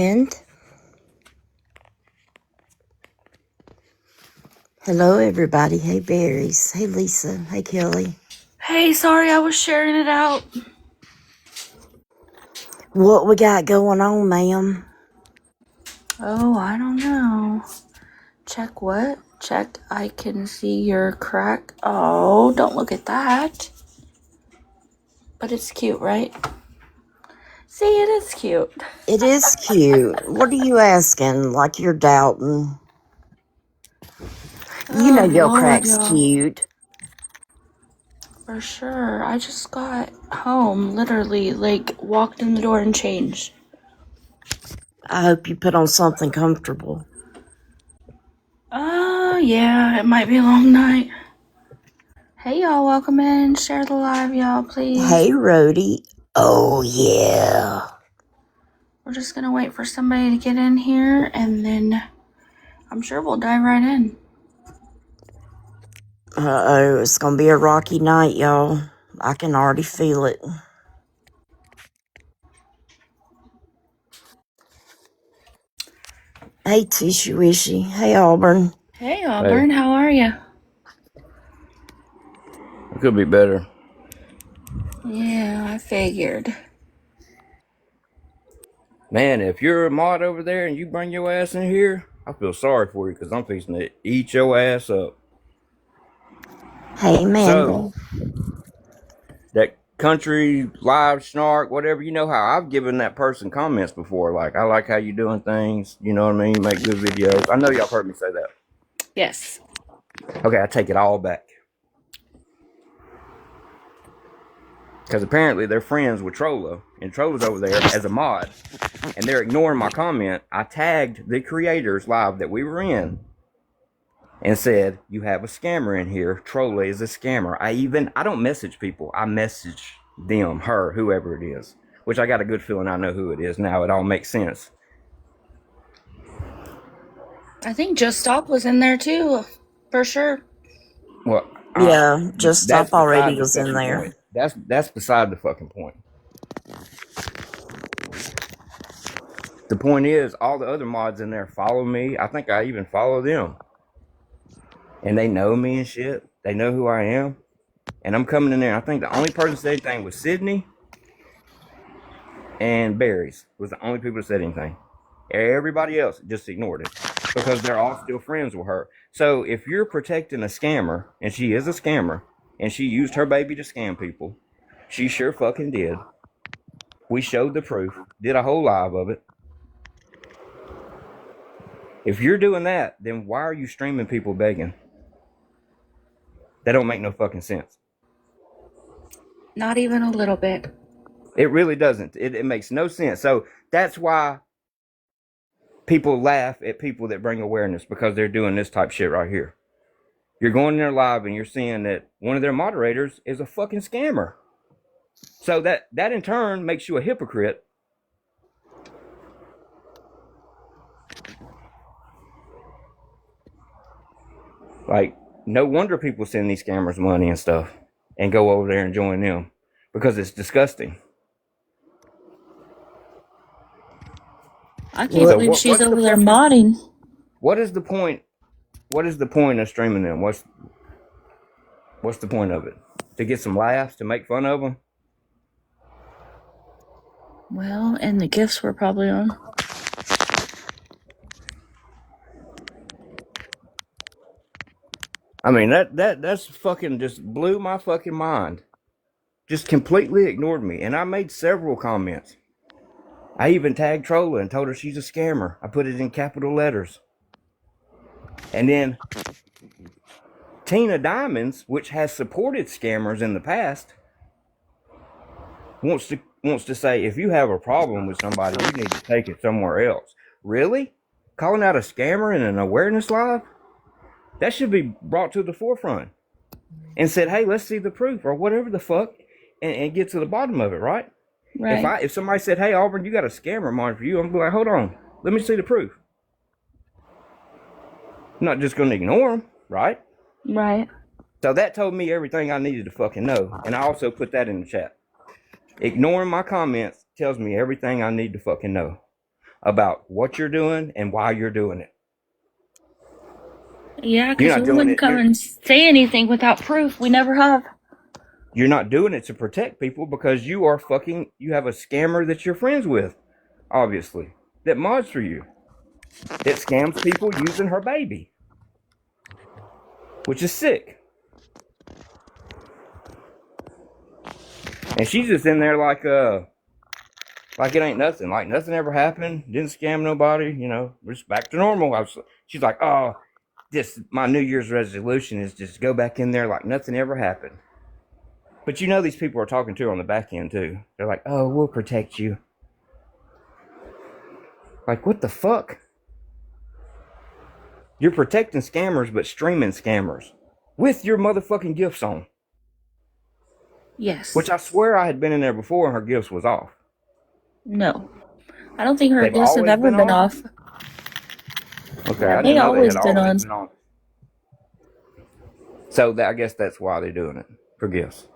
And hello, everybody. Hey, Berries. Hey, Lisa. Hey, Kelly. Hey, sorry, I was sharing it out. What we got going on, ma'am? Oh, I don't know. Check what? Check, I can see your crack. Oh, don't look at that. But it's cute, right? See, it is cute. It is cute. What are you asking? Like you're doubting? You know Oh, your Lord, crack's y'all. cute. For sure. I just got home, literally, like, walked in the door and changed. I hope you put on something comfortable. Yeah, it might be a long night. Hey, y'all, welcome in. Share the live, y'all, please. Hey, Rhodey. Oh, yeah. We're just gonna wait for somebody to get in here, and then I'm sure we'll dive right in. Uh-oh, it's gonna be a rocky night, y'all. I can already feel it. Hey, Tishy Wishy. Hey, Auburn. Hey, Auburn, how are you? It could be better. Yeah, I figured. Man, if you're a mod over there and you bring your ass in here, I feel sorry for you because I'm fixing to eat your ass up. Hey, Mandy. So, that country live snark, whatever, you know how I've given that person comments before. Like, I like how you doing things. You know what I mean? You make good videos. I know y'all heard me say that. Yes. Okay, I take it all back. Because apparently they're friends with Trollo, and Trollo's over there as a mod, and they're ignoring my comment. I tagged the creators live that we were in and said, you have a scammer in here. Trollo is a scammer. I don't message people. I message them, her, whoever it is, which I got a good feeling I know who it is now. It all makes sense. I think Just Stop was in there too, for sure. Well, Yeah, Just that's Stop already beside the was in fucking there. point. That's beside the fucking point. The point is, all the other mods in there follow me. I think I even follow them. And they know me and shit. They know who I am. And I'm coming in there. I think the only person that said anything was Sydney and Barry's was the only people that said anything. Everybody else just ignored it because they're all still friends with her. So if you're protecting a scammer, and she is a scammer, and she used her baby to scam people, she sure fucking did. We showed the proof, did a whole live of it. If you're doing that, then why are you streaming people begging? That don't make no fucking sense. Not even a little bit. It really doesn't. It makes no sense. So that's why people laugh at people that bring awareness, because they're doing this type shit right here. You're going in their live and you're seeing that one of their moderators is a fucking scammer. So that in turn makes you a hypocrite. Like, no wonder people send these scammers money and stuff and go over there and join them, because it's disgusting. I can't So believe she's what's the over there fucking, modding. what is the point? What is the point of streaming them? What's the point of it? To get some laughs, to make fun of them? Well, and the gifts were probably on. I mean, that's fucking just blew my fucking mind. Just completely ignored me. And I made several comments. I even tagged Trolla and told her she's a scammer. I put it in capital letters. And then Tina Diamonds, which has supported scammers in the past, wants to say, if you have a problem with somebody, you need to take it somewhere else. Really? Calling out a scammer in an awareness live? That should be brought to the forefront and said, hey, let's see the proof or whatever the fuck, and get to the bottom of it, right? Right. If somebody said, hey, Auburn, you got a scammer monitor for you, I'm like, hold on, let me see the proof. I'm not just going to ignore them, right? Right. So that told me everything I needed to fucking know. And I also put that in the chat. Ignoring my comments tells me everything I need to fucking know. about what you're doing and why you're doing it. Yeah, You're because not we doing wouldn't it. come and say anything without proof. We never have. You're not doing it to protect people because you have a scammer that you're friends with, obviously, that mods for you, that scams people using her baby, which is sick. And she's just in there like it ain't nothing. Like nothing ever happened. Didn't scam nobody. We're just back to normal. She's like, oh, my New Year's resolution is just go back in there like nothing ever happened. But these people are talking to her on the back end too. They're like, oh, we'll protect you. Like, what the fuck? You're protecting scammers, but streaming scammers with your motherfucking gifts on. Yes. Which I swear I had been in there before and her gifts was off. No. I don't think her They've gifts have always ever been been on? off. Okay, Yeah, I they didn't know they always had been always on. been on. So I guess that's why they're doing it, for gifts.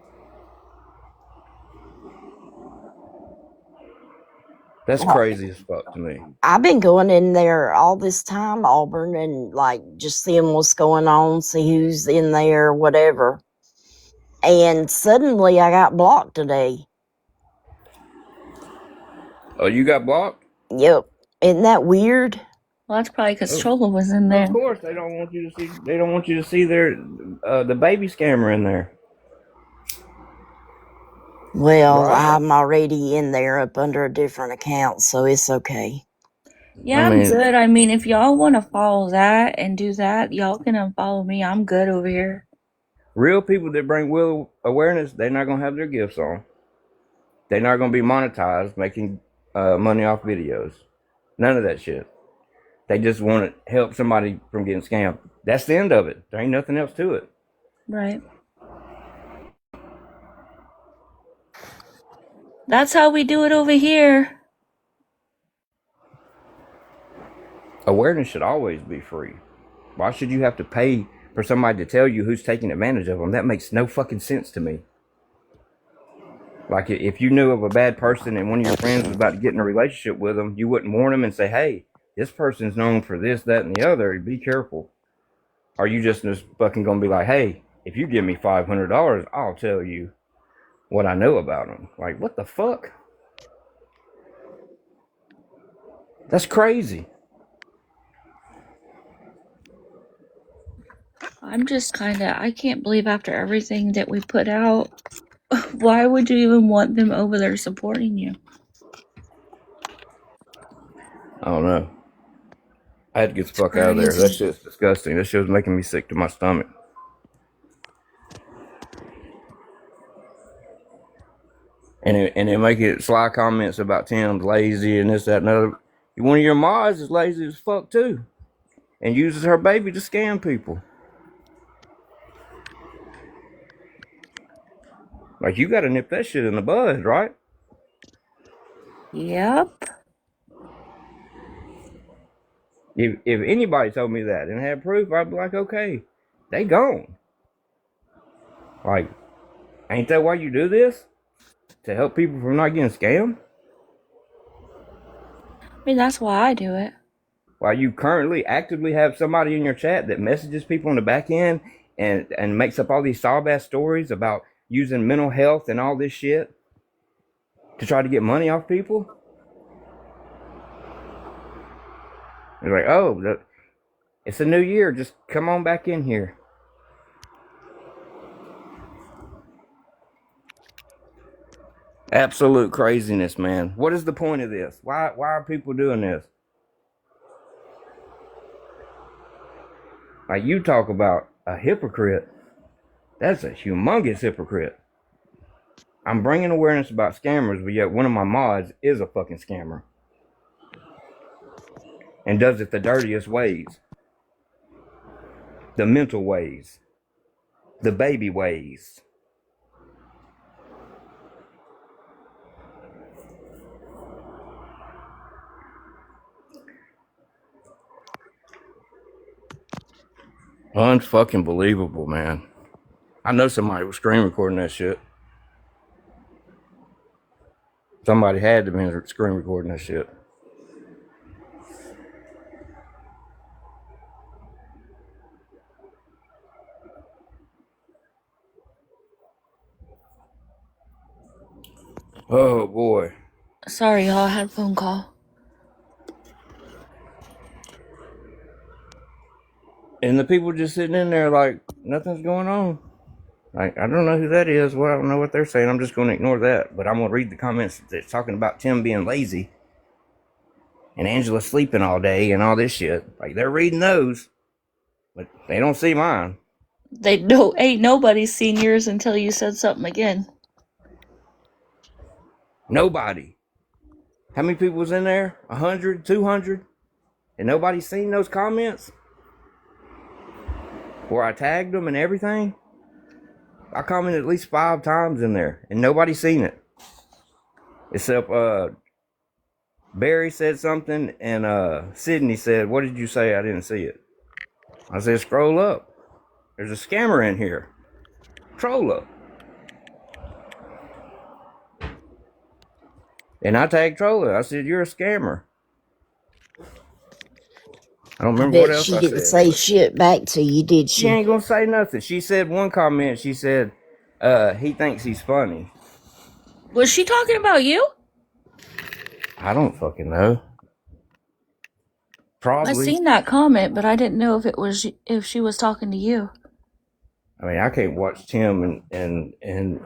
That's crazy as fuck to me. I've been going in there all this time, Auburn, and like just seeing what's going on, see who's in there, whatever. And suddenly I got blocked today. Oh, you got blocked? Yep. Isn't that weird? Well, that's probably because Oh, Chola was in there. of course, they don't want you to see. They don't want you to see the baby scammer in there. Well, Right. I'm already in there up under a different account, so it's okay. Yeah, I'm good. I mean, if y'all want to follow that and do that, y'all can unfollow me. I'm good over here. Real people that bring will awareness, they're not gonna have their gifts on. They're not gonna be monetized, making money off videos. None of that shit. They just want to help somebody from getting scammed. That's the end of it. There ain't nothing else to it. Right. That's how we do it over here. Awareness should always be free. Why should you have to pay for somebody to tell you who's taking advantage of them? That makes no fucking sense to me. Like, if you knew of a bad person and one of your friends was about to get in a relationship with them, you wouldn't warn them and say, hey, this person's known for this, that, and the other. Be careful. Are you just fucking going to be like, hey, if you give me $500, I'll tell you what I know about them? Like, what the fuck? That's crazy. I'm just I can't believe after everything that we put out, why would you even want them over there supporting you? I don't know. I had to get the fuck out of there. That shit's disgusting. That shit was making me sick to my stomach. And they make it sly comments about Tim's lazy and this, that, and other. One of your mods is lazy as fuck too, and uses her baby to scam people. Like, you gotta nip that shit in the bud, right? Yep. If anybody told me that and had proof, I'd be like, okay, they gone. Like, ain't that why you do this? To help people from not getting scammed? I mean, that's why I do it. While you currently actively have somebody in your chat that messages people on the back end and makes up all these sob ass stories about using mental health and all this shit to try to get money off people? It's like, oh, it's a new year. Just come on back in here. Absolute craziness, man. What is the point of this? Why are people doing this? Like, you talk about a hypocrite. That's a humongous hypocrite. I'm bringing awareness about scammers, but yet one of my mods is a fucking scammer. And does it the dirtiest ways. The mental ways. The baby ways. Unfucking believable, man. I know somebody was screen recording that shit. Somebody had to be screen recording that shit. Oh boy. Sorry, y'all. I had a phone call. And the people just sitting in there like nothing's going on. Like, I don't know who that is. Well, I don't know what they're saying. I'm just going to ignore that. But I'm going to read the comments that's talking about Tim being lazy and Angela sleeping all day and all this shit. Like, they're reading those, but they don't see mine. Ain't nobody seen yours until you said something again. Nobody. How many people was in there? 100, 200? And nobody's seen those comments? Where I tagged them and everything? I commented at least 5 times in there, and nobody's seen it. Except, Barry said something, and Sydney said, "What did you say? I didn't see it." I said, "Scroll up. There's a scammer in here. Troller." And I tagged Troller. I said, "You're a scammer." I don't I remember what bet else she I didn't said, say but shit back to you, did she she? ain't gonna say nothing. She said one comment. She said, he thinks he's funny. Was she talking about you? I don't fucking know. I Probably. seen that comment, but I didn't know if she was talking to you. I mean, I can't watch Tim and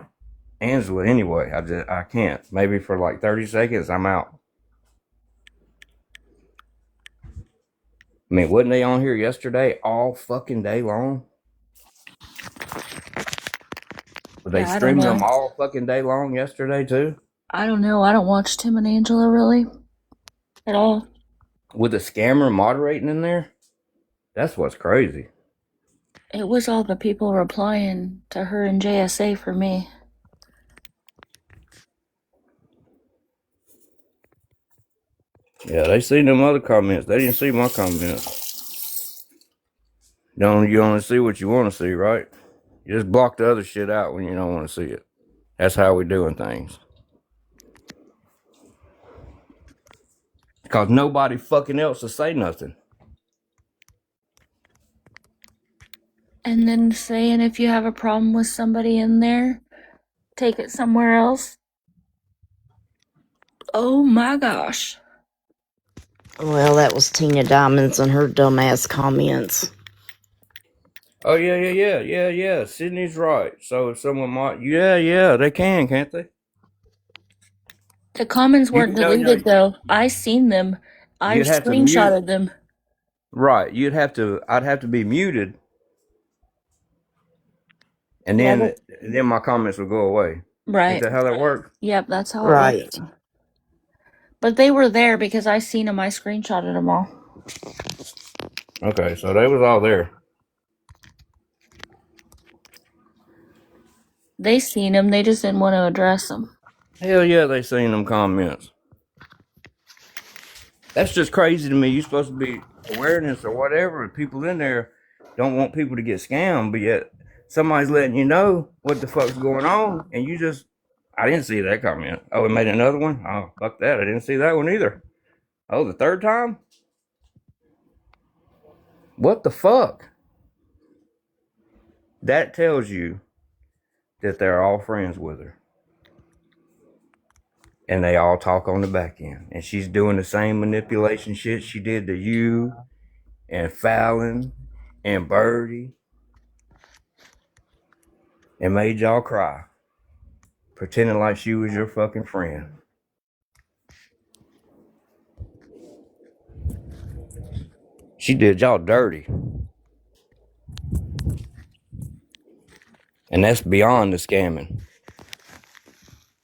Angela anyway. I can't. Maybe for like 30 seconds, I'm out. I mean, wasn't they on here yesterday all fucking day long? Were they Yeah, I don't streaming know. them all fucking day long yesterday too? I don't know. I don't watch Tim and Angela really at all. With a scammer moderating in there? That's what's crazy. It was all the people replying to her and JSA for me. Yeah, they seen them other comments. They didn't see my comments. Don't you only see what you want to see, right? You just block the other shit out when you don't want to see it. That's how we doing things. Because nobody fucking else will say nothing. And then saying if you have a problem with somebody in there, take it somewhere else. Oh my gosh. Well, that was Tina Diamonds and her dumbass comments. Oh, yeah. Sydney's right. So if someone might, yeah, they can, can't they? The comments You weren't know, deleted though. I seen them. I you'd have to mute. screenshotted them. Right. I'd have to be muted. And Yeah, then my comments would go away. Ain't right. that how that works? Yep, that's how it Right. works. But they were there because I seen them. I screenshotted them all. Okay, so they was all there. They seen them. They just didn't want to address them. Hell yeah, they seen them comments. That's just crazy to me. You're supposed to be awareness or whatever. People in there don't want people to get scammed, but yet somebody's letting you know what the fuck's going on, and you just, I didn't see that comment. Oh, it made another one? Oh, fuck that. I didn't see that one either. Oh, the third time? What the fuck? That tells you that they're all friends with her. And they all talk on the back end. And she's doing the same manipulation shit she did to you and Fallon and Birdie and made y'all cry, pretending like she was your fucking friend. She did y'all dirty. And that's beyond the scamming.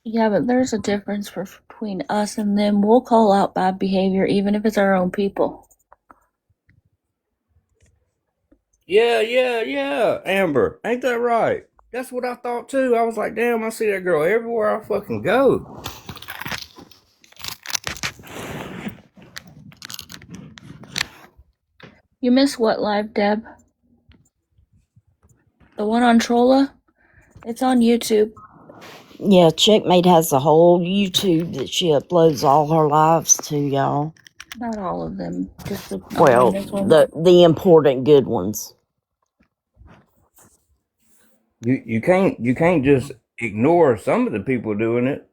Yeah, but there's a difference between us and them. We'll call out bad behavior even if it's our own people. Yeah, Amber. Ain't that right? That's what I thought too. I was like, damn, I see that girl everywhere I fucking go. You miss what live, Deb? The one on Trolla? It's on YouTube. Yeah, Checkmate has a whole YouTube that she uploads all her lives to, y'all. Not all of them, just the Well, famous ones. the important good ones. You can't just ignore some of the people doing it.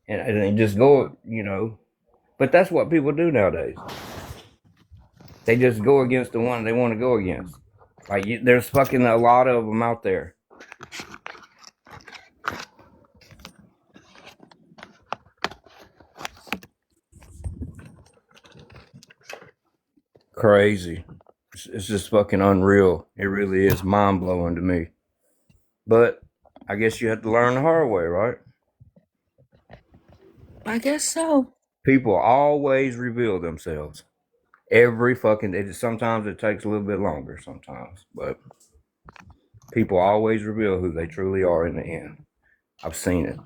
and they just go, you know. But that's what people do nowadays. They just go against the one they want to go against. Like there's fucking a lot of them out there. Crazy. It's just fucking unreal. It really is mind blowing to me. But I guess you have to learn the hard way, right? I guess so. People always reveal themselves. Every fucking day. Sometimes it takes a little bit longer sometimes, but people always reveal who they truly are in the end. I've seen it.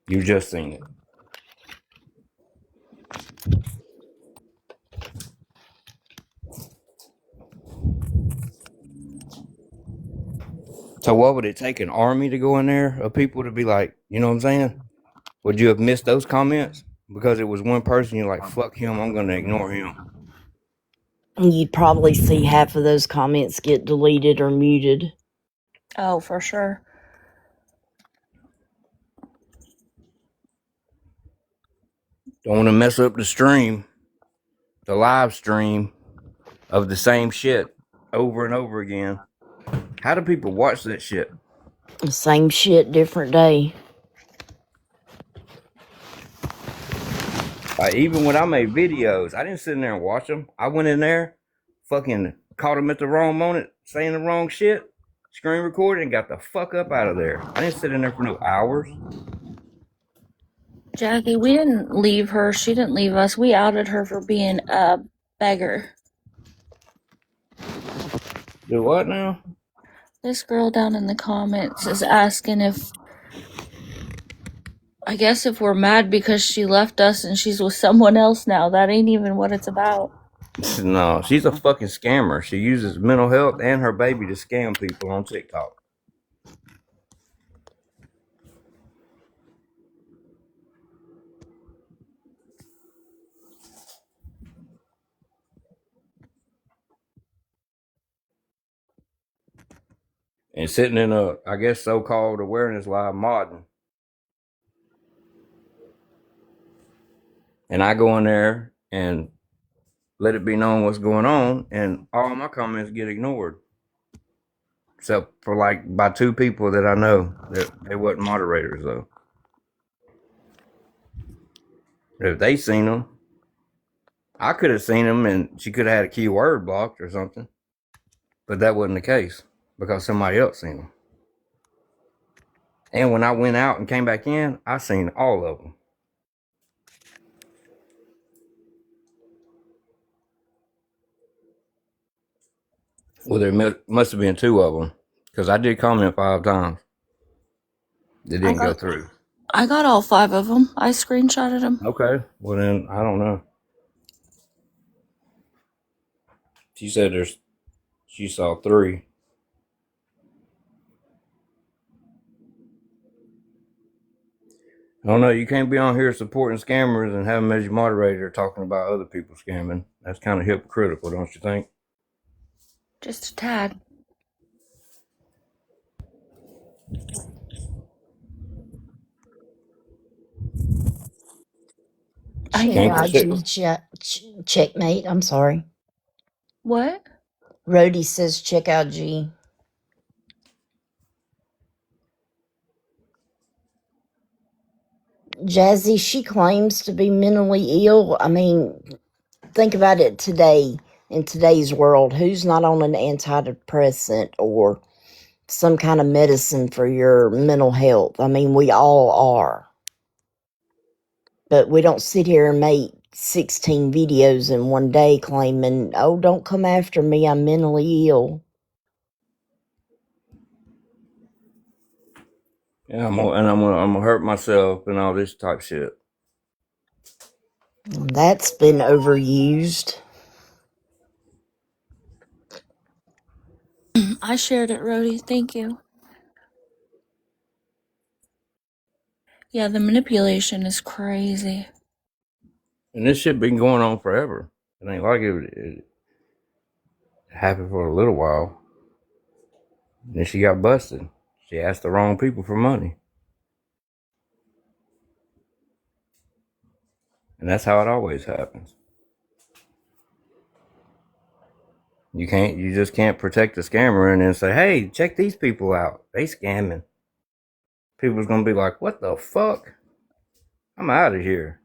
You just seen it. So what would it take, an army to go in there of people to be like, you know what I'm saying? Would you have missed those comments? Because it was one person, you're like, fuck him, I'm gonna ignore him. You'd probably see half of those comments get deleted or muted. Oh, for sure. Don't want to mess up the stream, the live stream of the same shit over and over again. How do people watch that shit? Same shit, different day. Like, even when I made videos, I didn't sit in there and watch them. I went in there, fucking caught them at the wrong moment, saying the wrong shit, screen recorded, and got the fuck up out of there. I didn't sit in there for no hours. Jackie, we didn't leave her. She didn't leave us. We outed her for being a beggar. Do what now? This girl down in the comments is asking if, I guess, if we're mad because she left us and she's with someone else now. That ain't even what it's about. No, she's a fucking scammer. She uses mental health and her baby to scam people on TikTok. And sitting in a, I guess, so-called awareness live modding. And I go in there and let it be known what's going on, and all my comments get ignored. Except for like by two people that I know that they wasn't moderators though. If they seen them, I could have seen them and she could have had a keyword blocked or something. But that wasn't the case because somebody else seen them. And when I went out and came back in, I seen all of them. Well, there must have been two of them because I did comment 5 times. It didn't go through. I got all 5 of them. I screenshotted them. Okay. Well, then I don't know. She said she saw 3. I don't know. You can't be on here supporting scammers and have them as your moderator talking about other people scamming. That's kind of hypocritical, don't you think? Just a tad. Checkmate. I'm sorry. What? Rhodey says check out G. Jazzy, she claims to be mentally ill. I mean, think about it today, in today's world. Who's not on an antidepressant or some kind of medicine for your mental health? I mean, we all are. But we don't sit here and make 16 videos in one day claiming, oh, don't come after me, I'm mentally ill. Yeah, I'm gonna hurt myself and all this type shit. That's been overused. I shared it, Rhodey. Thank you. Yeah, the manipulation is crazy. And this shit been going on forever. It ain't like it happened for a little while. Then she got busted. She asked the wrong people for money. And that's how it always happens. You just can't protect the scammer and then say, hey, check these people out. They scamming. People's gonna be like, what the fuck? I'm out of here.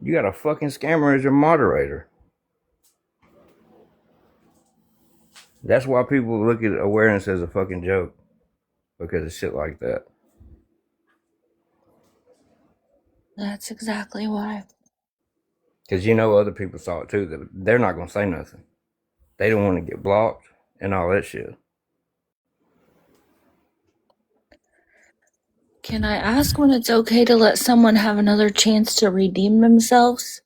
You got a fucking scammer as your moderator. That's why people look at awareness as a fucking joke. Because of shit like that. That's exactly why. Because you know other people saw it too. That they're not gonna say nothing. They don't want to get blocked and all that shit. Can I ask when it's okay to let someone have another chance to redeem themselves?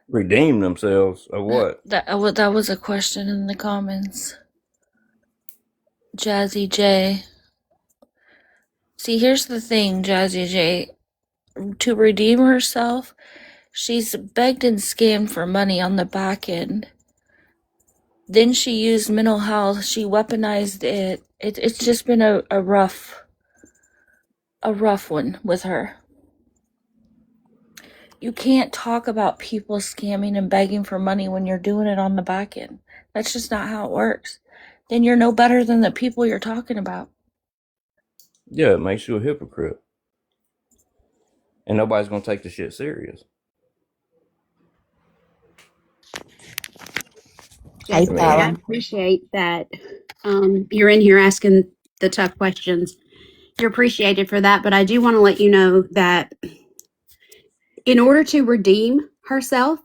Redeem themselves or what? That was a question in the comments. Jazzy J. See, here's the thing, Jazzy J. To redeem herself, she's begged and scammed for money on the back end. Then she used mental health. She weaponized it. It's just been a rough one with her. You can't talk about people scamming and begging for money when you're doing it on the back end. That's just not how it works. Then you're no better than the people you're talking about. Yeah, it makes you a hypocrite. And nobody's gonna take the shit serious. Hey, Jessica, I Paula. appreciate that you're in here asking the tough questions. You're appreciated for that, but I do want to let you know that in order to redeem herself,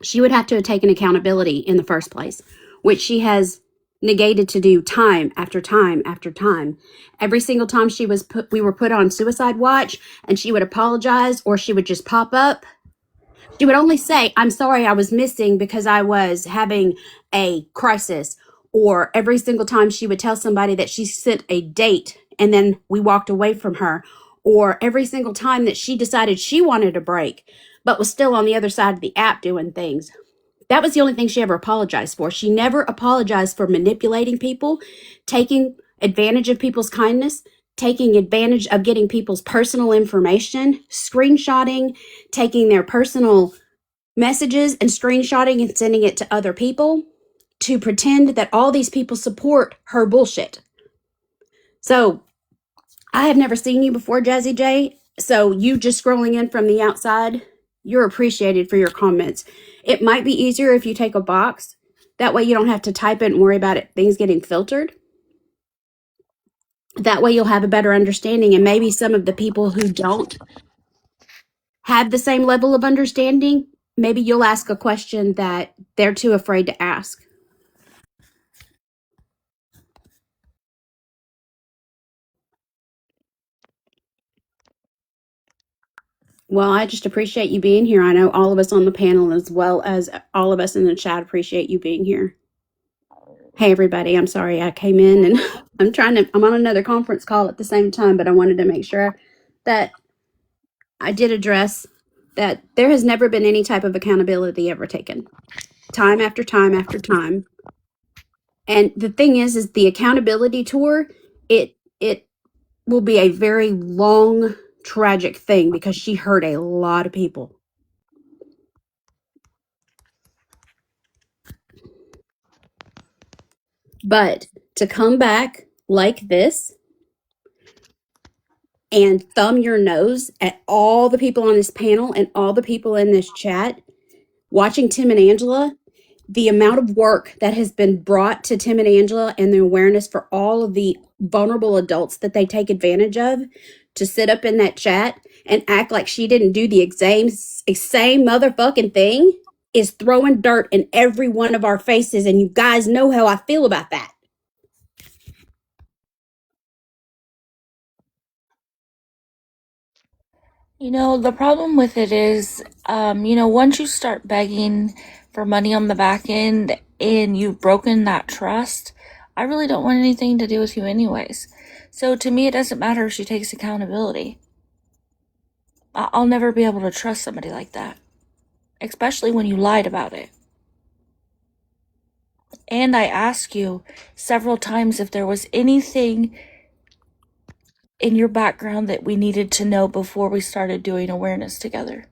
she would have to have taken accountability in the first place, which she has negated to do time after time after time. Every single time we were put on suicide watch, and she would apologize, or she would just pop up. She would only say, I'm sorry, I was missing because I was having a crisis. Or every single time she would tell somebody that she sent a date and then we walked away from her. Or every single time that she decided she wanted a break, but was still on the other side of the app doing things. That was the only thing she ever apologized for. She never apologized for manipulating people, taking advantage of people's kindness, taking advantage of getting people's personal information, screenshotting, taking their personal messages and screenshotting and sending it to other people to pretend that all these people support her bullshit. So I have never seen you before, Jazzy J. So you just scrolling in from the outside, you're appreciated for your comments. It might be easier if you take a box. That way you don't have to type it and worry about things getting filtered. That way you'll have a better understanding, and maybe some of the people who don't have the same level of understanding, maybe you'll ask a question that they're too afraid to ask. Well, I just appreciate you being here. I know all of us on the panel, as well as all of us in the chat, appreciate you being here. Hey, everybody. I'm sorry I came in and I'm on another conference call at the same time, but I wanted to make sure that I did address that there has never been any type of accountability ever taken, time after time after time. And the thing is the accountability tour, it will be a very long, tragic thing because she hurt a lot of people. But to come back like this and thumb your nose at all the people on this panel and all the people in this chat, watching Tim and Angela, the amount of work that has been brought to Tim and Angela and the awareness for all of the vulnerable adults that they take advantage of to sit up in that chat and act like she didn't do the same motherfucking thing is throwing dirt in every one of our faces. And you guys know how I feel about that. The problem with it is, once you start begging for money on the back end and you've broken that trust, I really don't want anything to do with you anyways. So to me, it doesn't matter if she takes accountability. I'll never be able to trust somebody like that, especially when you lied about it. And I asked you several times if there was anything in your background that we needed to know before we started doing awareness together?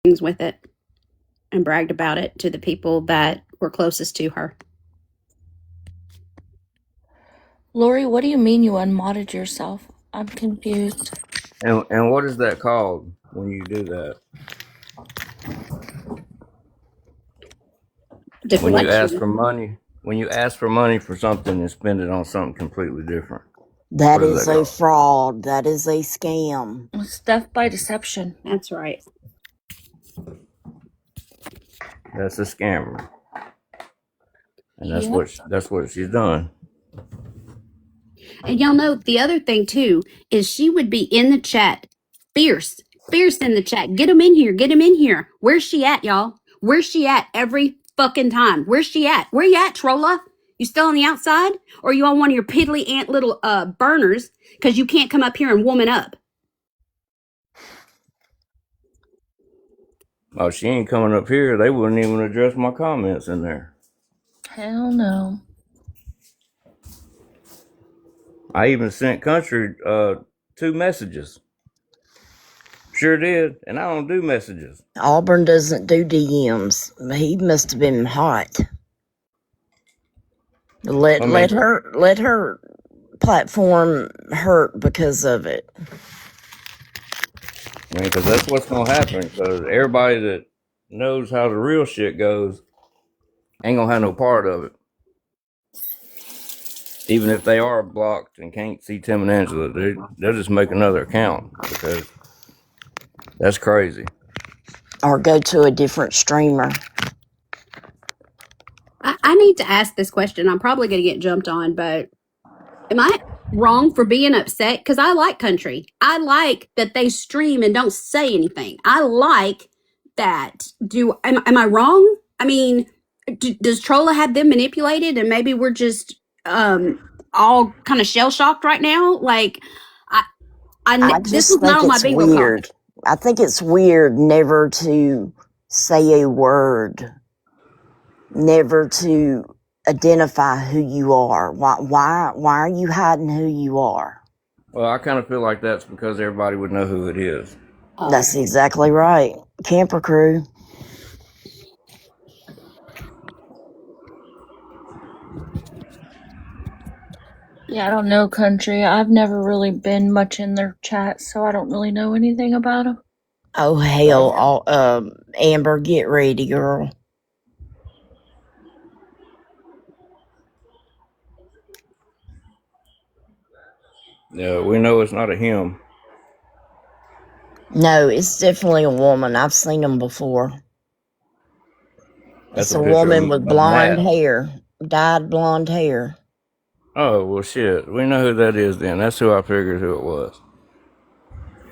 Things with it and bragged about it to the people that were closest to her. Lori, what do you mean you unmodded yourself? I'm confused. And what is that called when you do that? When you ask Deflection. for money, when you ask for money for something and spend it on something completely different. That What is is that a called? fraud. That is a scam. It's theft by deception. That's right. That's a scammer, and Yep. that's what she's done. And y'all know the other thing too is she would be in the chat, fierce in the chat. Get him in here, get him in here. Where's she at, y'all? Where's she at every fucking time? Where's she at? Where you at, Trolla? You still on the outside, or you on one of your piddly ant little burners because you can't come up here and woman up? Oh, she ain't coming up here. They wouldn't even address my comments in there. Hell no. I even sent Country 2 messages. Sure did, and I don't do messages. Auburn doesn't do DMs. He must have been hot. I mean, Let her platform hurt because of it. because that's what's gonna happen. Because everybody that knows how the real shit goes ain't gonna have no part of it. Even if they are blocked and can't see Tim and Angela, they'll just make another account because that's crazy. Or go to a different streamer. I need to ask this question. I'm probably going to get jumped on, but am I wrong for being upset? Because I like country. I like that they stream and don't say anything. I like that. Am I wrong? I mean, does Trolla have them manipulated, and maybe we're just all kind of shell shocked right now? Like, I this just was not think on my it's bingo card. weird. I think it's weird never to say a word, never to identify who you are. Why are you hiding who you are? Well, I kind of feel like that's because everybody would know who it is. That's exactly right. Camper crew. Yeah, I don't know Country. I've never really been much in their chat, so I don't really know anything about them. Oh hell! Amber, get ready, girl. Yeah, we know it's not a him. No, it's definitely a woman. I've seen them before. That's It's a a picture woman with of blonde Matt. hair, dyed blonde hair. Oh, well, shit. We know who that is then. That's who I figured who it was.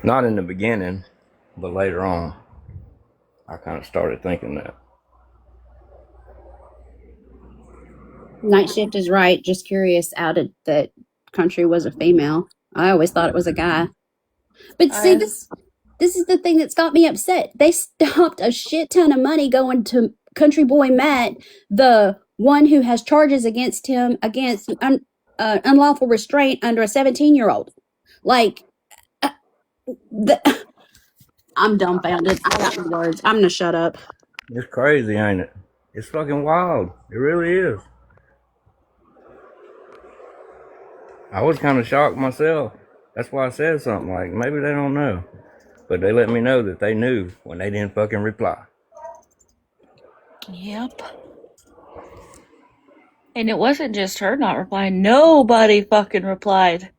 Not in the beginning, but later on, I kind of started thinking that. Night shift is right. Just curious outed that country was a female. I always thought it was a guy. But see, this is the thing that's got me upset. They stopped a shit ton of money going to Country Boy Matt, the one who has charges against him against unlawful restraint under a 17-year-old. Like, I'm dumbfounded. I got no words. I'm gonna shut up. It's crazy, ain't it? It's fucking wild. It really is. I was kind of shocked myself. That's why I said something like, maybe they don't know. But they let me know that they knew when they didn't fucking reply. Yep. And it wasn't just her not replying. Nobody fucking replied.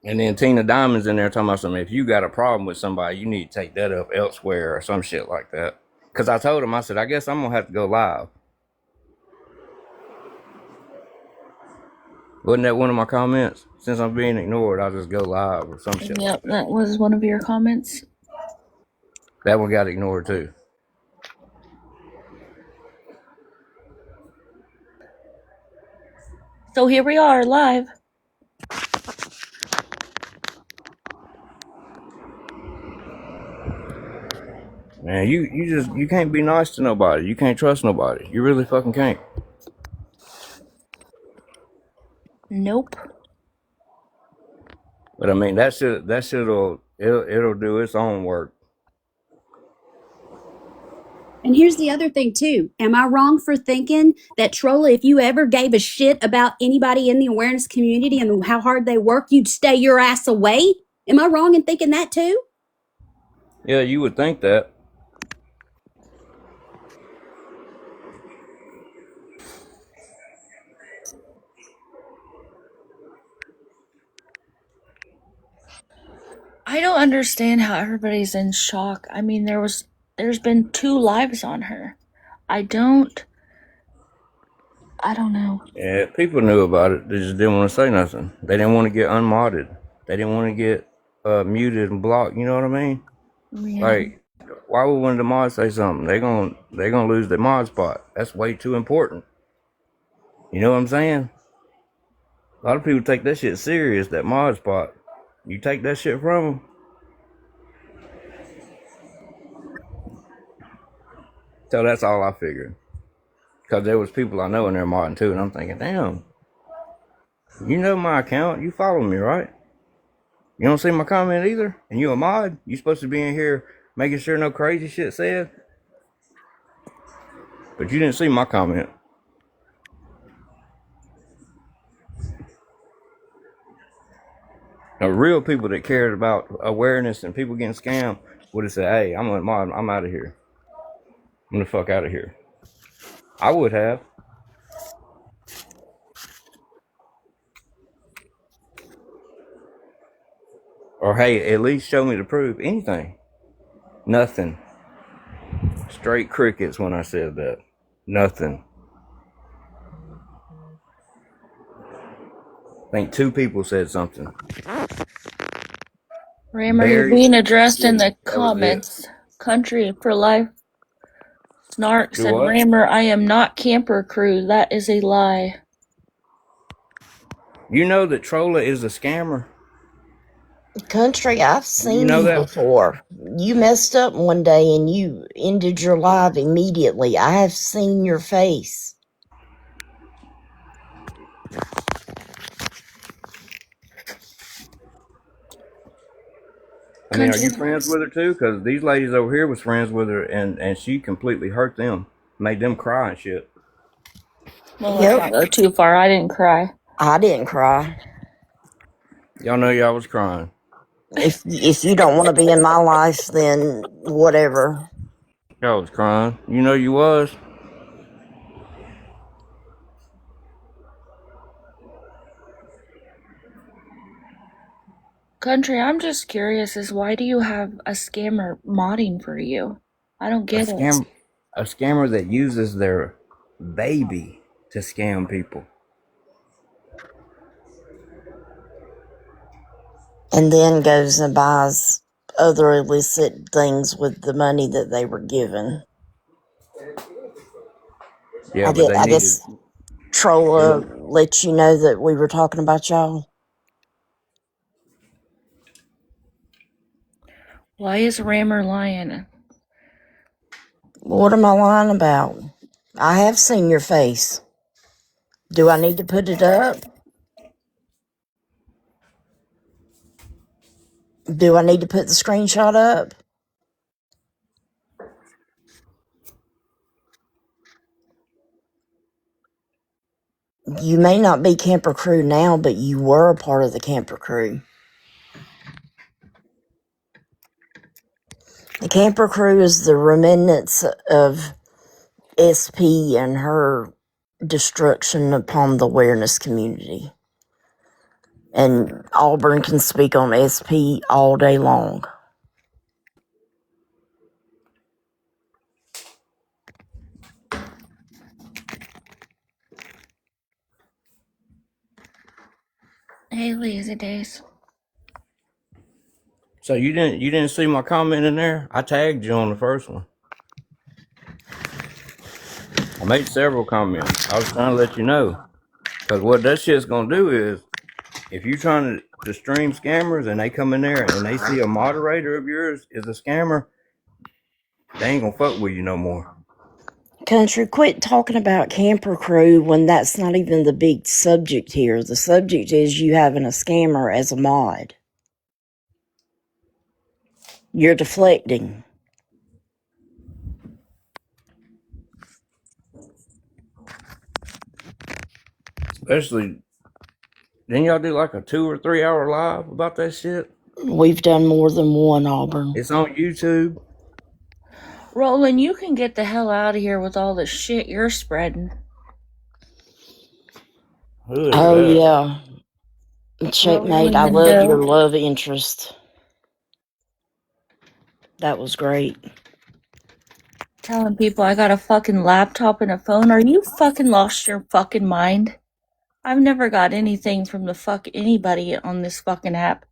And then Tina Diamond's in there talking about something. If you got a problem with somebody, you need to take that up elsewhere or some shit like that. Because I told him, I said, I guess I'm going to have to go live. Wasn't that one of my comments? Since I'm being ignored, I'll just go live or some shit Yep, like that. that was one of your comments. That one got ignored too. So here we are live. Man, you can't be nice to nobody. You can't trust nobody. You really fucking can't. Nope. But I mean, it'll do its own work. And here's the other thing too. Am I wrong for thinking that Trolla, if you ever gave a shit about anybody in the awareness community and how hard they work, you'd stay your ass away? Am I wrong in thinking that too? Yeah, you would think that. I don't understand how everybody's in shock. I mean, there's been 2 lives on her. I don't know. Yeah, people knew about it. They just didn't want to say nothing. They didn't want to get unmodded. They didn't want to get muted and blocked. You know what I mean? Yeah. Like, why would one of the mods say something? They gonna lose their mod spot. That's way too important. You know what I'm saying? A lot of people take that shit serious. That mod spot. You take that shit from them. So that's all I figured. Because there was people I know in there modding too, and I'm thinking, damn, you know my account. You follow me, right? You don't see my comment either? And you a mod? You supposed to be in here making sure no crazy shit said? But you didn't see my comment. Now, real people that cared about awareness and people getting scammed would have said, hey, I'm a mod. I'm out of here. I'm the fuck out of here. I would have. Or hey, at least show me the proof. Anything. Nothing. Straight crickets when I said that. Nothing. I think 2 people said something. Rammer, you're being addressed in the That was it. comments. Country for life. Snark Do said, what? Rammer, I am not camper crew. That is a lie. You know that Trolla is a scammer? Country, I've You seen know you that? before. You messed up one day and you ended your live immediately. I have seen your face. I mean, are Country. you friends with her too? Because these ladies over here was friends with her, and she completely hurt them, made them cry and shit. Well, let's not go too far. I didn't cry. I didn't cry. Y'all know y'all was crying. If you don't want to be in my life, then whatever. Y'all was crying. You know you was. Country, I'm just curious is why do you have a scammer modding for you? I don't get it. A scammer that uses their baby to scam people. And then goes and buys other illicit things with the money that they were given. Yeah, but I guess Trolla let you know that we were talking about y'all. Why is Rammer lying? What am I lying about? I have seen your face. Do I need to put it up? Do I need to put the screenshot up? You may not be camper crew now, but you were a part of the camper crew. The camper crew is the remnants of SP and her destruction upon the awareness community. And Auburn can speak on SP all day long. Hey, lazy days. So you didn't see my comment in there? I tagged you on the first one. I made several comments. I was trying to let you know. Because what that shit's gonna do is, if you're trying to stream scammers and they come in there and they see a moderator of yours is a scammer, They ain't gonna fuck with you no more. Country, quit talking about camper crew when that's not even the big subject here. The subject is you having a scammer as a mod. You're deflecting. Especially, didn't y'all do like a 2 or 3 hour live about that shit? We've done more than one, Auburn. It's on YouTube. Roland, you can get the hell out of here with all the shit you're spreading. Who is Oh, that? yeah. Checkmate, I Rolling and love your Bill. love interest. That was great. Telling people I got a fucking laptop and a phone. Are you fucking lost your fucking mind? I've never got anything from the fuck anybody on this fucking app.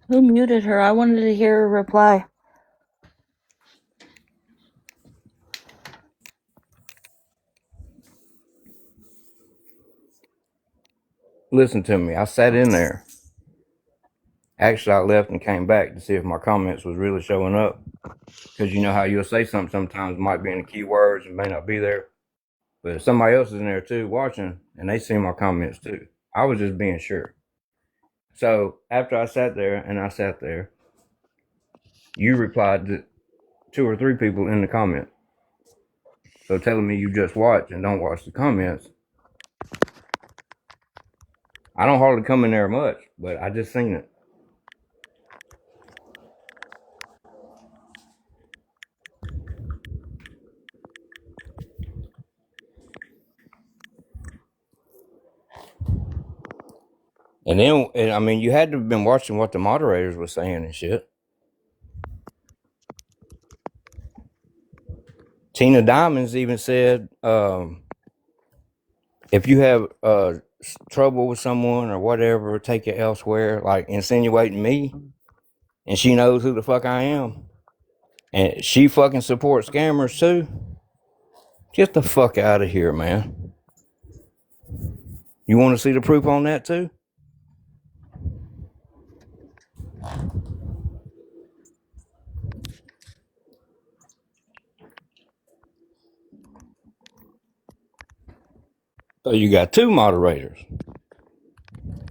Who muted her? I wanted to hear her reply. Listen to me. I sat in there. Actually, I left and came back to see if my comments was really showing up. Because you know how you'll say something sometimes might be in the keywords and may not be there. But if somebody else is in there too watching and they see my comments too, I was just being sure. So after I sat there, you replied to 2 or 3 people in the comment. So telling me you just watch and don't watch the comments. I don't hardly come in there much, but I just seen it. And then, I mean, you had to have been watching what the moderators were saying and shit. Tina Diamonds even said, if you have trouble with someone or whatever, take it elsewhere, like insinuating me. And she knows who the fuck I am. And she fucking supports scammers too. Get the fuck out of here, man. You want to see the proof on that too? So you got 2 moderators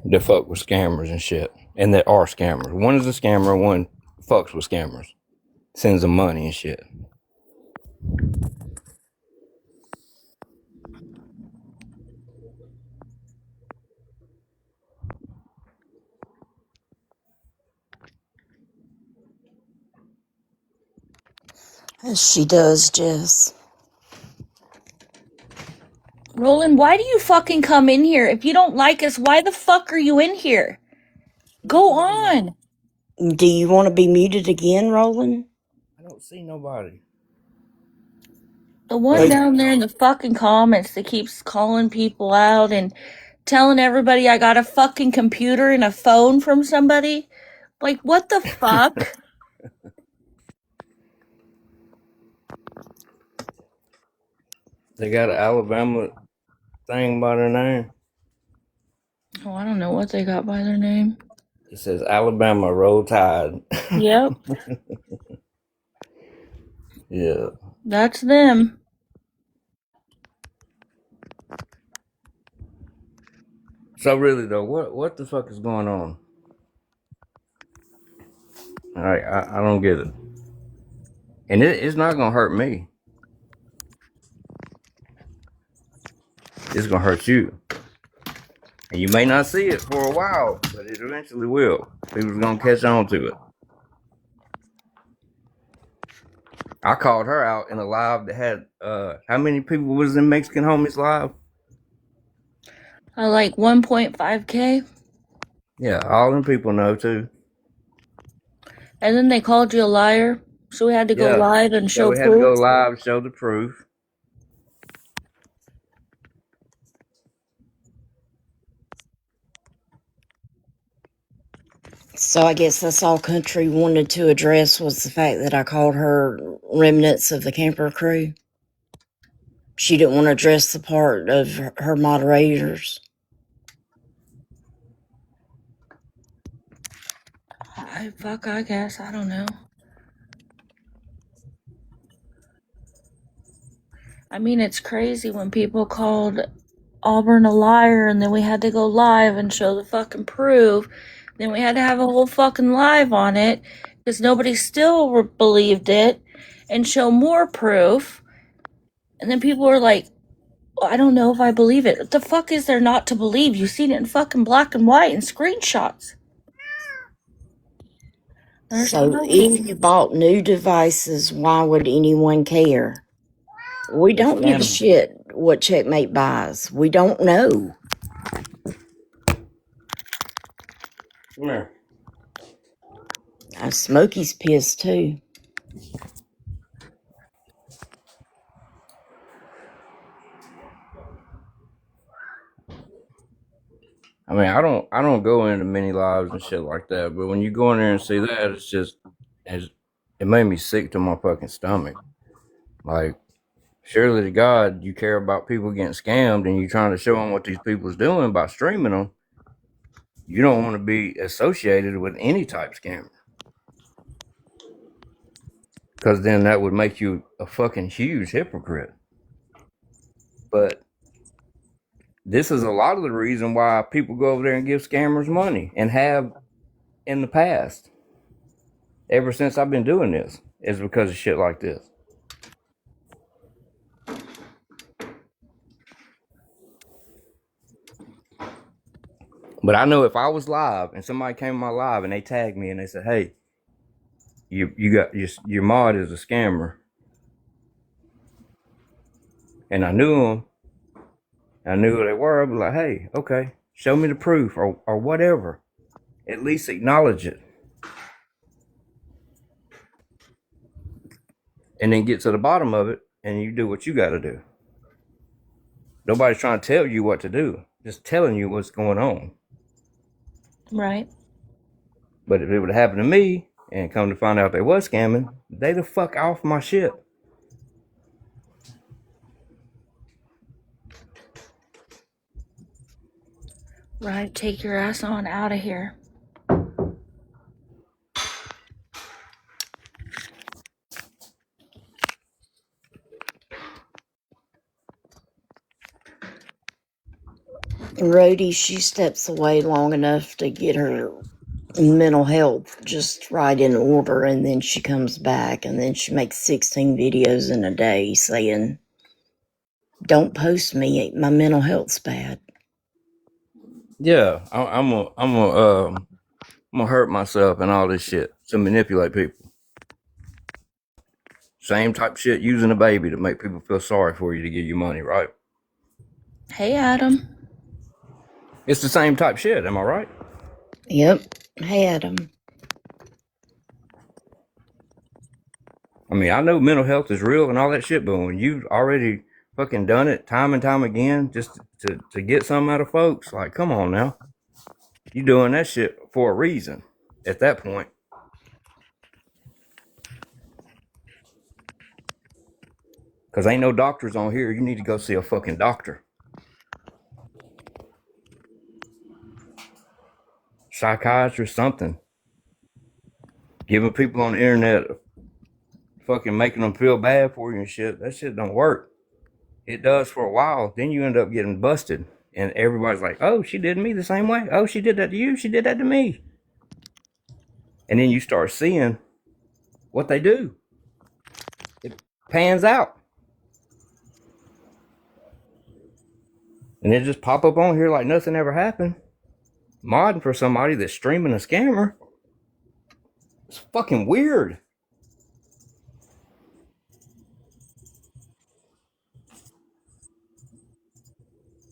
that fuck with scammers and shit, and that are scammers. One is a scammer, one fucks with scammers, sends them money and shit. As she does, Jess. Roland, why do you fucking come in here? If you don't like us, why the fuck are you in here? Go on. Do you want to be muted again, Roland? I don't see nobody. The one down there in the fucking comments that keeps calling people out and telling everybody I got a fucking computer and a phone from somebody. Like, what the fuck? They got an Alabama thing by their name. Oh, I don't know what they got by their name. It says Alabama Roll Tide. Yep, Yeah. that's them. So really though, what the fuck is going on? I don't get it. And it's not gonna hurt me. It's gonna hurt you. And you may not see it for a while, but it eventually will. People's gonna catch on to it. I called her out in a live that had how many people was in Mexican Homies live? I like 1.5K. Yeah, all them people know too. And then they called you a liar. So we had to go Yeah. live and So show we had to go proof. live, show the proof. So I guess that's all Country wanted to address was the fact that I called her remnants of the camper crew. She didn't want to address the part of her moderators. I guess. I don't know. I mean, it's crazy when people called Auburn a liar and then we had to go live and show the fucking proof. Then we had to have a whole fucking live on it because nobody still believed it and show more proof. And then people were like, I don't know if I believe it. What the fuck is there not to believe? You've seen it in fucking black and white and screenshots. So if you bought new devices, why would anyone care? We don't give a shit what Checkmate buys. We don't know. Come here. Smokey's pissed too. I mean, I don't go into many lives and shit like that, but when you go in there and see that, it made me sick to my fucking stomach. Like, surely to God, you care about people getting scammed and you trying to show them what these people's doing by streaming them. You don't want to be associated with any type scammer, because then that would make you a fucking huge hypocrite. But this is a lot of the reason why people go over there and give scammers money and have in the past. Ever since I've been doing this, is because of shit like this. But I know if I was live and somebody came on my live and they tagged me and they said, "Hey, you got your mod is a scammer," and I knew them, I knew who they were, I'd be like, "Hey, okay, show me the proof or whatever. At least acknowledge it, and then get to the bottom of it, and you do what you got to do." Nobody's trying to tell you what to do, just telling you what's going on. Right. But if it would have happened to me and come to find out they was scamming, they the fuck off my shit. Right. Take your ass on out of here. And Rhodey, she steps away long enough to get her mental health just right in order, and then she comes back, and then she makes 16 videos in a day saying, "Don't post me, my mental health's bad." Yeah, I'm gonna hurt myself and all this shit to manipulate people. Same type shit using a baby to make people feel sorry for you to give you money, right? Hey, Adam. It's the same type shit, am I right? Yep. Hey, Adam. I mean, I know mental health is real and all that shit, but when you've already fucking done it time and time again just to get something out of folks, like, come on now. You doing that shit for a reason at that point. Because ain't no doctors on here. You need to go see a fucking doctor. Psychiatrist, something. Giving people on the internet fucking making them feel bad for you and shit. That shit don't work. It does for a while. Then you end up getting busted. And everybody's like, oh, she did me the same way. Oh, she did that to you. She did that to me. And then you start seeing what they do. It pans out. And it just pop up on here like nothing ever happened. Modding for somebody that's streaming a scammer. It's fucking weird.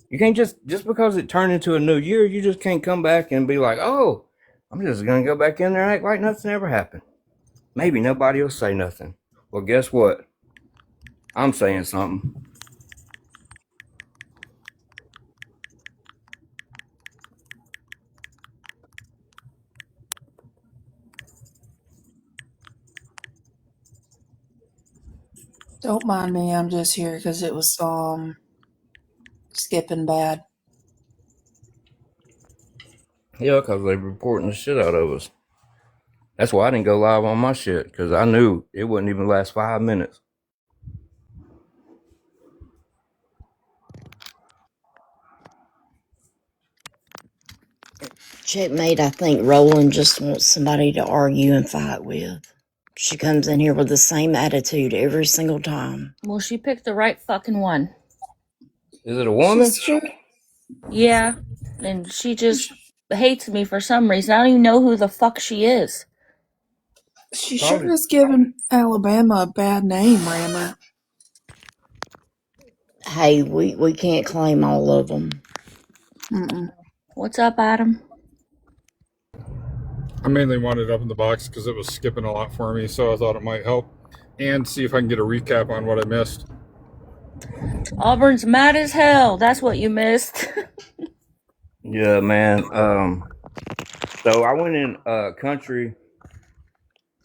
You can't just because it turned into a new year, you just can't come back and be like, oh, I'm just gonna go back in there and act like nothing ever happened. Maybe nobody will say nothing. Well, guess what? I'm saying something. Don't mind me, I'm just here because it was skipping bad. Yeah, because they reporting the shit out of us. That's why I didn't go live on my shit, because I knew it wouldn't even last 5 minutes. Checkmate, I think Roland just wants somebody to argue and fight with. She comes in here with the same attitude every single time. Well, she picked the right fucking one. Is it a woman? Yeah, and she just hates me for some reason. I don't even know who the fuck she is. She sure Probably. has given Alabama a bad name, Rammer. Hey, we can't claim all of them. What's up, Adam? I mainly wanted it up in the box because it was skipping a lot for me, so I thought it might help. And see if I can get a recap on what I missed. Auburn's mad as hell. That's what you missed. Yeah, man. So I went in Country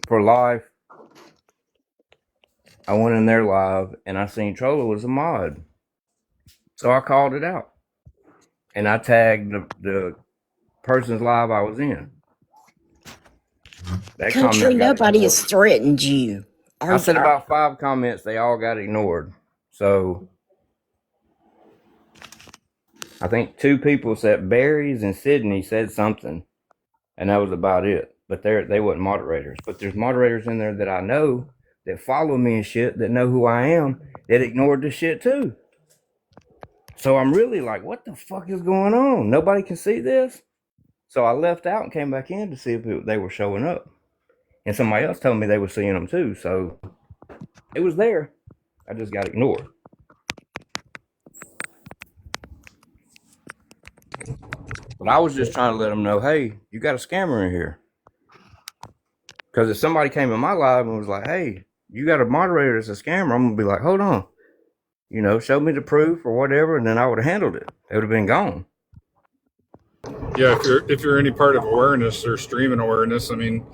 for Life. I went in there live, and I seen Troller was a mod. So I called it out. And I tagged the person's live I was in. That Country, nobody has threatened you. I said about 5 comments. They all got ignored. So I think 2 people said Barry's and Sydney said something, and that was about it. But they weren't moderators. But there's moderators in there that I know that follow me and shit, that know who I am, that ignored the shit too. So I'm really like, what the fuck is going on? Nobody can see this? So I left out and came back in to see if they were showing up. And somebody else told me they were seeing them too. So it was there. I just got ignored. But I was just trying to let them know, hey, you got a scammer in here. Because if somebody came in my live and was like, hey, you got a moderator that's a scammer, I'm going to be like, hold on. You know, show me the proof or whatever, and then I would have handled it. It would have been gone. Yeah, if you're any part of awareness or streaming awareness, I mean,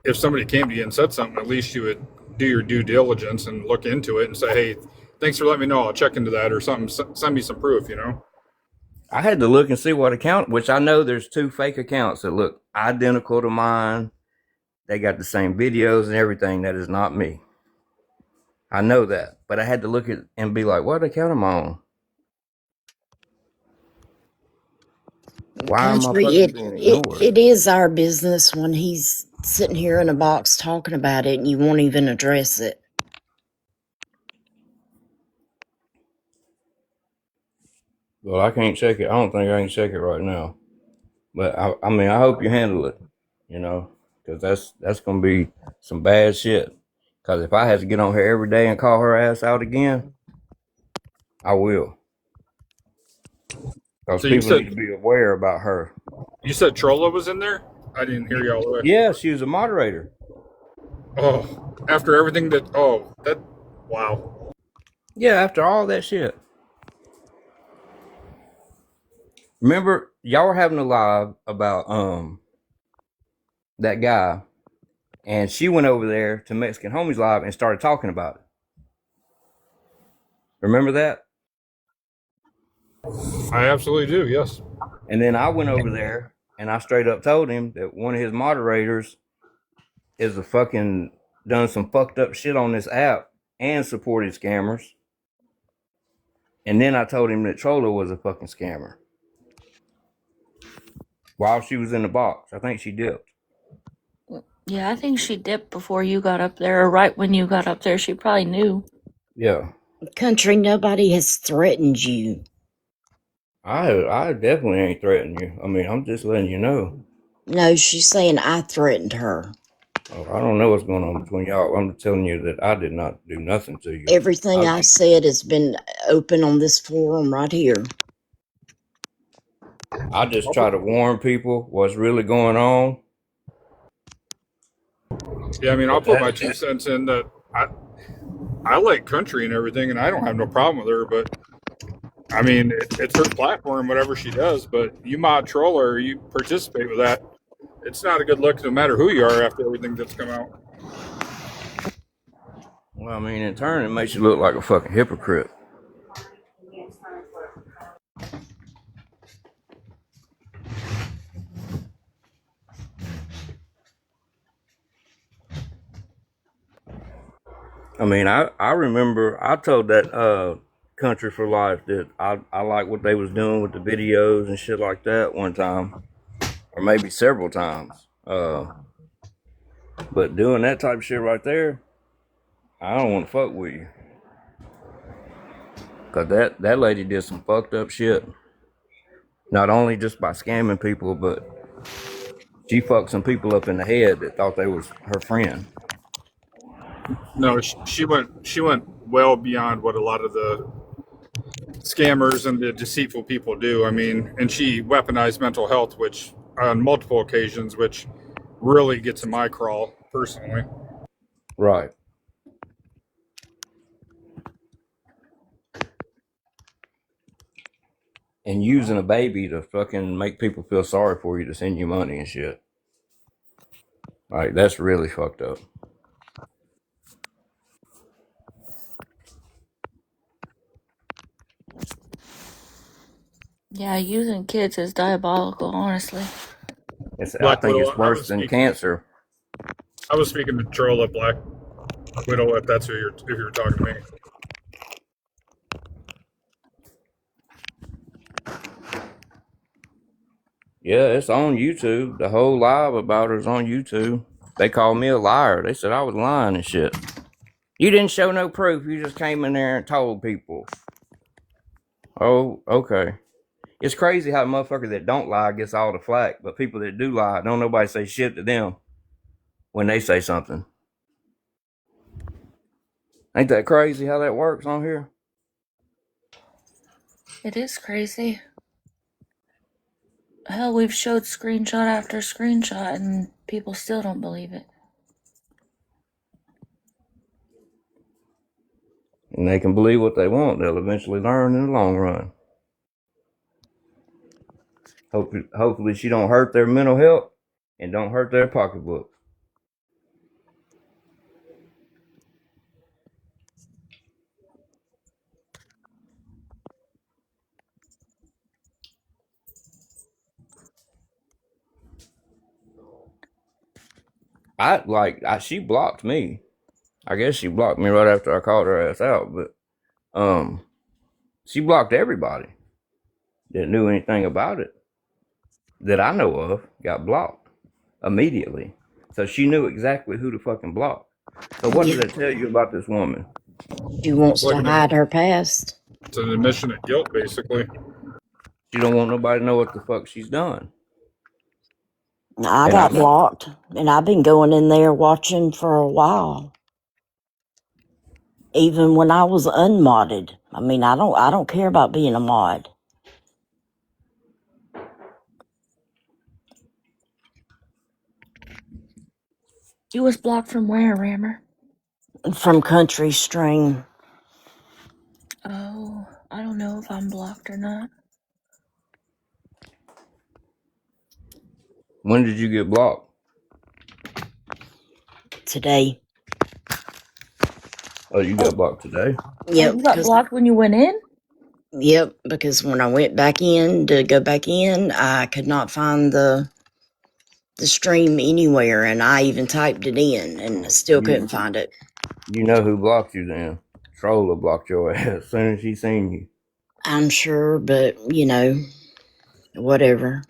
if somebody came to you and said something, at least you would do your due diligence and look into it and say, hey, thanks for letting me know. I'll check into that or something. Send me some proof, you know? I had to look and see what account, which I know there's 2 fake accounts that look identical to mine. They got the same videos and everything. That is not me. I know that. But I had to look at and be like, what account am I on? Why am I fucking being ignored? It is our business when he's sitting here in a box talking about it and you won't even address it. Well, I can't check it. I don't think I can check it right now. But I mean, I hope you handle it, you know, because that's going to be some bad shit. Because if I had to get on here every day and call her ass out again, I will. Because So people need to be aware about her. You said Trolla was in there? I didn't hear you all the way. Yeah, she was a moderator. Oh, after everything wow. Yeah, after all that shit. Remember, y'all were having a live about that guy, and she went over there to Mexican Homies Live and started talking about it. Remember that? I absolutely do, yes. And then I went over there and I straight up told him that one of his moderators is a fucking done some fucked up shit on this app and supported scammers. And then I told him that Troller was a fucking scammer. While she was in the box. I think she dipped. Yeah, I think she dipped before you got up there, or right when you got up there. She probably knew. Yeah. Country, nobody has threatened you. I definitely ain't threatening you. I mean, I'm just letting you know. No, she's saying I threatened her. Oh, I don't know what's going on between y'all. I'm telling you that I did not do nothing to you. Everything I said has been open on this forum right here. I just try to warn people what's really going on. Yeah, I mean, I'll put my 2 cents in that I like Country and everything, and I don't have no problem with her, but I mean, it's her platform, whatever she does, but you mod Troller, or you participate with that, it's not a good look no matter who you are after everything that's come out. Well, I mean, in turn, it makes you look like a fucking hypocrite. I mean, I remember I told that Country for Life that I like what they was doing with the videos and shit like that one time, or maybe several times. But doing that type of shit right there, I don't want to fuck with you. Cause that lady did some fucked up shit. Not only just by scamming people, but she fucked some people up in the head that thought they was her friend. No, she went well beyond what a lot of the scammers and the deceitful people do. I mean, and she weaponized mental health, which on multiple occasions, which really gets in my crawl personally. Right. And using a baby to fucking make people feel sorry for you to send you money and shit. Like, that's really fucked up. Yeah, using kids is diabolical, honestly. I Black think Widow, it's worse than cancer. I was speaking to Trolla Black Widow, if that's who if you're talking to me. Yeah, it's on YouTube. The whole live about her is on YouTube. They called me a liar. They said I was lying and shit. You didn't show no proof. You just came in there and told people. Oh, okay. It's crazy how motherfuckers that don't lie gets all the flack, but people that do lie, don't nobody say shit to them when they say something. Ain't that crazy how that works on here? It is crazy. Hell, we've showed screenshot after screenshot and people still don't believe it. And they can believe what they want. They'll eventually learn in the long run. Hopefully she don't hurt their mental health and don't hurt their pocketbook. She blocked me. I guess she blocked me right after I called her ass out, but she blocked everybody that knew anything about it that I know of. Got blocked immediately. So she knew exactly who to fucking block. So what Yeah, did I tell you about this woman? she It's wants like to hide her past. it's an admission of guilt, basically. She don't want nobody to know what the fuck she's done. I And got blocked, and I've been going in there watching for a while. Even when I was unmodded. I mean, I don't care about being a mod. You was blocked from where, Rammer? From Country Stream. Oh, I don't know if I'm blocked or not. when did you get blocked? Today. Oh, you got blocked today? Oh, Yep, you got because blocked when you went in? when I went back in to go back in, I could not find the stream anywhere, and I even typed it in, and I still couldn't find it. You know who blocked you then? Troller blocked your ass as soon as she seen you. I'm sure, but whatever.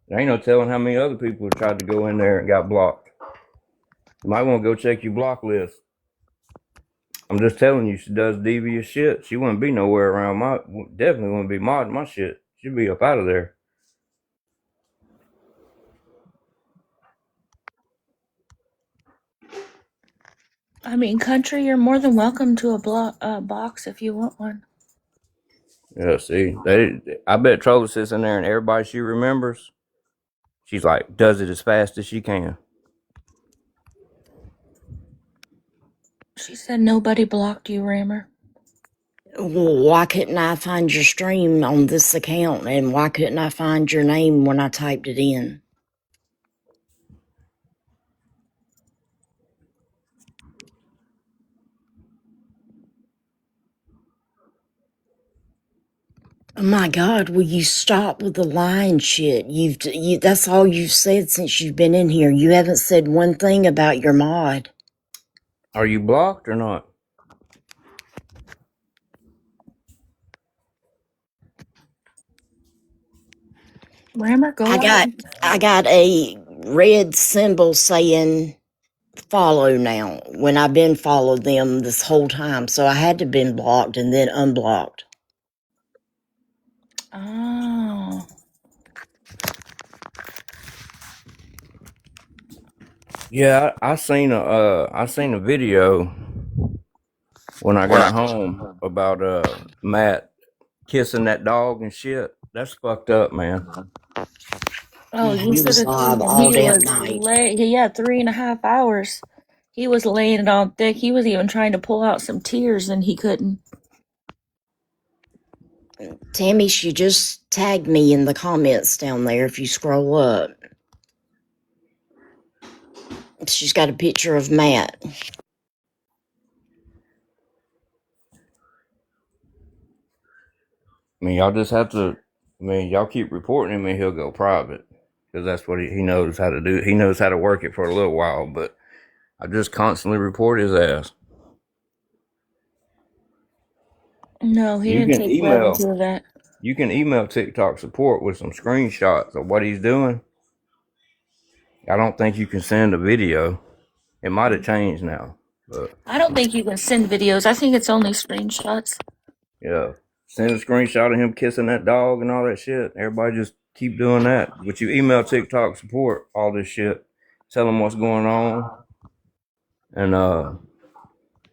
There ain't no telling how many other people tried to go in there and got blocked. You might want to go check your block list. I'm just telling you, she does devious shit. She wouldn't be nowhere around definitely wouldn't be modding my shit. She'd be up out of there. I mean, Country, you're more than welcome to a box if you want one. Yeah, see, I bet Troller sits in there and everybody she remembers, she's like, does it as fast as she can. She said nobody blocked you, Rammer. Well, why couldn't I find your stream on this account, and why couldn't I find your name when I typed it in? Oh my God, will you stop with the lying shit? That's all you've said since you've been in here. You haven't said one thing about your mod. Are you blocked or not? Rammer, go I out. got a red symbol saying follow now when I've been followed them this whole time. So I had to been blocked and then unblocked. Oh. Yeah, I seen a video when I got home about Matt kissing that dog and shit. That's fucked up, man. Oh, you He should was have seen live him. all He damn was night. yeah, 3.5 hours. He was laying it on thick. He was even trying to pull out some tears and he couldn't. Tammy, she just tagged me in the comments down there if you scroll up. She's got a picture of Matt. I mean, y'all just have to. I mean, y'all keep reporting him, and he'll go private because that's what he knows how to do. He knows how to work it for a little while, but I just constantly report his ass. No, he You didn't can take forever to email. do that. You can email TikTok support with some screenshots of what he's doing. I don't think you can send a video. It might have changed now, but I don't think you can send videos. I think it's only screenshots. yeah, send a screenshot of him kissing that dog and all that shit. Everybody just keep doing that. But you email TikTok support all this shit, tell him what's going on, and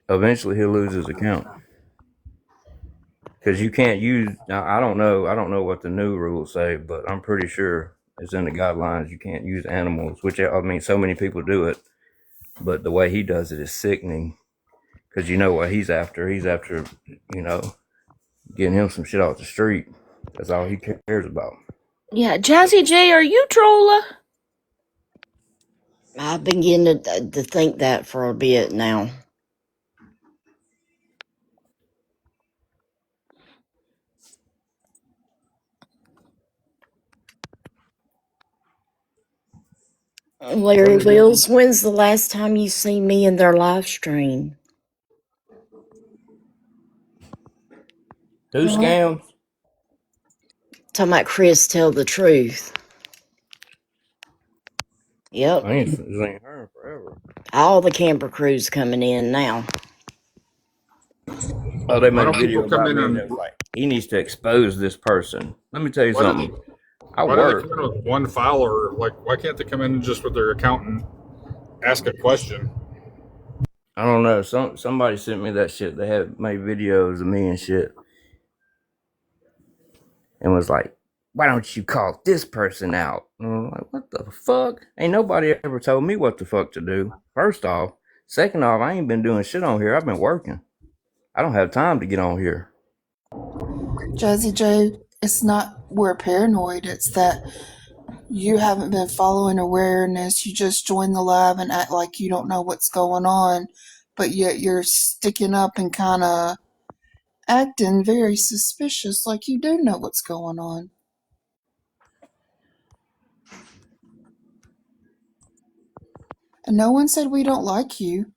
eventually he'll lose his account because you can't use. I don't know. I don't know what the new rules say, but I'm pretty sure it's in the guidelines. You can't use animals, which I mean, so many people do it, but the way he does it is sickening. Because you know what he's after. He's after, getting him some shit off the street. That's all he cares about. Yeah, Jazzy J, are you trolla? I've been beginning to think that for a bit now. Larry Wills, when's the last time you seen me in their live stream? Who scams? Talking about Chris Tell the Truth. Yep. I ain't seen her forever. All the camper crews coming in now. Oh, they Why made a don't people video come about in me and and it was like, he needs to expose this person. Let me tell you why do something. I why do they come work. in with one follower? Like, why can't they come in just with their account and ask a question? I don't know. Somebody sent me that shit. They had made videos of me and shit, and was like, "Why don't you call this person out?" And I'm like, "What the fuck? Ain't nobody ever told me what the fuck to do." First off, second off, I ain't been doing shit on here. I've been working. I don't have time to get on here. Jazzy J, it's not we're paranoid. It's that you haven't been following awareness. You just join the live and act like you don't know what's going on, but yet you're sticking up and kind of acting very suspicious like you do know what's going on. And no one said we don't like you.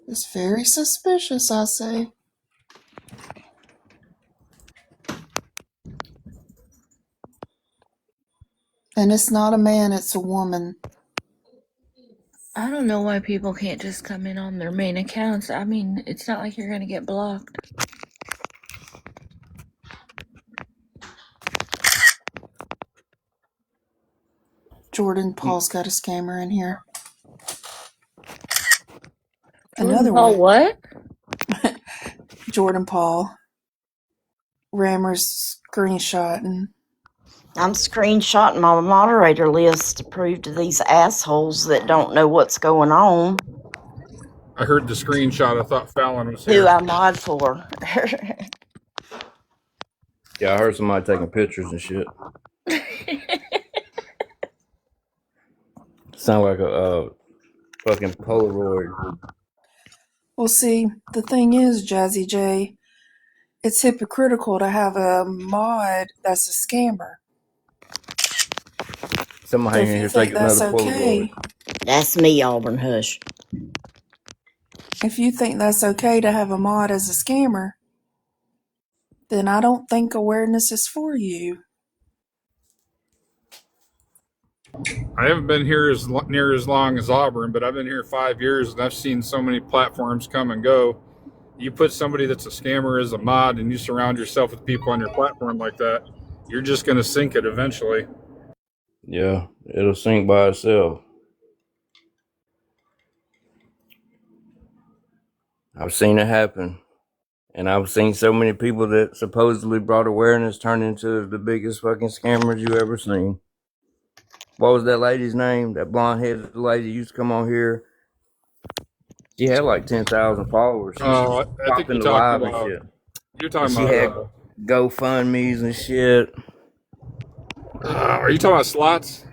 It's very suspicious, I say. And it's not a man, it's a woman. I don't know why people can't just come in on their main accounts. I mean, it's not like you're gonna get blocked. Jordan Paul's got a scammer in here. Jordan Another Paul, way. what? Jordan Paul. Rammer's screenshotting. I'm screenshotting my moderator list to prove to these assholes that don't know what's going on I heard the screenshot. I thought Fallon was who here. I mod for. Yeah, I heard somebody taking pictures and shit. Sound like a fucking Polaroid. Well, see, the thing is, Jazzy J, it's hypocritical to have a mod that's a scammer. Somebody If in you here think take that's another quote of okay, it. That's me, Auburn Hush. if you think that's okay to have a mod as a scammer, then I don't think awareness is for you. I haven't been here as near as long as Auburn, but I've been here 5 years, and I've seen so many platforms come and go. You put somebody that's a scammer as a mod, and you surround yourself with people on your platform like that, you're just going to sink it eventually. Yeah, it'll sink by itself. I've seen it happen. And I've seen so many people that supposedly brought awareness turn into the biggest fucking scammers you ever seen. What was that lady's name? That blonde-headed lady used to come on here. She had like 10,000 followers. She used to I think pop you're into talking live and about shit. you're And talking she about. had GoFundMe's and shit. Are you talking about slots?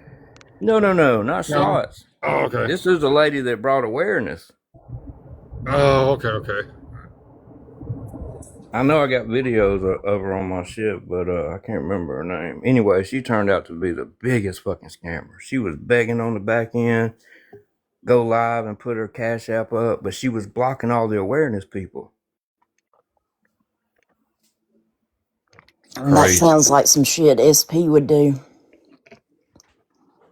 No, not No. slots. Oh, okay. This is a lady that brought awareness. Oh, okay. I know I got videos of her on my shit, but I can't remember her name. Anyway, she turned out to be the biggest fucking scammer. She was begging on the back end, go live and put her Cash App up, but she was blocking all the awareness people. And that sounds like some shit SP would do.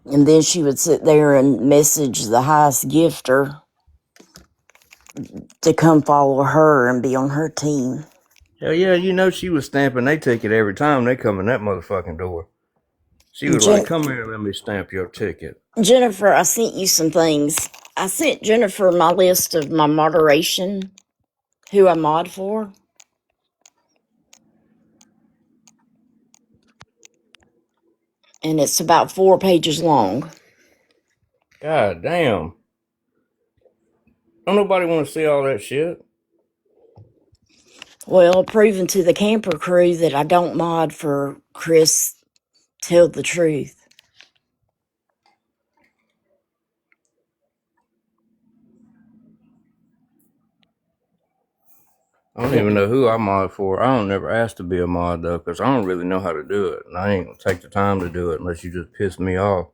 And then she would sit there and message the highest gifter to come follow her and be on her team. Hell yeah, you know she was stamping their ticket every time they come in that motherfucking door. She was like, come here, let me stamp your ticket. Jennifer, I sent you some things. I sent Jennifer my list of my moderation, who I mod for. And it's about 4 pages long. God damn. Don't nobody want to see all that shit. Well, proving to the camper crew that I don't mod for Chris Tell the Truth. I don't even know who I mod for. I don't never ask to be a mod though, because I don't really know how to do it. And I ain't gonna take the time to do it unless you just piss me off.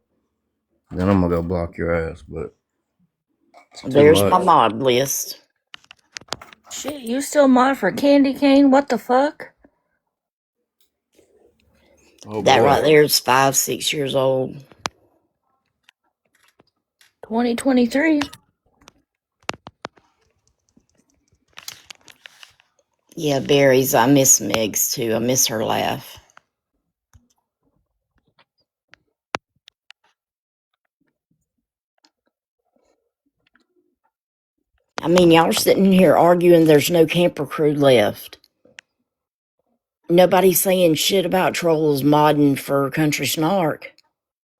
Then I'm gonna go block your ass, but There's my mod list. Shit, you still mod for Candy Cane? What the fuck? Oh, that boy. right there is 5-6 years old. 2023. Yeah, berries. I miss Megs too. I miss her laugh. I mean, y'all are sitting here arguing there's no camper crew left. Nobody's saying shit about trolls modding for Country Snark.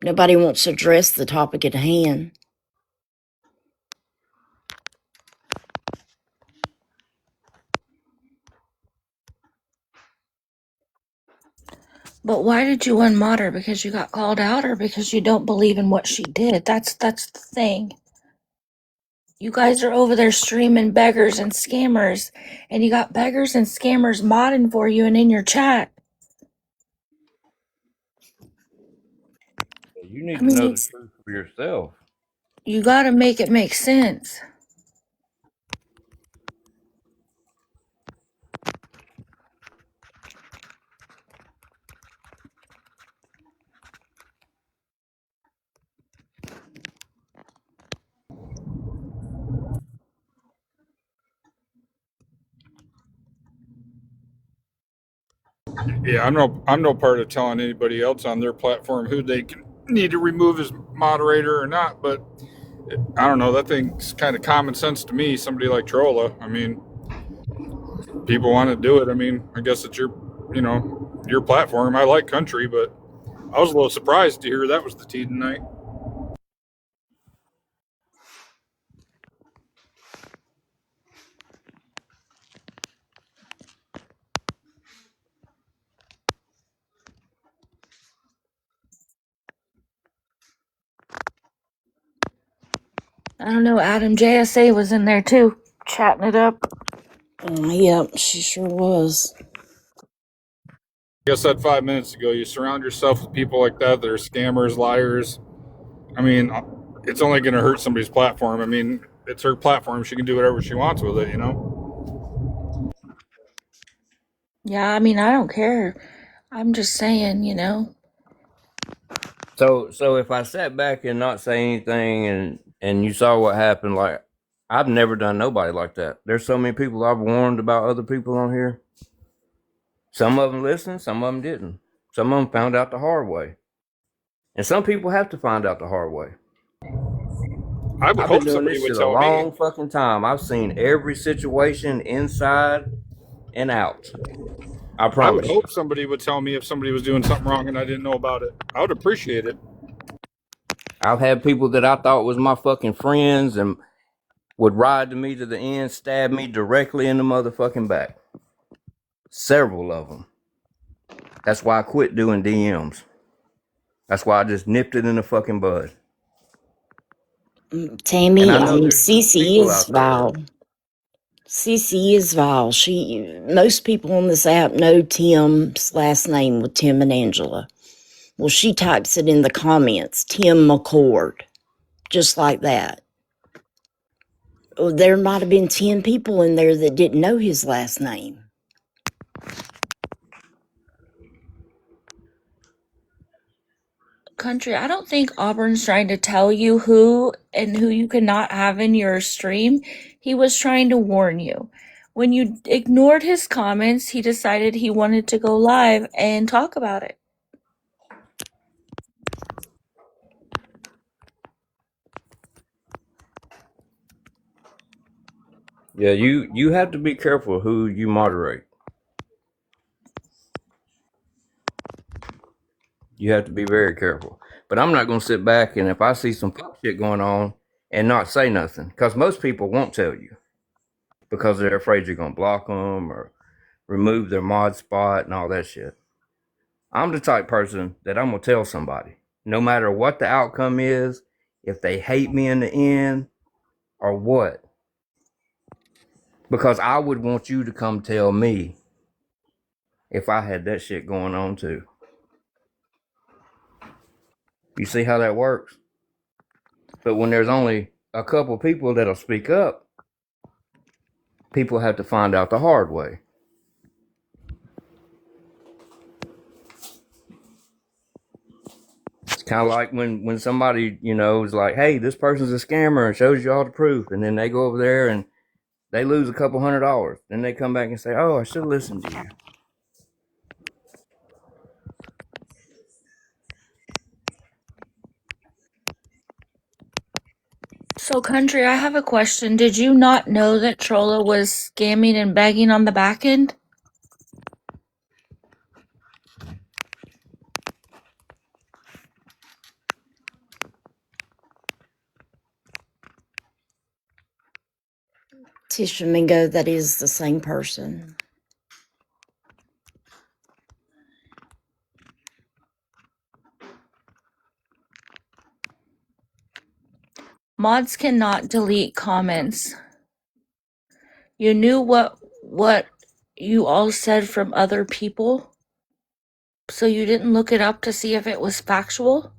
Nobody wants to address the topic at hand. But why did you unmod her? Because you got called out, or because you don't believe in what she did? That's the thing. You guys are over there streaming beggars and scammers, and you got beggars and scammers modding for you and in your chat. You need to know the truth for yourself. You gotta make it make sense. Yeah, I'm no part of telling anybody else on their platform who they need to remove as moderator or not. But I don't know. That thing's kind of common sense to me. Somebody like Trolla. I mean, people want to do it. I mean, I guess it's your platform. I like country, but I was a little surprised to hear that was the tea tonight. I don't know, Adam JSA was in there too, chatting it up. Yep, she sure was. I said 5 minutes ago, you surround yourself with people like that are scammers, liars. I mean, it's only going to hurt somebody's platform. I mean, it's her platform. She can do whatever she wants with it, you know? Yeah, I mean, I don't care. I'm just saying, So if I sat back and not say anything and you saw what happened, like I've never done nobody like that. There's so many people I've warned about other people on here. Some of them listened, some of them didn't. Some of them found out the hard way. And some people have to find out the hard way. I would I've been hope doing somebody this would shit a tell me. long fucking time. I've seen every situation inside and out. I I would promise you. hope somebody would tell me if somebody was doing something wrong and I didn't know about it. I would appreciate it. I've had people that I thought was my fucking friends and would ride to me to the end, stab me directly in the motherfucking back. Several of them. That's why I quit doing DMs. That's why I just nipped it in the fucking bud. And I Tammy, know there's good Cece people is out there. vile. Cece is vile. Most people on this app know Tim's last name with Tim and Angela. Well, she types it in the comments, Tim McCord, just like that. There might have been 10 people in there that didn't know his last name. Country, I don't think Auburn's trying to tell you who and who you cannot have in your stream. He was trying to warn you. When you ignored his comments, he decided he wanted to go live and talk about it. Yeah, you have to be careful who you moderate. You have to be very careful. But I'm not going to sit back and if I see some fuck shit going on and not say nothing. Because most people won't tell you. Because they're afraid you're going to block them or remove their mod spot and all that shit. I'm the type person that I'm going to tell somebody. No matter what the outcome is, if they hate me in the end or what. Because I would want you to come tell me if I had that shit going on too. You see how that works? But when there's only a couple people that'll speak up, people have to find out the hard way. It's kind of like when somebody, is like, hey, this person's a scammer and shows you all the proof. And then they go over there and they lose a couple $100. Then they come back and say, oh, I should have listened to you. So, Country, I have a question. Did you not know that Trolla was scamming and begging on the back end? Tisha Mingo, that is the same person. Mods cannot delete comments. You knew what you all said from other people, so you didn't look it up to see if it was factual?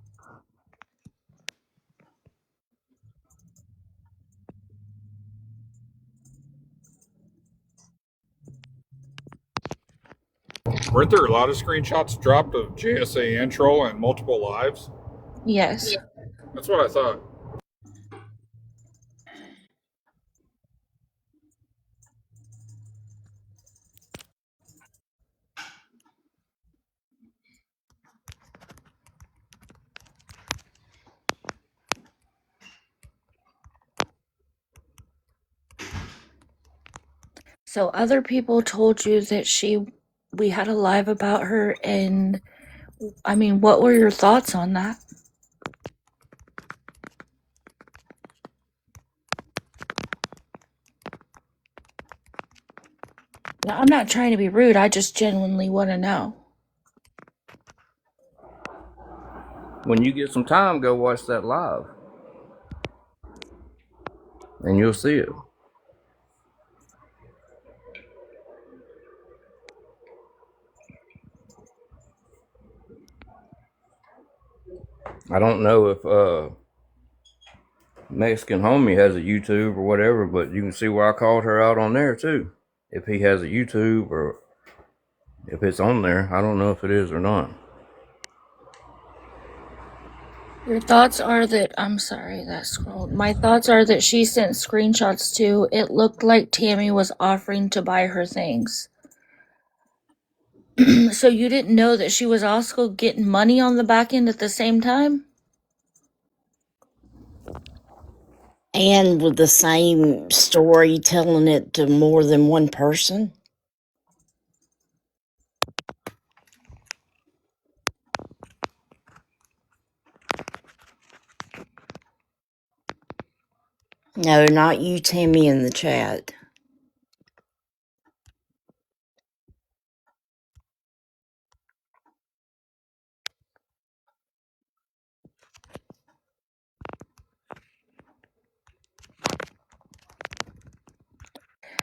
Weren't there a lot of screenshots dropped of JSA and Troll and multiple lives? Yes. That's what I thought. So other people told you that we had a live about her, and I mean, what were your thoughts on that? Now, I'm not trying to be rude, I just genuinely want to know. When you get some time, go watch that live. And you'll see it. I don't know if Mexican homie has a YouTube or whatever, but you can see where I called her out on there too. If he has a YouTube or if it's on there, I don't know if it is or not. Your thoughts are that I'm sorry that scrolled. My thoughts are that she sent screenshots too. It looked like Tammy was offering to buy her things. So you didn't know that she was also getting money on the back end at the same time? And with the same story, telling it to more than one person. No, not you, Tammy, in the chat.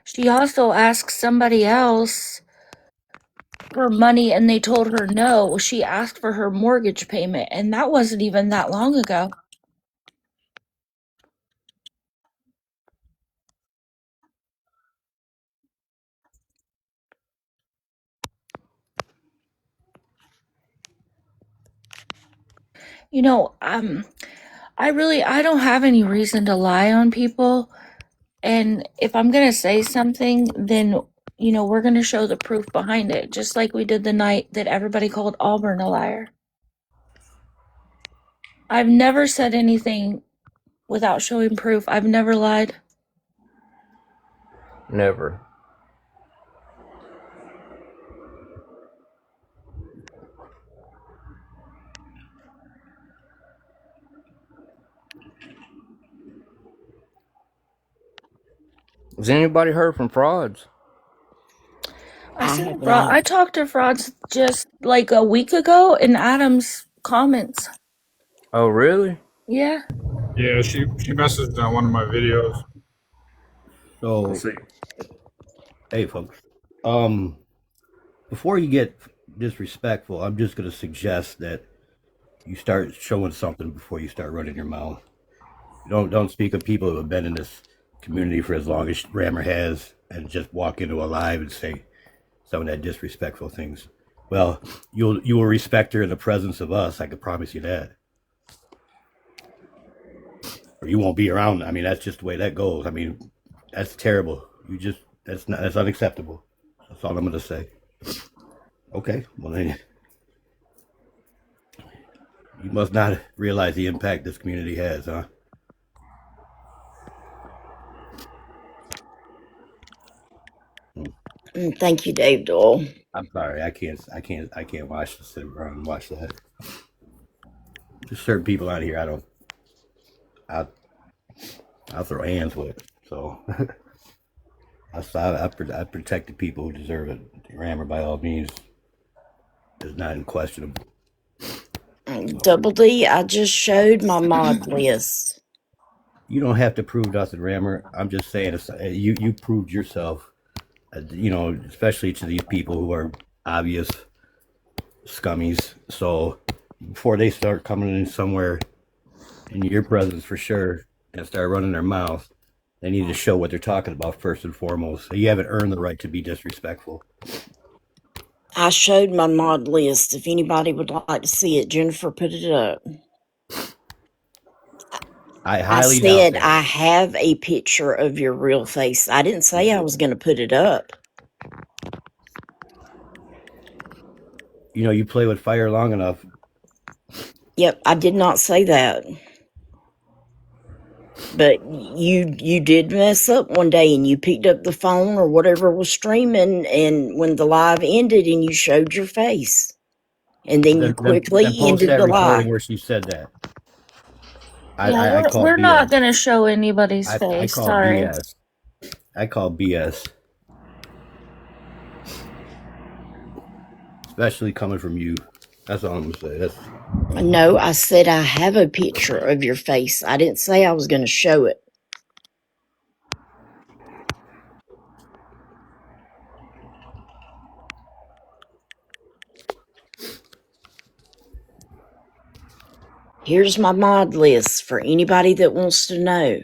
She also asked somebody else for money and they told her no. She asked for her mortgage payment, and that wasn't even that long ago. You know, I don't have any reason to lie on people. And if I'm going to say something, then, we're going to show the proof behind it, just like we did the night that everybody called Auburn a liar. I've never said anything without showing proof. I've never lied. Never. Has anybody heard from frauds? I have not. I talked to frauds just like a week ago in Adam's comments. Oh, really? Yeah. Yeah, she messaged on one of my videos. Let's So, see. hey, folks. Before you get disrespectful, I'm just going to suggest that you start showing something before you start running your mouth. Don't speak of people who have been in this community for as long as Rammer has, and just walk into a live and say some of that disrespectful things. Well, you will respect her in the presence of us. I can promise you that. Or you won't be around. I mean, that's just the way that goes. I mean, that's terrible. That's unacceptable. That's all I'm going to say. Okay, well then you must not realize the impact this community has, huh? Thank you, Dave Doyle. I'm sorry, I can't watch this. Sit around and watch that. There's certain people out here I I'll throw hands with. So I protect the people who deserve it. Rammer, by all means, is not unquestionable. So Double D, I just showed my mod list. you don't have to prove nothing, Rammer. I'm just saying, you proved yourself. Especially to these people who are obvious scummies. So before they start coming in somewhere in your presence for sure and start running their mouth, they need to show what they're talking about first and foremost. So you haven't earned the right to be disrespectful. I showed my mod list. If anybody would like to see it, Jennifer put it up. I I highly doubt said that. I have a picture of your real face. I didn't say I was going to put it up. You play with fire long enough. Yep, I did not say that. But you did mess up one day and you picked up the phone or whatever was streaming, and when the live ended and you showed your face. And then you Then quickly post ended that the live. recording where she said that. Yeah, I call we're not BS. going to show anybody's I face. call Sorry. BS. I call BS. Especially coming from you. That's all I'm gonna say. No, I said I have a picture of your face. I didn't say I was going to show it. Here's my mod list for anybody that wants to know.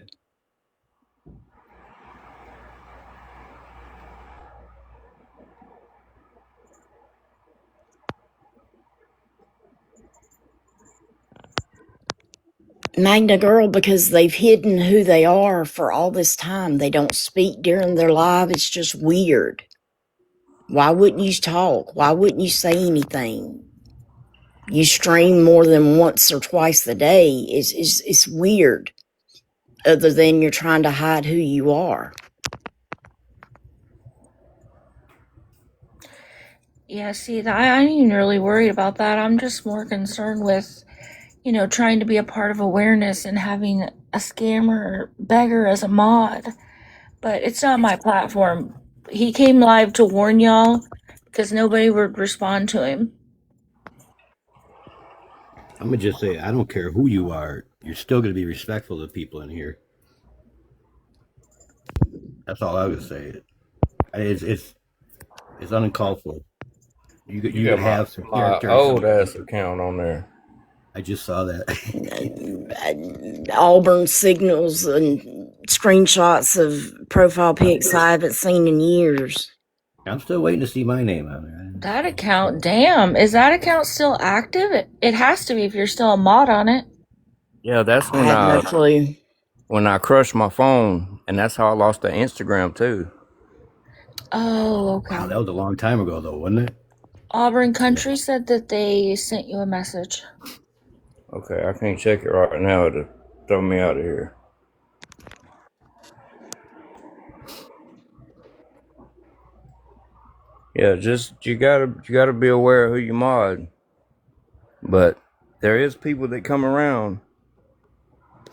Magna Girl, because they've hidden who they are for all this time. They don't speak during their live. It's just weird. Why wouldn't you talk? Why wouldn't you say anything? You stream more than once or twice a day. It's weird. Other than you're trying to hide who you are. Yeah, see, I ain't even really worried about that. I'm just more concerned with, trying to be a part of awareness and having a scammer beggar as a mod. But it's not my platform. He came live to warn y'all because nobody would respond to him. I'm gonna just say, I don't care who you are, you're still gonna be respectful of people in here. That's all I would say. It's uncalled for. You could have some my character. old ass account on there. I just saw that. Auburn signals and screenshots of profile pics I haven't seen in years. I'm still waiting to see my name on there. That account, damn, is that account still active? It has to be if you're still a mod on it. Yeah, that's I have no clue. when I crushed my phone, and that's how I lost the Instagram too. Oh, okay. Wow, that was a long time ago, though, wasn't it? Auburn Country said that they sent you a message. Okay, I can't check it right now to throw me out of here. Yeah, just you gotta be aware of who you mod. But there is people that come around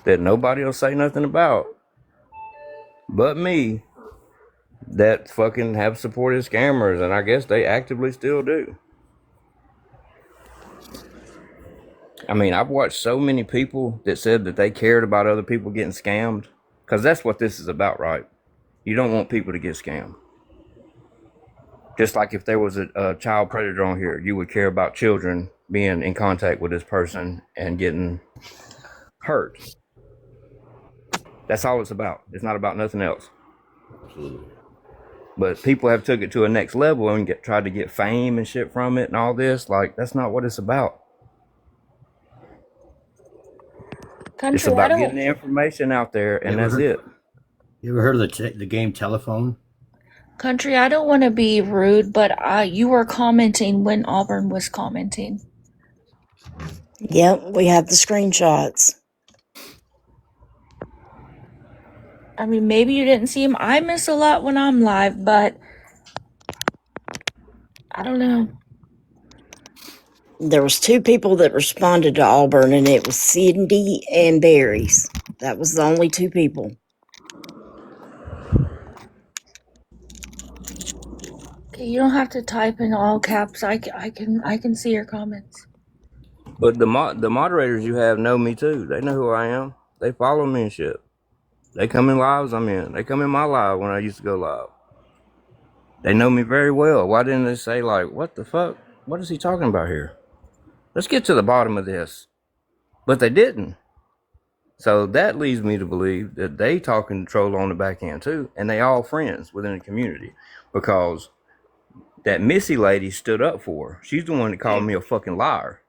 that nobody will say nothing about, but me, that fucking have supported scammers, and I guess they actively still do. I mean, I've watched so many people that said that they cared about other people getting scammed, because that's what this is about, right? You don't want people to get scammed. Just like if there was a child predator on here, you would care about children being in contact with this person and getting hurt. That's all it's about. It's not about nothing else. Absolutely. But people have took it to a next level and tried to get fame and shit from it and all this. Like, that's not what it's about. Country, It's about getting the information out there, and that's it. You ever heard of the game Telephone? Country, I don't want to be rude, but you were commenting when Auburn was commenting. Yep, we have the screenshots. I mean, maybe you didn't see him. I miss a lot when I'm live, but I don't know. There was two people that responded to Auburn, and it was Cindy and Barry's. That was the only two people. Okay, you don't have to type in all caps. I can see your comments. But the moderators you have know me too. They know who I am. They follow me and shit. They come in lives I'm in. They come in my live when I used to go live. They know me very well. Why didn't they say, like, what the fuck? What is he talking about here? Let's get to the bottom of this. But they didn't. So that leads me to believe that they talking to troll on the back end too. And they all friends within the community. Because that Missy lady stood up for her. She's the one that called me a fucking liar.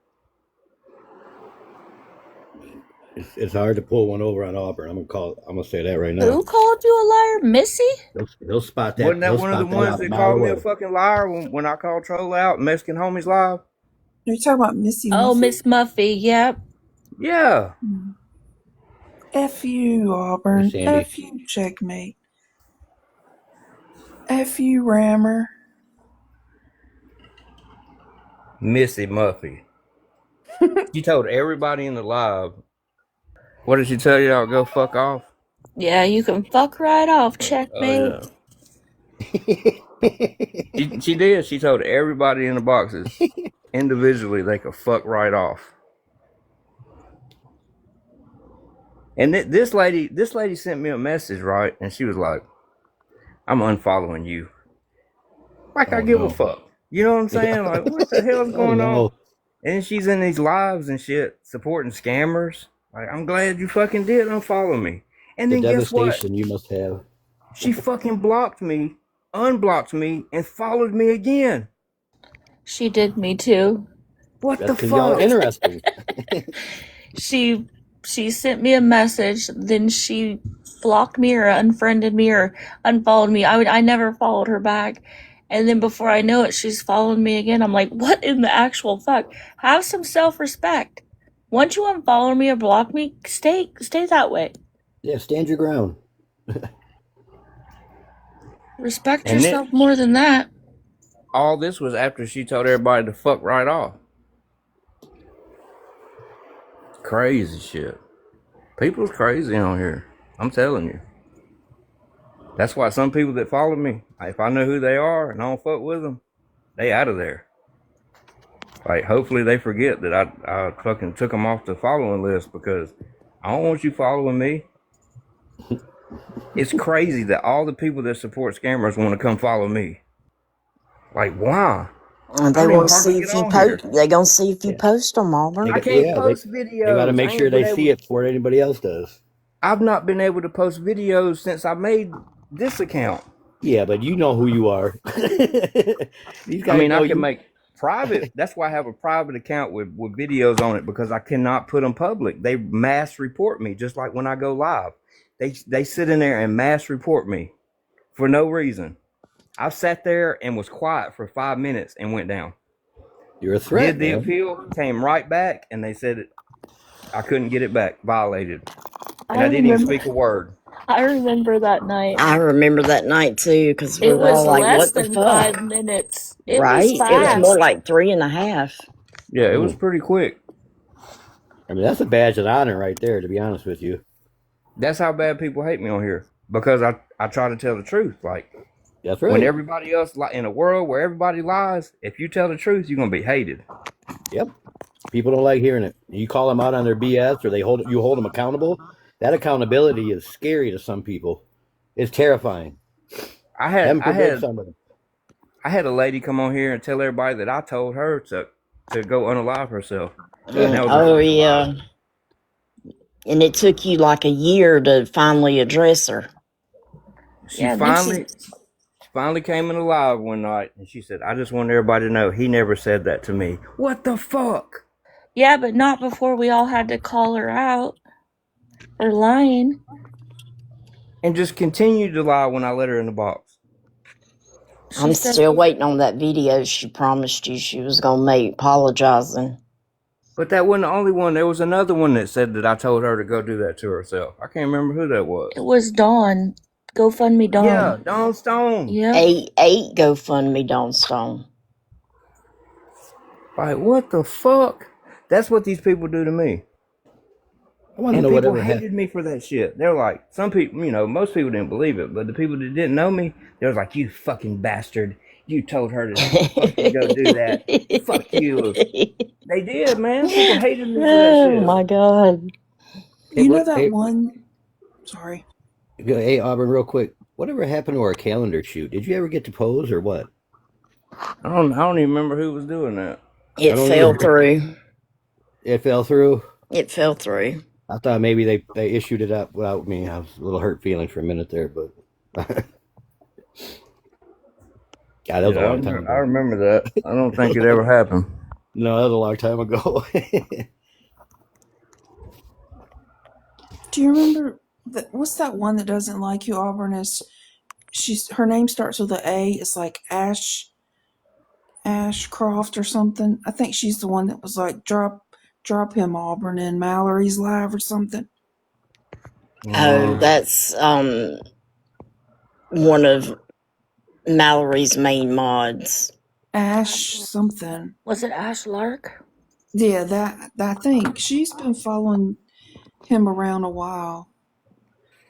It's hard to pull one over on Auburn. I'm gonna say that right now. Who called you a liar? Missy? They'll spot that. Wasn't that one of the ones that called me a fucking liar when I called Troll out Mexican Homies Live? You're talking about Missy. Oh, Miss Muffy. Yep. Yeah. F you, Auburn. Sandy. F you, Checkmate. F you, Rammer. Missy Muffy. She told everybody in the live. What did she tell y'all? Go fuck off? Yeah, you can fuck right off, Checkmate. Oh, yeah. she did. She told everybody in the boxes individually they could fuck right off. And this lady sent me a message, right? And she was like, "I'm unfollowing you." Like, I give a fuck. You know what I'm saying? Like, what the hell's going on? And she's in these lives and shit supporting scammers. Like, I'm glad you fucking did unfollow me. And The then guess what? devastation you must have. She fucking blocked me, unblocked me, and followed me again. She did me too. What That's the because y'all are fuck? interesting. She sent me a message, then she blocked me or unfriended me or unfollowed me. I never followed her back. And then before I know it, she's following me again. I'm like, what in the actual fuck? Have some self-respect. Once you unfollow me or block me, stay that way. Yeah, stand your ground. Respect And then yourself more than that. all this was after she told everybody to fuck right off. Crazy shit. People's crazy on here. I'm telling you. That's why some people that follow me, if I know who they are and I don't fuck with them, they out of there. Like, hopefully they forget that I fucking took them off the following list, because I don't want you following me. It's crazy that all the people that support scammers want to come follow me. Like, why? And I they don't even want to hardly see get if you on here. post. They gonna see if you Yeah. post them, Auburn. I They, can't yeah, post they got to videos. make I sure ain't been they see able. it before anybody else does. I've not been able to post videos since I made this account. Yeah, but you know who you are. These I guys mean, I know can you. make private. That's why I have a private account with videos on it, because I cannot put them public. They mass report me, just like when I go live. They sit in there and mass report me for no reason. I sat there and was quiet for 5 minutes and went down. You're a threat, Did the man. appeal, came right back, and they said I couldn't get it back, violated, and I I didn't even remember speak a word. I remember that night. I remember that night too, because we It were all was like, less "What the than fuck?" 5 minutes. It was Right? It was Yeah. more fast. like 3.5. Yeah, it was Mm. pretty quick. I mean, that's a badge of honor right there, to be honest with you. That's how bad people hate me on here, because I try to tell the truth. Like, That's when right. everybody else, in a world where everybody lies, if you tell the truth, you're gonna be hated. Yep. People don't like hearing it. You call them out on their BS, or you hold them accountable. That accountability is scary to some people. It's terrifying. I had Heaven I forbid had somebody. I had a lady come on here and tell everybody that I told her to go unalive herself, and that was a Oh fucking lie. yeah, and it took you like a year to finally address her. She Yeah, then she. finally came in alive one night, and she said, "I just want everybody to know he never said that to me." What the fuck? Yeah, but not before we all had to call her out for lying. And just continued to lie when I let her in the box. She I'm said, still waiting on that video she promised you she was gonna make apologizing. But that wasn't the only one. There was another one that said that I told her to go do that to herself. I can't remember who that was. it was Dawn. GoFundMe Yeah, Dawn. Dawn Stone. Yep. Eight GoFundMe Dawn Stone. Like, what the fuck? That's what these people do to me. I want to And know people whatever happened. hated me for that shit. They're like, some people, most people didn't believe it, but the people that didn't know me, they was like, "You fucking bastard. You told her to fucking go do that. Fuck you." They did, man. People hated me for that Oh shit. my god. Hey, You know what? that Hey, one? Sorry. hey, Auburn, real quick. Whatever happened to our calendar shoot? Did you ever get to pose or what? I don't even remember who was doing that. I It don't fell either. through. It fell through. It fell through. I thought maybe they issued it up without me. I was a little hurt feelings for a minute there, but God, that was a Yeah, long time I ago. remember that. I don't think it ever happened. No, that was a long time ago. Do you remember what's that one that doesn't like you, Auburn? Is her name starts with a A. It's like Ashcroft or something. I think she's the one that was like drop him, Auburn, in Mallory's live or something. Oh, that's one of Mallory's main mods. Ash something. Was it Ash Lark? Yeah, that I think she's been following him around a while.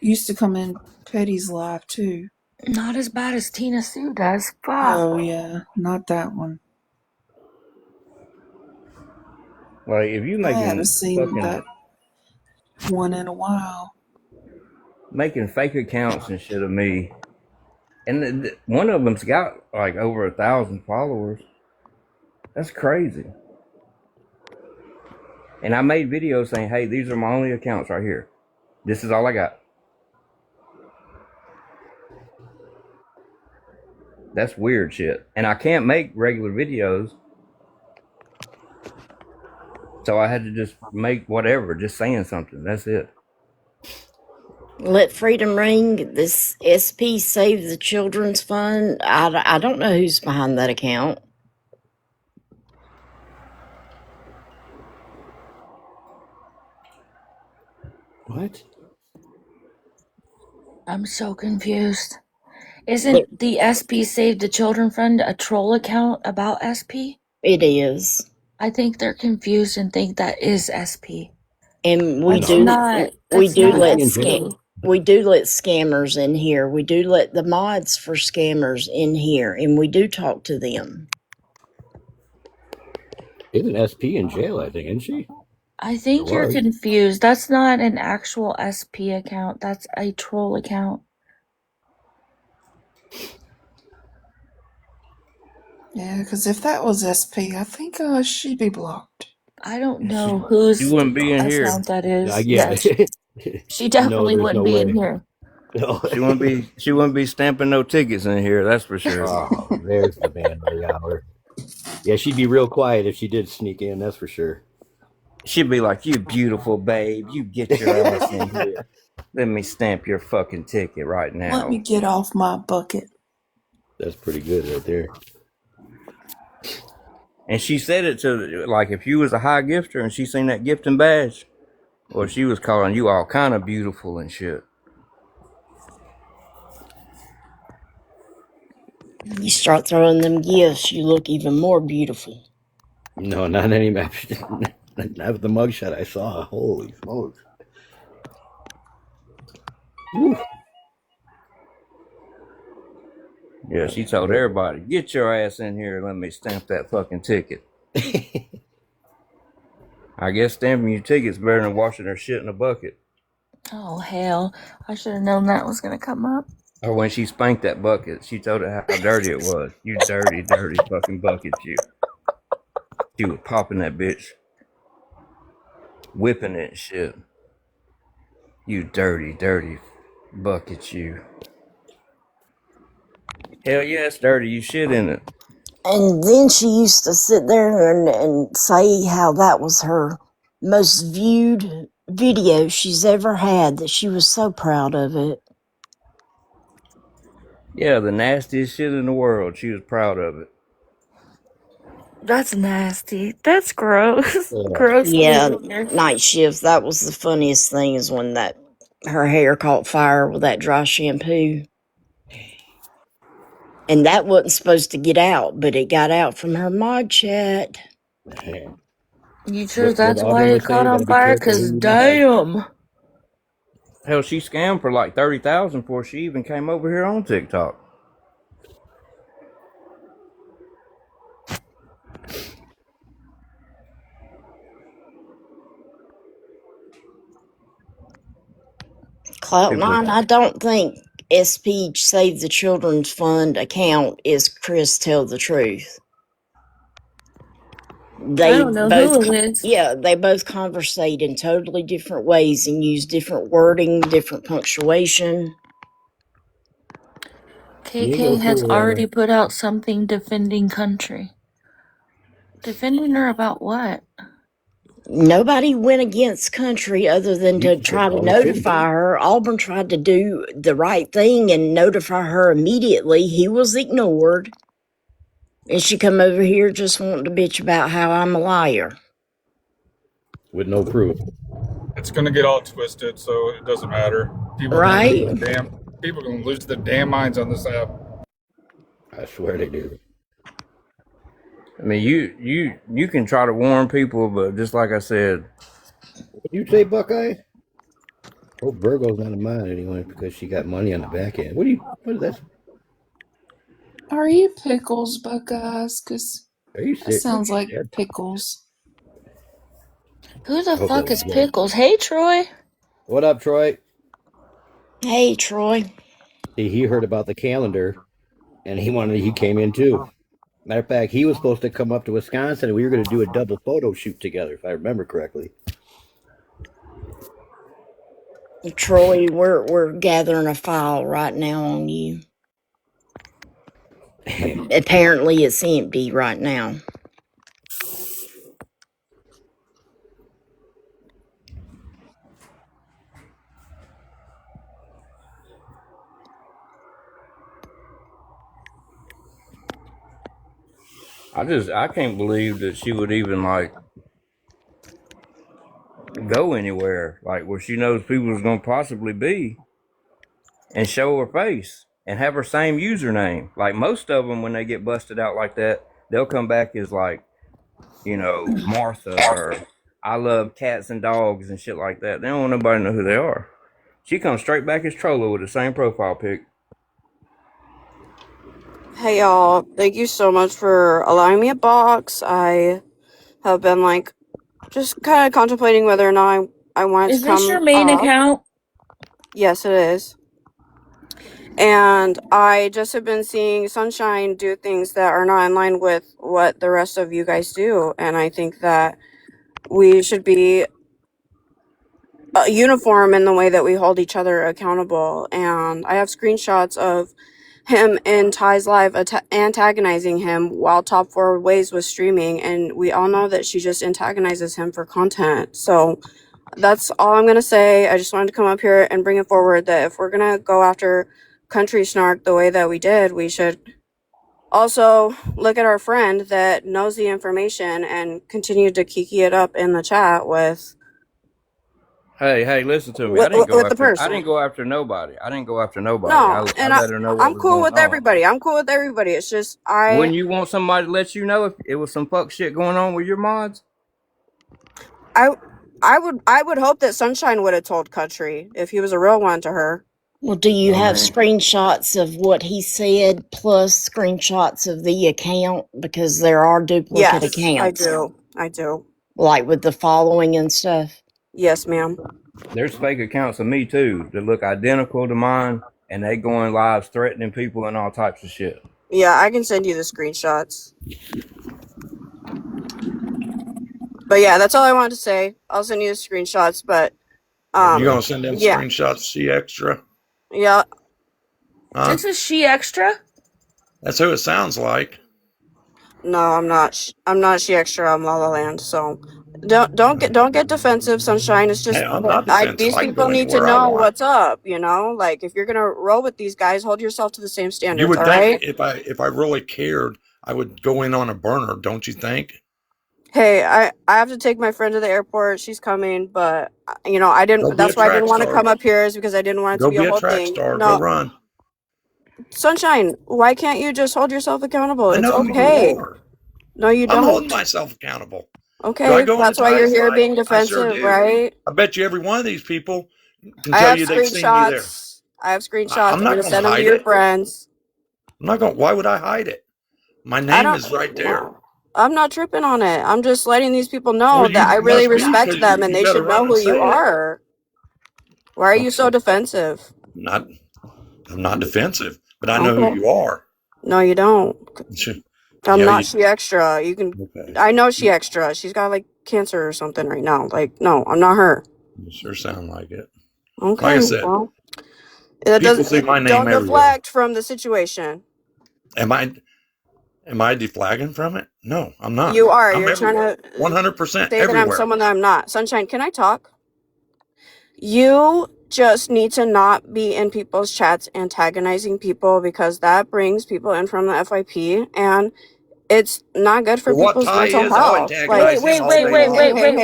Used to come in Petty's live too. Not as bad as Tina Sue does. Fuck. Oh yeah, not that one. Like, if you I haven't making seen fucking that one in a while. making fake accounts and shit of me, and one of them's got like over 1,000 followers. That's crazy. And I made videos saying, hey, these are my only accounts right here. This is all I got. That's weird shit. And I can't make regular videos. So I had to just make whatever, just saying something. That's it. Let freedom ring. This SP Save the Children's Fund. I don't know who's behind that account. What? I'm so confused. Isn't the SP Save the Children Fund a troll account about SP? It is. I think they're confused and think that is SP. And That's not we do Isn't let she in jail? SP. we do let scammers in here. We do let the mods for scammers in here, and we do talk to them. Isn't SP in jail, I think, isn't she? I think you're Was. confused. That's not an actual SP account. That's a troll account. Yeah, because if that was SP, I think she'd be blocked. I don't know She whose wouldn't be in here. account that is. Yeah. She No, definitely there's wouldn't no be in way. here. No. She wouldn't be stamping no tickets in here, that's for sure. Oh, there's the man of the hour. Yeah, she'd be real quiet if she did sneak in, that's for sure. She'd be like, you beautiful babe, you get your ass in here. Let me stamp your fucking ticket right Let me now. get off my bucket. That's pretty good right there. And she said it to, like, if you was a high gifter and she seen that gifting badge, well, she was calling you all kind of beautiful and shit. You start throwing them gifts, you look even more beautiful. No, not any match. Not with the mugshot I saw. Holy smokes. Woo. Yeah, she told everybody, get your ass in here and let me stamp that fucking ticket. I guess stamping your ticket's better than washing her shit in a bucket. Oh, hell. I should have known that was going to come up. Or when she spanked that bucket, she told it how dirty it was. You dirty, dirty fucking bucket, you. She was popping that bitch. Whipping it and shit. You dirty, dirty bucket, you. Hell yeah, it's dirty. You shit in it. And then she used to sit there and say how that was her most viewed video she's ever had, that she was so proud of it. Yeah, the nastiest shit in the world. She was proud of it. That's nasty. That's gross. Yeah. Gross Yeah, behavior. night shifts. That was the funniest thing, is when that her hair caught fire with that dry shampoo. And that wasn't supposed to get out, but it got out from her mod chat. You sure What that's why Auburn it was caught saying, on gotta be fire? careful who Cause you mod. damn. Hell, she scammed for like 30,000 before she even came over here on TikTok. Cloud9, I don't think SP Save the Children's Fund account is Chris Tell the Truth. I They don't know both, who it is. they both conversate in totally different ways and use different wording, different punctuation. KK has already put out something defending country. Defending her about what? Nobody went against country other than to try to notify her. Auburn tried to do the right thing and notify her immediately. He was ignored. And she come over here just wanting to bitch about how I'm a liar. With no proof. It's going to get all twisted, so it doesn't matter. People Right? people are going to lose their damn minds on this app. I swear they do. I mean, you can try to warn people, but just like I said, What do you say, Buckeye? Hope Virgo's not in mine anyway because she got money on the back end. What is that? Are you pickles, Buckeyes? Because Are you that sick? sounds like Yeah. pickles. Who the I hope fuck that was is good. Pickles? Hey, Troy. What up, Troy? Hey, Troy. He heard about the calendar and he came in too. Matter of fact, he was supposed to come up to Wisconsin, and we were going to do a double photo shoot together, if I remember correctly. Troy, we're gathering a file right now on you. Apparently, it's empty right now. I can't believe that she would even like go anywhere like where she knows people's gonna possibly be and show her face and have her same username. Like most of them, when they get busted out like that, they'll come back as like, Martha or I love cats and dogs and shit like that. They don't want nobody to know who they are. She comes straight back as Trollo with the same profile pic. Hey y'all, thank you so much for allowing me a box. I have been like just kind of contemplating whether or not I wanted Is to this come your main up. account? Yes, it is. And I just have been seeing Sunshine do things that are not in line with what the rest of you guys do. And I think that we should be uniform in the way that we hold each other accountable. And I have screenshots of him in Ty's live antagonizing him while Top 4 Ways was streaming. And we all know that she just antagonizes him for content. So that's all I'm going to say. I just wanted to come up here and bring it forward that if we're going to go after Country Snark the way that we did, we should also look at our friend that knows the information and continue to kiki it up in the chat with Hey, listen to me. with, with the person. I didn't go after nobody. I No, I let her know what I'm was cool going with on. everybody. I'm cool with everybody. It's just Wouldn't you want somebody to let you know if it was some fuck shit going on with your mods? I would hope that Sunshine would have told Country if he was a real one to her. Well, do you have screenshots of what he said plus screenshots of the account? Because there are duplicate accounts. I do. Like with the following and stuff. Yes, ma'am. There's fake accounts of me too that look identical to mine, and they going live threatening people and all types of shit. Yeah, I can send you the screenshots. But yeah, that's all I wanted to say. I'll send you the screenshots, but you gonna send them screenshots to She Extra? Yeah. Huh? This is She Extra? That's who it sounds like. No, I'm not. I'm not She Extra. I'm La La Land. So don't get defensive, Sunshine. It's just Hey, I'm not defensive. these people need to know what's up. Like if you're gonna roll with these guys, hold yourself to the same standards. You would all think right? if I really cared, I would go in on a burner. Don't you think? Hey, I have to take my friend to the airport. She's coming, but I didn't. That's why I didn't want to come up here, is because I didn't want it to be a whole thing. Star. No, Go run. Sunshine, why can't you just hold yourself accountable? I know it's okay. Who you are. No, you don't. I'm holding myself accountable. Okay, that's why you're here being defensive, right? I bet you every one of these people can I tell have you they've seen you there. I have screenshots. I'm not going to send them to hide your it. friends. I'm not going. Why would I hide it? My name is right there. I'm not tripping on it. I'm just letting these people know that I really respect them and they should know who you are. Why are you so defensive? I'm not defensive, but I know who you are. No, you don't. I'm not She Extra. You can. Okay. I know She Extra. She's got like cancer or something right now. Like, no, I'm not her. You sure sound like it. Okay. Like I said, well, it people see my name don't everywhere. deflect from the situation. Am I deflagging from it? No, I'm not. You are. You're trying to 100% say everywhere. that I'm someone that I'm not. Sunshine, can I talk? You just need to not be in people's chats antagonizing people, because that brings people in from the FYP and it's not good for people's mental health. Wait.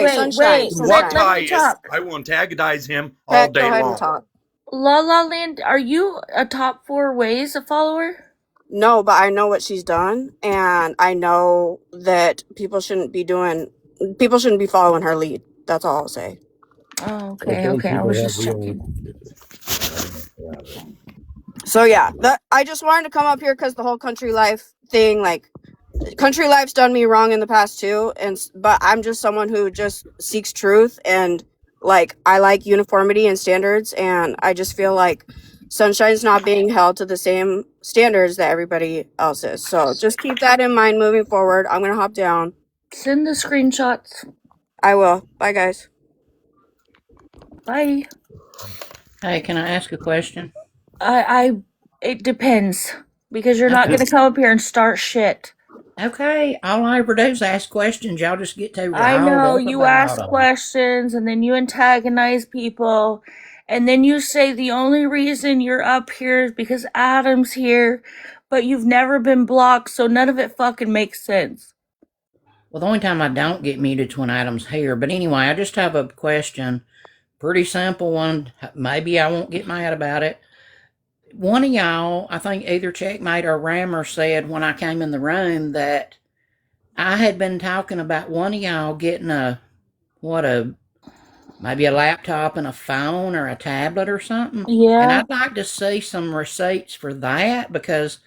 Sunshine. What Ty is, I will antagonize him all day long. La La Land, are you a Top 4 Ways follower? No, but I know what she's done, and I know that people shouldn't be following her lead. That's all I'll say. Oh, okay. I was just checking. So yeah, I just wanted to come up here because the whole country life thing, like, country life's done me wrong in the past too, but I'm just someone who just seeks truth, and like I like uniformity and standards, and I just feel like Sunshine's not being held to the same standards that everybody else is. So just keep that in mind moving forward. I'm going to hop down. Send the screenshots. I will. Bye, guys. Bye. Hey, can I ask a question? It depends. Because you're not Okay. gonna come up here and start shit. Okay, all I ever do is ask questions. Y'all just get too I riled know up you about ask them. questions and then you antagonize people and then you say the only reason you're up here is because Adam's here, but you've never been blocked, so none of it fucking makes sense. Well, the only time I don't get muted is when Adam's here. But anyway, I just have a question. Pretty simple one. Maybe I won't get mad about it. One of y'all, I think either Checkmate or Rammer, said when I came in the room that I had been talking about one of y'all getting maybe a laptop and a phone or a tablet or something. And Yeah. I'd like to see some receipts for that because,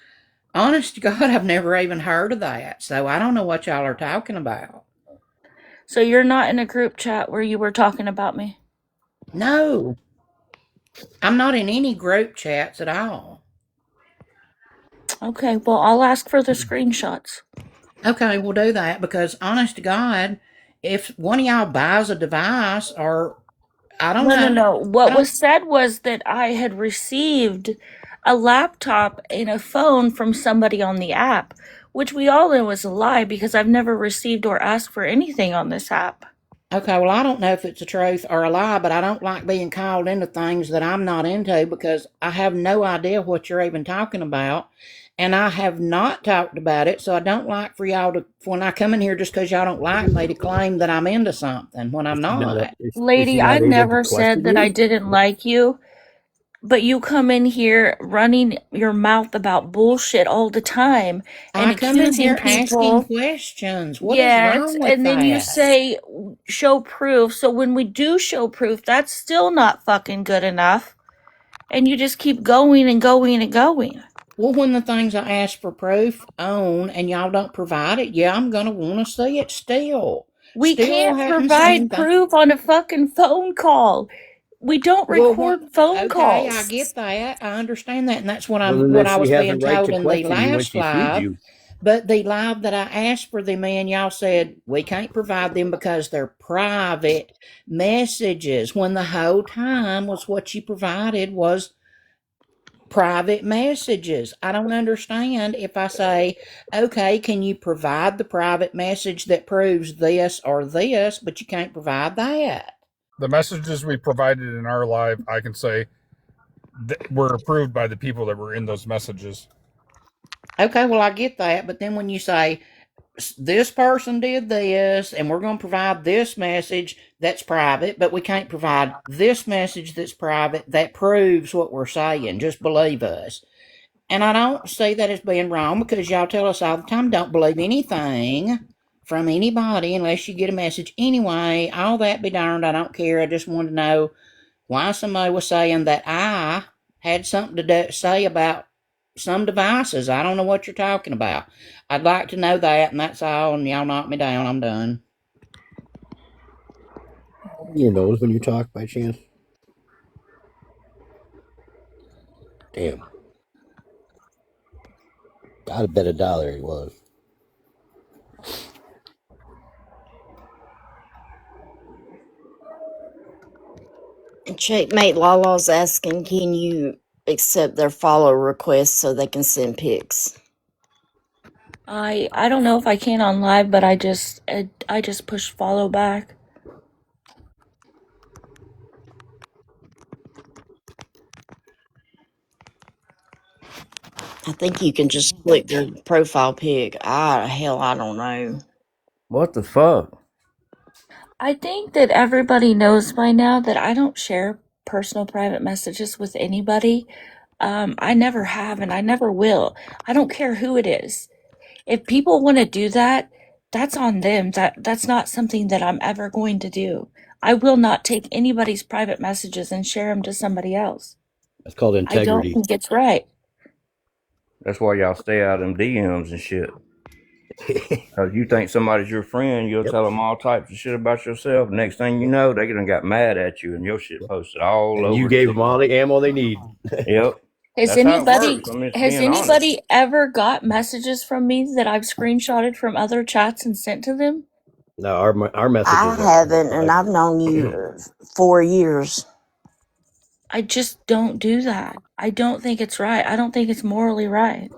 honest to God, I've never even heard of that. So I don't know what y'all are talking about. So you're not in a group chat where you were talking about me? No, I'm not in any group chats at all. Okay, well, I'll ask for the screenshots. Okay, we'll do that because, honest to God, if one of y'all buys a device or I don't No, no, know, no. I What was don't. said was that I had received a laptop and a phone from somebody on the app, which we all know is a lie because I've never received or asked for anything on this app. Okay, well, I don't know if it's a truth or a lie, but I don't like being called into things that I'm not into because I have no idea what you're even talking about. And I have not talked about it, so I don't like for y'all to, when I come in here just because y'all don't like me, to claim that I'm into something when I'm not. Is she Lady, I not able to never said question that I you? didn't like you, but you come in here running your mouth about bullshit all the time and I come in accusing here asking people. questions. What is Yes, wrong with and then you that? say show proof. So when we do show proof, that's still not fucking good enough. And you just keep going and going and going. Well, when the things I ask for proof on and y'all don't provide it, yeah, I'm going to want to see it still. We Still can't hadn't seen provide that. proof on a fucking phone call. We don't Well, record phone okay, I calls. get that. I understand that, and that's Well, then what I she was has a being right told to in the question you when last she sees live. you. But the live that I asked for them in, y'all said we can't provide them because they're private messages. When the whole time was what you provided was private messages. I don't understand if I say, okay, can you provide the private message that proves this or this, but you can't provide that. The messages we provided in our live, I can say, were approved by the people that were in those messages. Okay, well, I get that, but then when you say, this person did this, and we're going to provide this message that's private, but we can't provide this message that's private that proves what we're saying, just believe us. And I don't see that as being wrong because y'all tell us all the time don't believe anything from anybody unless you get a message. Anyway, all that be darned, I don't care. I just want to know why somebody was saying that I had something to say about some devices. I don't know what you're talking about. I'd like to know that, and that's all. And y'all knock me down. I'm done. Your nose when you talk by chance? Damn. I'd bet $1 he was. Checkmate Lala's asking, can you accept their follow requests so they can send pics? I don't know if I can on live, but I just push follow back. I think you can just click their profile pic. Hell, I don't know. What the fuck? I think that everybody knows by now that I don't share personal private messages with anybody. I never have and I never will. I don't care who it is. If people want to do that, that's on them. That's not something that I'm ever going to do. I will not take anybody's private messages and share them to somebody else. That's called I don't integrity. think it's right. That's why y'all stay out of them DMs and shit. Because you think somebody's your friend, you'll Yep. tell them all types of shit about yourself. Next thing you know, they done got mad at you and your shit posted all And you over the gave them all TikTok. the ammo they need. Yep. Has That's how it anybody works. I mean, it's has being honest. anybody ever got messages from me that I've screenshotted from other chats and sent to them? No, our I messages are haven't, and private. I've known you 4 years. I just don't do that. I don't think it's right. I don't think it's morally right.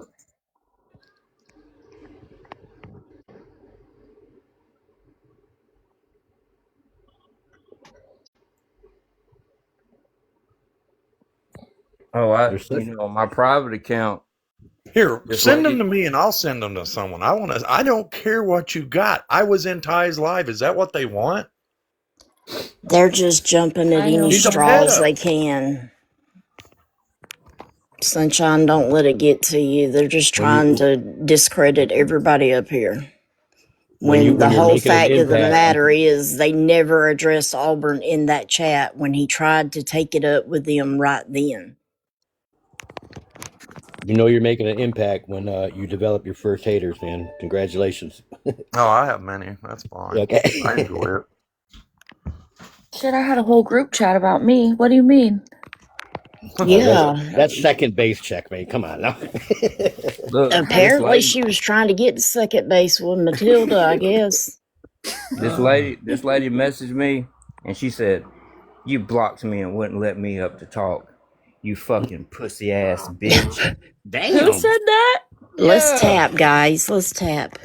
Oh, There's such, on my private account, Here, this send them lady, to me and I'll send them to someone. I don't care what you got. I was in Ty's live. Is that what they want? They're just jumping at I any know She's a some are. straws pedo. they can. Sunshine, don't let it get to you. They're just when trying you to discredit everybody up here. When the when you're whole making an fact of the impact, matter is they never addressed Auburn in that chat when he tried to take it up with them right then. you're making an impact when you develop your first haters, man. Congratulations. Oh, I have many. That's fine. Okay. I enjoy it. Shit, I had a whole group chat about me. What do you mean? Yeah. That's second base checkmate. Come on now. look, Apparently she was trying to get to second base with Matilda, I guess. this lady messaged me and she said, "You blocked me and wouldn't let me up to talk. You fucking pussy ass bitch." Who Damn. said that? Let's Yeah, tap, guys. Let's tap.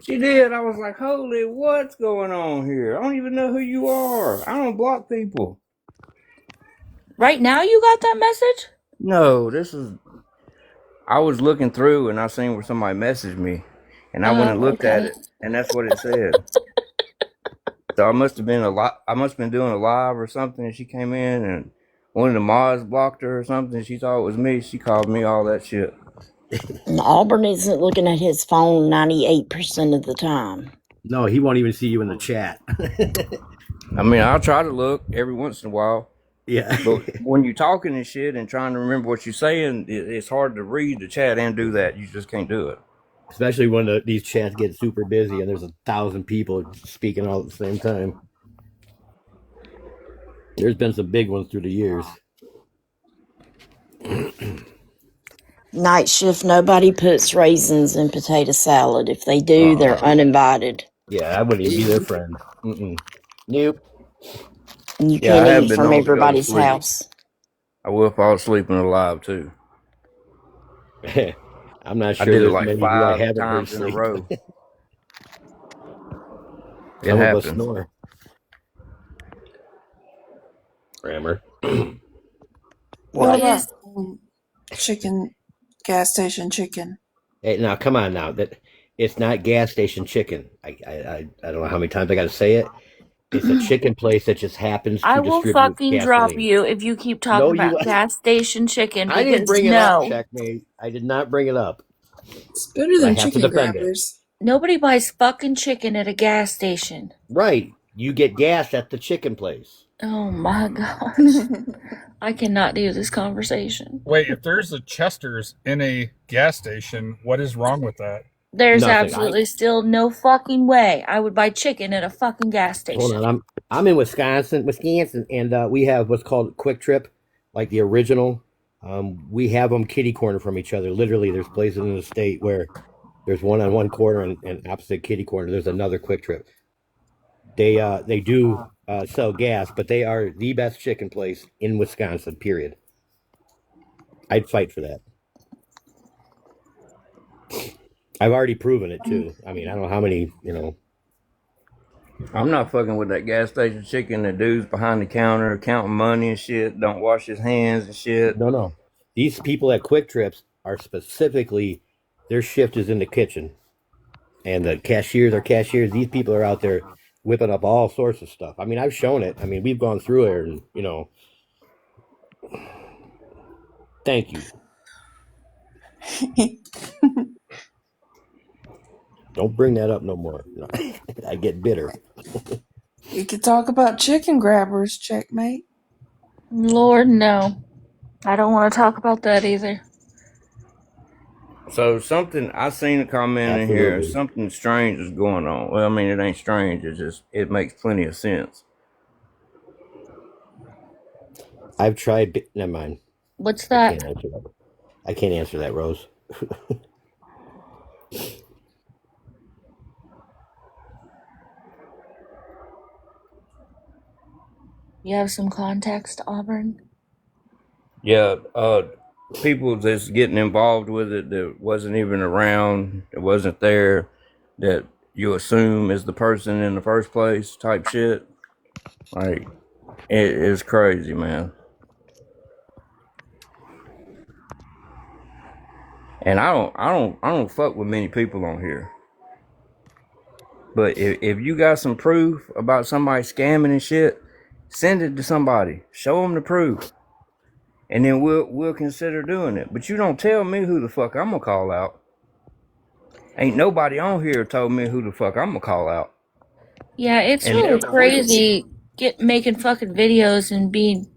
she did. I was like, "Holy, what's going on here? I don't even know who you are. I don't block people." Right now you got that message? No, this is. I was looking through and I seen where somebody messaged me, and I went and Oh, looked at okay. it, and that's what it said. So I must have been a lot. I must have been doing a live or something, and she came in and one of the mods blocked her or something. She thought it was me. She called me all that shit. And Auburn isn't looking at his phone 98% of the time. No, he won't even see you in the chat. I mean, I'll try to look every once in a while, Yeah. but when you're talking and shit and trying to remember what you're saying, it's hard to read the chat and do that. You just can't do it. Especially when these chats get super busy and there's 1,000 people speaking all at the same time. There's been some big ones through the years. Night shift, nobody puts raisins in potato salad. If they do, they're uninvited. Yeah, I wouldn't even be their friend. Nope. And you Yeah, I can't have eat been from known to go to everybody's sleep. house. I will fall asleep in the live too. I'm not I sure did it there's like many who I 5 haven't heard times in a sleep. row. It Some of us happens. snore. Rammer. What What? about Is chicken, gas station chicken? Hey, now come on now. That it's not gas station chicken. I don't know how many times I got to say it. It's a chicken place that just happens I to will distribute fucking drop gasoline. you if you keep talking No, you. about gas station chicken I didn't because bring it up, no. checkmate. I did not bring it up, It's better but I than have to chicken defend it. grabbers. Nobody buys fucking chicken at a gas station. Right. You get gas at the chicken place. Oh my gosh. I cannot do this conversation. Wait, if there's a Chester's in a gas station, what is wrong with that? There's Nothing. absolutely still no fucking way I would buy chicken at a fucking gas Hold station. on. I'm in Wisconsin, and we have what's called Quick Trip, like the original. We have them kitty corner from each other. Literally, there's places in the state where there's one on one corner and opposite kitty corner. There's another Quick Trip. They do sell gas, but they are the best chicken place in Wisconsin. Period. I'd fight for that. I've already proven it too. I mean, I don't know how many. I'm not fucking with that gas station chicken. The dude's behind the counter counting money and shit. Don't wash his hands and shit. No. These people at Quick Trips are specifically their shift is in the kitchen, and the cashiers are cashiers. These people are out there whipping up all sorts of stuff. I mean, I've shown it. I mean, we've gone through it, and thank you. Don't bring that up no more. No, I get bitter. You could talk about chicken grabbers, checkmate. Lord, no. I don't want to talk about that either. So something I seen a comment in here. Absolutely. Something strange is going on. Well, I mean, it ain't strange. It's just it makes plenty of sense. I've tried. Never mind. What's I that? can't answer that. I can't answer that, Rose. You have some context, Auburn? Yeah, people that's getting involved with it that wasn't even around, that wasn't there, that you assume is the person in the first place, type shit. Like it is crazy, man. And I don't fuck with many people on here. But if you got some proof about somebody scamming and shit, send it to somebody. Show them the proof, and then we'll consider doing it. But you don't tell me who the fuck I'm gonna call out. Ain't nobody on here told me who the fuck I'm gonna call out. Yeah, it's And really never will. crazy making fucking videos and being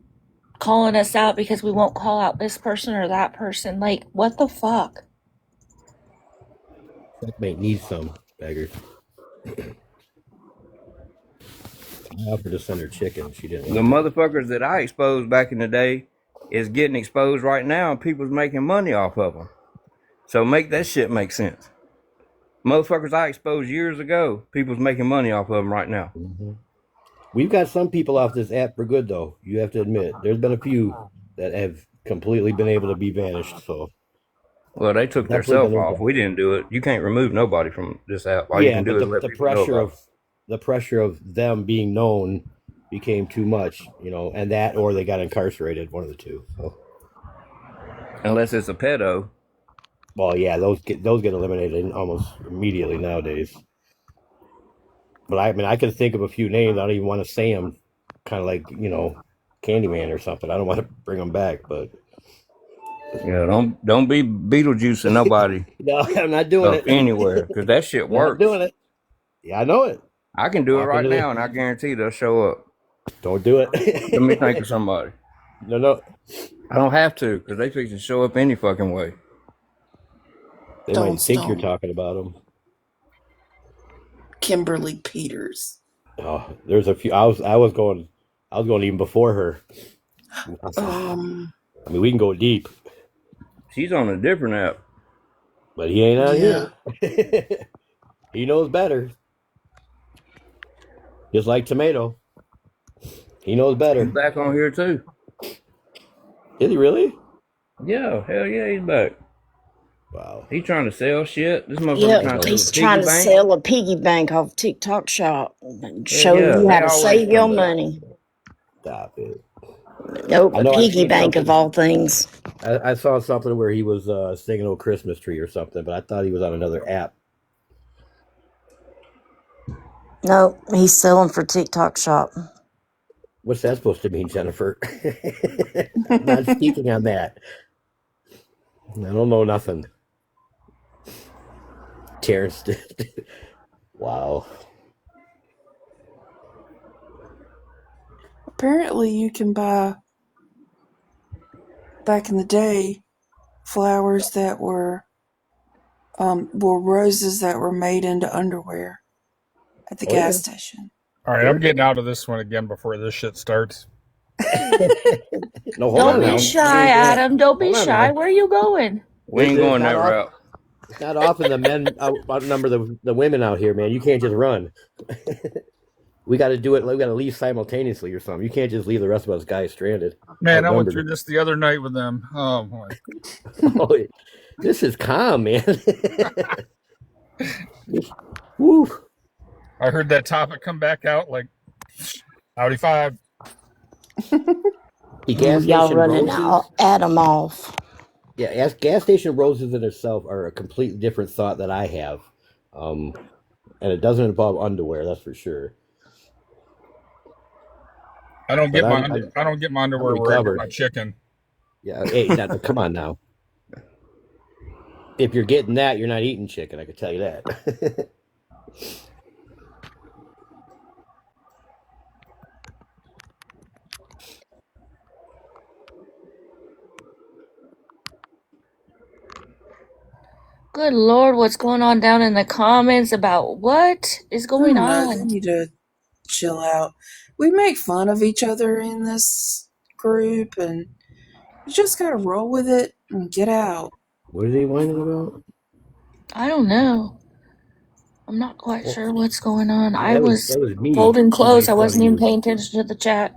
calling us out because we won't call out this person or that person. Like, what the fuck? Checkmate needs some beggars. I offered to send her chicken. She didn't The want it. motherfuckers that I exposed back in the day is getting exposed right now, and people's making money off of them. So make that shit make sense. Motherfuckers I exposed years ago, people's making money off of them right now. Mm-hmm. We've got some people off this app for good, though. You have to admit, there's been a few that have completely been able to be vanished. So Well, they took their definitely been self off. impact. We didn't do it. You can't remove nobody from this app. All you Yeah, can do but is let the people know pressure about of them being known became too much, and that or they got incarcerated, one of the two. So, it. Unless it's a pedo. well, yeah, those get eliminated almost immediately nowadays. But I mean, I can think of a few names. I don't even want to say them, kind of like Candyman or something. I don't want to bring them back, but Yeah, don't be Beetlejuice and nobody no, I'm not doing up it. anywhere because that shit Not works. doing it. Yeah, I know it. I can do it Walk right into now, and I the. guarantee they'll show up. Don't do Let me think it. of somebody. No. I don't have to because they fix to show up any fucking way. They might Stones think you're don't. talking about them. Kimberly Peters. Oh, there's a few. I was going even before her. I mean, we can go deep, She's on a different app. but he ain't on Yeah. here. He knows better. Just like Tomato, he knows He's better. back on here too. Is he really? Yeah, hell yeah, he's back. Wow. He trying to sell shit. This motherfucker Yep, I trying to know. sell a he's piggy trying to bank. sell a piggy bank off TikTok shop and Hell show yeah, you how they to always save your come back. money. Stop it. Nope, I a know. I piggy seen bank of something. all things. I saw something where he was singing "Old Christmas Tree" or something, but I thought he was on another app. Nope, he's selling for TikTok shop. What's that supposed to mean, Jennifer? I'm not speaking on that. I don't know nothing. Terrence. Wow. Apparently, you can buy, back in the day, flowers that were roses that were made into underwear at the Oh gas yeah. station. All right, I'm Sure. getting out of this one again before this shit starts. No, hold Don't on be now. We shy, ain't going. Adam. Don't be Hold on shy. now. Where are you going? We ain't It's going not that off. route. It's not often the men outnumber the women out here, man. You can't just run. We got to do it. We got to leave simultaneously or something. You can't just leave the rest of us guys stranded, Man, I went through outnumbered. this the other night with them. Oh boy. Oh, this is calm, man. Woo. I heard that topic come back out like Audi 5. The Ooh, gas y'all station running roses. Adam off. Yeah, gas station roses in itself are a completely different thought that I have, and it doesn't involve underwear. That's for sure. But I don't get my I'm underwear where I get recovered. my chicken. Yeah. Hey, come on now. If you're getting that, you're not eating chicken. I can tell you that. Good Lord, what's going on down in the comments about what is I going don't know. They on? need to chill out. We make fun of each other in this group, and you just gotta roll with it and get out. What are they whining about? I don't know. I'm not quite Well, sure what's going on. I that was was me folding who clothes. made I fun of wasn't even you. paying attention to the chat.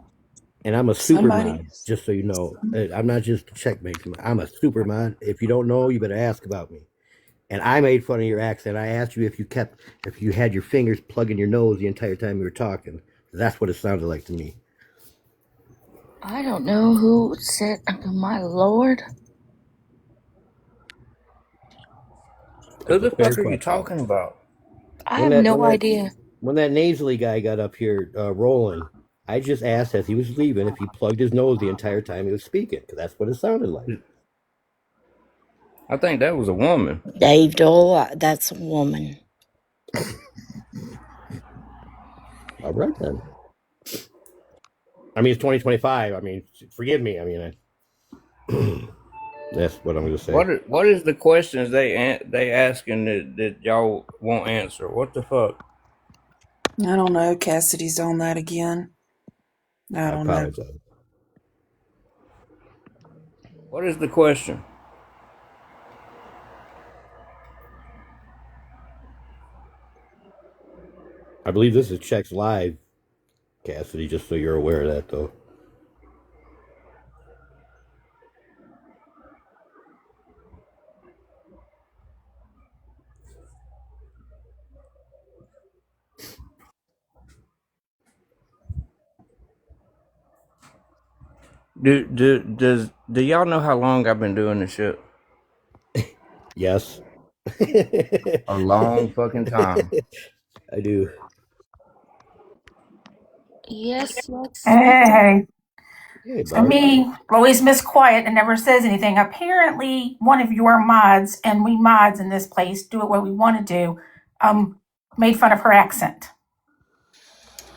And I'm a super Somebody. mod, just so you know. I'm not just a checkmate. I'm a super mod. If you don't know, you better ask about me. And I made fun of your accent. I asked you if you had your fingers plugged in your nose the entire time you were talking. That's what it sounded like to me. I don't know who said, my Lord. Who It's a the fair fuck are you question. talking about? I When have that no idea. when that nasally guy got up here rolling, I just asked as he was leaving if he plugged his nose the entire time he was speaking, because that's what it sounded like. I think that was a woman. Dave Dole, that's a woman. All right then. I mean, it's 2025. I mean, forgive me. I mean, that's what I'm going to say. What is the questions they asking that y'all won't answer? What the fuck? I don't know. Cassidy's on that again. I I don't know. apologize. What is the question? I believe this is Check's Live, Cassidy, just so you're aware of that, though. Do y'all know how long I've been doing this shit? Yes. A long fucking time. I do. Yes, yes. Hey, Hey, so Barb. me, Lois Miss Quiet and never says anything. Apparently, one of your mods, and we mods in this place do it what we want to do, made fun of her accent.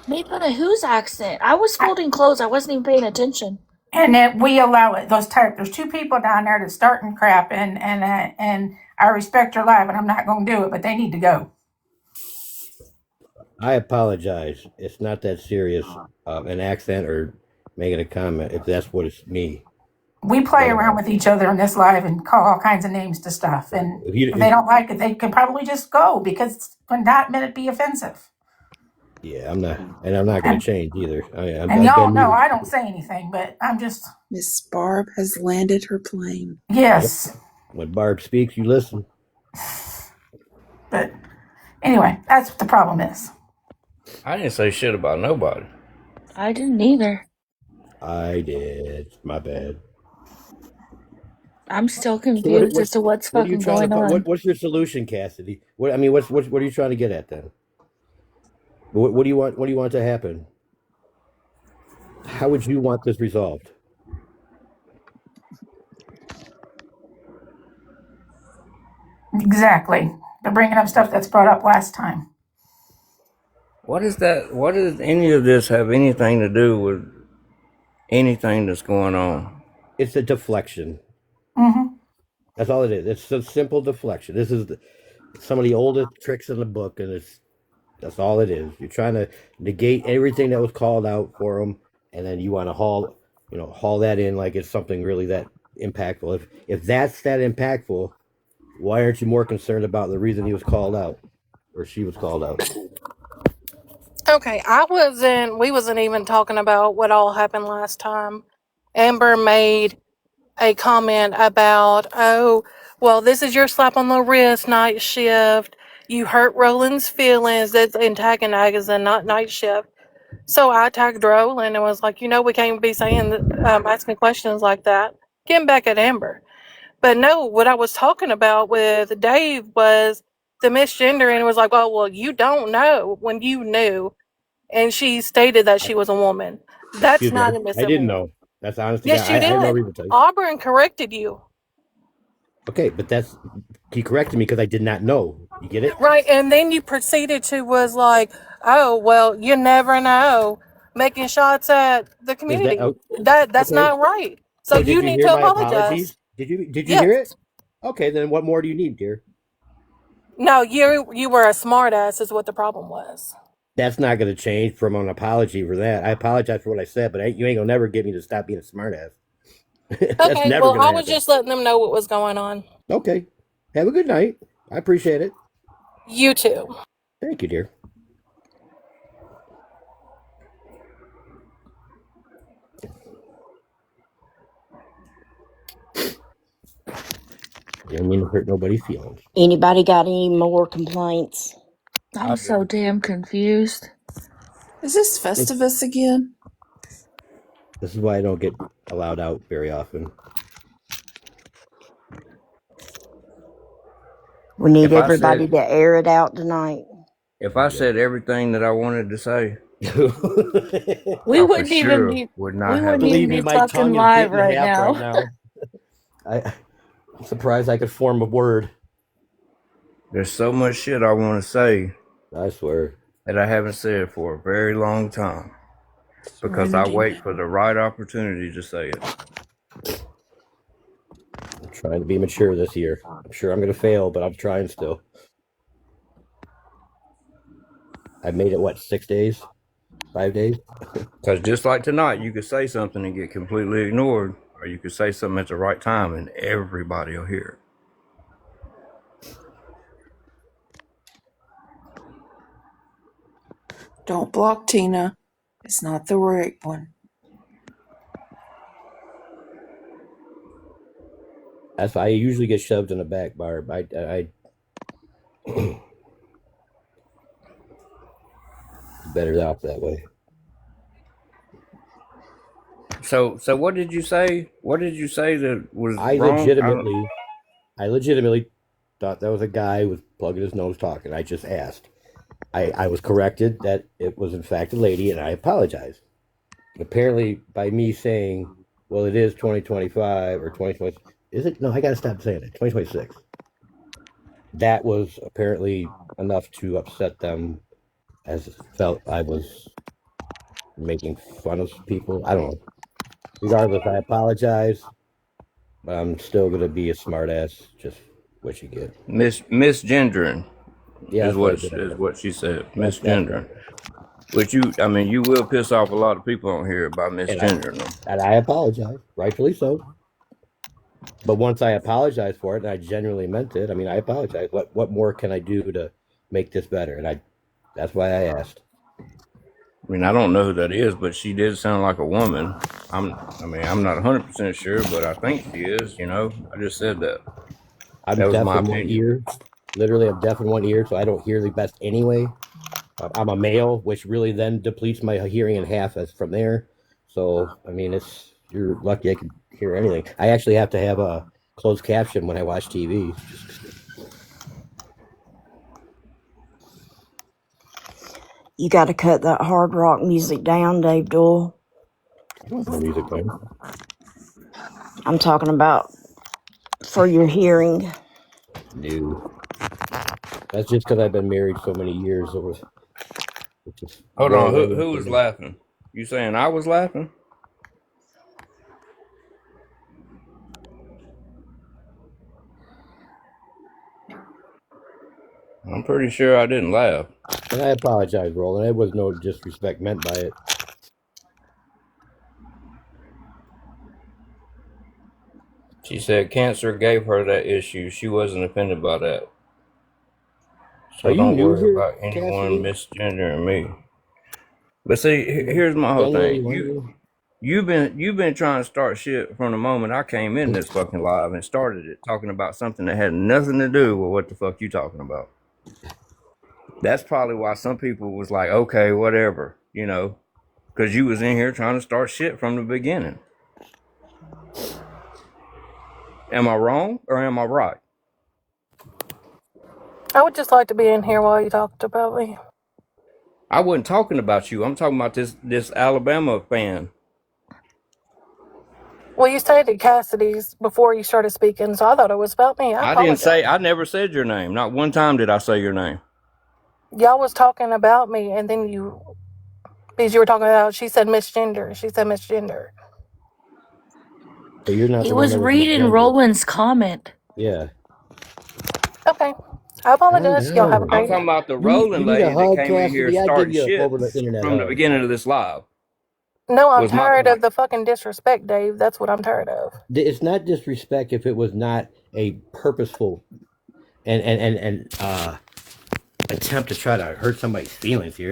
Made fun of whose accent? I was I, folding clothes. I wasn't even paying attention. and that we allow it. There's two people down there that's starting crap, and I respect your life, and I'm not going to do it, but they need to go. I apologize. It's not that serious. An accent or making a comment, if that's what it's me. We play But around with each other in this live and call all kinds of names to stuff, and if you, if they don't like it, they could probably just go because it's not meant to be offensive. yeah, I'm not, and I'm not going to And change either. And I've y'all been know muted. I don't say anything, but I'm just, Miss Barb has landed her plane. Yep. yes. When Barb speaks, you listen. But anyway, that's what the problem is. I didn't say shit about nobody. I didn't either. I did. My bad. I'm still So confused as to what's what are you fucking trying to going on. what's your solution, Cassidy? What I mean, what are you trying to get at then? What do you want? What do you want to happen? How would you want this resolved? Exactly. They're bringing up stuff that's brought up last time. What is that? What does any of this have anything to do with anything that's going on? It's a deflection. Mm-hmm. That's all it is. It's a simple deflection. This is some of the oldest tricks in the book, and that's all it is. You're trying to negate everything that was called out for them, and then you want to haul that in like it's something really that impactful. If that's that impactful, why aren't you more concerned about the reason he was called out or she was called out? Okay, we wasn't even talking about what all happened last time. Amber made a comment about, oh, well, this is your slap on the wrist, night shift. You hurt Roland's feelings. That's antagonizing, not night shift. So I tagged Roland and was like, we can't be saying, asking questions like that. Getting back at Amber. But no, what I was talking about with Dave was the misgendering. Was like, oh, well, you don't know when you knew. And she stated that I, she was a woman. That's excuse me, not I didn't admissible. know. That's honest to God. Yes, you I had no did. reason to tell you. Auburn corrected you. Okay, but he corrected me because I did not know. You get it? Right. And then you proceeded to was like, oh, well, you never know. Making shots at the Is that community. That's okay? not right. So So did you you need hear to my apologize. apologies? Did you hear Yes. it? Okay, then what more do you need, dear? No, you were a smartass is what the problem was. That's not going to change from an apology for that. I apologize for what I said, but you ain't gonna never get me to stop being a smartass. That's Okay, never well, going I to was happen. just letting them know what was going on. Okay. Have a good night. I appreciate it. You too. Thank you, dear. You don't mean to hurt nobody's feelings. Anybody got any more complaints? I'm so damn confused. Is this Festivus again? This is why I don't get allowed out very often. We need If I everybody said to air it out tonight. if I said everything that I wanted to say, We I for wouldn't even sure be would not we have wouldn't a even Believe be me, chance. my fucking tongue is live bit in right half right now. now. I'm surprised I could form a word. There's so much shit I want to say I swear. that I haven't said for a very long time because I Serenity wait for now. the right opportunity to say it. I'm trying to be mature this year. I'm sure I'm going to fail, but I'm trying still. I made it, what, 6 days? 5 days? Because just like tonight, you could say something and get completely ignored, or you could say something at the right time and everybody will hear it. Don't block Tina. It's not the right one. That's why I usually get shoved in the back, Barb. I better off that way. So what did you say? What did you say that was I wrong? legitimately thought that was a guy who was plugging his nose talking. I just asked. I was corrected that it was in fact a lady, and I apologized. Apparently, by me saying, "Well, it is 2025 or 2020," is it? No, I got to stop saying it. 2026. That was apparently enough to upset them, as it felt I was making fun of people. I don't know. Regardless, I apologize, but I'm still gonna be a smartass. Just what you get. Misgendering Yeah, is that's what I did. what she said. That's right. Misgendering. Which you will piss off a lot of people on here by And I misgendering them. and I apologize, rightfully so. But once I apologize for it, and I genuinely meant it, I mean, I apologize. What more can I do to make this better? And that's why I asked. I mean, I don't know who that is, but she did sound like a woman. I'm not 100% sure, but I think she is. I just said that. I'm That was deaf my in one opinion. ear. Literally, I'm deaf in one ear, so I don't hear the best anyway. I'm a male, which really then depletes my hearing in half as from there. So, I mean, you're lucky I can hear anything. I actually have to have a closed caption when I watch TV. You got to cut that hard rock music down, Dave Doyle. I don't have no music playing. I'm talking about for your hearing. No. That's just because I've been married so many years. It's just Hold well on, way who into was me. laughing? You saying I was laughing? I'm pretty sure I didn't laugh. And I apologize, Roland. There was no disrespect meant by it. She said cancer gave her that issue. She wasn't offended by that. Are So you don't new worry here, about anyone Cassidy? misgendering me. But see, here's my whole January thing. 1 year? You've been trying to start shit from the moment I came in this fucking live and started it, talking about something that had nothing to do with what the fuck you talking about. That's probably why some people was like, okay, whatever, because you was in here trying to start shit from the beginning. Am I wrong or am I right? I would just like to be in here while you talked about me. I wasn't talking about you. I'm talking about this Alabama fan. Well, you stated Cassidy's before you started speaking, so I thought it was about me. I apologize. I never said your name. Not one time did I say your name. Y'all was talking about me, and then because you were talking about, she said misgender. She said misgender. But you're not He the one was that was reading misgendered. Roland's comment. Yeah. Okay. I Calm apologize. Y'all have a down. I'm great talking night. about the You rolling need a lady that hug, came in here Cassidy. I give starting you a shit over the internet from the hug. beginning of this live. No, I'm Was my tired point. of the fucking disrespect, Dave. That's what I'm tired of. It's not disrespect if it was not a purposeful and attempt to try to hurt somebody's feelings here.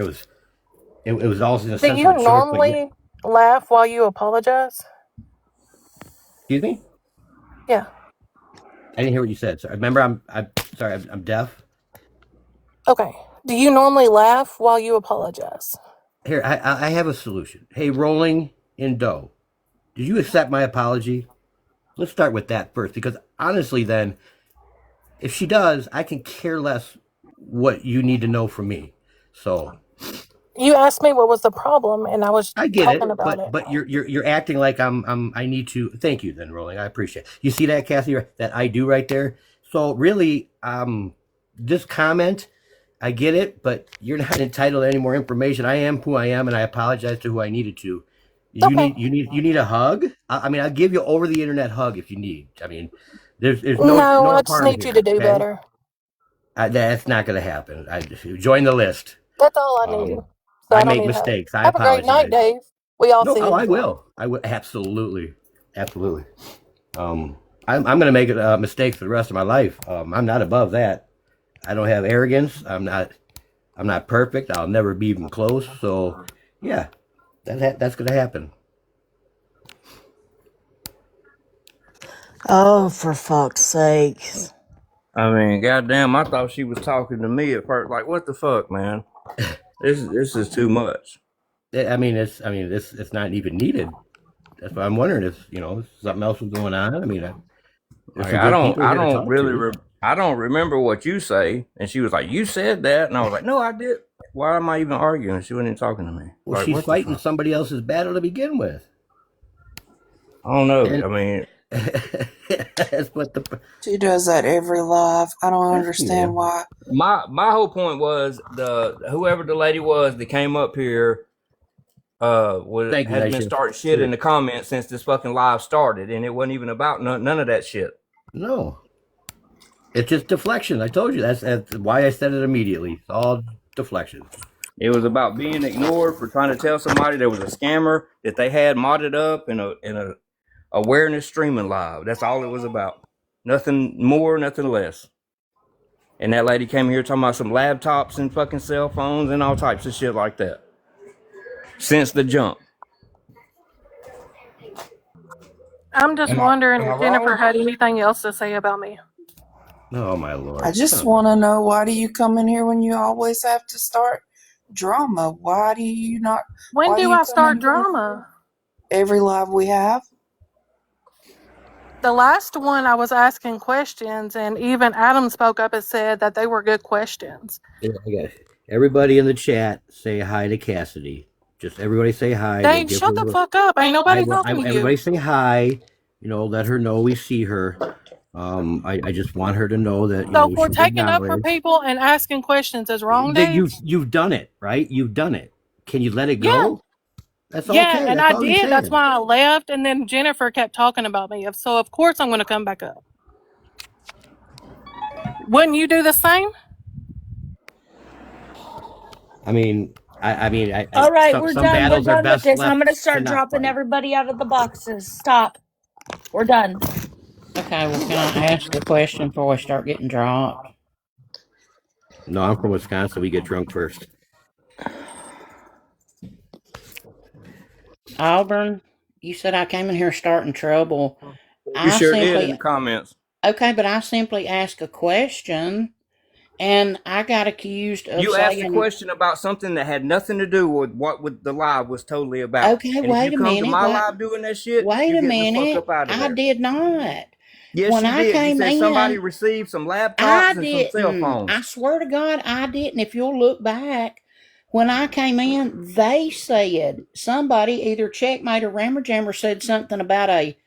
It was also in a Do sense of you a joke, but yeah. normally laugh while you apologize? Excuse me. Yeah. I didn't hear what you said. So remember, I'm sorry. I'm deaf. Okay. Do you normally laugh while you apologize? Here, I have a solution. Hey, Rolling in Dough, did you accept my apology? Let's start with that first, because honestly, then, if she does, I can care less what you need to know from me. So You asked me what was the problem, and I was I get talking it, about it. but you're acting like I need to. Thank you, then, Rolling. I appreciate it. You see that, Kathy? That I do right there. So really, this comment, I get it, but you're not entitled to any more information. I am who I am, and I apologize to who I needed to. Okay. You need a hug. I mean, I'll give you over the internet hug if you need. I mean, there's No, no I just harm need you to here. do Okay, better. that's not going to happen. Join the list. That's all I need. So I I don't make need help. mistakes. I Have a great night, apologize. Dave. We all No, see oh, you I again. will. I will absolutely, absolutely. I'm going to make mistakes for the rest of my life. I'm not above that. I don't have arrogance. I'm not perfect. I'll never be even close. So, yeah, that's going to happen. Oh, for fuck's sake. I mean, goddamn, I thought she was talking to me at first. Like, what the fuck, man? This is too much. I mean, it's not even needed. That's why I'm wondering if something else was going on. I mean, there's Like, some good people I here to don't talk really, to. I don't remember what you say. And she was like, "You said that," and I was like, "No, I did." Why am I even arguing? She wasn't even talking to me. Well, Like, she's what the fighting fuck? somebody else's battle to begin with, I don't know. and I mean, that's what the She does that every live. I don't yes, understand ma'am. why. my whole point was the whoever the lady was that came up here Thank you, has been Nisha. starting shit in Sure. the comments since this fucking live started, and it wasn't even about none of that shit. No, it's just deflection. I told you that's why I said it immediately. It's all deflection. It was about being ignored for trying to tell somebody there was a scammer that they had modded up in a awareness streaming live. That's all it was about. Nothing more, nothing less. And that lady came here talking about some laptops and fucking cell phones and all types of shit like that. Since the jump. I'm just wondering Am I if Jennifer wrong? had anything else to say about me. Oh my I lord. just want to know, why do you come in here when you always have to start drama? Why do you not? When Why do do you I come in start here drama? every live we have? The last one I was asking questions, and even Adam spoke up and said that they were good questions. Yeah, I got it. Everybody in the chat say hi to Cassidy. Just everybody say hi. We'll Dave, give shut her. the fuck up. Ain't nobody talking to Everybody you. say hi. Let her know we see her. I just want her to know that So for she's taking up for acknowledged. people and asking questions is wrong, That Dave? you've done it, right? You've done it. Can you let it Yeah. go? That's Yeah, okay. and That's I all he's did. That's saying. why I left, and then Jennifer kept talking about me. So of course I'm going to come back up. Wouldn't you do the same? I mean, All right, some we're some done. We're battles are done with best this. I'm left going to to start not dropping fight. everybody out of the boxes. Stop. We're done. Okay, well, can I ask a question before we start getting dropped? No, I'm from Wisconsin. We get drunk first. Auburn, you said I came in here starting trouble. You I sure did in simply, the comments. okay, but I simply asked a question and I got accused of You asked a saying, question about something that had nothing to do with what the live was totally about. okay, And if you wait a come to minute, my live doing that shit, wait you a getting the fuck minute. up out of I there. did not. Yes, When you I did. You came said somebody in, received some I laptops and some cell didn't. phones. I swear to God, I didn't. If you'll look back, when I came in, they said somebody, either Checkmate or Rammer Jammer, said something about a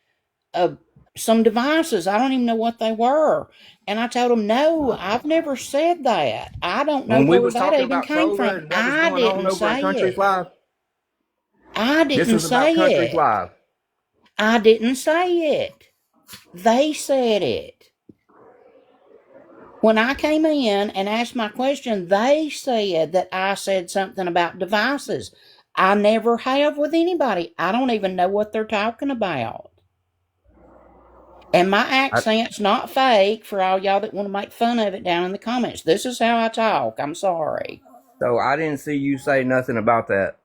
some devices. I don't even know what they were. And I told them, no, I've never said that. I don't know When we where was that talking even about came Trolla from. and what was I going on didn't over at say Country's it. Live, I this didn't was about say Country's it. Live. I didn't say it. They said it. When I came in and asked my question, they said that I said something about devices. I never have with anybody. I don't even know what they're talking about. And my accent's not fake for all y'all that want to make fun of it down in the comments. This is how I talk. I'm sorry. So I didn't see you say nothing about that.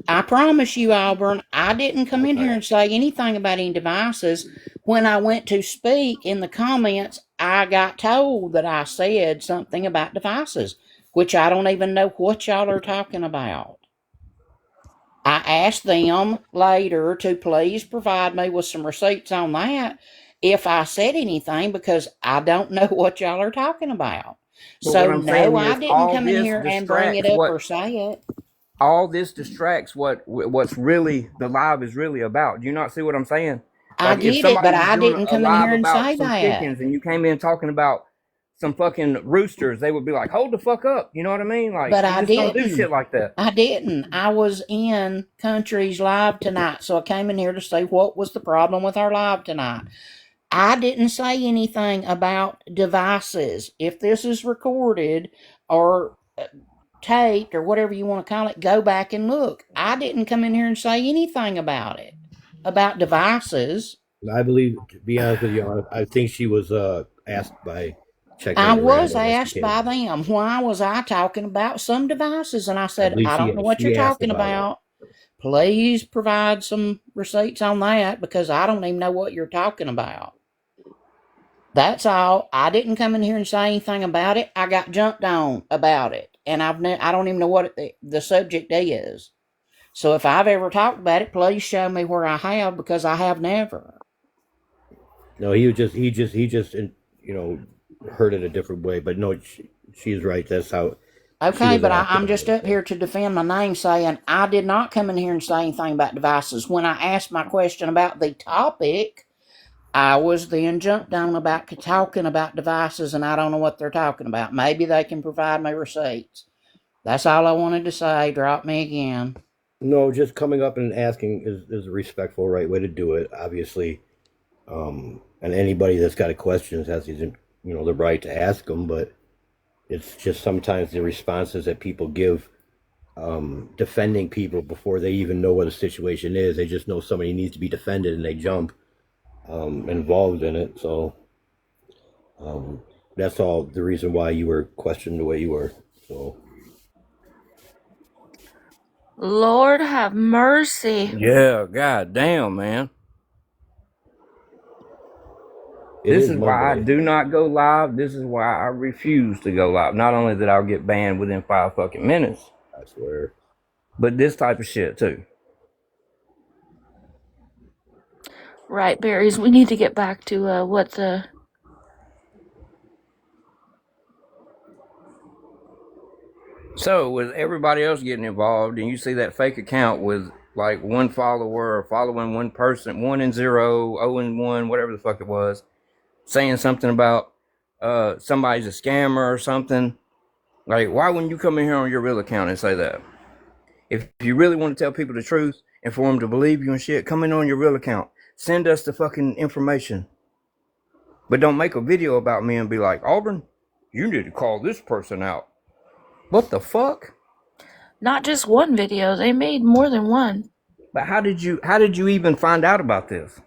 I promise you, Auburn, I didn't come in here and say anything about any devices. When I went to speak in the comments, I got told that I said something about devices, which I don't even know what y'all are talking about. I asked them later to please provide me with some receipts on that if I said anything, because I don't know what y'all are talking about. But what So, I'm no, saying I is didn't come in here and bring it up or say it. all this distracts what's really the live is really about. Do you not see what I'm saying? I Like if get it, but somebody was I doing didn't a come in live here and about say some that. chickens and you came in talking about some fucking roosters, they would be like, "Hold the fuck up." You know what I mean? Like But you I just don't do didn't. shit like that. I didn't. I was in Country's live tonight, so I came in here to say what was the problem with our live tonight. I didn't say anything about devices. If this is recorded or taped or whatever you want to call it, go back and look. I didn't come in here and say anything about it, about devices. I believe, to be honest with you, I think she was asked by Check I Engine was Random as to asked by Kim. them, why was I talking about some devices? And I I said, believe I don't know what you're she asked talking about it. about. Please provide some receipts on that because I don't even know what you're talking about. That's all. I didn't come in here and say anything about it. I got jumped on about it, and I don't even know what the subject is. So if I've ever talked about it, please show me where I have, because I have never. No, he just heard it a different way. But no, she's right. That's how she Okay, was but asked I'm about just it. up here to defend my name, saying I did not come in here and say anything about devices. When I asked my question about the topic, I was then jumped on about talking about devices, and I don't know what they're talking about. Maybe they can provide me receipts. That's all I wanted to say. Drop me again. No, just coming up and asking is a respectful, right way to do it. Obviously, and anybody that's got a question has the right to ask them. But it's just sometimes the responses that people give, defending people before they even know what a situation is. They just know somebody needs to be defended and they jump involved in it. So that's all the reason why you were questioned the way you were. So Lord have mercy. Yeah, god damn, man. it This is is why I Monday. do not go live. This is why I refuse to go live. Not only that I'll get banned within 5 fucking minutes, I swear. but this type of shit too. Right, berries. We need to get back to what the. So with everybody else getting involved, and you see that fake account with like one follower or following one person, 1 and 0, 0 and 1, whatever the fuck it was, saying something about somebody's a scammer or something. Like, why wouldn't you come in here on your real account and say that? If you really want to tell people the truth and for them to believe you and shit, come in on your real account. Send us the fucking information. But don't make a video about me and be like, Auburn, you need to call this person out. What the fuck? Not just one video, they made more than one. But how did you even find out about this?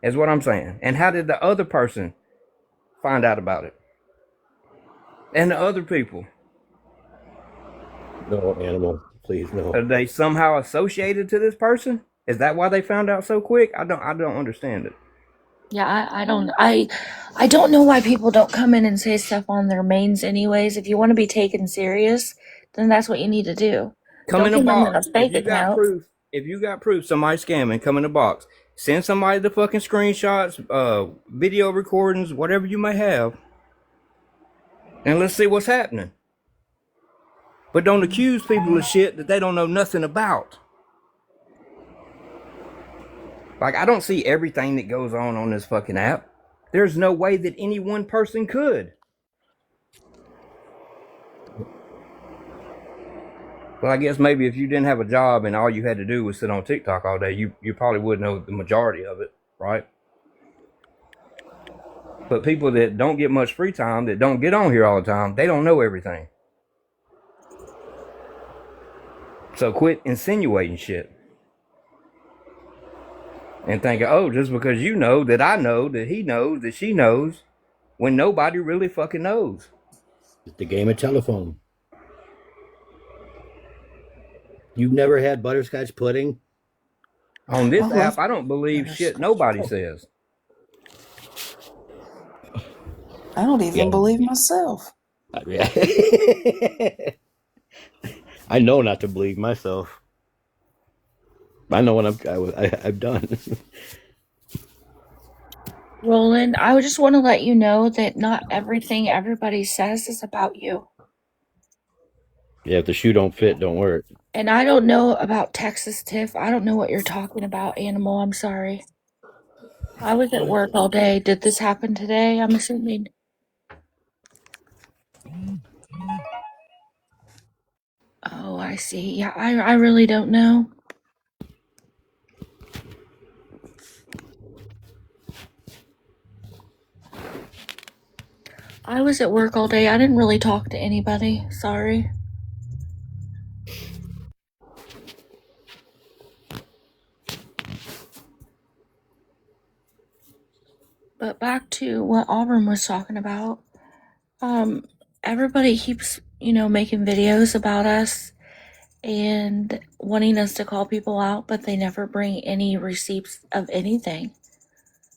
Is what I'm saying. And how did the other person find out about it? And the other people? No, animal, please no. Are they somehow associated to this person? Is that why they found out so quick? I don't understand it. Yeah, I don't know why people don't come in and say stuff on their mains anyways. If you want to be taken serious, then that's what you need to do. Come Don't in a come in with a box. fake account. If you got proof somebody scamming, come in a box. Send somebody the fucking screenshots, video recordings, whatever you may have. And let's see what's happening. But don't accuse people of shit that they don't know nothing about. Like, I don't see everything that goes on this fucking app. There's no way that any one person could. Well, I guess maybe if you didn't have a job and all you had to do was sit on TikTok all day, you probably would know the majority of it, right? But people that don't get much free time, that don't get on here all the time, they don't know everything. So quit insinuating shit. And thinking, oh, just because you know, that he knows, that she knows, when nobody really fucking knows. It's the game of telephone. You've never had butterscotch pudding? On this I love app, I don't believe shit butterscotch. nobody says. I don't Yeah. even believe myself. I know not to believe myself. I know what I've done. Roland, I would just want to let you know that not everything everybody says is about you. Yeah, if the shoe don't fit, don't wear it. And I don't know about Texas Tiff. I don't know what you're talking about, Animal. I'm sorry. I was at work all day. Did this happen today? I'm assuming. Oh, I see. Yeah, I really don't know. I was at work all day. I didn't really talk to anybody. Sorry. But back to what Auburn was talking about. Everybody keeps, making videos about us and wanting us to call people out, but they never bring any receipts of anything.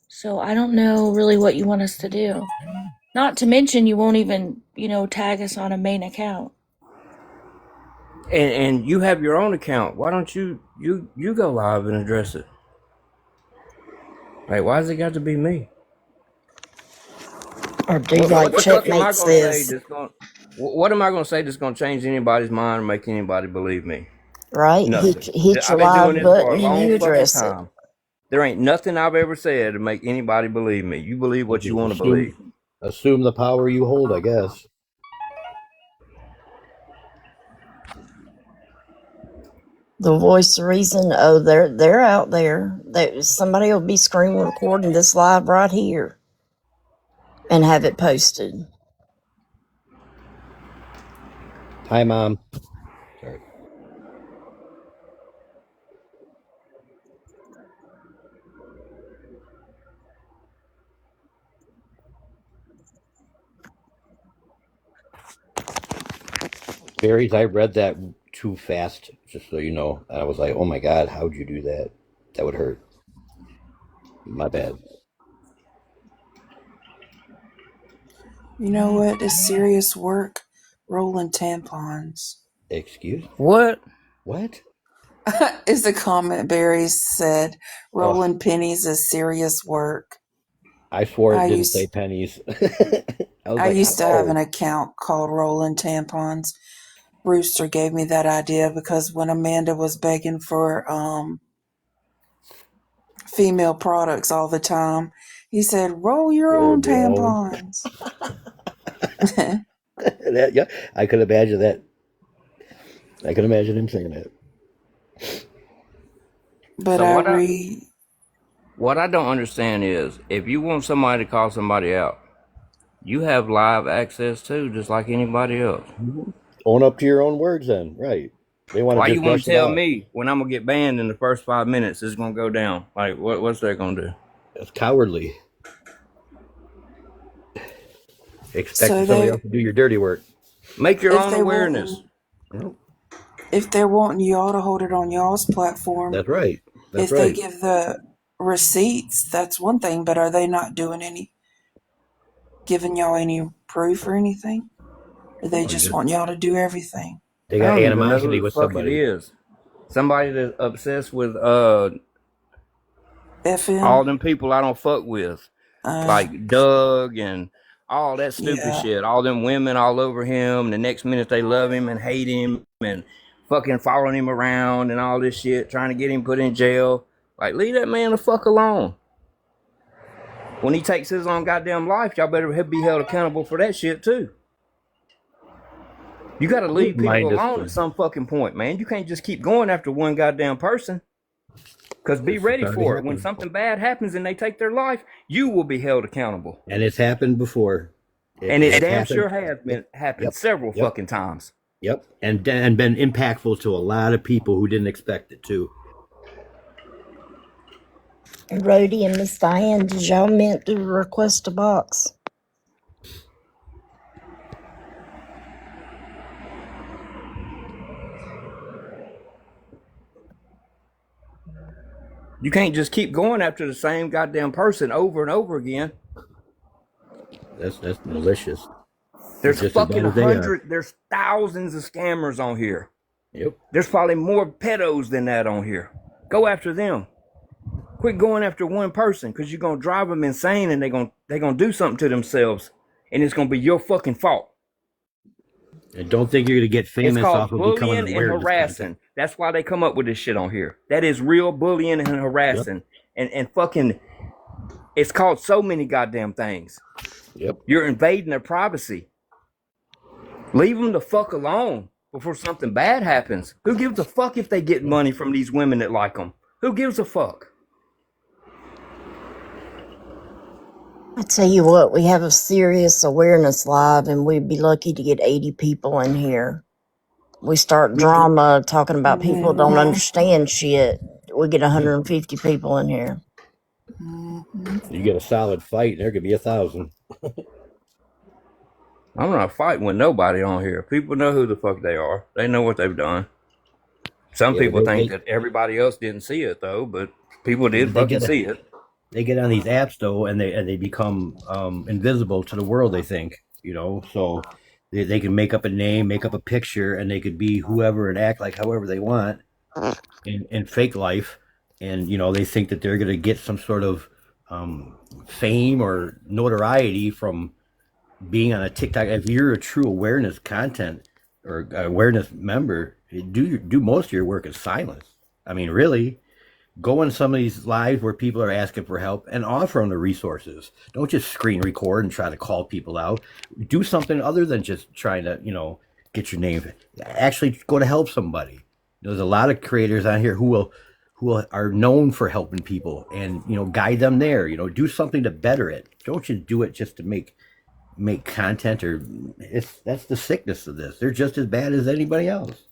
So I don't know really what you want us to do. Not to mention you won't even, tag us on a main account. And you have your own account. Why don't you go live and address it? Like, why does it got to be me? Or do like What the fuck am I Checkmate gonna say says, that's gonna? What am I gonna say that's gonna change anybody's mind or make anybody believe me? right? Nothing. Hit I've your been doing live this for button a and long you fucking address it. time. There ain't nothing I've ever said to make anybody believe me. You believe what you want to believe. Assume the power you hold, I guess. The voice of reason, oh, they're out there. Somebody will be screen recording this live right here and have it posted. Hi, Mom. Sorry. Berries, I read that too fast, just so you know. I was like, oh my God, how'd you do that? That would hurt. My bad. You know what is serious work? Rolling tampons. Excuse? What? What? Is the comment Barry said. Oh, Rolling pennies is serious work. I swore I it didn't say used pennies. I was I like, used to have an how? account called Rolling Tampons. Rooster gave me that idea because when Amanda was begging for female products all the time, he said, "Roll your Roll own your own. tampons." Yeah, I could imagine that. I could imagine him saying that. But So I read, what I don't understand is if you want somebody to call somebody out, you have live access too, just like anybody else. Mhm. Own up to your own words, then, right? They want to Why you just want brush to it tell off. me when I'm gonna get banned in the first 5 minutes? It's gonna go down. Like what's that gonna do? That's cowardly. Expecting so somebody else to do your dirty work. Make your if own awareness. they're wanting y'all to hold it on y'all's platform, That's right. That's if they right. give the receipts, that's one thing. But are they not giving y'all any proof or anything? Or they Oh, just want y'all to do everything? they I got don't even know who animosity the with fuck it somebody. is. Somebody that's obsessed with all FM. them people I don't fuck with, Uh, like Doug and all that stupid yeah. shit. All them women all over him. And the next minute they love him and hate him and fucking following him around and all this shit, trying to get him put in jail. Like, leave that man the fuck alone. When he takes his own goddamn life, y'all better be held accountable for that shit too. You gotta His leave people mind is alone at some fucking point, man. You can't just keep going after one goddamn person. Because be It's ready already for it. When happened. something bad happens and they take their life, you will be held accountable. And it's happened before. And it It's damn happened. sure has happened Yep. several Yep. fucking times. Yep. And been impactful to a lot of people who didn't expect it to. Rhodey and Miss Diane, did y'all meant to request a box? You can't just keep going after the same goddamn person over and over again. That's malicious. There's Just as bad fucking as they are. there's thousands of scammers on here. Yep. There's probably more pedos than that on here. Go after them. Quit going after one person, because you're gonna drive them insane, and they're gonna do something to themselves, and it's gonna be your fucking fault. And don't think you're gonna get It's famous off called of becoming bullying and aware of this harassing. content. That's why they come up with this shit on here. That is real bullying and harassing. Yep. And fucking, it's called so many goddamn things. Yep. You're invading their privacy. Leave them the fuck alone before something bad happens. Who gives a fuck if they get money from these women that like them? Who gives a fuck? I tell you what, we have a serious awareness live, and we'd be lucky to get 80 people in here. We start drama talking about people that don't understand shit. We get 150 people in here. You get a solid fight, there could be 1,000. I'm not fighting with nobody on here. People know who the fuck they are. They know what they've done. Some people think that everybody else didn't see it though, but people did fucking see it. They get on these apps though, and they become invisible to the world. They think, so they can make up a name, make up a picture, and they could be whoever and act like however they want in fake life, and they think that they're gonna get some sort of fame or notoriety from being on a TikTok. If you're a true awareness content or awareness member, do most of your work in silence. I mean, really, go in some of these lives where people are asking for help and offer them the resources. Don't just screen record and try to call people out. Do something other than just trying to, get your name. Actually go to help somebody. There's a lot of creators on here who are known for helping people and, guide them there, do something to better it. Don't just do it just to make content, or that's the sickness of this. They're just as bad as anybody else.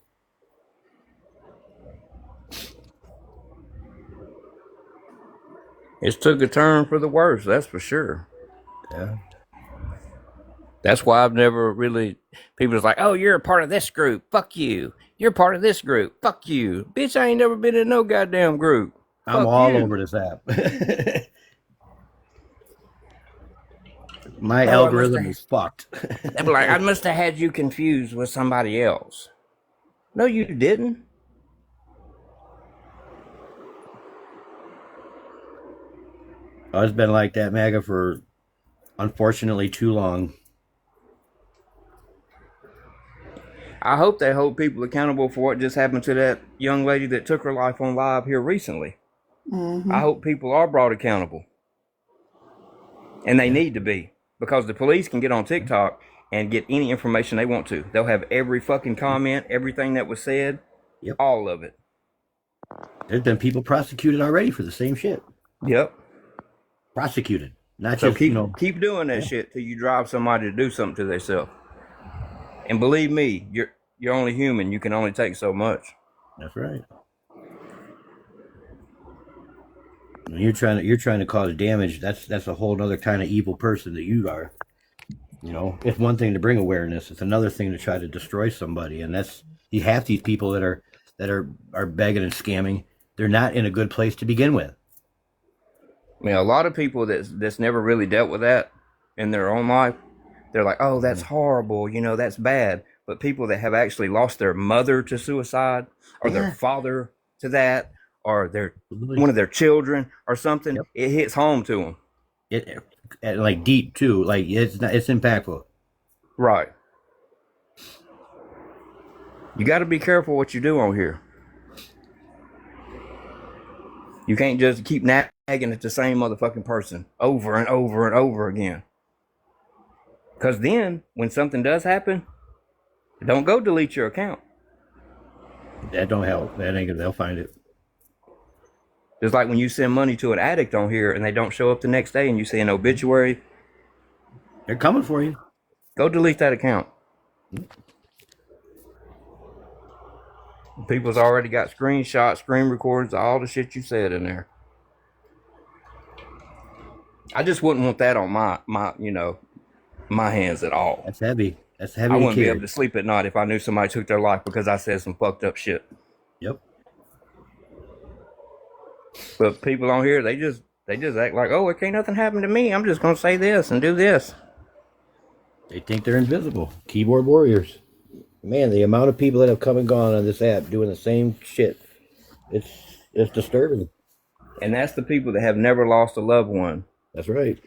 It's took a turn for the worse, that's for sure. Yeah. That's why I've never really, people's like, oh, you're a part of this group, fuck you. You're part of this group, fuck you. Bitch, I ain't never been in no goddamn group. I'm fuck all you. over this app. My algorithm is fucked. They'd be like, I must have had you confused with somebody else. No, you didn't. It's been like that, MAGA, for unfortunately too long. I hope they hold people accountable for what just happened to that young lady that took her life on live here recently. I hope people are brought accountable. And they need to be. Because the police can get on TikTok and get any information they want to. They'll have every fucking comment, everything that was said, all of it. There's been people prosecuted already for the same shit. Yep. Prosecuted. Not so just, keep doing that shit till you drive somebody to do something to themselves. And believe me, you're only human. You can only take so much. That's right. When you're trying to cause damage, that's a whole other kind of evil person that you are. It's one thing to bring awareness. It's another thing to try to destroy somebody. And you have these people that are begging and scamming. They're not in a good place to begin with. I mean, a lot of people that's never really dealt with that in their own life, they're like, oh, that's horrible. That's bad. But people that have actually lost their mother to suicide, or their father to that, or one of their children or something, it hits home to them. It like deep too. Like it's impactful. Right. You got to be careful what you do on here. You can't just keep nagging at the same motherfucking person over and over and over again. Because then, when something does happen, don't go delete your account. That don't help. That ain't gonna. They'll find it. Just like when you send money to an addict on here and they don't show up the next day and you see an obituary, They're coming for you. go delete that account. People's already got screenshots, screen recordings, all the shit you said in there. I just wouldn't want that on my hands at all. That's heavy. That's I heavy to wouldn't be carry. able to sleep at night if I knew somebody took their life because I said some fucked up shit. Yep. But people on here, they just act like, oh, it can't nothing happen to me. I'm just gonna say this and do this. They think they're invisible. Keyboard warriors. Man, the amount of people that have come and gone on this app doing the same shit, it's disturbing. And that's the people that have never lost a loved one That's right.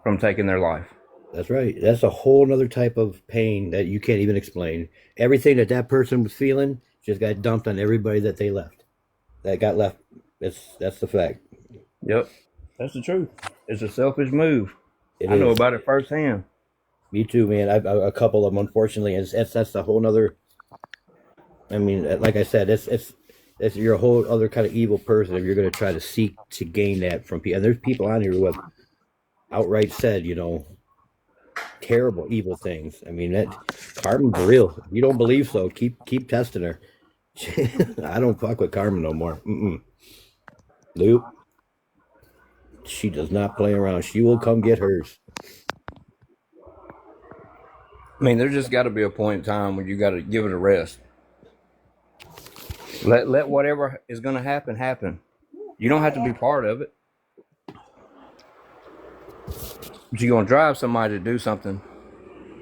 from taking their life. That's right. That's a whole nother type of pain that you can't even explain. Everything that person was feeling just got dumped on everybody that they left. That got left. That's the fact. Yep, that's the truth. It's a selfish move. It I know is. about it firsthand. Me too, man. I've a couple of them, unfortunately, and that's a whole nother. I mean, like I said, it's you're a whole other kind of evil person if you're going to try to seek to gain that from people. And there's people on here who have outright said, terrible, evil things. I mean, that Carmen's real. If you don't believe so, keep testing her. I don't fuck with Carmen no more. Nope. She does not play around. She will come get hers. I mean, there's just got to be a point in time when you got to give it a rest. Let whatever is going to happen. You don't have to be part of it. But you're going to drive somebody to do something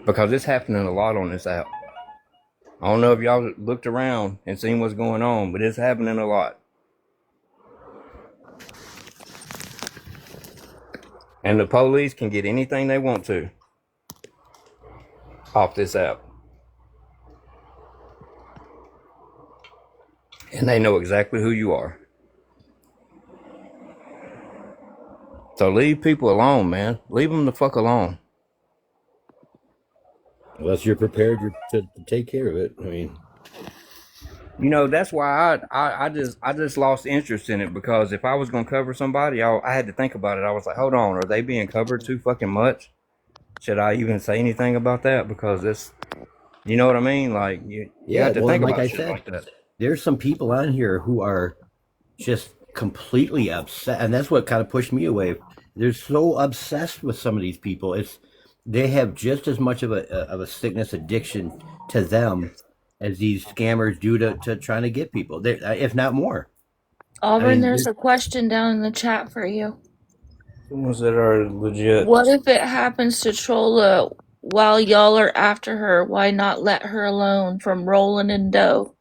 because it's happening a lot on this app. I don't know if y'all looked around and seen what's going on, but it's happening a lot. And the police can get anything they want to off this app. And they know exactly who you are. So leave people alone, man. Leave them the fuck alone. Unless you're prepared to take care of it. I mean, That's why I just lost interest in it, because if I was gonna cover somebody, I had to think about it. I was like, hold on, are they being covered too fucking much? Should I even say anything about that? Because it's, you know what I mean? Like you have to think about shit like that. There's some people on here who are just completely upset, and that's what kind of pushed me away. They're so obsessed with some of these people. They have just as much of a sickness addiction to them as these scammers do to trying to get people, if not more. Auburn, there's a question down in the chat for you. The ones that are legit. What if it happens to Trolla while y'all are after her? Why not let her alone? From Roland and Doe.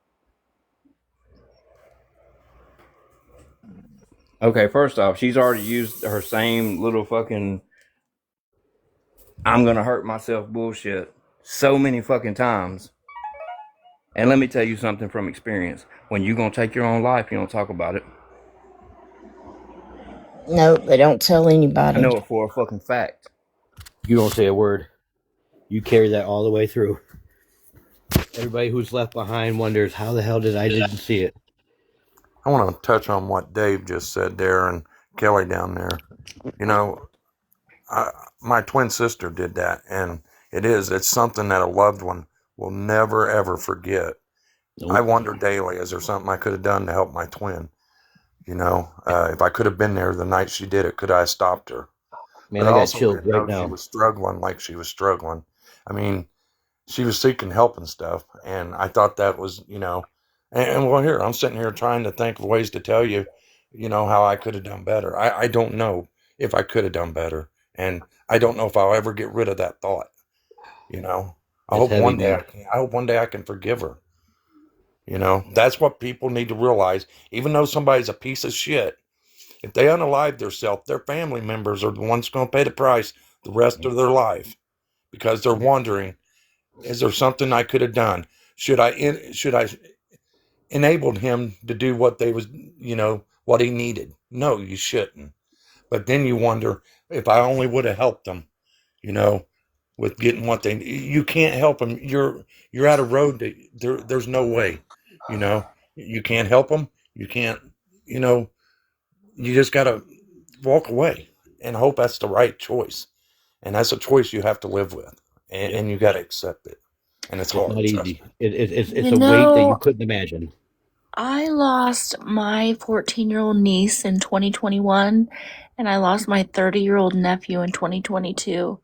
Okay, first off, she's already used her same little fucking I'm gonna hurt myself bullshit so many fucking times. And let me tell you something from experience. When you gonna take your own life, you don't talk about it. No, they don't tell anybody. I know it for a fucking fact. You don't say a word. You carry that all the way through. Everybody who's left behind wonders, how the hell did I didn't see it? I want to touch on what Dave just said there and Kelly down there. My twin sister did that, and it's something that a loved one will never, ever forget. Nope. I wonder daily, is there something I could have done to help my twin? If I could have been there the night she did it, could I have stopped her? Man, but I got chills right now. She was struggling like she was struggling. I mean, she was seeking help and stuff, and I thought that was, and well, here, I'm sitting here trying to think of ways to tell you, how I could have done better. I don't know if I could have done better, and I don't know if I'll ever get rid of that thought. I hope one day I can forgive her. That's what people need to realize. Even though somebody's a piece of shit, if they unalive themselves, their family members are the ones going to pay the price the rest of their life, because they're wondering, is there something I could have done? Should I enabled him to do what what he needed? No, you shouldn't. But then you wonder, if I only would have helped them, with getting what they need. You can't help them. You're at a road that there's no way. You can't help them. You can't, you just got to walk away and hope that's the right choice. And that's a choice you have to live with, and you got to accept it. And it's It's hard, not trust easy. me. It's You a weight that you know, couldn't imagine. I lost my 14-year-old niece in 2021, and I lost my 30-year-old nephew in 2022.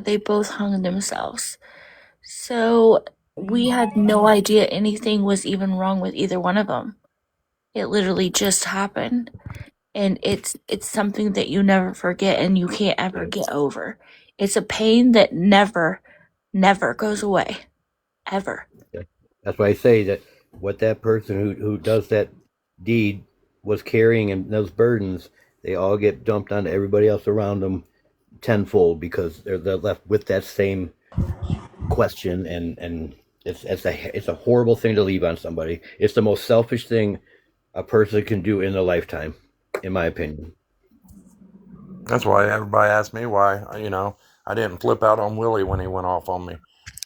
They both hung themselves. So we had no idea anything was even wrong with either one of them. It literally just happened. And it's something that you never forget and you can't ever get over. It's a pain that never goes away. Ever. That's why I say that what that person who does that deed was carrying and those burdens, they all get dumped onto everybody else around them tenfold because they're left with that same question, and it's a horrible thing to leave on somebody. It's the most selfish thing a person can do in a lifetime, in my opinion. That's why everybody asked me why, I didn't flip out on Willie when he went off on me.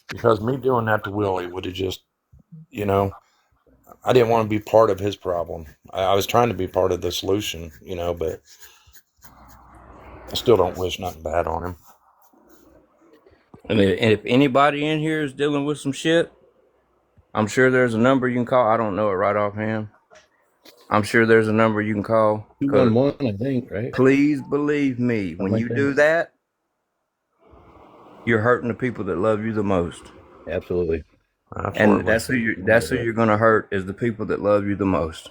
Because me doing that to Willie would have just, you know, I didn't want to be part of his problem. I was trying to be part of the solution, but I still don't wish nothing bad on him. And if anybody in here is dealing with some shit, I'm sure there's a number you can call. I don't know it right offhand. I'm sure there's a number you can call. 211, I think, right? Please believe me, Something when like you do that. that, you're hurting the people that love you the most. Absolutely. And Absolutely. that's who you're gonna hurt, is the people that love you the most.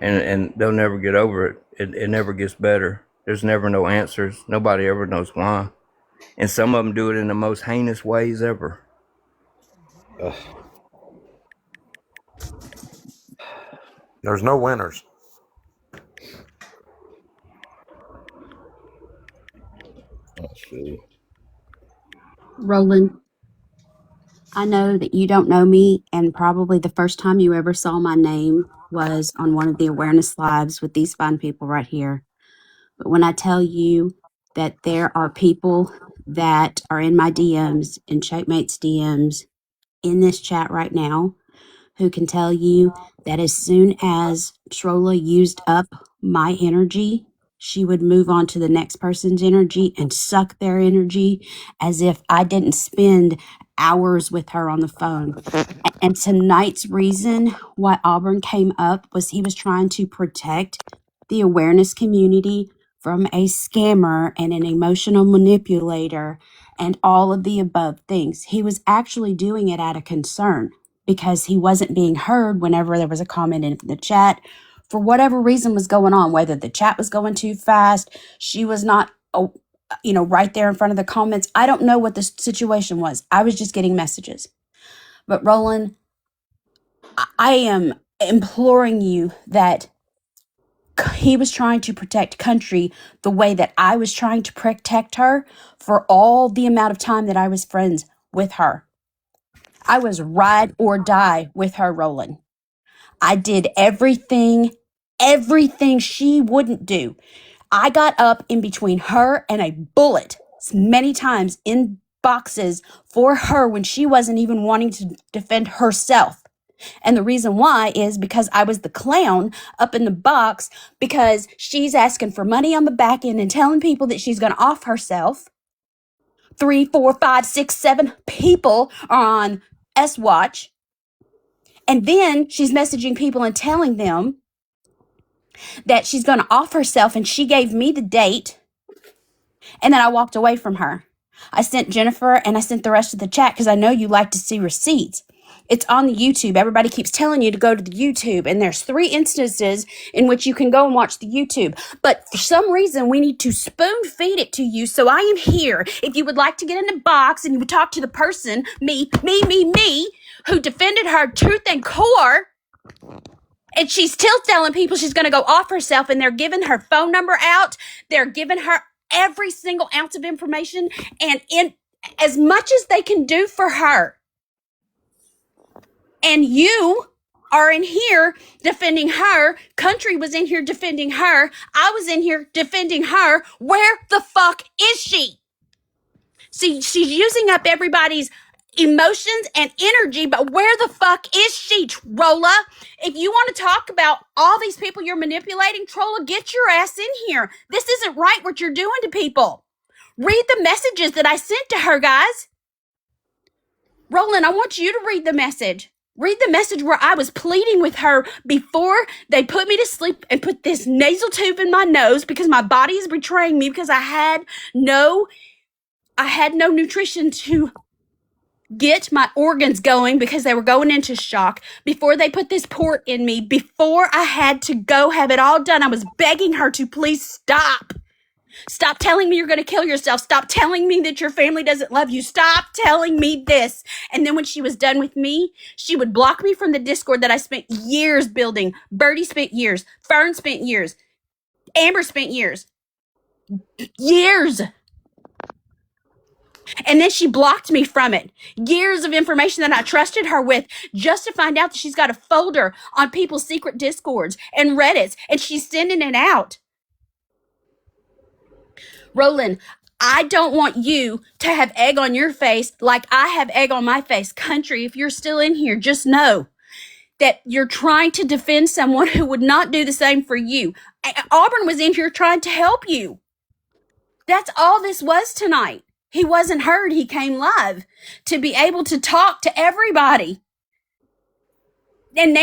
And they'll never get over it. It never gets better. There's never no answers. Nobody ever knows why. And some of them do it in the most heinous ways ever. Ugh. There's no winners. Let's see. Roland, I know that you don't know me, and probably the first time you ever saw my name was on one of the awareness lives with these fine people right here. But when I tell you that there are people that are in my DMs, in Shapemate's DMs, in this chat right now, who can tell you that as soon as Trolla used up my energy, she would move on to the next person's energy and suck their energy as if I didn't spend hours with her on the phone. And tonight's reason why Auburn came up was he was trying to protect the awareness community from a scammer and an emotional manipulator and all of the above things. He was actually doing it out of concern because he wasn't being heard whenever there was a comment in the chat for whatever reason was going on, whether the chat was going too fast, she was not right there in front of the comments. I don't know what the situation was. I was just getting messages. But Roland, I am imploring you that he was trying to protect country the way that I was trying to protect her for all the amount of time that I was friends with her. I was ride or die with her, Roland. I did everything she wouldn't do. I got up in between her and a bullet many times in boxes for her when she wasn't even wanting to defend herself. And the reason why is because I was the clown up in the box because she's asking for money on the back end and telling people that she's going to off herself. 3, 4, 5, 6, 7 people are on S Watch. And then she's messaging people and telling them that she's going to off herself. And she gave me the date. And then I walked away from her. I sent Jennifer and I sent the rest of the chat because I know you like to see receipts. It's on the YouTube. Everybody keeps telling you to go to the YouTube, and there's 3 instances in which you can go and watch the YouTube. But for some reason, we need to spoon feed it to you. So I am here. If you would like to get in the box and you would talk to the person, me, who defended her truth and core, and she's still telling people she's going to go off herself, and they're giving her phone number out. They're giving her every single ounce of information and in as much as they can do for her. And you are in here defending her. Country was in here defending her. I was in here defending her. Where the fuck is she? See, she's using up everybody's, emotions and energy, but where the fuck is she, Trolla? If you want to talk about all these people you're manipulating, Trolla, get your ass in here. This isn't right what you're doing to people. Read the messages that I sent to her, guys. Roland, I want you to read the message. Read the message where I was pleading with her before they put me to sleep and put this nasal tube in my nose because my body is betraying me because I had no nutrition to get my organs going because they were going into shock before they put this port in me, before I had to go have it all done. I was begging her to please stop. Stop telling me you're going to kill yourself. Stop telling me that your family doesn't love you. Stop telling me this. And then when she was done with me, she would block me from the Discord that I spent years building. Birdie spent years. Fern spent years. Amber spent years. Years. And then she blocked me from it. Years of information that I trusted her with, just to find out that she's got a folder on people's secret Discords and Reddits, and she's sending it out. Roland, I don't want you to have egg on your face like I have egg on my face. Country, if you're still in here, just know that you're trying to defend someone who would not do the same for you. Auburn was in here trying to help you. That's all this was tonight. He wasn't heard. He came live to be able to talk to everybody. And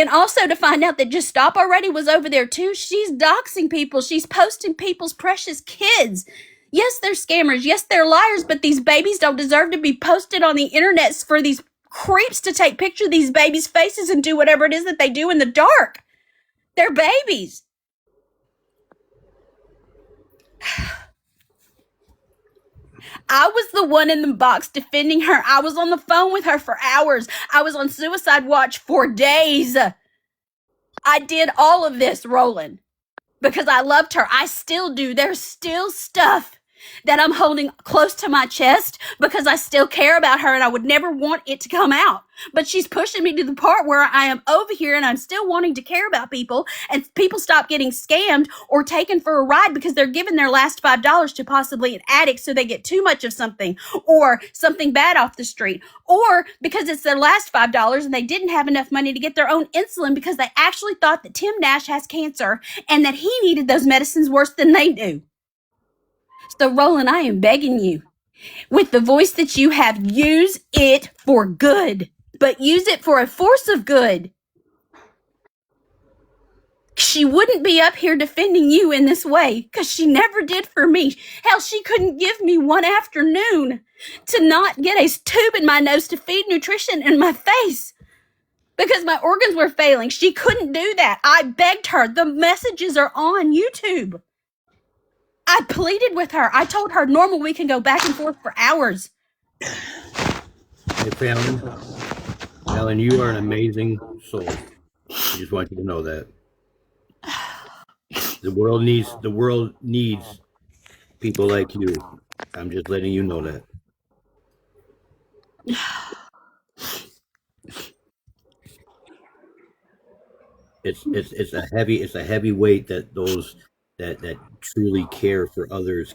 also to find out that Just Stop already was over there too. She's doxing people. She's posting people's precious kids. Yes, they're scammers. Yes, they're liars, but these babies don't deserve to be posted on the internet for these creeps to take picture of these babies' faces and do whatever it is that they do in the dark. They're babies. I was the one in the box defending her. I was on the phone with her for hours. I was on suicide watch for days. I did all of this, Roland, because I loved her. I still do. There's still stuff that I'm holding close to my chest because I still care about her and I would never want it to come out. But she's pushing me to the part where I am over here and I'm still wanting to care about people, and people stop getting scammed or taken for a ride because they're giving their last $5 to possibly an addict so they get too much of something or something bad off the street, or because it's their last $5 and they didn't have enough money to get their own insulin because they actually thought that Tim Nash has cancer and that he needed those medicines worse than they do. So, Roland, I am begging you, with the voice that you have, use it for good, but use it for a force of good. She wouldn't be up here defending you in this way because she never did for me. Hell, she couldn't give me one afternoon to not get a tube in my nose to feed nutrition in my face because my organs were failing. She couldn't do that. I begged her. The messages are on YouTube. I pleaded with her. I told her normal we can go back and forth for hours. Hey, Fallon, you are an amazing soul. I just want you to know that. The world needs people like you. I'm just letting you know that. It's a heavy weight that those that truly care for others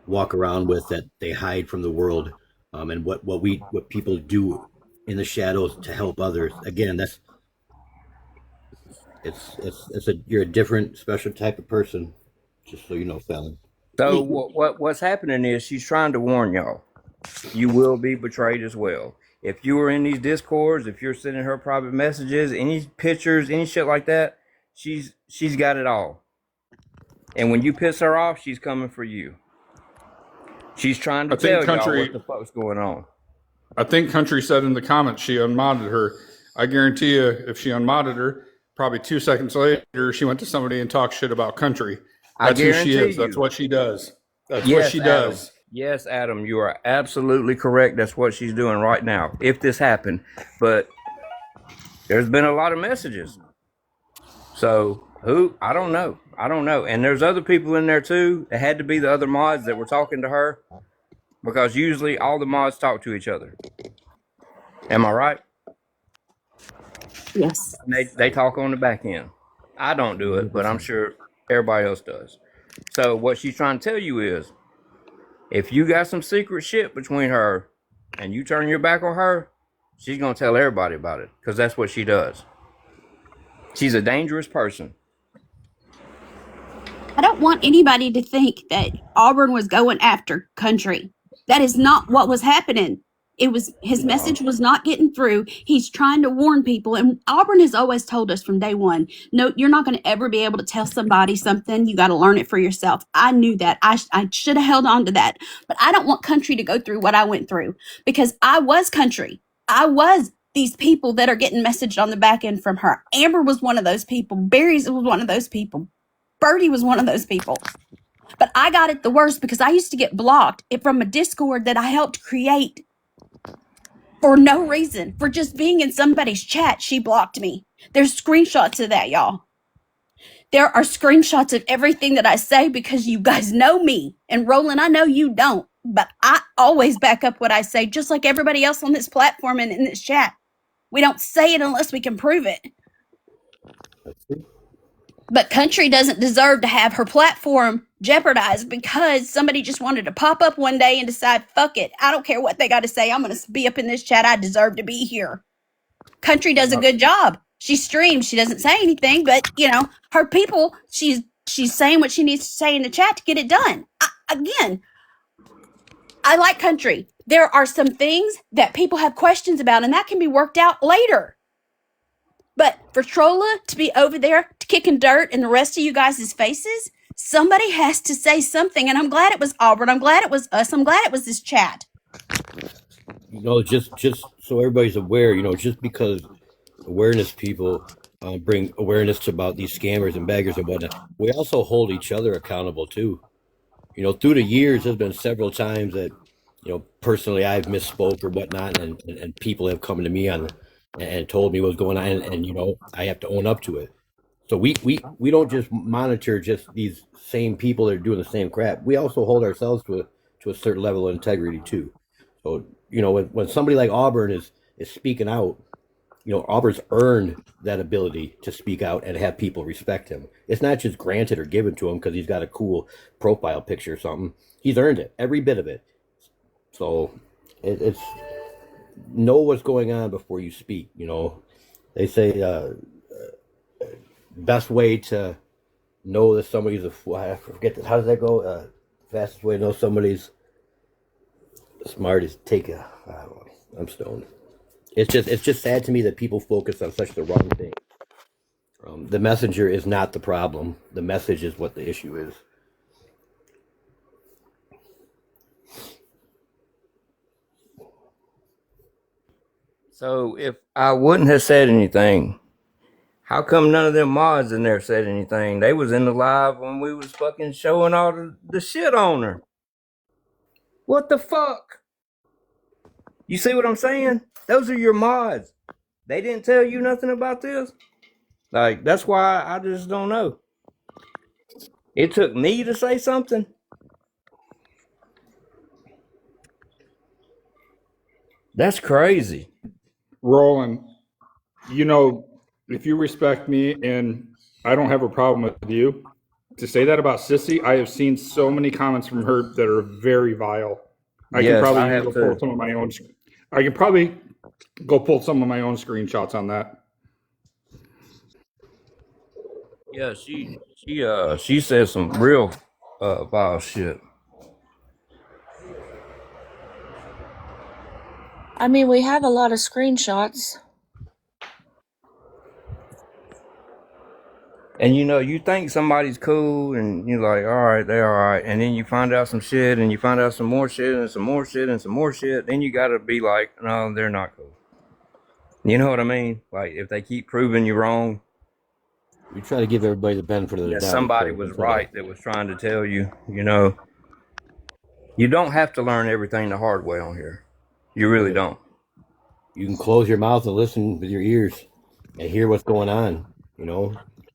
walk around with, that they hide from the world, and what people do in the shadows to help others. Again, you're a different, special type of person. Just so you know, Fallon. So what's happening is she's trying to warn y'all. You will be betrayed as well. If you are in these discords, if you're sending her private messages, any pictures, any shit like that, she's got it all. And when you piss her off, she's coming for you. She's trying to tell y'all what the fuck's going on. I think Country said in the comments she unmodded her. I guarantee you, if she unmodded her, probably 2 seconds later, she went to somebody and talked shit about Country. That's who she is. That's what she does. That's what she does. Yes, Adam, you are absolutely correct. That's what she's doing right now, if this happened. But there's been a lot of messages. So, I don't know. And there's other people in there, too. It had to be the other mods that were talking to her, because usually all the mods talk to each other. Am I right? Yes. They talk on the back end. I don't do it, but I'm sure everybody else does. So what she's trying to tell you is, if you got some secret shit between her and you turn your back on her, she's gonna tell everybody about it because that's what she does. She's a dangerous person. I don't want anybody to think that Auburn was going after Country. That is not what was happening. It was his message was not getting through. He's trying to warn people, and Auburn has always told us from day one, no, you're not going to ever be able to tell somebody something. You got to learn it for yourself. I knew that. I should have held on to that, but I don't want Country to go through what I went through because I was Country. I was these people that are getting messaged on the back end from her. Amber was one of those people. Barry's was one of those people. Birdie was one of those people. But I got it the worst because I used to get blocked from a Discord that I helped create for no reason. For just being in somebody's chat, she blocked me. There's screenshots of that, y'all. There are screenshots of everything that I say because you guys know me. And Roland, I know you don't. But I always back up what I say, just like everybody else on this platform and in this chat. We don't say it unless we can prove it. But Country doesn't deserve to have her platform jeopardized because somebody just wanted to pop up one day and decide, fuck it, I don't care what they got to say. I'm going to be up in this chat. I deserve to be here. Country does a good job. She streams. She doesn't say anything, but, her people, she's saying what she needs to say in the chat to get it done. I like Country. There are some things that people have questions about, and that can be worked out later. But for Trolla to be over there kicking dirt in the rest of you guys' faces, somebody has to say something. And I'm glad it was Auburn. I'm glad it was us. I'm glad it was this chat. Just so everybody's aware, just because awareness people bring awareness to about these scammers and baggers and whatnot, we also hold each other accountable too. Through the years, there's been several times that, personally I've misspoke or whatnot, and people have come to me and told me what's going on, and I have to own up to it. So we don't just monitor just these same people that are doing the same crap. We also hold ourselves to a certain level of integrity too. So when somebody like Auburn is speaking out, Auburn's earned that ability to speak out and have people respect him. It's not just granted or given to him because he's got a cool profile picture or something. He's earned it, every bit of it. So it's know what's going on before you speak. They say best way to know that somebody's I forget this. How does that go? Fastest way to know somebody's smart is I'm stoned. It's just sad to me that people focus on such the wrong thing. The messenger is not the problem. The message is what the issue is. So if I wouldn't have said anything, how come none of them mods in there said anything? They was in the live when we was fucking showing all the shit on her. What the fuck? You see what I'm saying? Those are your mods. They didn't tell you nothing about this? Like, that's why I just don't know. It took me to say something. That's crazy. Roland, if you respect me and I don't have a problem with you, to say that about Sissy, I have seen so many comments from her that are very vile. I can probably even go pull some of my own. I can probably go pull some of my own screenshots on that. Yeah, she said some real vile shit. I mean, we have a lot of screenshots. And you think somebody's cool, and you're like, all right, they're all right. And then you find out some shit, and you find out some more shit, and some more shit, and some more shit. Then you gotta be like, no, they're not cool. You know what I mean? Like, if they keep proving you wrong, We try to give everybody the benefit of the doubt. somebody was right that was trying to tell you, you don't have to learn everything the hard way on here. You really don't. You can close your mouth and listen with your ears and hear what's going on.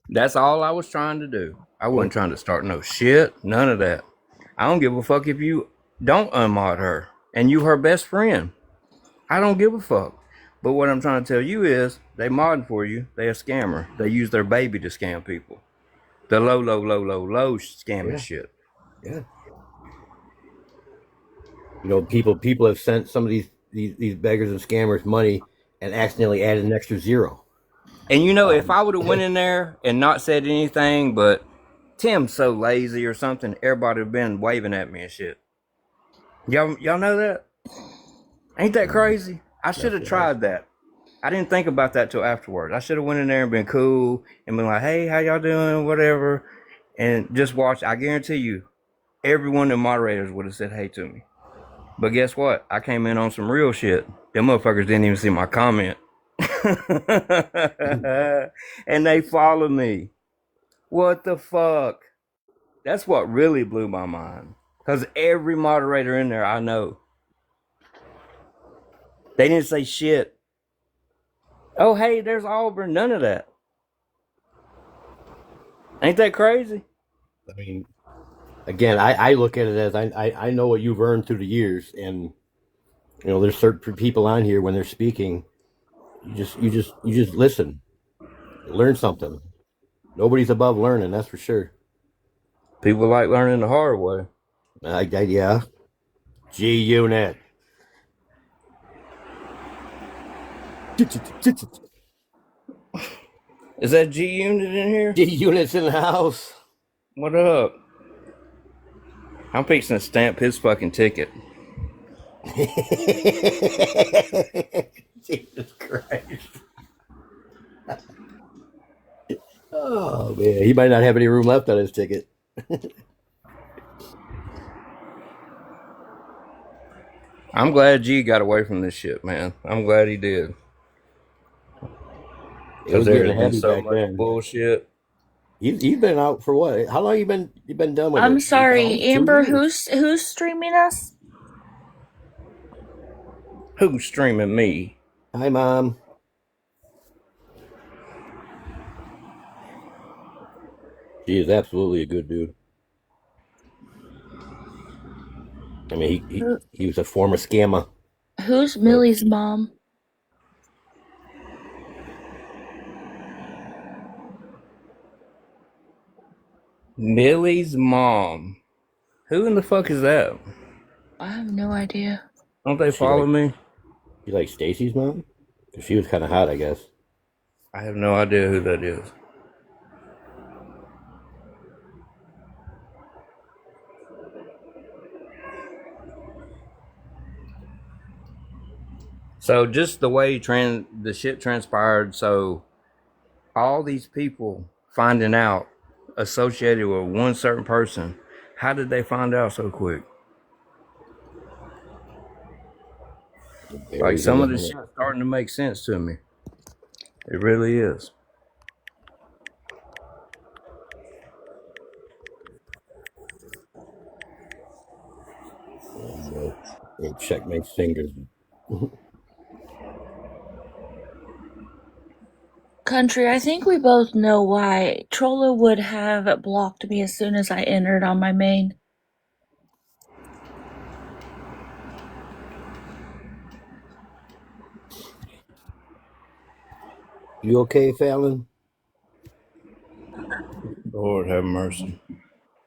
That's all I was trying to do. I wasn't trying to start no shit, none of that. I don't give a fuck if you don't unmod her and you her best friend. I don't give a fuck. But what I'm trying to tell you is they modding for you. They a scammer. They use their baby to scam people. The low scamming shit. Yeah. People have sent some of these these beggars and scammers money and accidentally added an extra zero. And if I would have went in there and not said anything, but Tim's so lazy or something, everybody would have been waving at me and shit. Y'all know that? Ain't that crazy? I should have tried that. I didn't think about that till afterwards. I should have went in there and been cool and been like, "Hey, how y'all doing? Whatever," and just watch. I guarantee you, every one of the moderators would have said hey to me. But guess what? I came in on some real shit. Them motherfuckers didn't even see my comment. And they followed me. What the fuck? That's what really blew my mind. Because every moderator in there I know. They didn't say shit. Oh, hey, there's Auburn. None of that. Ain't that crazy? I mean, again, I look at it as I know what you've earned through the years, and there's certain people on here when they're speaking, you just listen, learn something. Nobody's above learning, that's for sure. People like learning the hard way. Yeah. G Unit. Is that G Unit in here? G Unit's in the house. What up? I'm fixing to stamp his fucking ticket. Jesus Christ. Oh man, he might not have any room left on his ticket. I'm glad G got away from this shit, man. I'm glad he did. It was Because there getting has been heavy so back much then. bullshit. You've been out for what? How long you been done with it? I'm sorry, Almost 2 Amber. years. Who's streaming us? Who's streaming me? Hi, Mom. She is absolutely a good dude. I mean, he was a former scammer. Who's Millie's mom? Millie's mom. Who in the fuck is that? I have no idea. Don't they She follow me? You like Stacy's mom? 'Cause she was kind of hot, I guess. I have no idea who that is. So just the way the shit transpired, so all these people finding out associated with one certain person, how did they find out so quick? Like some of this shit starting to make sense to me. It really is. Hey, check my fingers. Country, I think we both know why Trolla would have blocked me as soon as I entered on my main. You okay, Fallon? Lord have mercy.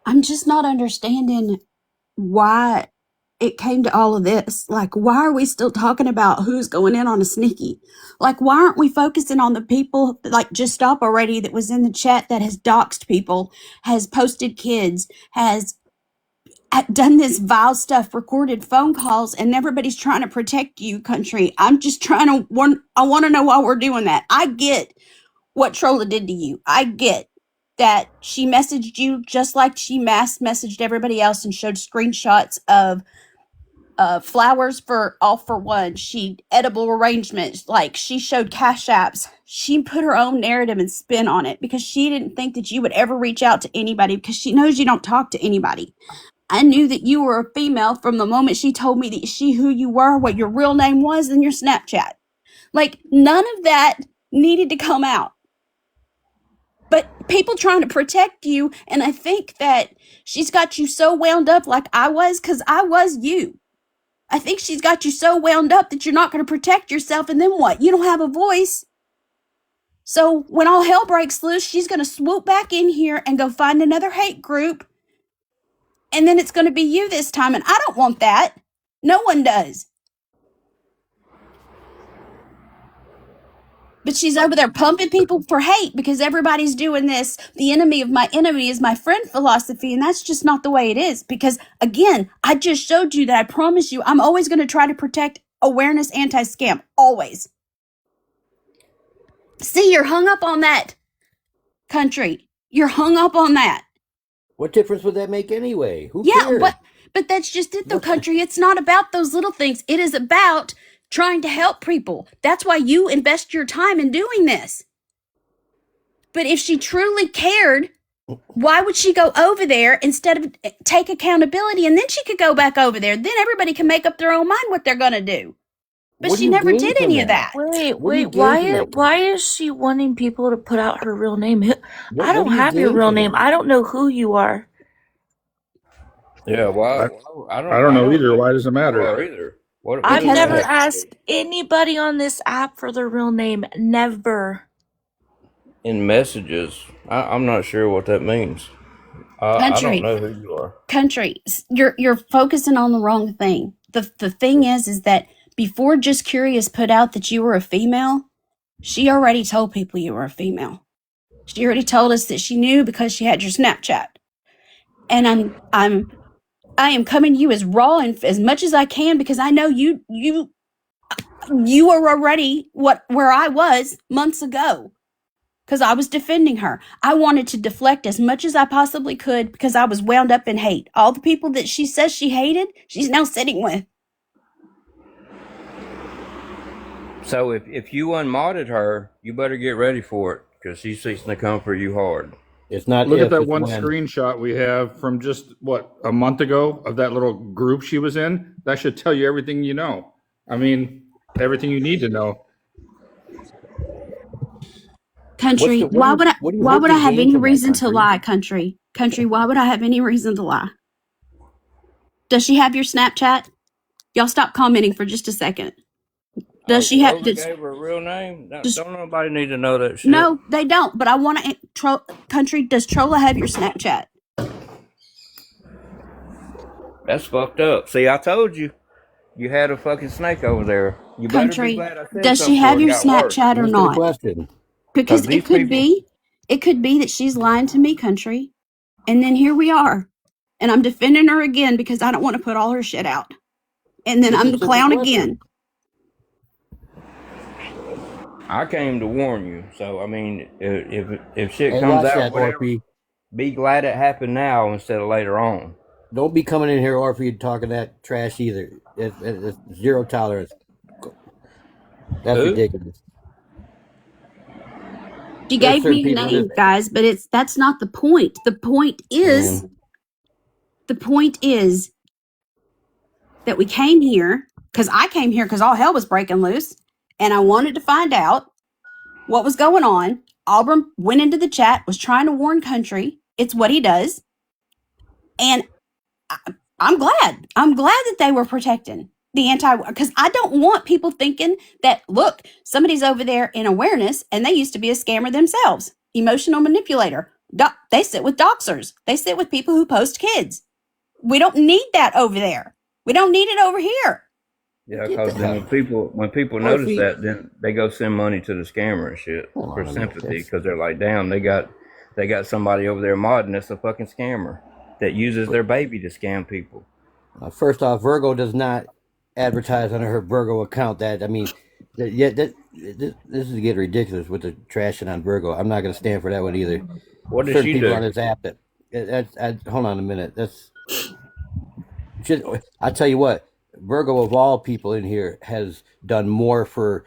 I'm just not understanding why it came to all of this. Like, why are we still talking about who's going in on a sneaky? Like, why aren't we focusing on the people, like, just stop already, that was in the chat that has doxed people, has posted kids, has done this vile stuff, recorded phone calls, and everybody's trying to protect you, country. I'm just trying to I want to know why we're doing that. I get what Trolla did to you. I get that she messaged you just like she mass messaged everybody else and showed screenshots of flowers for all for one. She edible arrangements, like she showed cash apps. She put her own narrative and spin on it because she didn't think that you would ever reach out to anybody because she knows you don't talk to anybody. I knew that you were a female from the moment she told me that who you were, what your real name was, and your Snapchat. Like, none of that needed to come out. But people trying to protect you, and I think that she's got you so wound up like I was, because I was you. I think she's got you so wound up that you're not going to protect yourself, and then what? You don't have a voice. So when all hell breaks loose, she's going to swoop back in here and go find another hate group, and then it's going to be you this time, and I don't want that. No one does. But she's over there pumping people for hate because everybody's doing this. The enemy of my enemy is my friend philosophy. And that's just not the way it is. Because again, I just showed you that I promise you, I'm always going to try to protect awareness anti-scam. Always. See, you're hung up on that, country. You're hung up on that. What difference would that make anyway? Who Yeah, cares? but that's just it though, country. It's not about those little things. It is about trying to help people. That's why you invest your time in doing this. But if she truly cared, why would she go over there instead of take accountability and then she could go back over there? Then everybody can make up their own mind what they're going to do. But What do she you never gain did from any of that? that. Wait, What do you wait. gain from that? Why is she wanting people to put out her real name? I What don't do you have your gain real from name. that? I don't know who you are. Yeah, why? I don't know either. Why does it matter? Either. What I've does that never have to do? asked anybody on this app for their real name. Never. In messages, I'm not sure what that means. I don't know who you are. Country, you're focusing on the wrong thing. The thing is that before Just Curious put out that you were a female, she already told people you were a female. She already told us that she knew because she had your Snapchat. And I am coming to you as raw and as much as I can because I know you are already where I was months ago because I was defending her. I wanted to deflect as much as I possibly could because I was wound up in hate. All the people that she says she hated, she's now sitting with. So if you unmodded her, you better get ready for it because she's fixing to come for you hard. It's not Look if, at that it's one when. screenshot we have from just a month ago of that little group she was in. That should tell you everything you know. I mean, everything you need to know. Country, What do you why hope would to I have gain any from that, reason to country? lie, country? Country, why would I have any reason to lie? Does she have your Snapchat? Y'all stop commenting for just a second. Does she have? Gave her a real name? Don't nobody need to know that shit. No, they don't. But I want to. Country, does Trolla have your Snapchat? That's fucked up. See, I told you. You had a fucking snake over there. You better be Country, glad I said does she something have before it your got worse. Snapchat or Answer the not? question. Because these it could be that she's lying to me, country. And then here we are. And I'm defending her again because I don't want to put all her shit out. And then It's I'm a the simple clown question. again. I came to warn you. So I mean, if shit Hey, comes watch out, that, whatever, Orphe. be glad it happened now instead of later on. Don't be coming in here, Orphe, talking that trash either. It's zero tolerance. That's ridiculous. She There's gave certain me a people name, that guys, but that's not the point. The point is that we came here because I came here because all hell was breaking loose, and I wanted to find out what was going on. Auburn went into the chat, was trying to warn country. It's what he does, and I'm glad. I'm glad that they were protecting the because I don't want people thinking that, look, somebody's over there in awareness and they used to be a scammer themselves, emotional manipulator. They sit with doxers. They sit with people who post kids. We don't need that over there. We don't need it over here. Yeah, because then when people notice that, then they go send money to the scammer and shit for sympathy because they're like, damn, they got somebody over there modding that's a fucking scammer that uses their baby to scam people. First off, Virgo does not advertise on her Virgo account. This is getting ridiculous with the trashing on Virgo. I'm not going to stand for that one either. What does certain she people do? on this app hold on a minute. I tell you what, Virgo of all people in here has done more for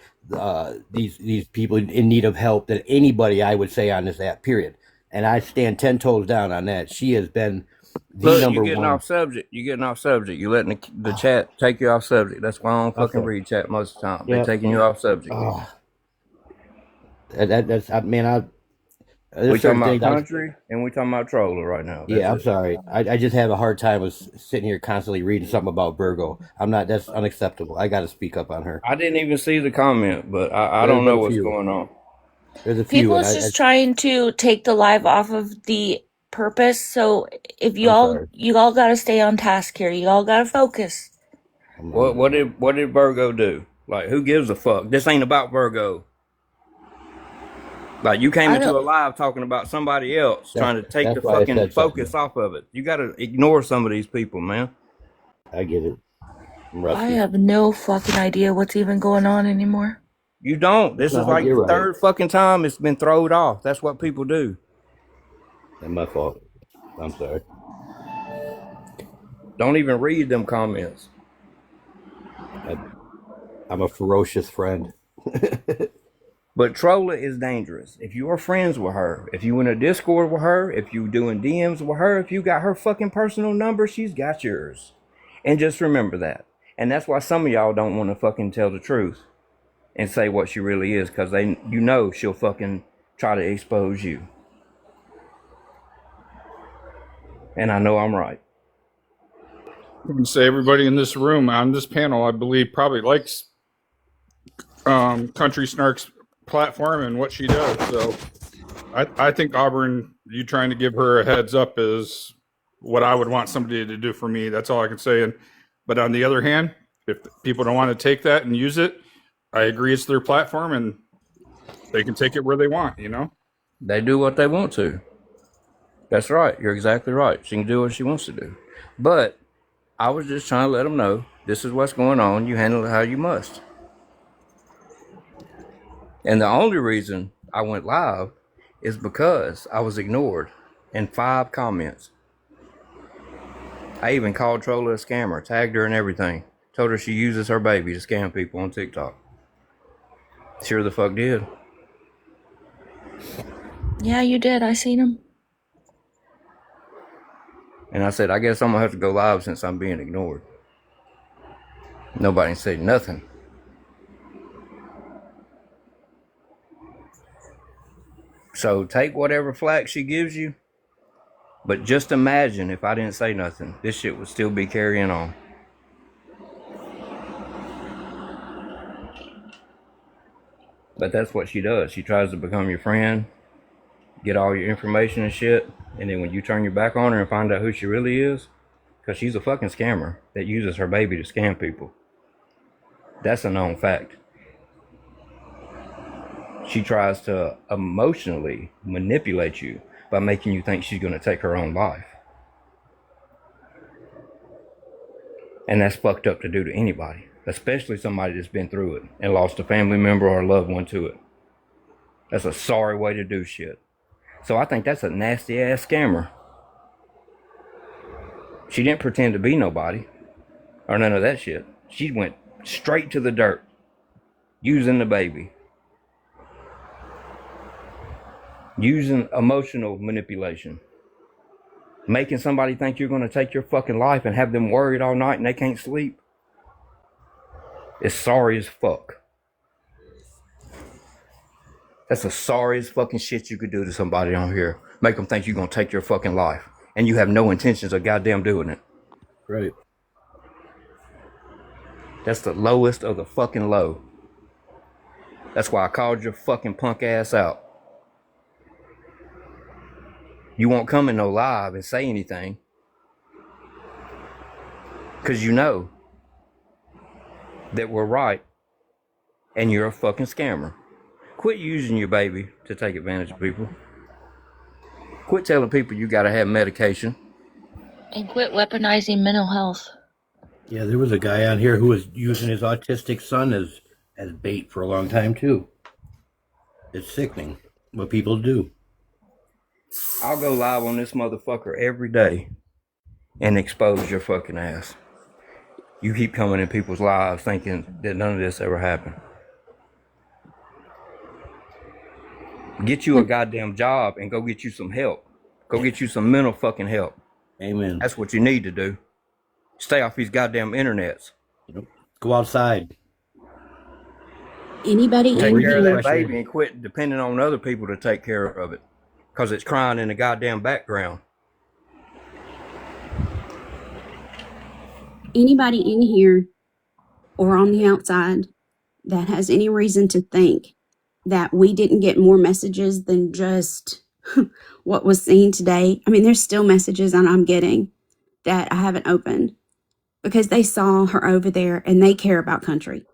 these people in need of help than anybody I would say on this app. Period. And I stand 10 toes down on that. She has been the number you're getting one. off subject. You're getting off subject. You're letting the chat take you off subject. That's why I don't fucking read chat most of the time. They're taking you off subject. We talking about country and we talking about Troller right now. I'm sorry. I just have a hard time with sitting here constantly reading something about Virgo. That's unacceptable. I got to speak up on her. I didn't even see the comment, but I don't know what's going on. There's a few. People is just trying to take the live off of the purpose. So if you all got to stay on task here. You all got to focus. What did Virgo do? Like, who gives a fuck? This ain't about Virgo. Like you came I into don't. a live talking about somebody else, trying to take the That's why I fucking said something. focus off of it. You got to ignore some of these people, man. I get it. I'm I rusty. have no fucking idea what's even going on anymore. You don't. This is No, like you're the right. third fucking time it's been throwed off. That's what people do. That's my fault. I'm sorry. Don't even read them comments. I'm a ferocious friend. But Trolla is dangerous. If you are friends with her, if you in a Discord with her, if you doing DMs with her, if you got her fucking personal number, she's got yours. And just remember that. And that's why some of y'all don't want to fucking tell the truth and say what she really is, because she'll fucking try to expose you. And I know I'm right. I can say everybody in this room on this panel, I believe, probably likes Country Snark's platform and what she does. So I think Auburn, you trying to give her a heads up is what I would want somebody to do for me. That's all I can say. But on the other hand, if people don't want to take that and use it, I agree it's their platform and they can take it where they want, you know? They do what they want to. That's right. You're exactly right. She can do what she wants to do. But I was just trying to let them know this is what's going on. You handle it how you must. And the only reason I went live is because I was ignored in 5 comments. I even called Trolla a scammer, tagged her and everything. Told her she uses her baby to scam people on TikTok. Sure the fuck did. Yeah, you did. I seen him. And I said, I guess I'm going to have to go live since I'm being ignored. Nobody said nothing. So take whatever flack she gives you. But just imagine if I didn't say nothing, this shit would still be carrying on. But that's what she does. She tries to become your friend, get all your information and shit. And then when you turn your back on her and find out who she really is, because she's a fucking scammer that uses her baby to scam people. That's a known fact. She tries to emotionally manipulate you by making you think she's going to take her own life. And that's fucked up to do to anybody, especially somebody that's been through it and lost a family member or a loved one to it. That's a sorry way to do shit. So I think that's a nasty ass scammer. She didn't pretend to be nobody or none of that shit. She went straight to the dirt, using the baby. Using emotional manipulation. Making somebody think you're going to take your fucking life and have them worried all night and they can't sleep. It's sorry as fuck. That's the sorriest fucking shit you could do to somebody on here. Make them think you're going to take your fucking life. And you have no intentions of goddamn doing it. Right. That's the lowest of the fucking low. That's why I called your fucking punk ass out. You won't come in no live and say anything. Because you know that we're right and you're a fucking scammer. Quit using your baby to take advantage of people. Quit telling people you gotta have medication. And quit weaponizing mental health. Yeah, there was a guy on here who was using his autistic son as bait for a long time too. It's sickening what people do. I'll go live on this motherfucker every day and expose your fucking ass. You keep coming in people's lives thinking that none of this ever happened. Get you a goddamn job and go get you some help. Go get you some mental fucking help. Amen. That's what you need to do. Stay off these goddamn internets. Go outside. Anybody Take in care of here? that baby and quit depending on other people to take care of it. Because it's crying in the goddamn background. Anybody in here or on the outside that has any reason to think that we didn't get more messages than just what was seen today? I mean, there's still messages that I'm getting that I haven't opened because they saw her over there and they care about country.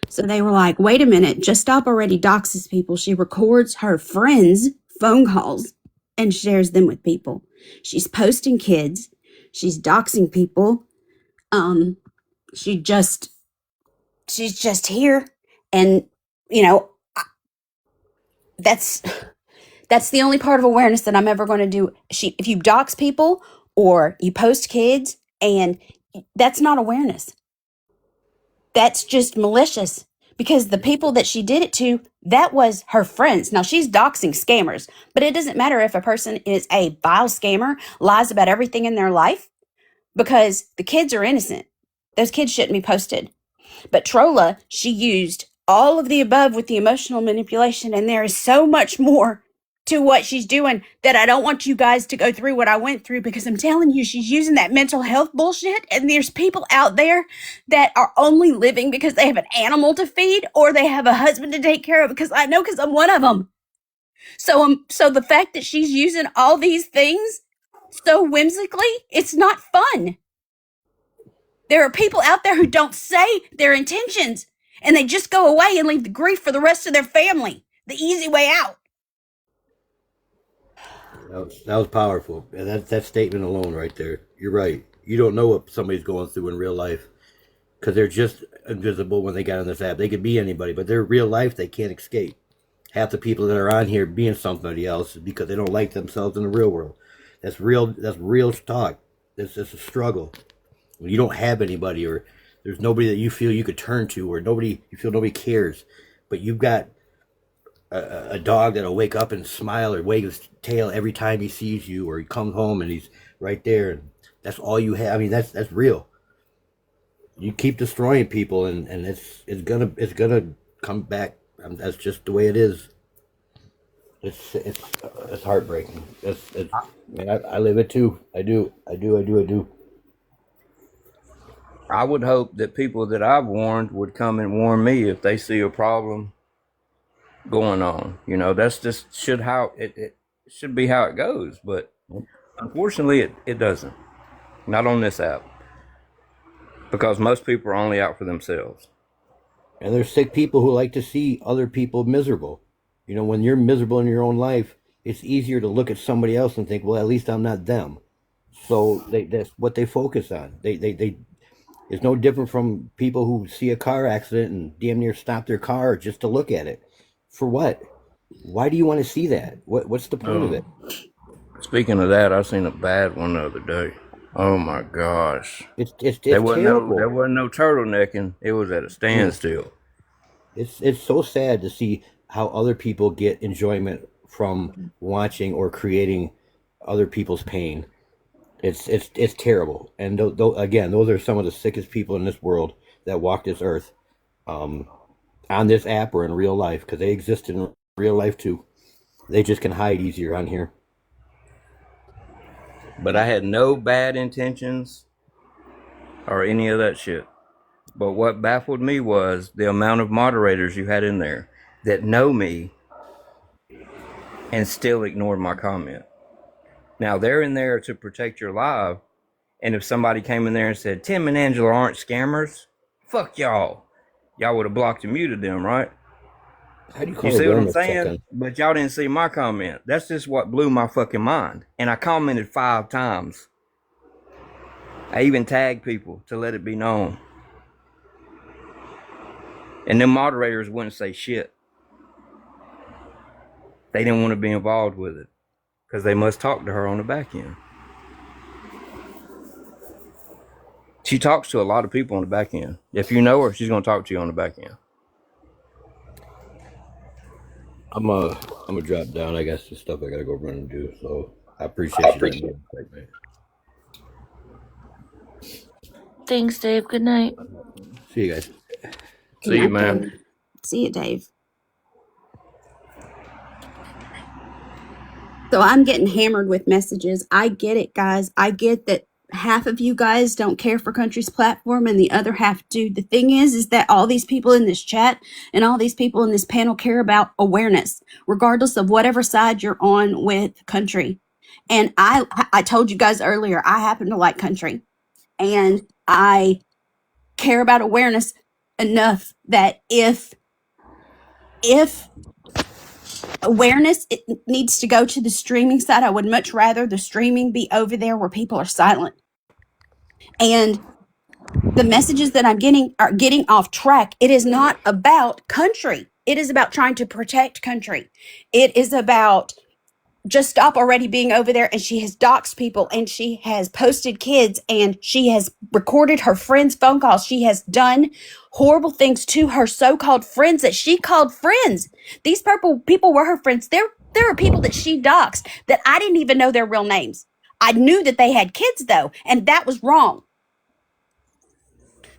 So they were like, wait a minute, Just Stop already doxes people. She records her friends' phone calls and shares them with people. She's posting kids. She's doxing people. Um, she's just here. And, you know, that's the only part of awareness that I'm ever going to do. If you dox people or you post kids, and that's not awareness. That's just malicious, because the people that she did it to, that was her friends. Now she's doxing scammers, but it doesn't matter if a person is a vile scammer, lies about everything in their life, because the kids are innocent. Those kids shouldn't be posted. But Trolla, she used all of the above with the emotional manipulation, and there is so much more to what she's doing that I don't want you guys to go through what I went through, because I'm telling you, she's using that mental health bullshit, and there's people out there that are only living because they have an animal to feed or they have a husband to take care of, because I know, because I'm one of them. So the fact that she's using all these things so whimsically, it's not fun. There are people out there who don't say their intentions, and they just go away and leave the grief for the rest of their family. The easy way out. That was powerful. And that statement alone right there. You're right. You don't know what somebody's going through in real life, because they're just invisible when they got on this app. They could be anybody, but their real life they can't escape. Half the people that are on here being somebody else is because they don't like themselves in the real world. That's real. That's real talk. It's a struggle. When you don't have anybody, or there's nobody that you feel you could turn to, or you feel nobody cares, but you've got a dog that'll wake up and smile or wag his tail every time he sees you, or he comes home and he's right there, and that's all you have. I mean, that's real. You keep destroying people, and it's gonna come back. That's just the way it is. It's heartbreaking. I live it too. I do. I would hope that people that I've warned would come and warn me if they see a problem going on. You know, that's just it should be how it goes. But unfortunately, it doesn't. Not on this app, because most people are only out for themselves. And there's sick people who like to see other people miserable. You know, when you're miserable in your own life, it's easier to look at somebody else and think, well, at least I'm not them. So that's what they focus on. They it's no different from people who see a car accident and damn near stop their car just to look at it. For what? Why do you want to see that? What's the point of it? Speaking of that, I seen a bad one the other day. Oh my gosh! It's There wasn't terrible. no turtlenecking. It was at a standstill. It's so sad to see how other people get enjoyment from watching or creating other people's pain. It's terrible. And again, those are some of the sickest people in this world that walk this earth, on this app or in real life, because they exist in real life too. They just can hide easier on here. But I had no bad intentions or any of that shit. But what baffled me was the amount of moderators you had in there that know me and still ignored my comment. Now, they're in there to protect your live, and if somebody came in there and said, Tim and Angela aren't scammers, fuck y'all. Y'all would have blocked and muted them, right? How do you call You see what I'm awareness check saying? on? But y'all didn't see my comment. That's just what blew my fucking mind. And I commented 5 times. I even tagged people to let it be known. And them moderators wouldn't say shit. They didn't want to be involved with it, because they must talk to her on the back end. She talks to a lot of people on the back end. If you know her, she's going to talk to you on the back end. I'm gonna drop down. I got some stuff I gotta go run and do. So I appreciate you letting me know. Thanks, Dave. Good night. See you guys. See you, man. See you, Dave. So I'm getting hammered with messages. I get it, guys. I get that half of you guys don't care for Country's platform and the other half do. The thing is that all these people in this chat and all these people in this panel care about awareness, regardless of whatever side you're on with Country. And I told you guys earlier, I happen to like Country, and I care about awareness. enough that if awareness it needs to go to the streaming side, I would much rather the streaming be over there where people are silent. And the messages that I'm getting are getting off track. It is not about country. It is about trying to protect country. It is about just stop already being over there. And she has doxed people and she has posted kids and she has recorded her friends' phone calls. She has done horrible things to her so-called friends that she called friends. These purple people were her friends. There are people that she doxed that I didn't even know their real names. I knew that they had kids though, and that was wrong.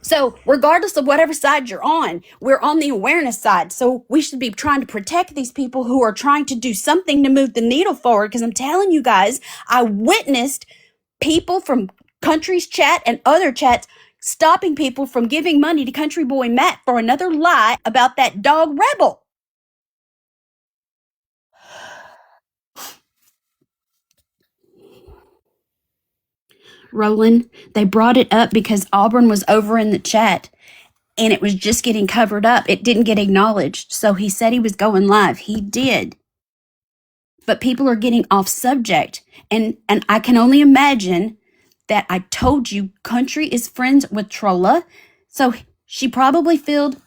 So regardless of whatever side you're on, we're on the awareness side. So we should be trying to protect these people who are trying to do something to move the needle forward. Because I'm telling you guys, I witnessed people from Country's chat and other chats stopping people from giving money to Country Boy Matt for another lie about that dog Rebel. Roland, they brought it up because Auburn was over in the chat and it was just getting covered up. It didn't get acknowledged. So he said he was going live. He did. But people are getting off subject. And I can only imagine that I told you Country is friends with Trolla. So she probably filled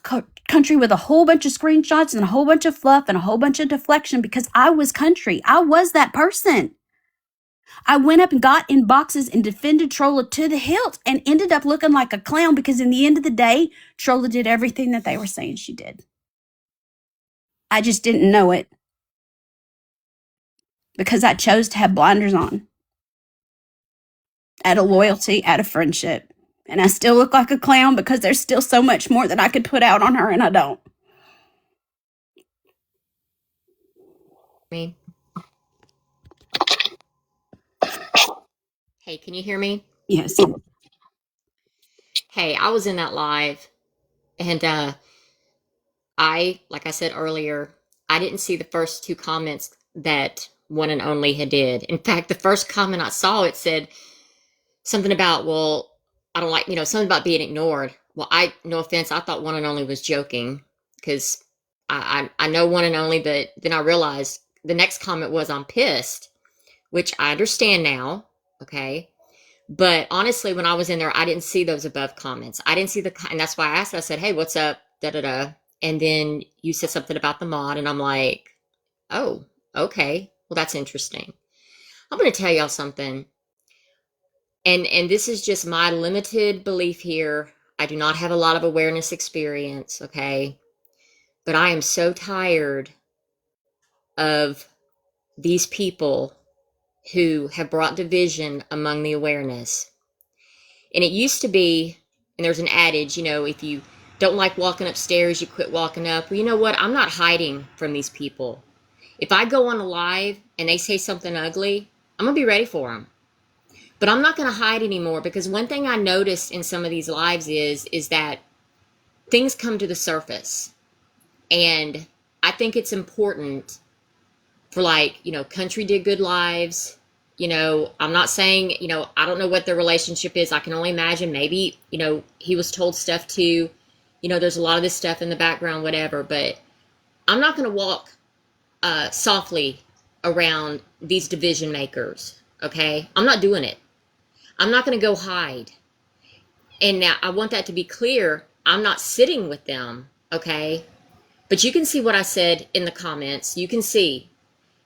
Country with a whole bunch of screenshots and a whole bunch of fluff and a whole bunch of deflection because I was Country. I was that person. I went up and got in boxes and defended Trolla to the hilt and ended up looking like a clown because in the end of the day, Trolla did everything that they were saying she did. I just didn't know it because I chose to have blinders on out of loyalty, out of friendship. And I still look like a clown because there's still so much more that I could put out on her and I don't. Me. Hey, can you hear me? Yes. Hey, I was in that live and like I said earlier, I didn't see the first two comments that One and Only had did. In fact, the first comment I saw, it said something about, well, I don't like, something about being ignored. Well, no offense, I thought One and Only was joking because I know One and Only, but then I realized the next comment was, I'm pissed, which I understand now. Okay. But honestly, when I was in there, I didn't see those above comments. I didn't see and that's why I asked, I said, hey, what's up? Da, da, da. And then you said something about the mod and I'm like, oh, okay. Well, that's interesting. I'm going to tell y'all something. And this is just my limited belief here. I do not have a lot of awareness experience. Okay. But I am so tired of these people who have brought division among the awareness. And it used to be, and there's an adage, if you don't like walking upstairs, you quit walking up. Well, you know what? I'm not hiding from these people. If I go on a live and they say something ugly, I'm going to be ready for them. But I'm not going to hide anymore because one thing I noticed in some of these lives is that things come to the surface. And I think it's important for Country did good lives. I'm not saying, I don't know what their relationship is. I can only imagine maybe, he was told stuff too. There's a lot of this stuff in the background, whatever, but I'm not going to walk softly around these division makers. Okay. I'm not doing it. I'm not going to go hide. And now I want that to be clear. I'm not sitting with them. Okay. But you can see what I said in the comments. You can see.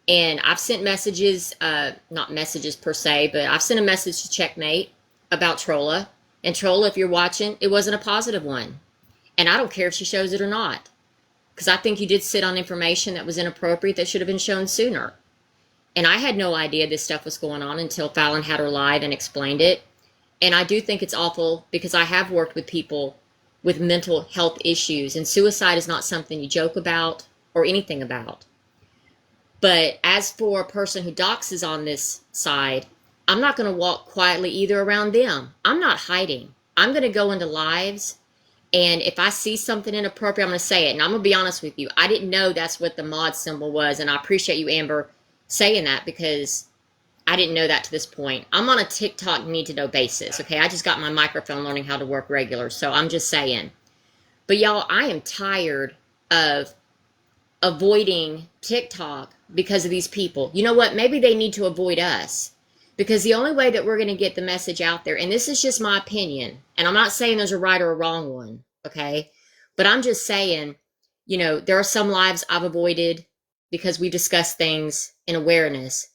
And I've sent messages, not messages per se, but I've sent a message to Checkmate about Trolla. And Trolla, if you're watching, it wasn't a positive one. And I don't care if she shows it or not. Because I think you did sit on information that was inappropriate that should have been shown sooner. And I had no idea this stuff was going on until Fallon had her live and explained it. And I do think it's awful because I have worked with people with mental health issues. And suicide is not something you joke about or anything about. But as for a person who doxes on this side, I'm not going to walk quietly either around them. I'm not hiding. I'm going to go into lives, and if I see something inappropriate, I'm going to say it. And I'm going to be honest with you. I didn't know that's what the mod symbol was, and I appreciate you, Amber, saying that because I didn't know that to this point. I'm on a TikTok need-to-know basis, okay? I just got my microphone learning how to work regular, so I'm just saying. But y'all, I am tired of avoiding TikTok because of these people. You know what? Maybe they need to avoid us, because the only way that we're going to get the message out there, and this is just my opinion, and I'm not saying there's a right or a wrong one, okay? But I'm just saying, there are some lives I've avoided because we discuss things in awareness,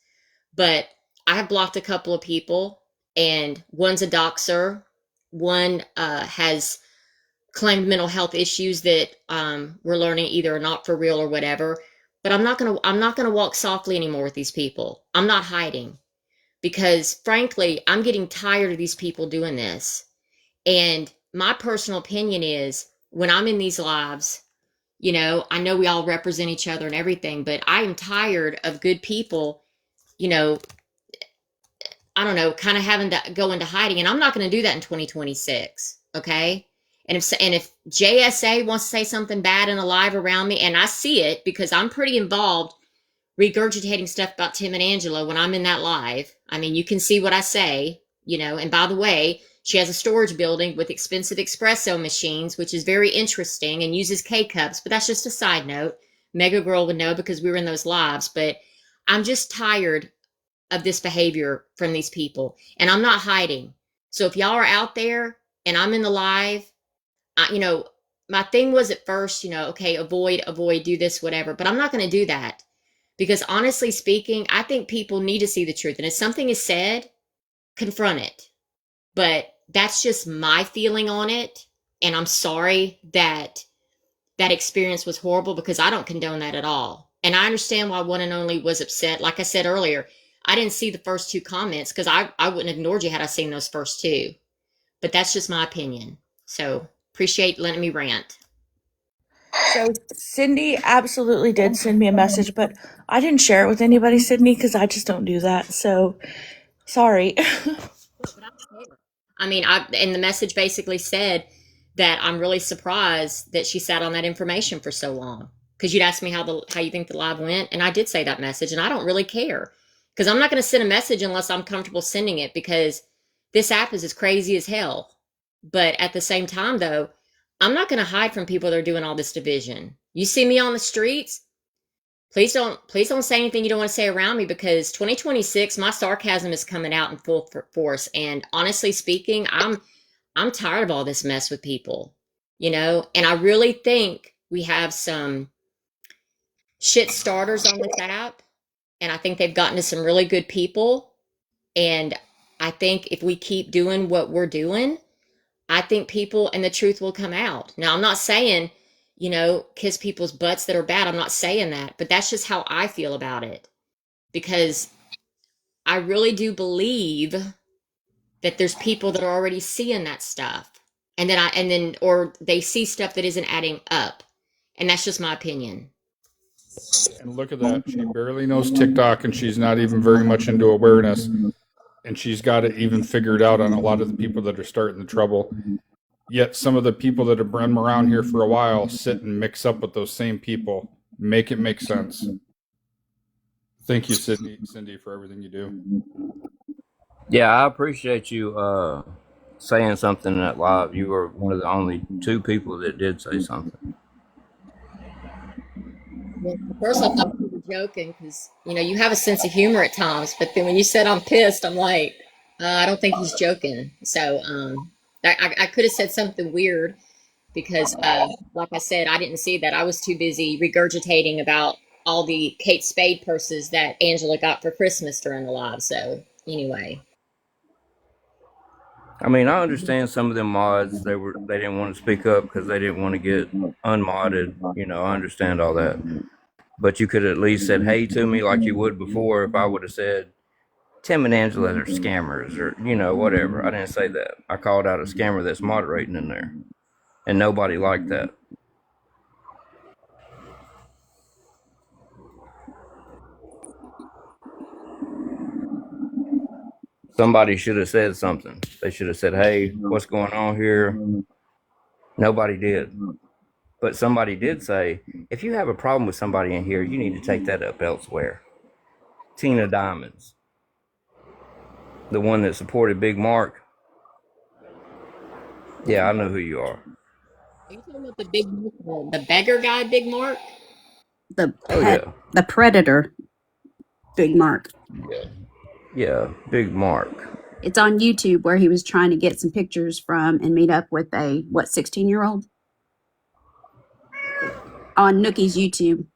but I have blocked a couple of people, and one's a doxer, one has claimed mental health issues that we're learning either are not for real or whatever. But I'm not gonna walk softly anymore with these people. I'm not hiding, because frankly, I'm getting tired of these people doing this. And my personal opinion is, when I'm in these lives, I know we all represent each other and everything, but I am tired of good people, you know, I don't know, kind of having to go into hiding. And I'm not going to do that in 2026. Okay. And if JSA wants to say something bad in a live around me, and I see it because I'm pretty involved regurgitating stuff about Tim and Angela when I'm in that live. I mean, you can see what I say, and by the way, she has a storage building with expensive espresso machines, which is very interesting, and uses K cups, but that's just a side note. Mega Girl would know because we were in those lives, but I'm just tired of this behavior from these people, and I'm not hiding. So if y'all are out there and I'm in the live, my thing was at first, okay, avoid, do this, whatever, but I'm not going to do that, because honestly speaking, I think people need to see the truth. And if something is said, confront it. But that's just my feeling on it. And I'm sorry that that experience was horrible, because I don't condone that at all. And I understand why One and Only was upset. Like I said earlier, I didn't see the first two comments, because I wouldn't have ignored you had I seen those first two. But that's just my opinion. So appreciate letting me rant. So Cindy absolutely did send me a message, but I didn't share it with anybody, Sydney, because I just don't do that. So sorry. But I don't care. I mean, and the message basically said that I'm really surprised that she sat on that information for so long. Because you'd asked me how you think the live went, and I did say that message, and I don't really care, because I'm not going to send a message unless I'm comfortable sending it, because this app is as crazy as hell. But at the same time, though, I'm not going to hide from people that are doing all this division. You see me on the streets, please don't say anything you don't want to say around me, because 2026, my sarcasm is coming out in full force. And honestly speaking, I'm tired of all this mess with people, and I really think we have some shit starters on this app, and I think they've gotten to some really good people. And I think if we keep doing what we're doing, I think people and the truth will come out. Now, I'm not saying, kiss people's butts that are bad. I'm not saying that, but that's just how I feel about it, because I really do believe that there's people that are already seeing that stuff, or they see stuff that isn't adding up. And that's just my opinion. And look at that. She barely knows TikTok and she's not even very much into awareness. And she's got it even figured out on a lot of the people that are starting the trouble. Yet some of the people that have been around here for a while sit and mix up with those same people. Make it make sense. Thank you, Cindy, for everything you do. Yeah, I appreciate you saying something in that live. You were one of the only two people that did say something. Well, at first I thought you were joking, because you have a sense of humor at times, but then when you said I'm pissed, I'm like, I don't think he's joking. So I could have said something weird, because like I said, I didn't see that. I was too busy regurgitating about all the Kate Spade purses that Angela got for Christmas during the live. So anyway. I mean, I understand some of them mods. They didn't want to speak up because they didn't want to get unmodded. I understand all that. But you could at least said hey to me like you would before. If I would have said Tim and Angela are scammers, or whatever. I didn't say that. I called out a scammer that's moderating in there, and nobody liked that. Somebody should have said something. They should have said, hey, what's going on here? Nobody did. But somebody did say, if you have a problem with somebody in here, you need to take that up elsewhere. Tina Diamonds, the one that supported Big Mark. Yeah, I know who you are. Are you talking about the big, the beggar guy, Big Mark? The Oh pet, yeah, the predator, Big Mark. yeah, Big Mark. It's on YouTube where he was trying to get some pictures from and meet up with a 16-year-old on Nookie's YouTube.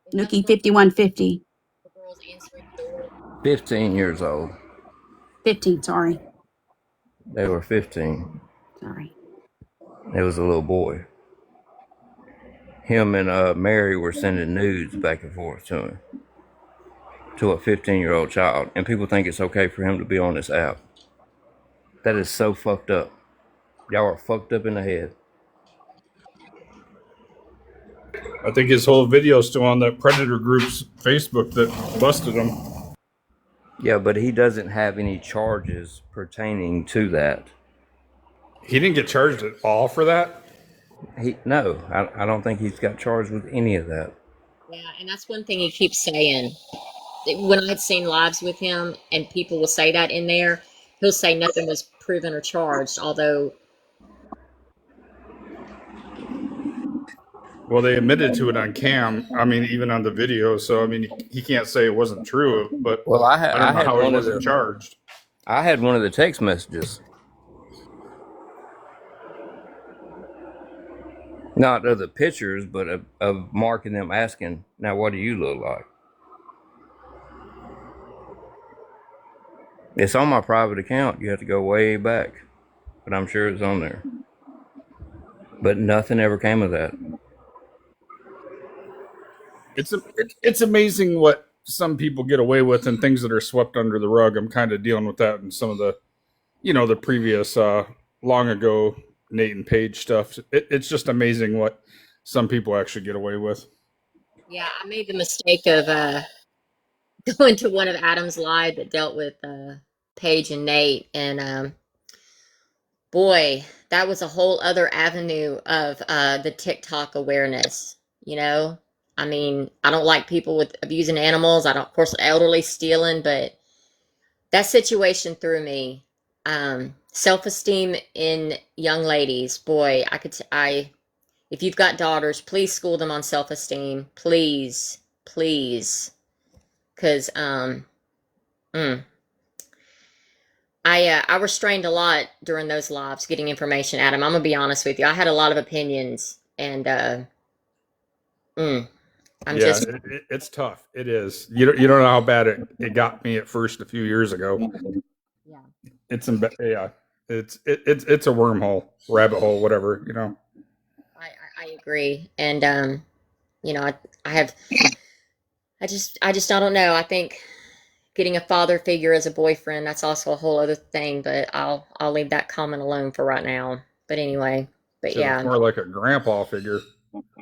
Is that the Nookie one 5150. the girls answering the door? 15 years old. 15, sorry. They were 15. Sorry. It was a little boy. Him and Mary were sending nudes back and forth to a 15-year-old child, and people think it's okay for him to be on this app. That is so fucked up. Y'all are fucked up in the head. I think his whole video is still on that Predator group's Facebook that busted him. Yeah, but he doesn't have any charges pertaining to that. He didn't get charged at all for that. I don't think he's got charged with any of that. Yeah, and that's one thing he keeps saying. When I had seen lives with him, and people will say that in there, he'll say nothing was proven or charged. Although, Well, they admitted to it on cam. I mean, even on the video. So I mean, he can't say it wasn't true. But Well, I don't know how he wasn't charged. I had one of the text messages, not of the pictures, but of Mark and them asking, "Now, what do you look like?" It's on my private account. You have to go way back, but I'm sure it's on there. But nothing ever came of that. It's amazing what some people get away with and things that are swept under the rug. I'm kind of dealing with that in some of the, the previous long ago Nate and Paige stuff. It's just amazing what some people actually get away with. yeah, I made the mistake of going to one of Adam's live that dealt with Paige and Nate, and boy, that was a whole other avenue of the TikTok awareness. You know, I mean, I don't like people with abusing animals. I don't, of course, elderly stealing, but that situation threw me. Self-esteem in young ladies, boy, if you've got daughters, please school them on self-esteem, please, please, because mm, I restrained a lot during those lives getting information, Adam. I'm gonna be honest with you. I had a lot of opinions, and mm, I'm Yeah, just it's tough. It is. You don't know how bad it got me at first a few years ago. yeah. Yeah. It's a wormhole, rabbit hole, whatever. I agree, and you know, I have I just I don't know. I think getting a father figure as a boyfriend, that's also a whole other thing, but I'll leave that comment alone for right now. But anyway, but So it's yeah, more like a grandpa figure.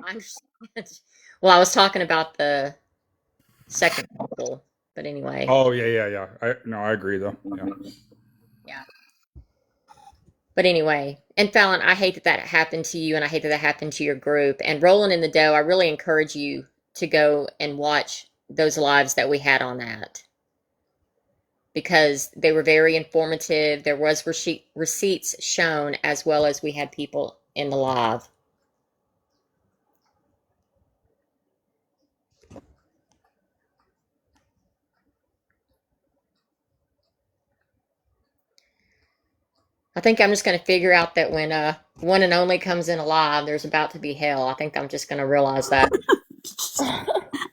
I understand. Well, I was talking about the second couple, but anyway, Oh yeah. I agree though. Yeah. yeah. But anyway, and Fallon, I hate that that happened to you, and I hate that that happened to your group. And Rolling in the Dough, I really encourage you to go and watch those lives that we had on that, because they were very informative. There was receipts shown, as well as we had people in the live. I think I'm just going to figure out that when one and only comes in alive, there's about to be hell. I think I'm just going to realize that.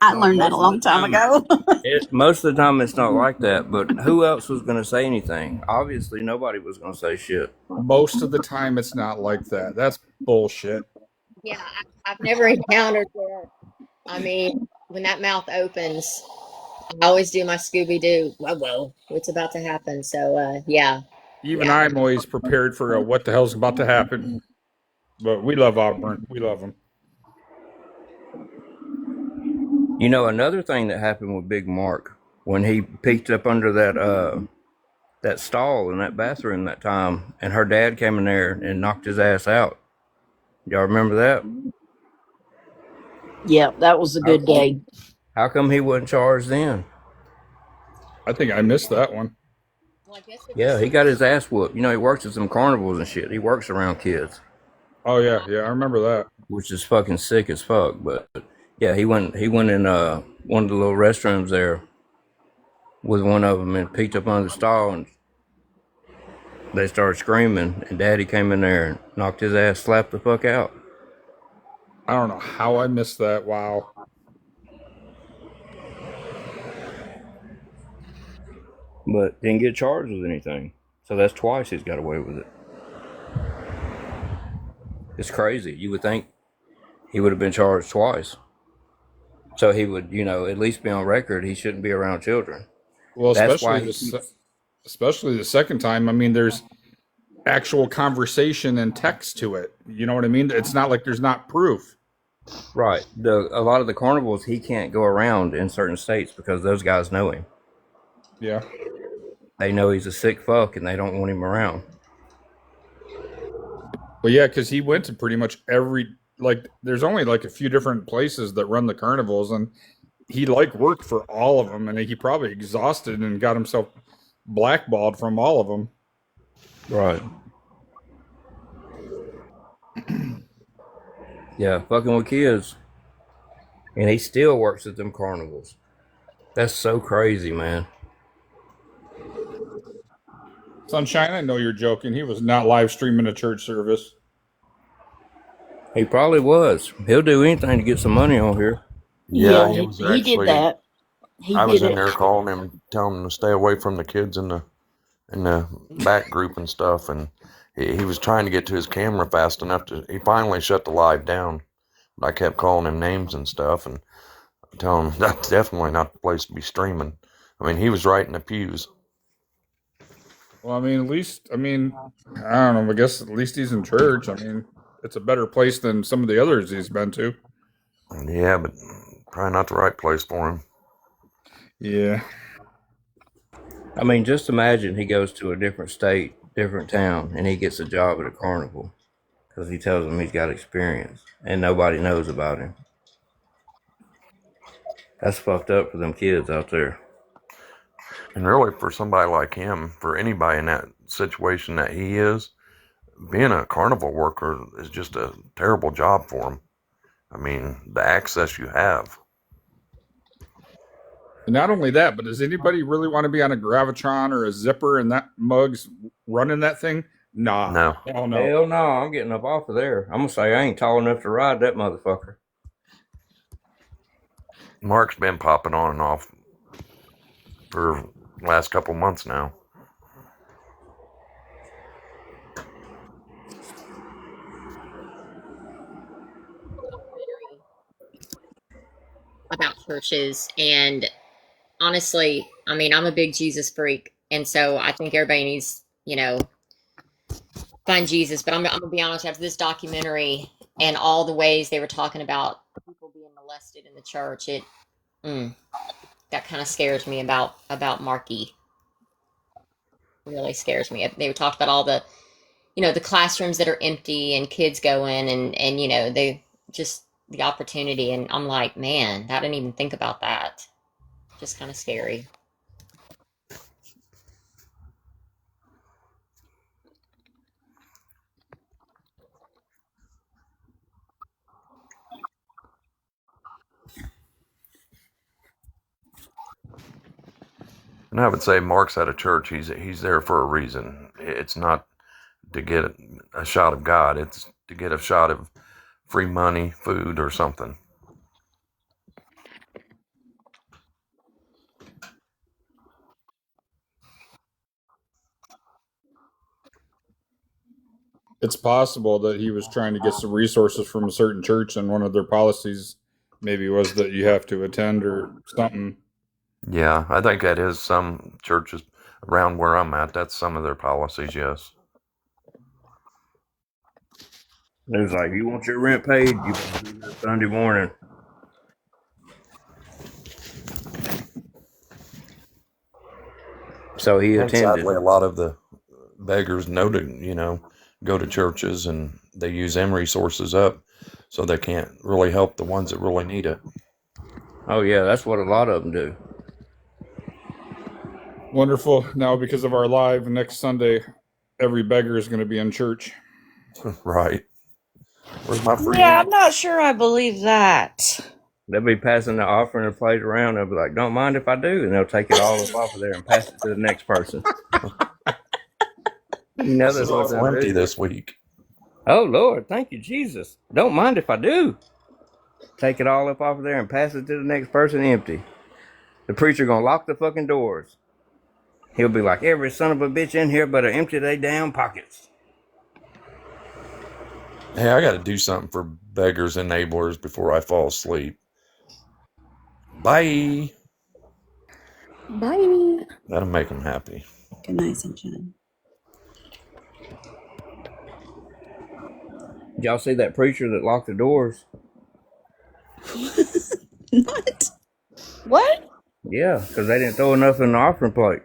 I Well, learned that a long time ago. Most of the time, it's not like that. But who else was going to say anything? Obviously, nobody was going to say shit. most of the time it's not like that. That's bullshit. Yeah, I've never encountered where, I mean, when that mouth opens, I always do my Scooby Doo. Whoa, what's about to happen? So, yeah, Even yeah. I'm always prepared for what the hell's about to happen. But we love Auburn. We love them. You know, another thing that happened with Big Mark when he peeked up under that stall in that bathroom that time, and her dad came in there and knocked his ass out. Y'all remember that? Yeah, that was a How, good day. how come he wasn't charged then? I think I missed that one. Well, I guess it Yeah, just, he got his ass whooped. You know, he works at some carnivals and shit. He works around kids. Oh yeah, yeah, I remember that. which is fucking sick as fuck. But yeah, he went in one of the little restrooms there with one of them and peeked up under the stall, and they started screaming, and Daddy came in there and knocked his ass, slapped the fuck out. I don't know how I missed that. Wow. But didn't get charged with anything. So that's twice he's got away with it. It's crazy. You would think he would have been charged twice. So he would, at least be on record. He shouldn't be around children. Well, That's why he keeps. especially the second time. I mean, there's actual conversation and text to it. You know what I mean? It's not like there's not proof. Right. A lot of the carnivals he can't go around in certain states because those guys know him. Yeah. They know he's a sick fuck and they don't want him around. Well, yeah, because he went to pretty much there's only like a few different places that run the carnivals, and he worked for all of them, and he probably exhausted and got himself blackballed from all of them. Right. Yeah, fucking with kids. And he still works at them carnivals. That's so crazy, man. Sunshine, I know you're joking. He was not live streaming a church service. He probably was. He'll do anything to get some money on here. Yeah, he did that. I was in there calling him, telling him to stay away from the kids in the back group and stuff, and he was trying to get to his camera fast enough he finally shut the live down. But I kept calling him names and stuff and telling him that's definitely not the place to be streaming. I mean, he was right in the pews. Well, I mean, I don't know. I guess at least he's in church. I mean, it's a better place than some of the others he's been to. Yeah, but probably not the right place for him. Yeah. I mean, just imagine he goes to a different state, different town, and he gets a job at a carnival because he tells them he's got experience and nobody knows about him. That's fucked up for them kids out there. And really, for somebody like him, for anybody in that situation that he is, being a carnival worker is just a terrible job for him. I mean, the access you have. And not only that, but does anybody really want to be on a Gravitron or a Zipper and that mug's running that thing? Nah. No. Hell no. Hell no, I'm getting up off of there. I'm going to say I ain't tall enough to ride that motherfucker. Mark's been popping on and off for the last couple months now. About churches, and honestly, I mean, I'm a big Jesus freak, and so I think everybody needs, find Jesus. But I'm gonna be honest, after this documentary and all the ways they were talking about people being molested in the church, that kind of scares me about Marky. Really scares me. They talked about all the, the classrooms that are empty and kids go in, and they just the opportunity, and I'm like, man, I didn't even think about that. Just kind of scary. And I would say Mark's at a church. He's there for a reason. It's not to get a shot of God. It's to get a shot of free money, food, or something. It's possible that he was trying to get some resources from a certain church, and one of their policies maybe was that you have to attend or something. Yeah, I think that is some churches around where I'm at. That's some of their policies, yes. It was like, you want your rent paid, you better be here Sunday morning. So he And attended. sadly, a lot of the beggars know to, go to churches, and they use them resources up, so they can't really help the ones that really need it. Oh yeah, that's what a lot of them do. Wonderful. Now, because of our live next Sunday, every beggar is going to be in church. Right. Where's my free Yeah, I'm ammo? not sure I believe that. They'll be passing the offering plate around. They'll be like, "Don't mind if I do," and they'll take it all up off of there and pass it to the next person. You know This that's is what also they'll empty do. this week. Oh Lord, thank you, Jesus. Don't mind if I do. Take it all up off of there and pass it to the next person empty. The preacher gonna lock the fucking doors. He'll be like, "Every son of a bitch in here better empty their damn pockets." Hey, I got to do something for beggars and neighbors before I fall asleep. Bye. Bye. That'll make them happy. Good night, sunshine. Did y'all see that preacher that locked the doors? What? What? Yeah, because they didn't throw enough in the offering plate.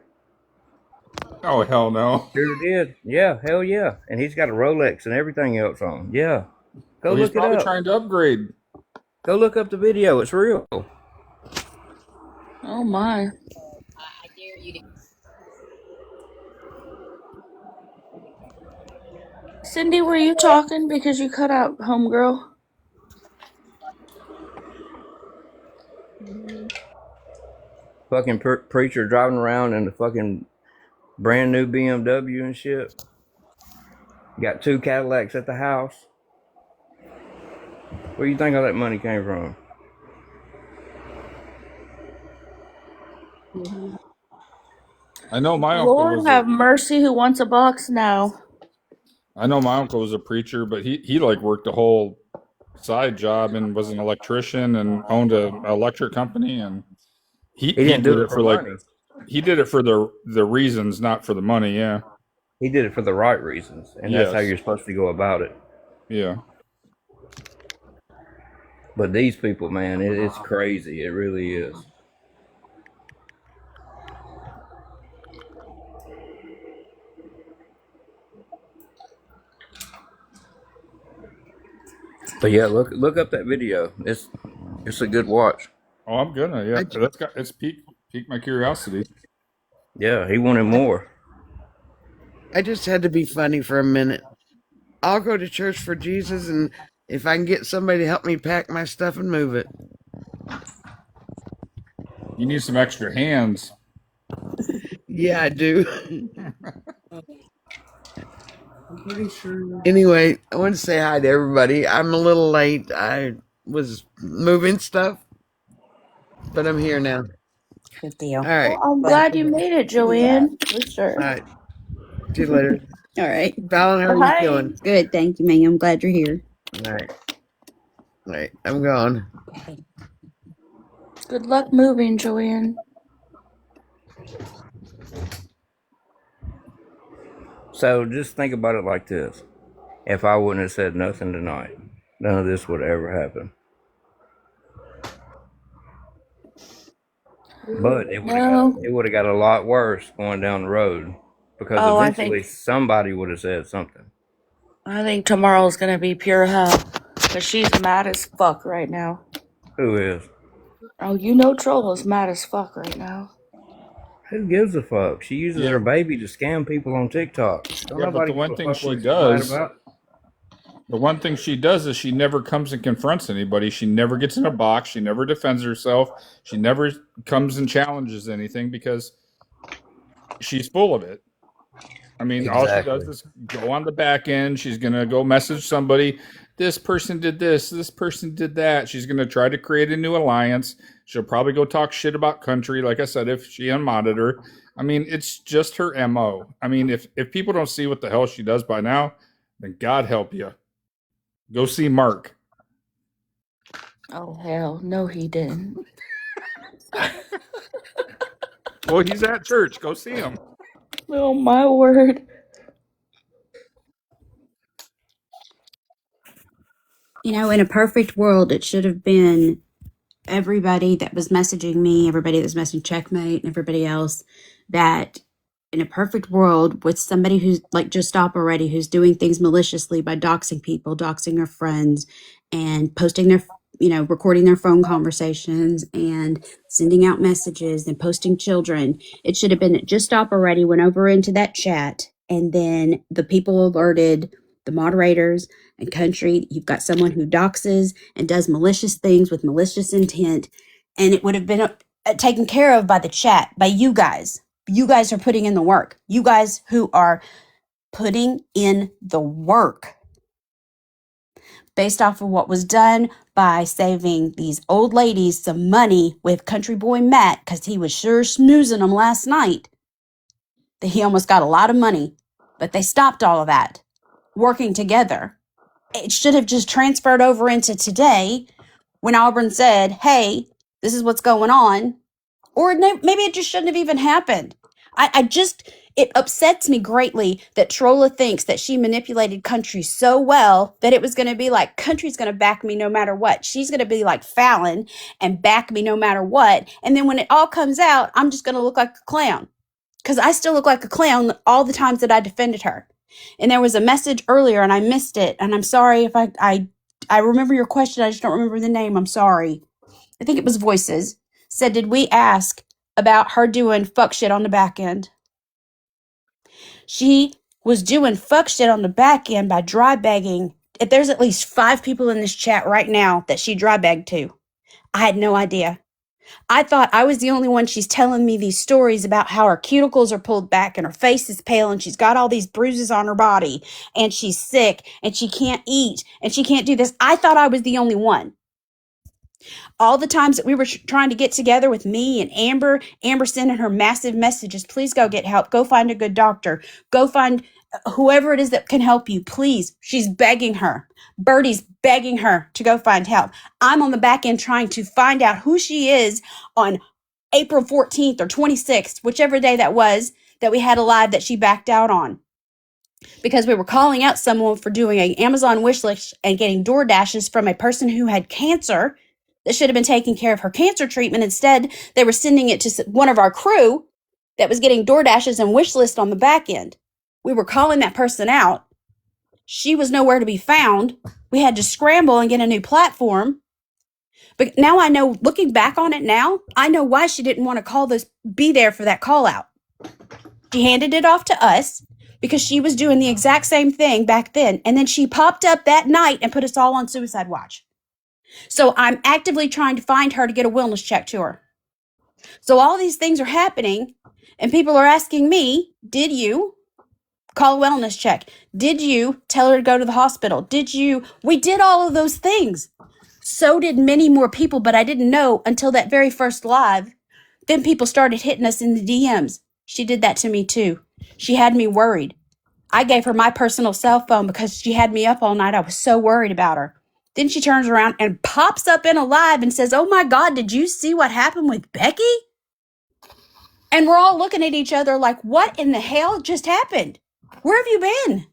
Oh, hell no. Sure did. Yeah, hell yeah. And he's got a Rolex and everything else on. Yeah. Go Well, he's look it probably up. trying to upgrade. Go look up the video. It's real. Oh my. I dare you to. Cindy, were you talking because you cut out, homegirl? Fucking preacher driving around in the fucking brand new BMW and shit. Got 2 Cadillacs at the house. Where do you think all that money came from? I know my uncle Lord was a have mercy, who wants a box now? I know my uncle was a preacher, but he like worked a whole side job and was an electrician and owned an electric company, and He he didn't did do it it for for like money. he did it for the reasons, not for the money. Yeah. He did it for the right reasons, and that's how Yes. you're supposed to go about it. Yeah. But these people, man, it's crazy. It really is. But yeah, look up that video. It's a good watch. Oh, I'm gonna. Yeah. It's piqued my curiosity. Yeah, he wanted more. I just had to be funny for a minute. I'll go to church for Jesus, and if I can get somebody to help me pack my stuff and move it. You need some extra hands. Yeah, I do. Anyway, I want to say hi to everybody. I'm a little late. I was moving stuff, but I'm here now. Good deal. All right. Well, I'm glad you made it, Joanne. For sure. All right. See you later. All right. Fallon, how are you Bye. feeling? Good. Thank you, ma'am. I'm glad you're here. All right. All right. I'm gone. Good luck moving, Joanne. So just think about it like this: if I wouldn't have said nothing tonight, none of this would ever happen. But it would have got a lot worse going down the road, because eventually somebody would have said something. I think tomorrow's gonna be pure hell, because she's mad as fuck right now. Who is? Oh, you know Troll is mad as fuck right now. Who gives a fuck? She uses her baby to scam people on TikTok. Don't Yeah, but nobody the one give a thing fuck she what she's mad does, about. the one thing she does is she never comes and confronts anybody. She never gets in a box. She never defends herself. She never comes and challenges anything because she's full of it. I mean, all she does is go on the back end. She's going to go message somebody. This person did this. This person did that. She's going to try to create a new alliance. She'll probably go talk shit about country. Like I said, if she unmodded her. I mean, it's just her MO. I mean, if people don't see what the hell she does by now, then God help you. Go see Mark. Oh hell, no he didn't. Well, he's at church. Go see him. Oh my word. You know, in a perfect world, it should have been everybody that was messaging me, everybody that was messaging Checkmate, and everybody else, that in a perfect world with somebody who's like Just Stop Already, who's doing things maliciously by doxing people, doxing their friends, and posting their, recording their phone conversations and sending out messages and posting children. It should have been Just Stop Already went over into that chat, and then the people alerted the moderators and country. You've got someone who doxes and does malicious things with malicious intent, and it would have been taken care of by the chat, by you guys. You guys are putting in the work. You guys who are putting in the work based off of what was done by saving these old ladies some money with country boy Matt, because he was sure snoozing them last night. That he almost got a lot of money, but they stopped all of that, working together. It should have just transferred over into today when Auburn said, hey, this is what's going on. Or maybe it just shouldn't have even happened. It upsets me greatly that Trolla thinks that she manipulated Country so well that it was going to be like, Country's going to back me no matter what. She's going to be like Fallon and back me no matter what. And then when it all comes out, I'm just going to look like a clown. Because I still look like a clown all the times that I defended her. And there was a message earlier and I missed it. And I'm sorry if I remember your question. I just don't remember the name. I'm sorry. I think it was Voices. Said, did we ask about her doing fuck shit on the back end? She was doing fuck shit on the back end by dry bagging. There's at least 5 people in this chat right now that she dry bagged to. I had no idea. I thought I was the only one. She's telling me these stories about how her cuticles are pulled back and her face is pale and she's got all these bruises on her body and she's sick and she can't eat and she can't do this. I thought I was the only one. All the times that we were trying to get together with me and Amber sending her massive messages, please go get help, go find a good doctor, go find whoever it is that can help you, please. She's begging her. Birdie's begging her to go find help. I'm on the back end trying to find out who she is on April 14th or 26th, whichever day that was, that we had a live that she backed out on. Because we were calling out someone for doing an Amazon wish list and getting DoorDashes from a person who had cancer that should have been taking care of her cancer treatment. Instead, they were sending it to one of our crew that was getting DoorDashes and wish list on the back end. We were calling that person out. She was nowhere to be found. We had to scramble and get a new platform. But now I know, looking back on it now, I know why she didn't want to be there for that call out. She handed it off to us because she was doing the exact same thing back then. And then she popped up that night and put us all on suicide watch. So I'm actively trying to find her to get a wellness check to her. So all these things are happening and people are asking me, did you call a wellness check? Did you tell her to go to the hospital? We did all of those things. So did many more people, but I didn't know until that very first live. Then people started hitting us in the DMs. She did that to me too. She had me worried. I gave her my personal cell phone because she had me up all night. I was so worried about her. Then she turns around and pops up in a live and says, oh my God, did you see what happened with Becky? And we're all looking at each other like, what in the hell just happened? Where have you been?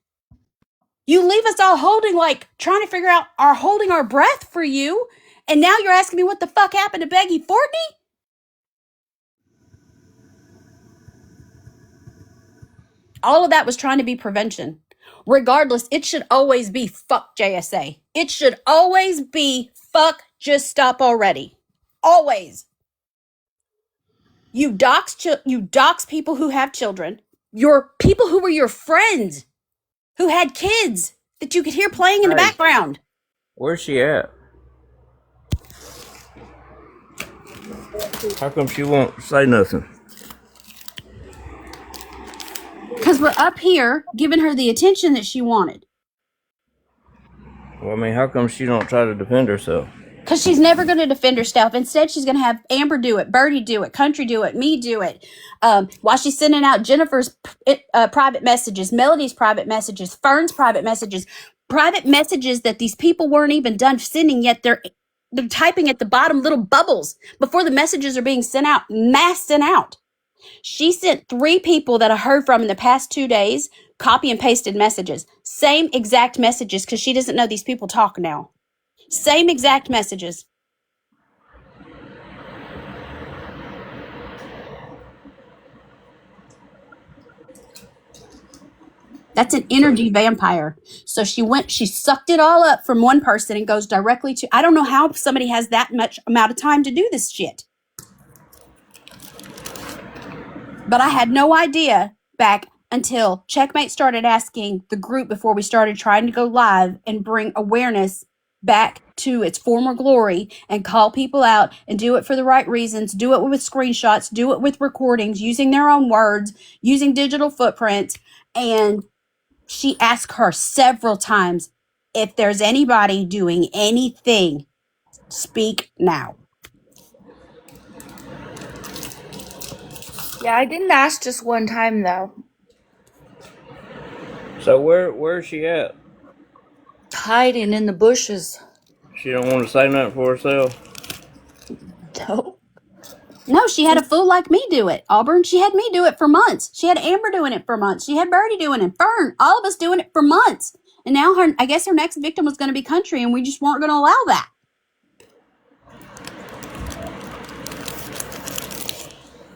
You leave us all trying to figure out holding our breath for you. And now you're asking me what the fuck happened to Becky Fortney? All of that was trying to be prevention. Regardless, it should always be fuck JSA. It should always be fuck just stop already. Always. You dox people who have children. Your people who were your friends, who had kids that you could hear playing in the background. Where's she at? How come she won't say nothing? Because we're up here giving her the attention that she wanted. Well, I mean, how come she don't try to defend herself? Because she's never going to defend herself. Instead, she's going to have Amber do it, Birdie do it, Country do it, me do it. While she's sending out Jennifer's private messages, Melody's private messages, Fern's private messages that these people weren't even done sending yet. They're typing at the bottom little bubbles before the messages are being sent out, mass sent out. She sent 3 people that I heard from in the past 2 days, copy and pasted messages. Same exact messages because she doesn't know these people talk now. Same exact messages. That's an energy vampire. So she sucked it all up from one person and goes directly to, I don't know how somebody has that much amount of time to do this shit. But I had no idea back until Checkmate started asking the group before we started trying to go live and bring awareness back to its former glory and call people out and do it for the right reasons, do it with screenshots, do it with recordings, using their own words, using digital footprints. And she asked her several times, if there's anybody doing anything, speak now. Yeah, I didn't ask just one time though. So where's she at? Hiding in the bushes. She don't want to say nothing for herself. No. No, she had a fool like me do it, Auburn. She had me do it for months. She had Amber doing it for months. She had Birdie doing it, Fern, all of us doing it for months. And now I guess her next victim was going to be Country, and we just weren't going to allow that.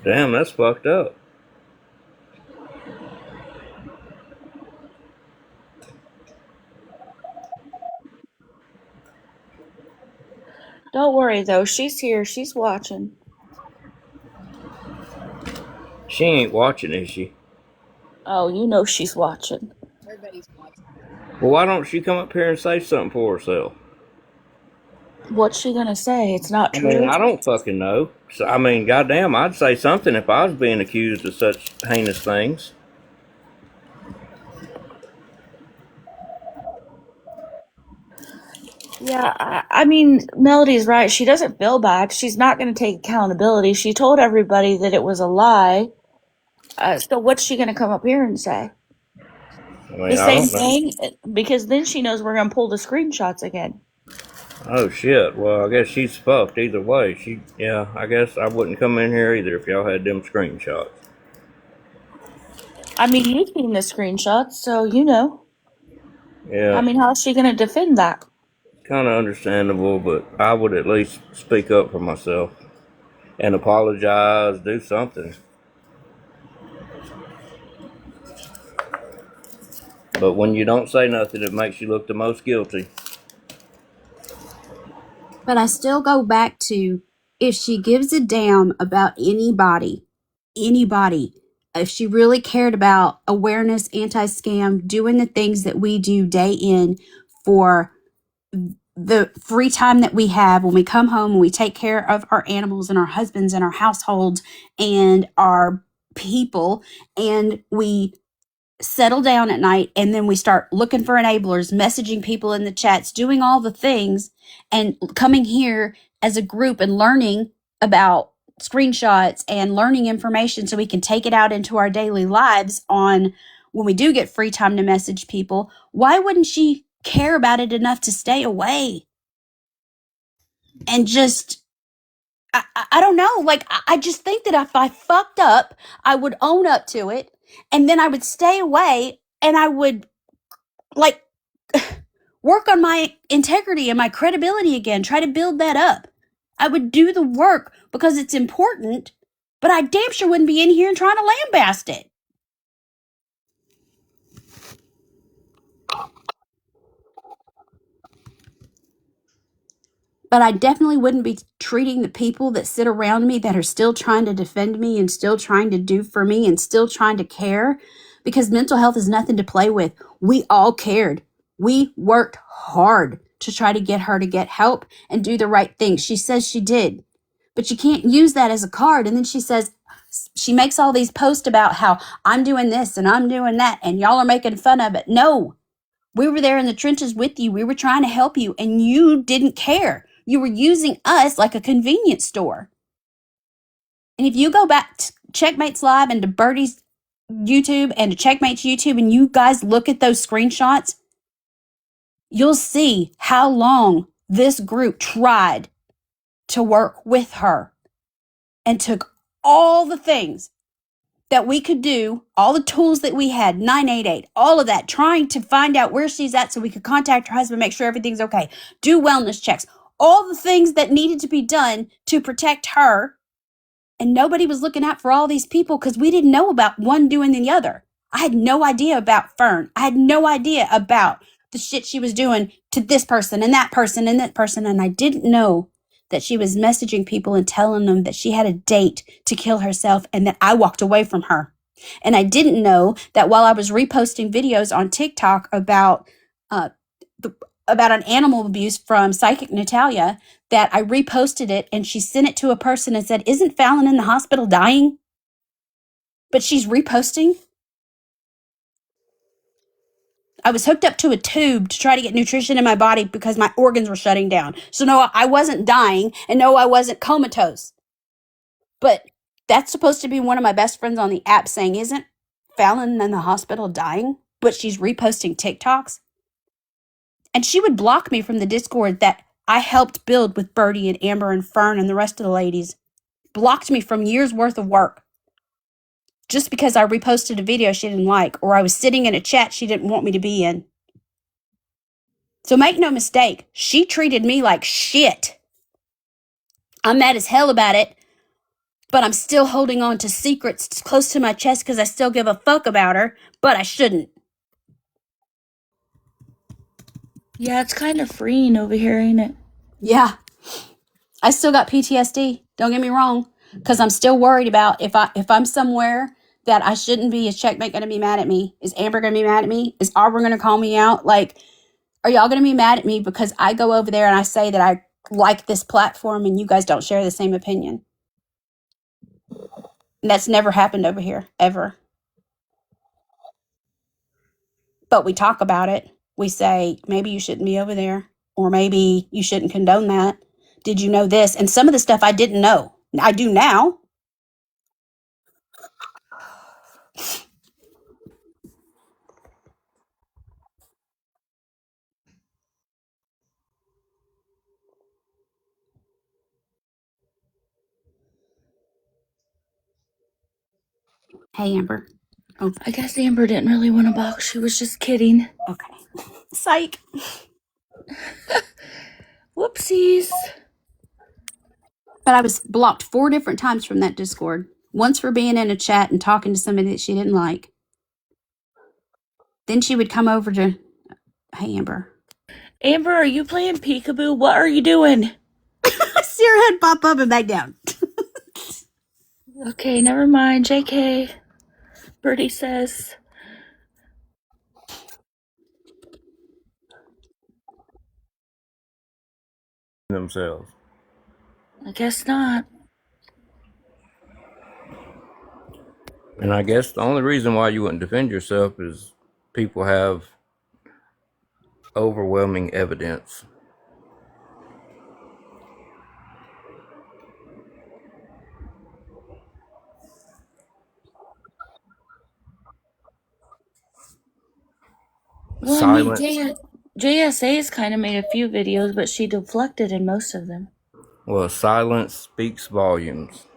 Damn, that's fucked up. Don't worry though, she's here. She's watching. She ain't watching, is she? Oh, you know she's watching. Well, why don't she come up here and say something for herself? What's she gonna say? It's not I mean, true. I don't fucking know. So, I mean, goddamn, I'd say something if I was being accused of such heinous things. Yeah, I mean, Melody's right. She doesn't feel bad. She's not going to take accountability. She told everybody that it was a lie. So what's she going to come up here and say? I mean, The I same don't know. thing? Because then she knows we're going to pull the screenshots again. Oh shit. Well, I guess she's fucked either way. Yeah, I guess I wouldn't come in here either if y'all had them screenshots. I mean, you've seen the screenshots, so you know. Yeah. I mean, how's she going to defend that? Kind of understandable, but I would at least speak up for myself and apologize, do something. But when you don't say nothing, it makes you look the most guilty. But I still go back to, if she gives a damn about anybody, if she really cared about awareness, anti-scam, doing the things that we do day in for the free time that we have when we come home and we take care of our animals and our husbands and our households and our people, and we settle down at night, and then we start looking for enablers, messaging people in the chats, doing all the things, and coming here as a group and learning about screenshots and learning information so we can take it out into our daily lives on when we do get free time to message people. Why wouldn't she care about it enough to stay away and just I don't know. Like, I just think that if I fucked up, I would own up to it, and then I would stay away, and I would, like, work on my integrity and my credibility again, try to build that up. I would do the work because it's important, but I damn sure wouldn't be in here and trying to lambaste it. But I definitely wouldn't be treating the people that sit around me that are still trying to defend me and still trying to do for me and still trying to care, because mental health is nothing to play with. We all cared. We worked hard to try to get her to get help and do the right thing. She says she did, but you can't use that as a card. And then she makes all these posts about how I'm doing this and I'm doing that and y'all are making fun of it. No, we were there in the trenches with you. We were trying to help you, and you didn't care. You were using us like a convenience store. And if you go back to Checkmate's Live and to Birdie's YouTube and to Checkmate's YouTube, and you guys look at those screenshots, you'll see how long this group tried to work with her and took all the things that we could do, all the tools that we had, 988, all of that, trying to find out where she's at so we could contact her husband, make sure everything's okay, do wellness checks, all the things that needed to be done to protect her. And nobody was looking out for all these people because we didn't know about one doing the other. I had no idea about Fern. I had no idea about the shit she was doing to this person and that person and that person. And I didn't know that she was messaging people and telling them that she had a date to kill herself and that I walked away from her. And I didn't know that while I was reposting videos on TikTok about uh, about an animal abuse from Psychic Natalia, that I reposted it and she sent it to a person and said, "Isn't Fallon in the hospital dying?" But she's reposting. I was hooked up to a tube to try to get nutrition in my body because my organs were shutting down. So no, I wasn't dying, and no, I wasn't comatose. But that's supposed to be one of my best friends on the app saying, "Isn't Fallon in the hospital dying?" But she's reposting TikToks. And she would block me from the Discord that I helped build with Birdie and Amber and Fern and the rest of the ladies. Blocked me from years worth of work just because I reposted a video she didn't like, or I was sitting in a chat she didn't want me to be in. So make no mistake, she treated me like shit. I'm mad as hell about it, but I'm still holding on to secrets close to my chest because I still give a fuck about her, but I shouldn't. Yeah, it's kind of freeing over here, ain't it? Yeah, I still got PTSD. Don't get me wrong, because I'm still worried about if I'm somewhere that I shouldn't be. Is Checkmate going to be mad at me? Is Amber going to be mad at me? Is Arbor going to call me out? Like, are y'all going to be mad at me because I go over there and I say that I like this platform and you guys don't share the same opinion? And that's never happened over here, ever. But we talk about it. We say, maybe you shouldn't be over there, or maybe you shouldn't condone that. Did you know this? And some of the stuff I didn't know. I do now. Hey, Amber. Oh, I guess Amber didn't really want a box. She was just kidding. okay. Psych. Whoopsies. But I was blocked 4 different times from that Discord. Once for being in a chat and talking to somebody that she didn't like. Then she would come over to, hey, Amber. Amber, are you playing peekaboo? What are you doing? I see her head pop up and back down. Okay, never mind. JK. Birdie says. Themselves. I guess not. And I guess the only reason why you wouldn't defend yourself is people have overwhelming evidence. Well, I mean, Silence. JSA's kind of made a few videos, but she deflected in most of them. Well, silence speaks volumes.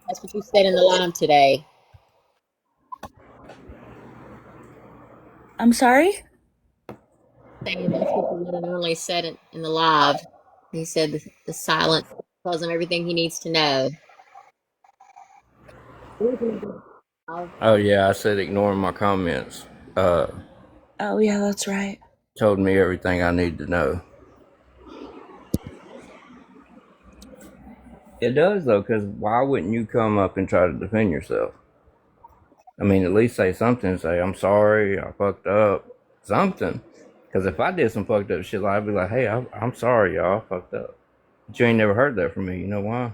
That's what you said in the live today. I'm sorry? Saying that's what the one and only said in the live. He said the silence tells him everything he needs to know. Oh yeah, I said ignoring my comments. Oh, yeah, that's right. Told me everything I need to know. It does though, because why wouldn't you come up and try to defend yourself? I mean, at least say something. Say I'm sorry, I fucked up. Something. Because if I did some fucked up shit, I'd be like, hey, I'm sorry, y'all, I fucked up. But you ain't never heard that from me. You know why?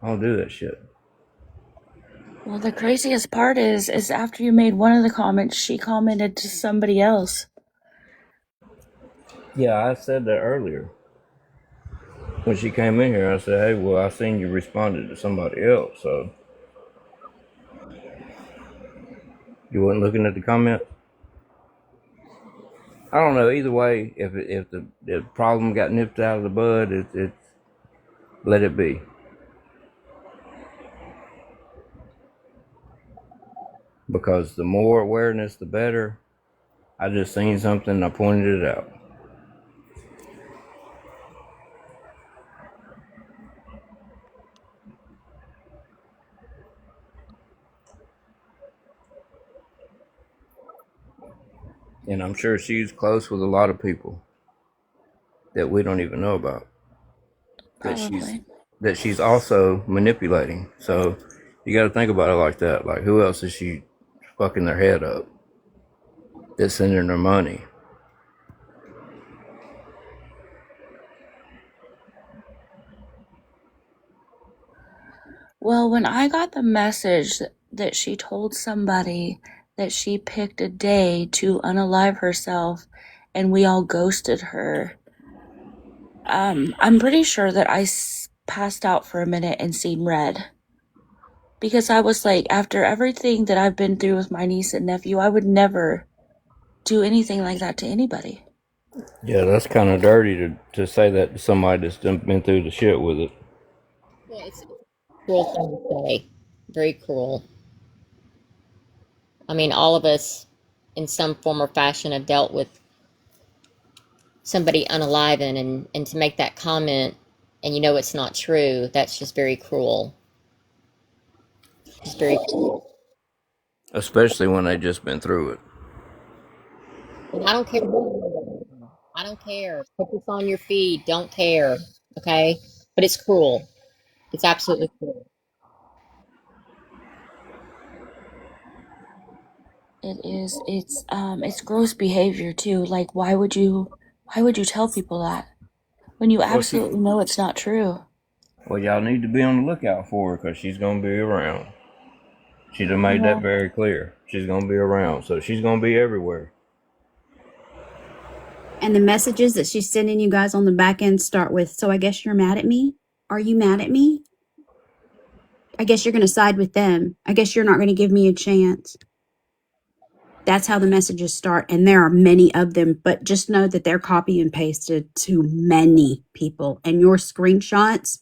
I don't do that shit. Well, the craziest part is after you made one of the comments, she commented to somebody else. Yeah, I said that earlier. When she came in here, I said, hey, well, I seen you responded to somebody else, so you wasn't looking at the comment? I don't know. Either way, if the problem got nipped out of the bud, it let it be. Because the more awareness, the better. I just seen something, I pointed it out. And I'm sure she's close with a lot of people that we don't even know about. That she's Probably. that she's also manipulating. So you got to think about it like that. Like, who else is she fucking their head up? That's sending her money. Well, when I got the message that she told somebody that she picked a day to unalive herself and we all ghosted her, I'm pretty sure that I passed out for a minute and seen red. Because I was like, after everything that I've been through with my niece and nephew, I would never do anything like that to anybody. Yeah, that's kind of dirty to say that to somebody that's been through the shit with it. Yeah, it's a cruel thing to say. Very cruel. I mean, all of us, in some form or fashion, have dealt with somebody unaliving, and to make that comment and you know it's not true, that's just very cruel. Just very cruel. Especially when they just been through it. And I don't care. I don't care. Put this on your feed. Don't care. Okay? But it's cruel. It's absolutely cruel. It is. It's gross behavior too. Like, why would you tell people that when you Well, absolutely know it's not true? well, y'all need to be on the lookout for her because she's gonna be around. She done made that Yeah. very clear. She's gonna be around, so she's gonna be everywhere. And the messages that she's sending you guys on the back end start with, so I guess you're mad at me? Are you mad at me? I guess you're going to side with them. I guess you're not going to give me a chance. That's how the messages start. And there are many of them, but just know that they're copy and pasted to many people. And your screenshots,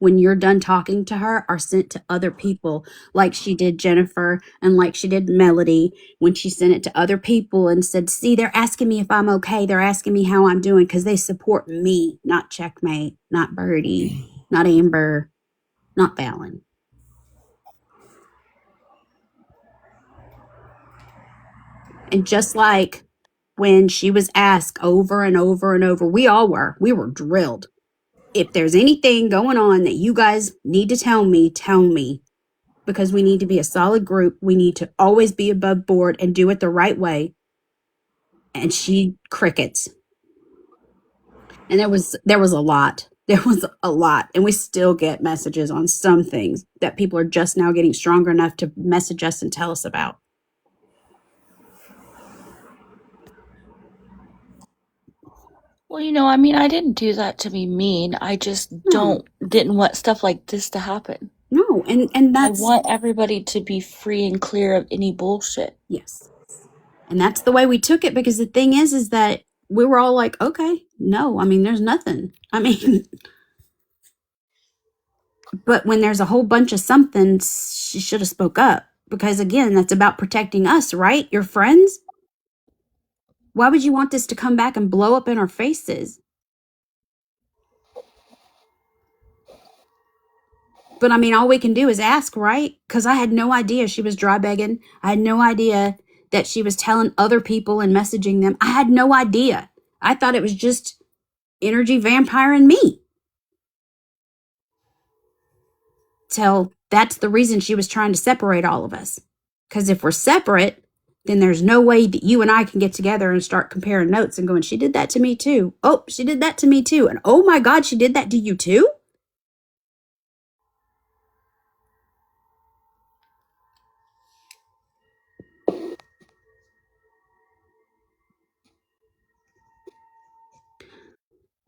when you're done talking to her, are sent to other people, like she did Jennifer and like she did Melody, when she sent it to other people and said, see, they're asking me if I'm okay. They're asking me how I'm doing because they support me, not Checkmate, not Birdie, not Amber, not Fallon. And just like when she was asked over and over and over, we were drilled. If there's anything going on that you guys need to tell me, tell me. Because we need to be a solid group. We need to always be above board and do it the right way. And she crickets. And there was a lot. There was a lot. And we still get messages on some things that people are just now getting stronger enough to message us and tell us about. Well, I mean, I didn't do that to be mean. I just didn't want stuff like this to happen. No, and I that's, want everybody to be free and clear of any bullshit. yes. And that's the way we took it, because the thing is that we were all like, okay, no, I mean, there's nothing. I mean, but when there's a whole bunch of something, she should have spoke up, because again, that's about protecting us, right? Your friends. Why would you want this to come back and blow up in our faces? But I mean, all we can do is ask, right? Because I had no idea she was dry begging. I had no idea that she was telling other people and messaging them. I had no idea. I thought it was just energy vampire and me. Till that's the reason she was trying to separate all of us. Because if we're separate, then there's no way that you and I can get together and start comparing notes and going, she did that to me too. Oh, she did that to me too. And oh my God, she did that to you too?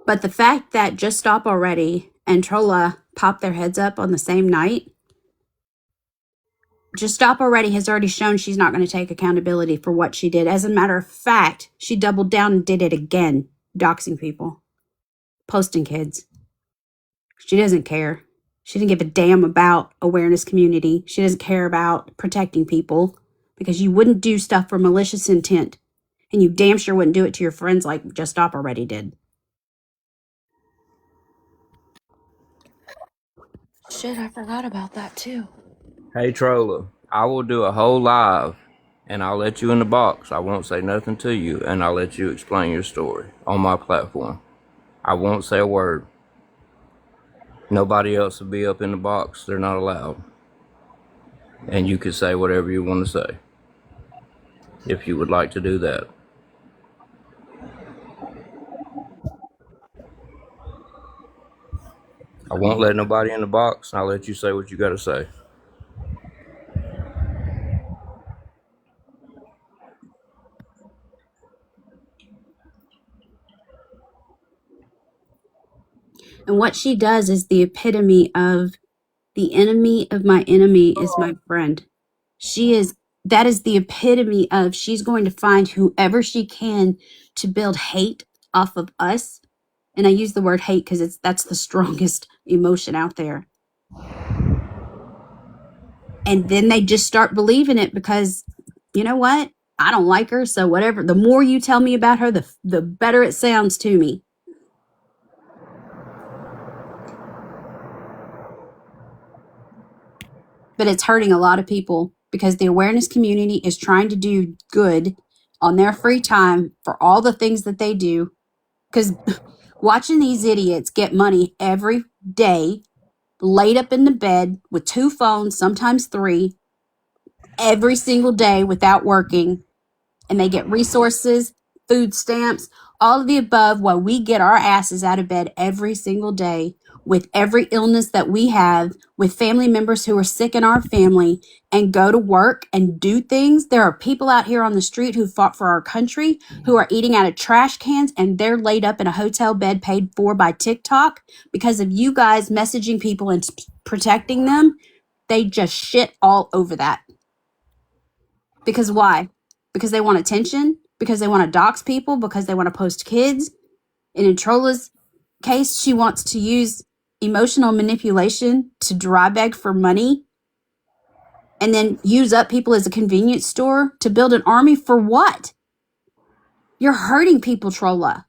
But the fact that Just Stop Already and Trolla popped their heads up on the same night, Just Stop Already has already shown she's not going to take accountability for what she did. As a matter of fact, she doubled down and did it again, doxing people, posting kids. She doesn't care. She doesn't give a damn about awareness community. She doesn't care about protecting people, because you wouldn't do stuff for malicious intent. And you damn sure wouldn't do it to your friends like Just Stop Already did. Shit, I forgot about that too. Hey, Troller, I will do a whole live, and I'll let you in the box. I won't say nothing to you, and I'll let you explain your story on my platform. I won't say a word. Nobody else will be up in the box. They're not allowed. And you can say whatever you want to say if you would like to do that. I won't let nobody in the box, and I'll let you say what you got to say. And what she does is the epitome of the enemy of my enemy is my friend. That is the epitome of she's going to find whoever she can to build hate off of us. And I use the word hate because that's the strongest emotion out there. And then they just start believing it because, you know what? I don't like her, so whatever. The more you tell me about her, the better it sounds to me. But it's hurting a lot of people because the awareness community is trying to do good on their free time for all the things that they do. Because watching these idiots get money every day, laid up in the bed with 2 phones, sometimes 3, every single day without working, and they get resources, food stamps, all of the above, while we get our asses out of bed every single day with every illness that we have, with family members who are sick in our family, and go to work and do things. There are people out here on the street who fought for our country, who are eating out of trash cans, and they're laid up in a hotel bed paid for by TikTok because of you guys messaging people and protecting them. They just shit all over that. Because why? Because they want attention, because they want to dox people, because they want to post kids. And in Trola's case, she wants to use emotional manipulation to dry beg for money and then use up people as a convenience store to build an army for what? You're hurting people, Trolla.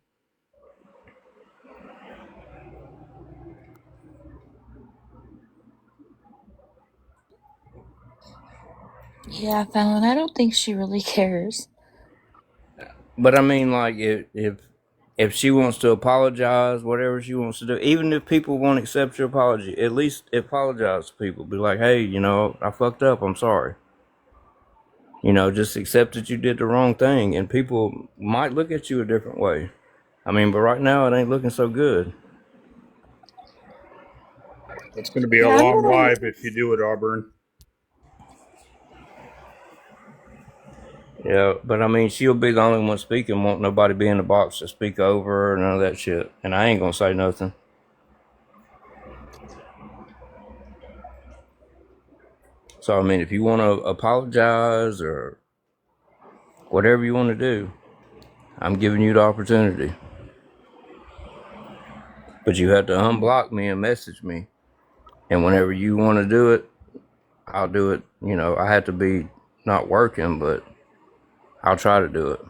Yeah, Fallon, I don't think she really cares. But I mean, like, if she wants to apologize, whatever she wants to do, even if people won't accept your apology, at least apologize to people. Be like, hey, I fucked up. I'm sorry. Just accept that you did the wrong thing, and people might look at you a different way. I mean, but right now it ain't looking so good. It's going to be a Yeah, I'm long gonna. life if you do it, Auburn. Yeah, but I mean, she'll be the only one speaking. Won't nobody be in the box to speak over her or none of that shit. And I ain't gonna say nothing. So I mean, if you want to apologize or whatever you want to do, I'm giving you the opportunity. But you have to unblock me and message me. And whenever you want to do it, I'll do it. I have to be not working, but I'll try to do it.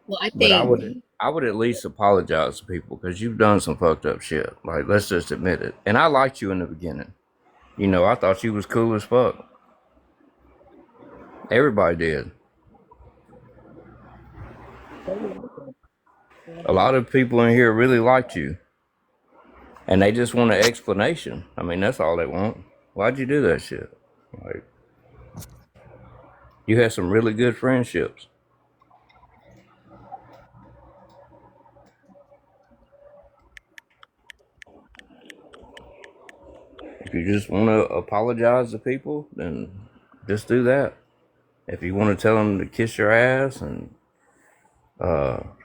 Well, I But I think would I would at least apologize to people because you've done some fucked up shit. Like, let's just admit it. And I liked you in the beginning. I thought you was cool as fuck. Everybody did. A lot of people in here really liked you. And they just want an explanation. I mean, that's all they want. Why'd you do that shit? Like, you had some really good friendships. If you just want to apologize to people, then just do that. If you want to tell them to kiss your ass and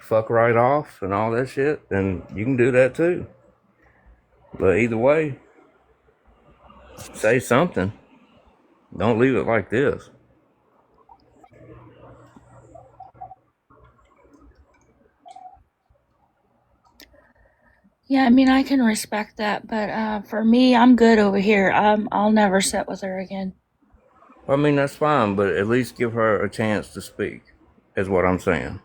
fuck right off and all that shit, then you can do that too. But either way, say something. Don't leave it like this. Yeah, I mean, I can respect that, but for me, I'm good over here. I'll never sit with her again. I mean, that's fine, but at least give her a chance to speak, is what I'm saying.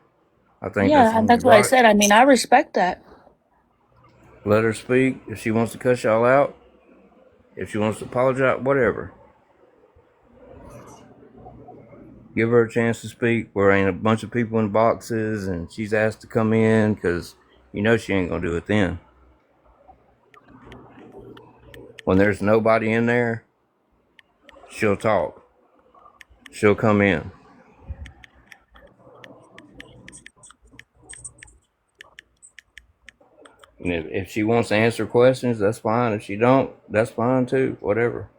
I think that's Yeah, only that's what I right. said. I mean, I respect that. Let her speak. If she wants to cuss y'all out, if she wants to apologize, whatever. Give her a chance to speak where ain't a bunch of people in boxes and she's asked to come in, because you know she ain't going to do it then. When there's nobody in there, she'll talk. She'll come in. And if she wants to answer questions, that's fine. If she don't, that's fine too. Whatever.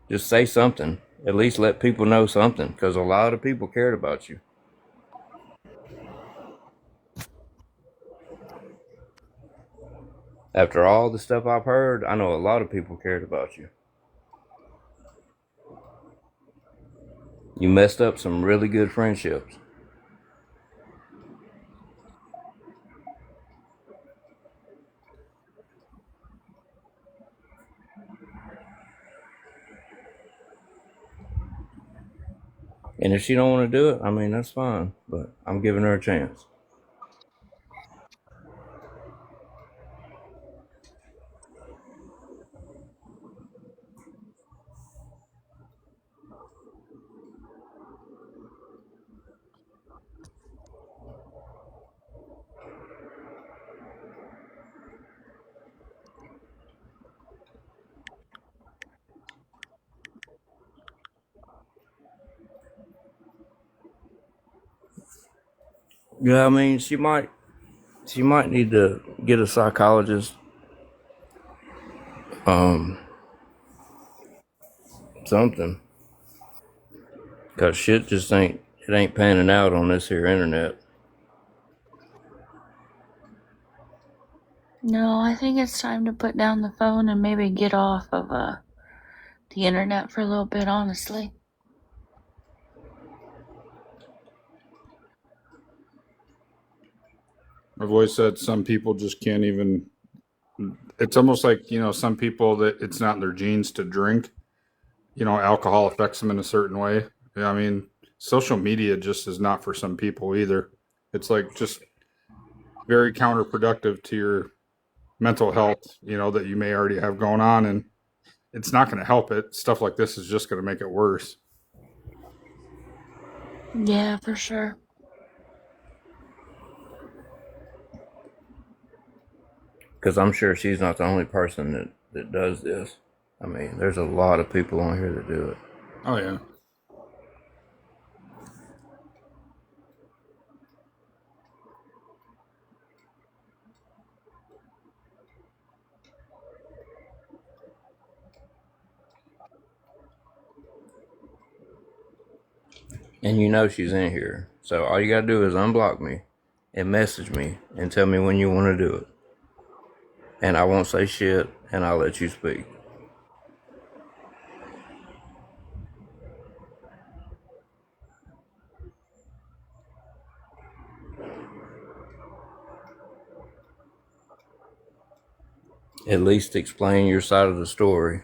Just say something. At least let people know something, because a lot of people cared about you. After all the stuff I've heard, I know a lot of people cared about you. You messed up some really good friendships. And if she don't want to do it, I mean, that's fine. But I'm giving her a chance. Yeah, I mean, she might need to get a psychologist. Um, something. Cause shit just ain't panning out on this here internet. No, I think it's time to put down the phone and maybe get off of the internet for a little bit, honestly. I've always said some people just can't even. It's almost like, some people that it's not in their genes to drink. Alcohol affects them in a certain way. Yeah, I mean, social media just is not for some people either. It's like just very counterproductive to your mental health, that you may already have going on, and it's not going to help it. Stuff like this is just going to make it worse. Yeah, for sure. Because I'm sure she's not the only person that does this. I mean, there's a lot of people on here that do it. Oh yeah. And you know she's in here. So all you gotta do is unblock me and message me and tell me when you want to do it. And I won't say shit, and I'll let you speak. At least explain your side of the story.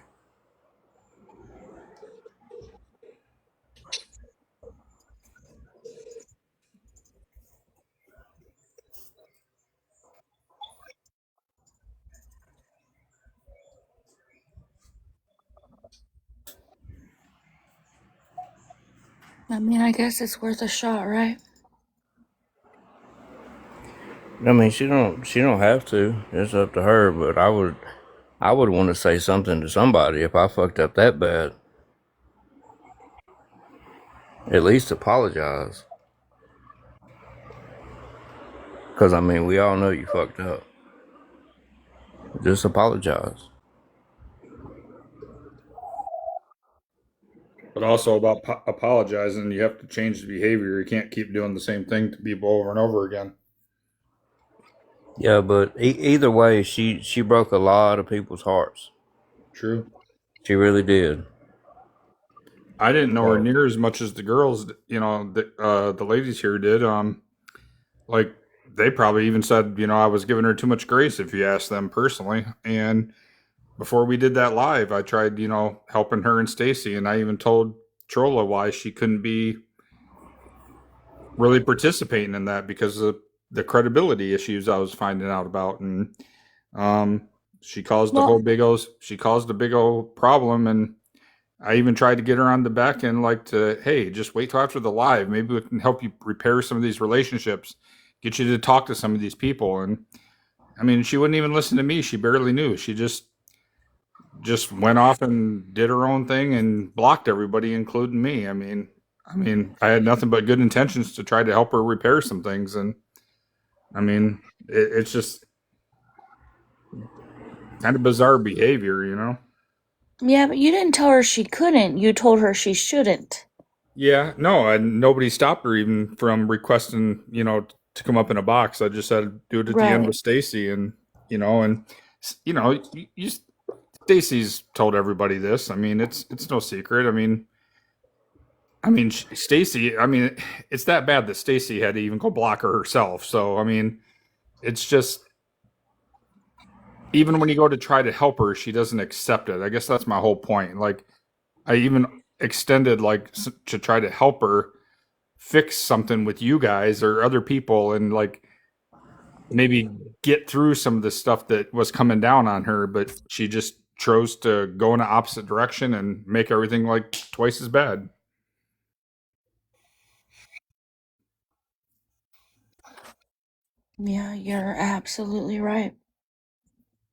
I mean, I guess it's worth a shot, right? I mean, she don't have to. It's up to her. But I would want to say something to somebody if I fucked up that bad. At least apologize. Because I mean, we all know you fucked up. Just apologize. But also about apologizing, you have to change the behavior. You can't keep doing the same thing to people over and over again. Yeah, but either way, she broke a lot of people's hearts. True. She really did. I didn't know her So near as much as the girls, the ladies here did. Like they probably even said, I was giving her too much grace if you ask them personally. And before we did that live, I tried, helping her and Stacy, and I even told Trolla why she couldn't be really participating in that because of the credibility issues I was finding out about, and she caused Well, she caused a big old problem, and I even tried to get her on the back end, like to, hey, just wait till after the live. Maybe we can help you repair some of these relationships, get you to talk to some of these people. And I mean, she wouldn't even listen to me. She barely knew. She just went off and did her own thing and blocked everybody, including me. I had nothing but good intentions to try to help her repair some things, and I mean, it's just kind of bizarre behavior, you know. Yeah, but you didn't tell her she couldn't. You told her she shouldn't. Yeah, no, and nobody stopped her even from requesting, to come up in a box. I just said do it at the end Right. with Stacy, and and Stacy's told everybody this. I mean, it's no secret. Stacy. I mean, it's that bad that Stacy had to even go block her herself. So I mean, it's just even when you go to try to help her, she doesn't accept it. I guess that's my whole point. Like I even extended to try to help her fix something with you guys or other people, and like maybe get through some of the stuff that was coming down on her, but she just chose to go in the opposite direction and make everything like twice as bad. Yeah, you're absolutely right.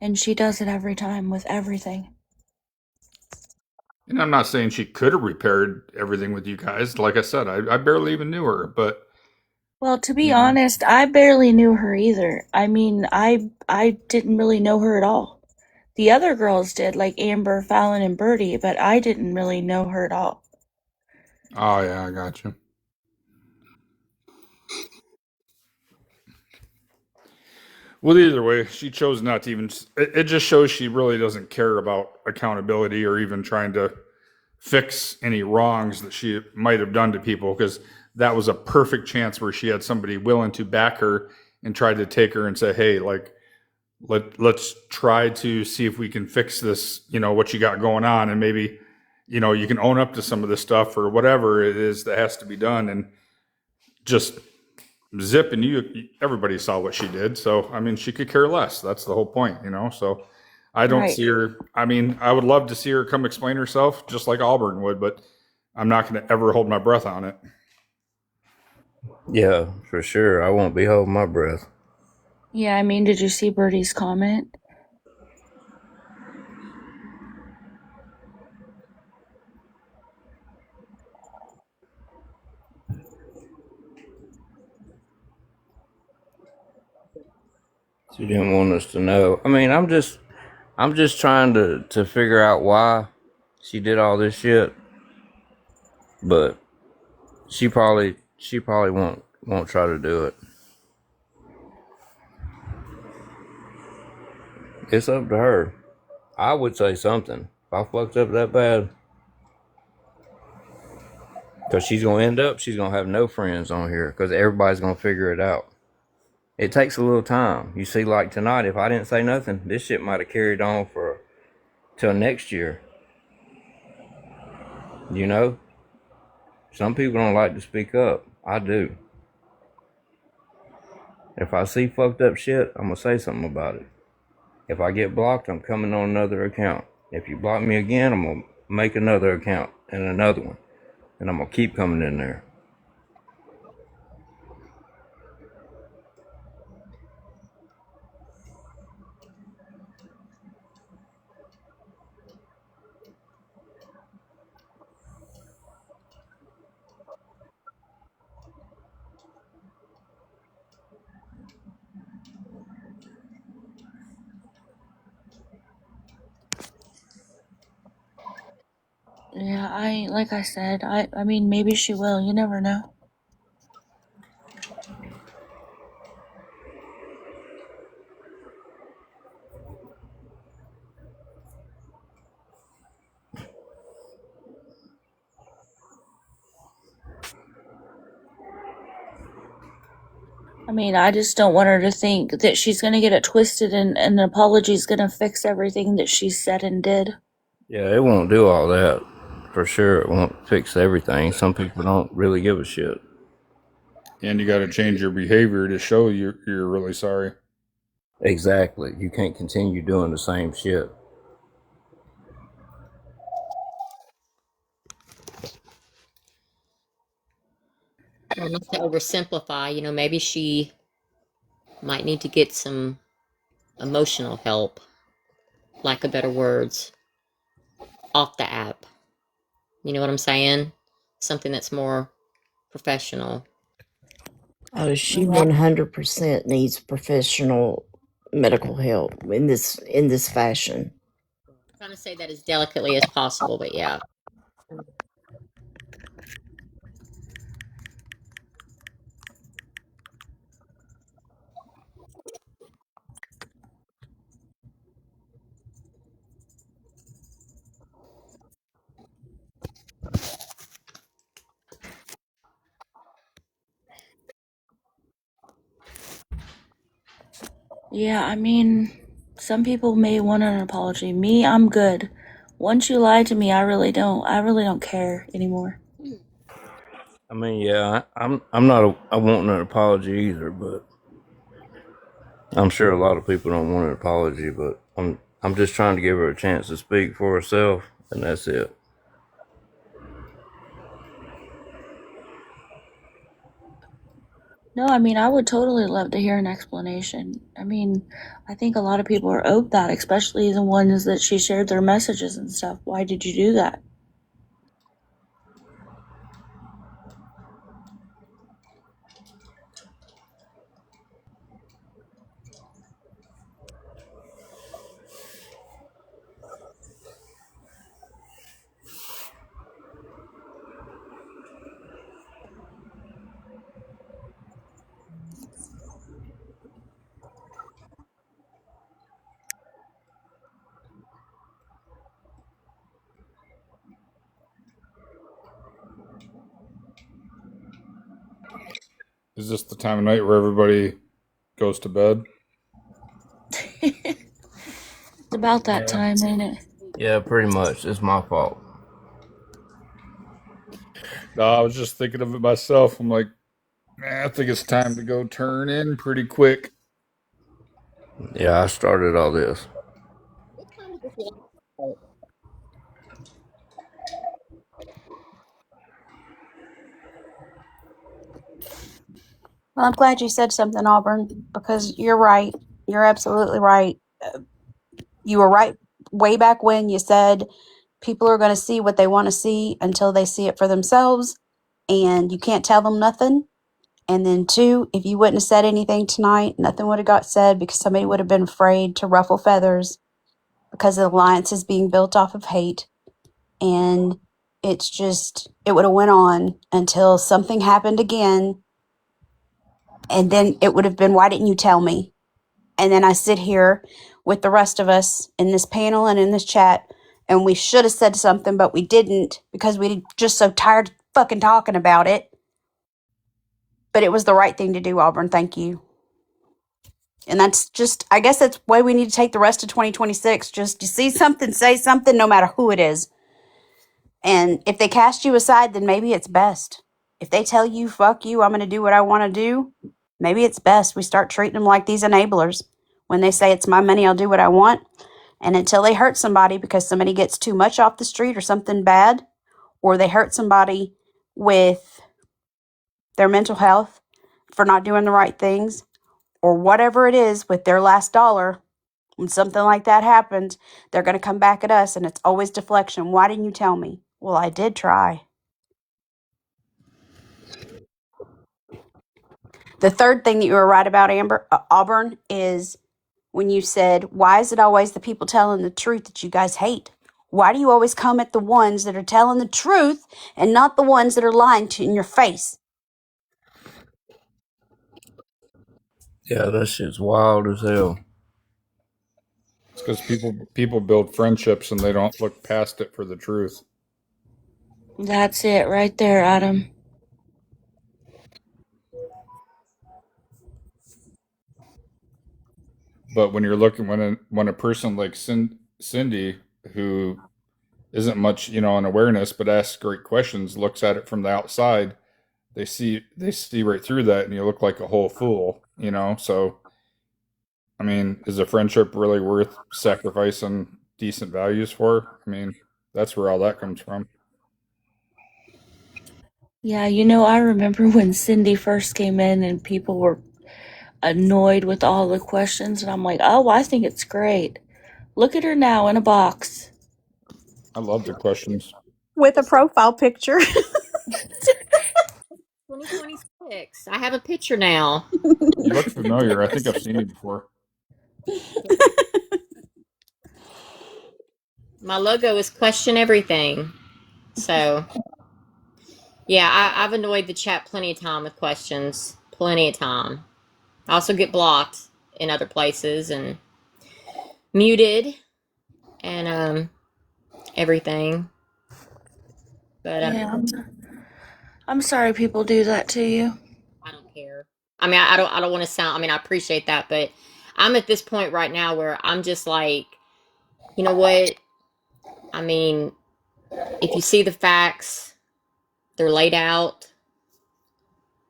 And she does it every time with everything. And I'm not saying she could have repaired everything with you guys. Like I said, I barely even knew her, but Well, to be you know, honest, I barely knew her either. I mean, I didn't really know her at all. The other girls did, like Amber, Fallon, and Birdie, but I didn't really know her at all. oh yeah, I got you. Well, either way, she chose not to even. It just shows she really doesn't care about accountability or even trying to fix any wrongs that she might have done to people, because that was a perfect chance where she had somebody willing to back her and try to take her and say, hey, like, let's try to see if we can fix this, what you got going on, and maybe, you can own up to some of this stuff or whatever it is that has to be done. And just zip, and everybody saw what she did. So I mean, she could care less. That's the whole point, so I don't Right. see her. I mean, I would love to see her come explain herself just like Auburn would, but I'm not going to ever hold my breath on it. Yeah, for sure. I won't be holding my breath. Yeah, I mean, did you see Birdie's comment? She didn't want us to know. I mean, I'm just trying to figure out why she did all this shit. But she probably won't try to do it. It's up to her. I would say something if I fucked up that bad, because she's gonna have no friends on here because everybody's gonna figure it out. It takes a little time. You see, like tonight, if I didn't say nothing, this shit might have carried on for till next year. You know, some people don't like to speak up. I do. If I see fucked up shit, I'm gonna say something about it. If I get blocked, I'm coming on another account. If you block me again, I'm gonna make another account and another one, and I'm gonna keep coming in there. Yeah, like I said, I mean, maybe she will. You never know. I mean, I just don't want her to think that she's going to get it twisted and an apology's going to fix everything that she said and did. Yeah, it won't do all that. For sure, it won't fix everything. Some people don't really give a shit. And you got to change your behavior to show you're really sorry. Exactly. You can't continue doing the same shit. not to oversimplify, maybe she might need to get some emotional help, lack of better words, off the app. You know what I'm saying? Something that's more professional. Oh, she Yeah. 100% needs professional medical help in this fashion. I'm trying to say that as delicately as possible, but yeah. Yeah, I mean, some people may want an apology. Me, I'm good. Once you lie to me, I really don't care anymore. I mean, yeah, I'm not I want an apology either, but I'm sure a lot of people don't want an apology. But I'm just trying to give her a chance to speak for herself, and that's it. No, I mean, I would totally love to hear an explanation. I mean, I think a lot of people are owed that, especially the ones that she shared their messages and stuff. Why did you do that? Is this the time of night where everybody goes to bed? It's about that Yeah. time, ain't it? Yeah, pretty much. It's my fault. No, I was just thinking of it myself. I'm like, man, I think it's time to go turn in pretty quick. Yeah, I started all this. Well, I'm glad you said something, Auburn, because you're right. You're absolutely right. You were right way back when you said people are going to see what they want to see until they see it for themselves, and you can't tell them nothing. And then, two, if you wouldn't have said anything tonight, nothing would have got said because somebody would have been afraid to ruffle feathers because the alliance is being built off of hate. And it's just, it would have went on until something happened again. And then it would have been, why didn't you tell me? And then I sit here with the rest of us in this panel and in this chat, and we should have said something, but we didn't because we just so tired of fucking talking about it. But it was the right thing to do, Auburn. Thank you. And that's just, I guess that's the way we need to take the rest of 2026. Just you see something, say something, no matter who it is. And if they cast you aside, then maybe it's best. If they tell you, fuck you, I'm going to do what I want to do, maybe it's best we start treating them like these enablers. When they say it's my money, I'll do what I want. And until they hurt somebody because somebody gets too much off the street or something bad, or they hurt somebody with their mental health for not doing the right things, or whatever it is with their last dollar, when something like that happens, they're going to come back at us and it's always deflection. Why didn't you tell me? Well, I did try. The third thing that you were right about, Auburn, is when you said, why is it always the people telling the truth that you guys hate? Why do you always come at the ones that are telling the truth and not the ones that are lying to in your face? Yeah, that shit's wild as hell. It's because people build friendships and they don't look past it for the truth. That's it right there, Adam. But when you're looking when a person like Cindy, who isn't much on awareness but asks great questions, looks at it from the outside, they see right through that, and you look like a whole fool. So I mean, is a friendship really worth sacrificing decent values for? I mean, that's where all that comes from. Yeah, I remember when Cindy first came in and people were annoyed with all the questions, and I'm like, oh, I think it's great. Look at her now in a box. I love the questions. With a profile picture. 2026. I have a picture now. You look familiar. I think I've seen you before. My logo is question everything. So, yeah, I've annoyed the chat plenty of time with questions. Plenty of time. I also get blocked in other places and muted and everything. But Yeah, I'm sorry people do that to you. I don't care. I mean, I don't want to sound. I mean, I appreciate that, but I'm at this point right now where I'm just like, you know what? I mean, if you see the facts, they're laid out.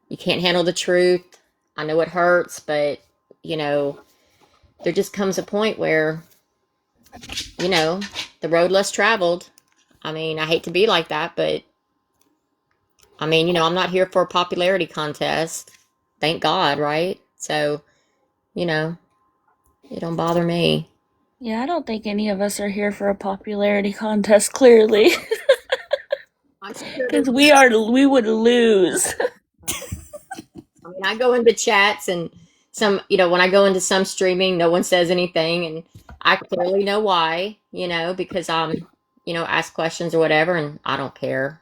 You can't handle the truth. I know it hurts, but you know, there just comes a point where, you know, the road less traveled. I mean, I hate to be like that, but I mean, I'm not here for a popularity contest. Thank God, right? So, you know, it don't bother me. Yeah, I don't think any of us are here for a popularity contest, clearly. I'm sure Because there's we would lose. I mean, I go into chats and when I go into some streaming, no one says anything, and I clearly know why, because ask questions or whatever, and I don't care.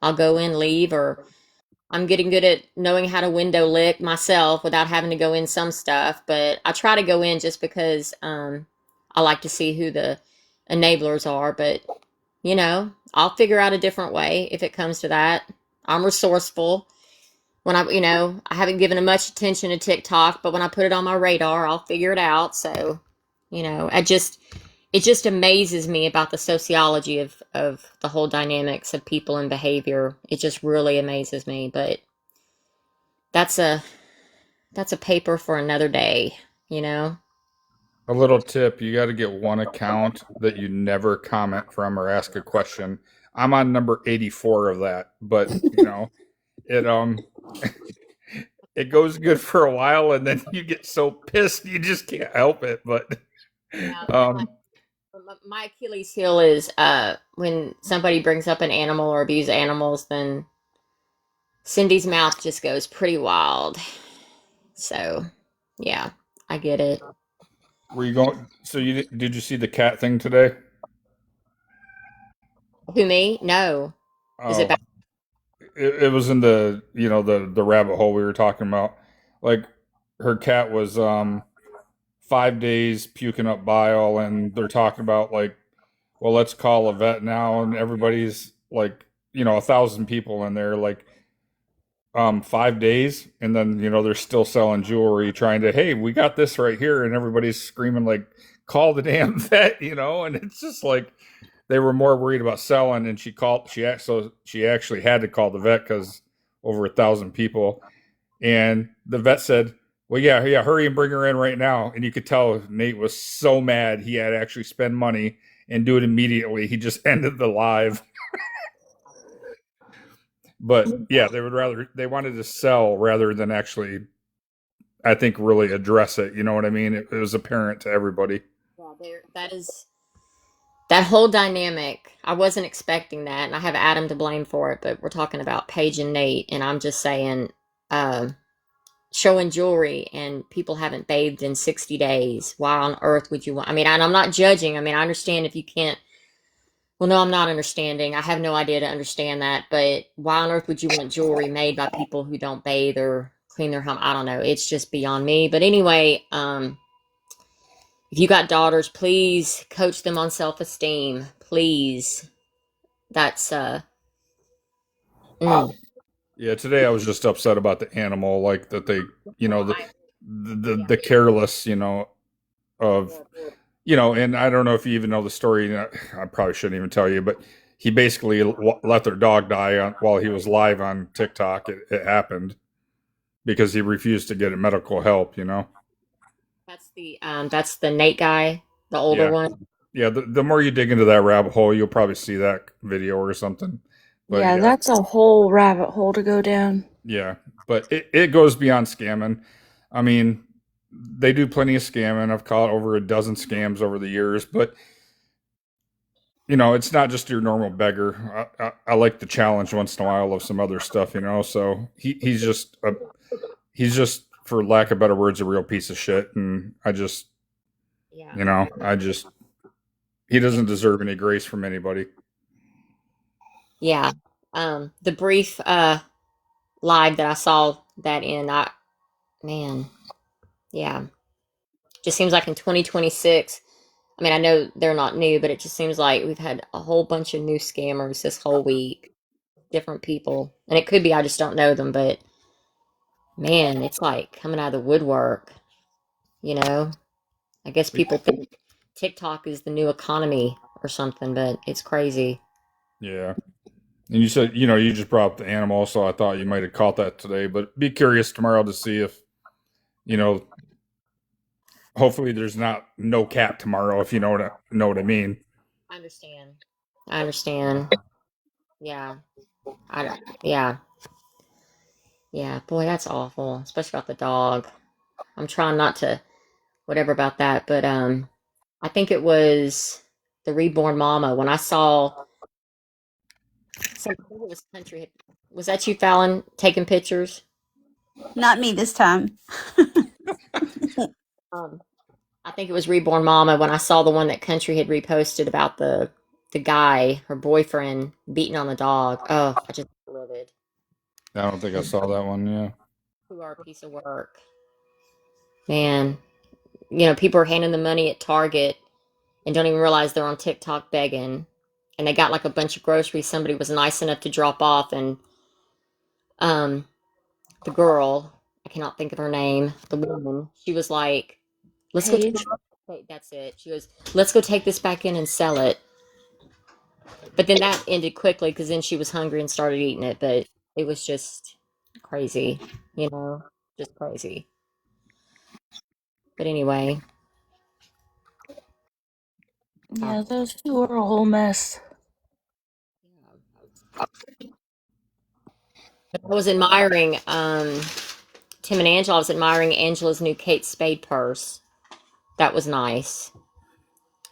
I'll go in, leave, or I'm getting good at knowing how to window lick myself without having to go in some stuff, but I try to go in just because I like to see who the enablers are, but I'll figure out a different way if it comes to that. I'm resourceful. When I haven't given it much attention to TikTok, but when I put it on my radar, I'll figure it out. So, it just amazes me about the sociology of the whole dynamics of people and behavior. It just really amazes me. But that's a that's a paper for another day, you know? A little tip, you got to get one account that you never comment from or ask a question. I'm on number 84 of that, but it it goes good for a while and then you get so pissed you just can't help it, but Yeah, um my Achilles heel is when somebody brings up an animal or abuse animals, then Cindy's mouth just goes pretty wild. So, yeah, I get it. were you going so you did you see the cat thing today? Who, me? No. Is it Oh, bad? it was in the the rabbit hole we were talking about. Like her cat was 5 days puking up bile, and they're talking about like, well, let's call a vet now, and everybody's like, 1,000 people in there, like 5 days, and then they're still selling jewelry, trying to, hey, we got this right here, and everybody's screaming like, call the damn vet, and it's just like they were more worried about selling, and she actually had to call the vet because over 1,000 people, and the vet said, well, yeah, yeah, hurry and bring her in right now. And you could tell Nate was so mad he had to actually spend money and do it immediately. He just ended the live. But yeah, they wanted to sell rather than actually, I think, really address it. You know what I mean? It was apparent to everybody. Yeah, that whole dynamic. I wasn't expecting that, and I have Adam to blame for it, but we're talking about Paige and Nate, and I'm just saying, uh, showing jewelry and people haven't bathed in 60 days. Why on earth would you want? I mean, and I'm not judging. I mean, I understand if you can't. Well, no, I'm not understanding. I have no idea to understand that, but why on earth would you want jewelry made by people who don't bathe or clean their home? I don't know. It's just beyond me. But anyway, if you got daughters, please coach them on self-esteem. Please. That's mm. Yeah, today I was just upset about the animal, like that they, Well, the I yeah, the careless, of horrible. and I don't know if you even know the story. I probably shouldn't even tell you, but he basically let their dog die while he was live on TikTok. It happened because he refused to get medical help. That's the Nate guy, the older Yeah, one. yeah. The more you dig into that rabbit hole, you'll probably see that video or something. But Yeah, that's a whole rabbit hole to go down. yeah, but it goes beyond scamming. I mean, they do plenty of scamming. I've caught over a dozen scams over the years, but it's not just your normal beggar. I like the challenge once in a while of some other stuff, So he's just, for lack of better words, a real piece of shit, and Yeah. I just he doesn't deserve any grace from anybody. Yeah. The brief live that I saw that in, man, yeah. Just seems like in 2026. I mean, I know they're not new, but it just seems like we've had a whole bunch of new scammers this whole week. Different people. And it could be I just don't know them, but man, it's like coming out of the woodwork, you know? I guess people think TikTok is the new economy or something, but it's crazy. Yeah. And you said, you just brought up the animal, so I thought you might have caught that today. But be curious tomorrow to see if, you know, hopefully there's not no cat tomorrow, if you know what I mean. I understand. I understand. Yeah. Yeah. Yeah. Boy, that's awful, especially about the dog. I'm trying not to whatever about that, but I think it was the reborn mama when I saw some, I think it was country. Was that you, Fallon, taking pictures? Not me this time. Um, I think it was Reborn Mama when I saw the one that Country had reposted about the guy, her boyfriend, beating on the dog. Oh, I just livid. I don't think I saw that one. Yeah. Who are a piece of work, man. People are handing them money at Target and don't even realize they're on TikTok begging, and they got like a bunch of groceries. Somebody was nice enough to drop off, and um, the girl, I cannot think of her name, the woman, she was like, "Let's go." Paige? That's it. She goes, "Let's go take this back in and sell it." But then that ended quickly because then she was hungry and started eating it. But it was just crazy, you know, just crazy. But anyway, uh, Yeah, those two are a whole mess. I was admiring Tim and Angela. I was admiring Angela's new Kate Spade purse. That was nice.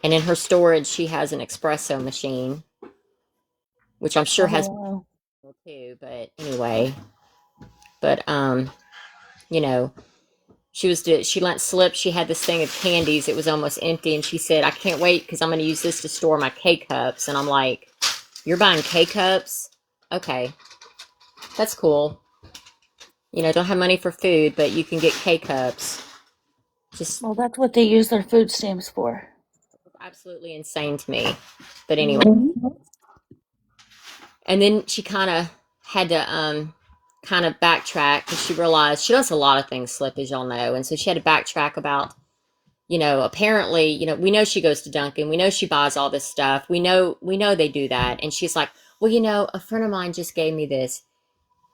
And in her storage, she has an espresso machine, which I'm sure Oh, has wow. too. But anyway, but you know, she let slip. She had this thing of candies. It was almost empty, and she said, "I can't wait because I'm going to use this to store my K cups." And I'm like, "You're buying K cups? Okay, that's cool. Don't have money for food, but you can get K cups." Just Well, that's what they use their food stamps for. absolutely insane to me. But anyway, Mm-hmm. and then she kind of had to kind of backtrack because she realized she lets a lot of things slip, as y'all know, and so she had to backtrack about apparently, we know she goes to Dunkin'. We know she buys all this stuff. We know they do that. And she's like, well, a friend of mine just gave me this.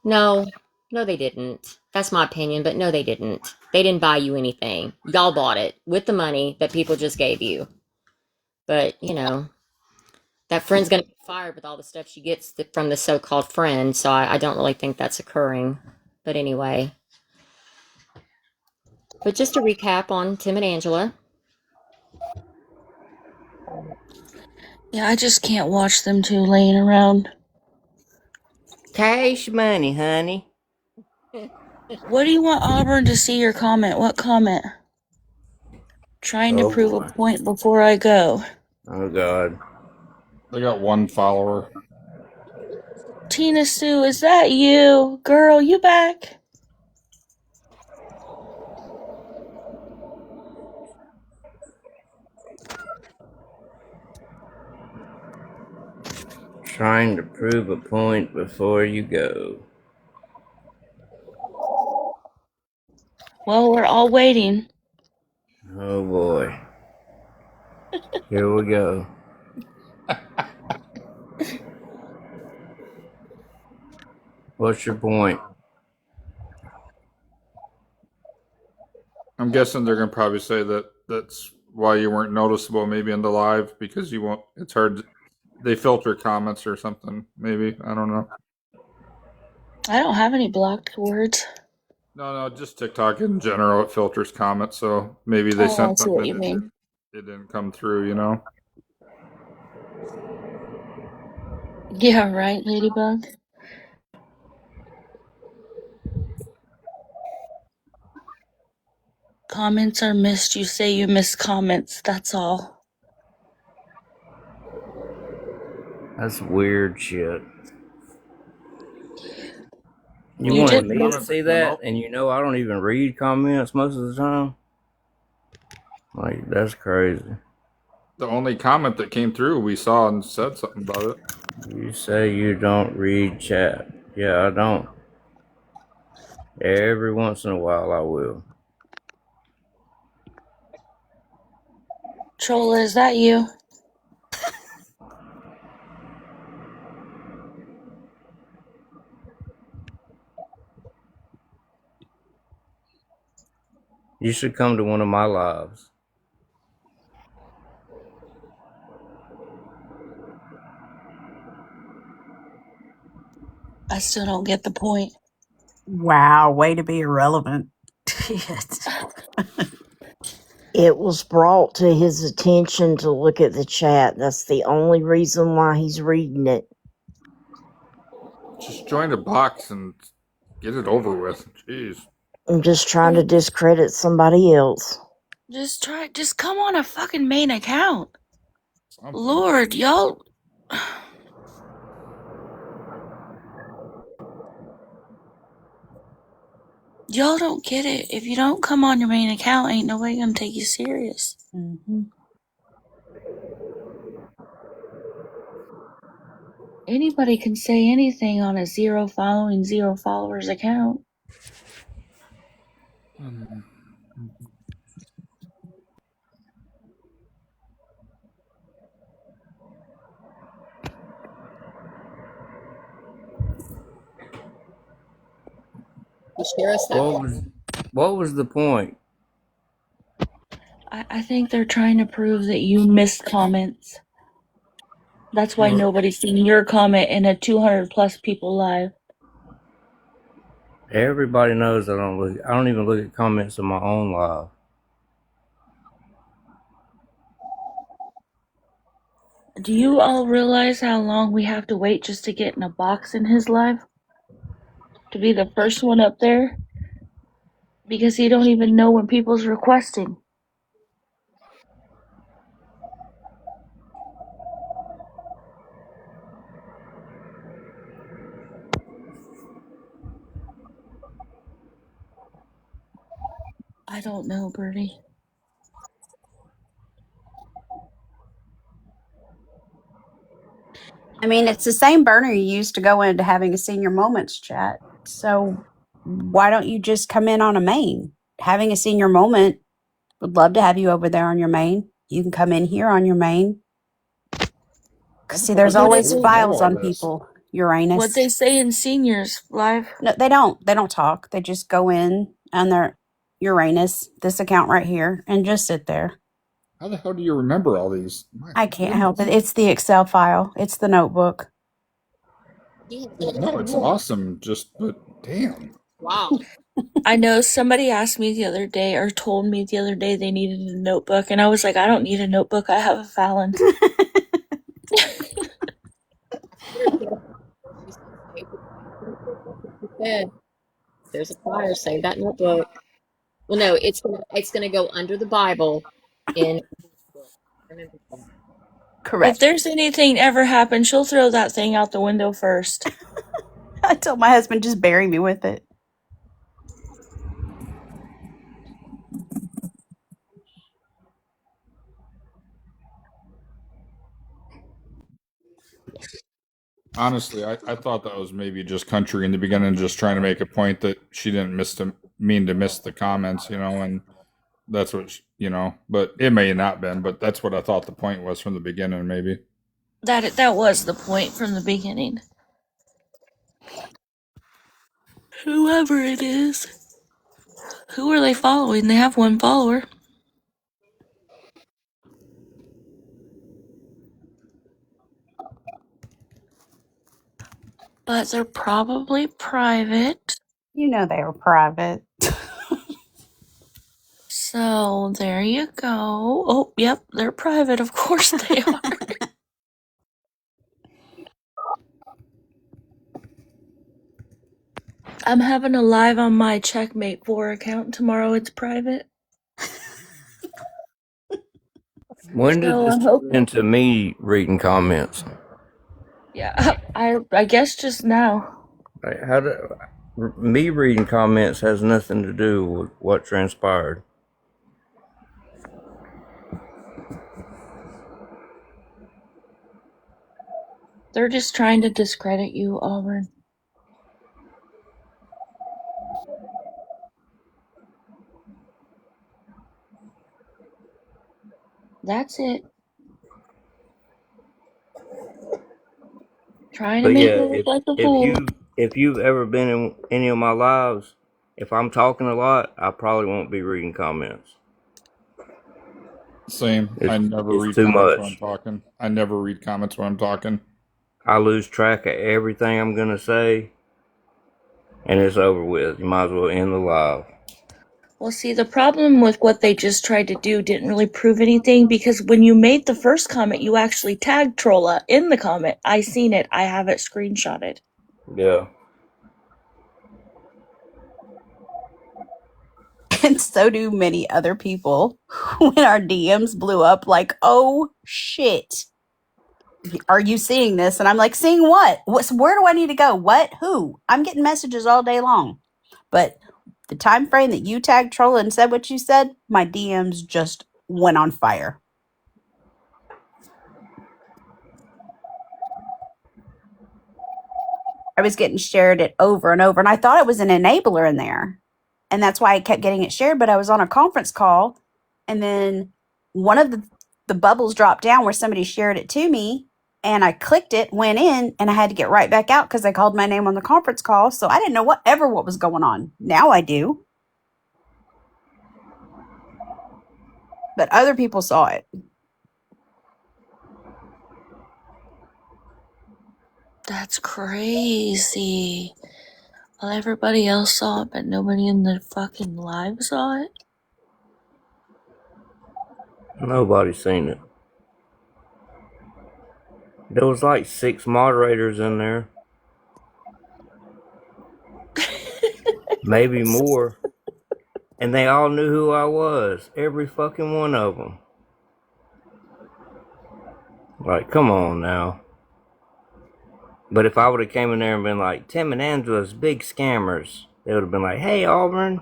No, no, they didn't. That's my opinion, but no, they didn't. They didn't buy you anything. Y'all bought it with the money that people just gave you. But, that friend's going to get fired with all the stuff she gets from the so-called friend. So I don't really think that's occurring. But anyway, but just to recap on Tim and Angela. Yeah, I just can't watch them two laying around. Cash money, honey. What do you want Auburn to see your comment? What comment? Trying to Oh prove a boy. point before I go. Oh God. They got one follower. Tina Sue, is that you? Girl, you back? Trying to prove a point before you go. Well, we're all waiting. Oh boy. Here we go. What's your point? I'm guessing they're gonna probably say that that's why you weren't noticeable maybe in the live because you won't. It's hard. they filter comments or something. Maybe, I don't know. I don't have any blocked words. No, just TikTok in general. It filters comments, so maybe they Oh, I sent see something what and you mean. it didn't come through. You know. Yeah, right, Ladybug. Comments are missed. You say you miss comments. That's all. That's weird shit. You You Well, the wanted only did me miss. to comment see that came that, up. and I don't even read comments most of the time. Like, that's crazy. The only comment that came through, we saw and said something about it. You say you don't read chat. Yeah, I don't. Every once in a while, I will. Trolla, is that you? You should come to one of my lives. I still don't get the point. Wow, way to be irrelevant. Shit. It was brought to his attention to look at the chat. That's the only reason why he's reading it. Just join a box and get it over with. Jeez. I'm just trying to discredit somebody else. Just come on a fucking main account. Something. Lord, y'all. Y'all don't get it. If you don't come on your main account, ain't nobody gonna take you serious. Mm-hmm. Anybody can say anything on a zero following, zero followers account. You share us that What was, what was the point? I think they're trying to prove that you missed comments. That's why Well, nobody's seen your comment in a 200 plus people live. Everybody knows I don't look. I don't even look at comments on my own live. Do you all realize how long we have to wait just to get in a box in his live? To be the first one up there? Because he don't even know when people's requesting. I don't know, Bertie. I mean, it's the same burner you used to go into having a senior moments chat. So why don't you just come in on a main? Having a senior moment, would love to have you over there on your main. You can come in here on your main. how the See, hell there's did What these they always fools say? know files all on this? people. What Uranus. they say in seniors live? No, they don't. They don't talk. They just go in on their Uranus, this account right here, and just sit there. How the hell do you remember all these? My I can't help it. goodness. It's the Excel file. It's the notebook. you Well, no, it's awesome. But damn. wow. I know somebody asked me the other day or told me the other day they needed a notebook, and I was like, I don't need a notebook. I have a Fallon. She said, save the notebook. That's what she said. There's a fire. Save that notebook. Well, no, it's gonna go under the Bible in book. Remember that. If Correct. there's anything ever happened, she'll throw that thing out the window first. I told my husband, just bury me with it. Honestly, I thought that was maybe just country in the beginning, just trying to make a point that she didn't mean to miss the comments, and that's what but it may have not been, but that's what I thought the point was from the beginning, maybe. That was the point from the beginning. Whoever it is. Who are they following? They have one follower. But they're probably private. You know they were private. So there you go. Oh, yep, they're private. Of course they are. I'm having a live on my Checkmate 4 account tomorrow. It's private. When did So this I turn hope. into me reading comments? Yeah, I guess just now. Like, how do me reading comments has nothing to do with what transpired? They're just trying to discredit you, Auburn. That's it. Trying to But make yeah, me look like a if fool. you've ever been in any of my lives, if I'm talking a lot, I probably won't be reading comments. Same. I never It's read too comments when I'm much. talking. I never read comments when I'm talking. I lose track of everything I'm gonna say, and it's over with. You might as well end the live. Well, see, the problem with what they just tried to do didn't really prove anything because when you made the first comment, you actually tagged Trolla in the comment. I seen it. I have it screenshotted. Yeah. And so do many other people when our DMs blew up like, oh shit. Are you seeing this? And I'm like, seeing what? Where do I need to go? What? Who? I'm getting messages all day long. But the time frame that you tagged Troll and said what you said, my DMs just went on fire. I was getting shared it over and over, and I thought it was an enabler in there. And that's why I kept getting it shared. But I was on a conference call, and then one of the bubbles dropped down where somebody shared it to me, and I clicked it, went in, and I had to get right back out because they called my name on the conference call. So I didn't know what was going on. Now I do. But other people saw it. That's crazy. Well, everybody else saw it, but nobody in the fucking live saw it. Nobody's seen it. There was like 6 moderators in there. Maybe more. And they all knew who I was. Every fucking one of them. Like, come on now. But if I would have came in there and been like, Tim and Angela's big scammers, they would have been like, hey, Auburn.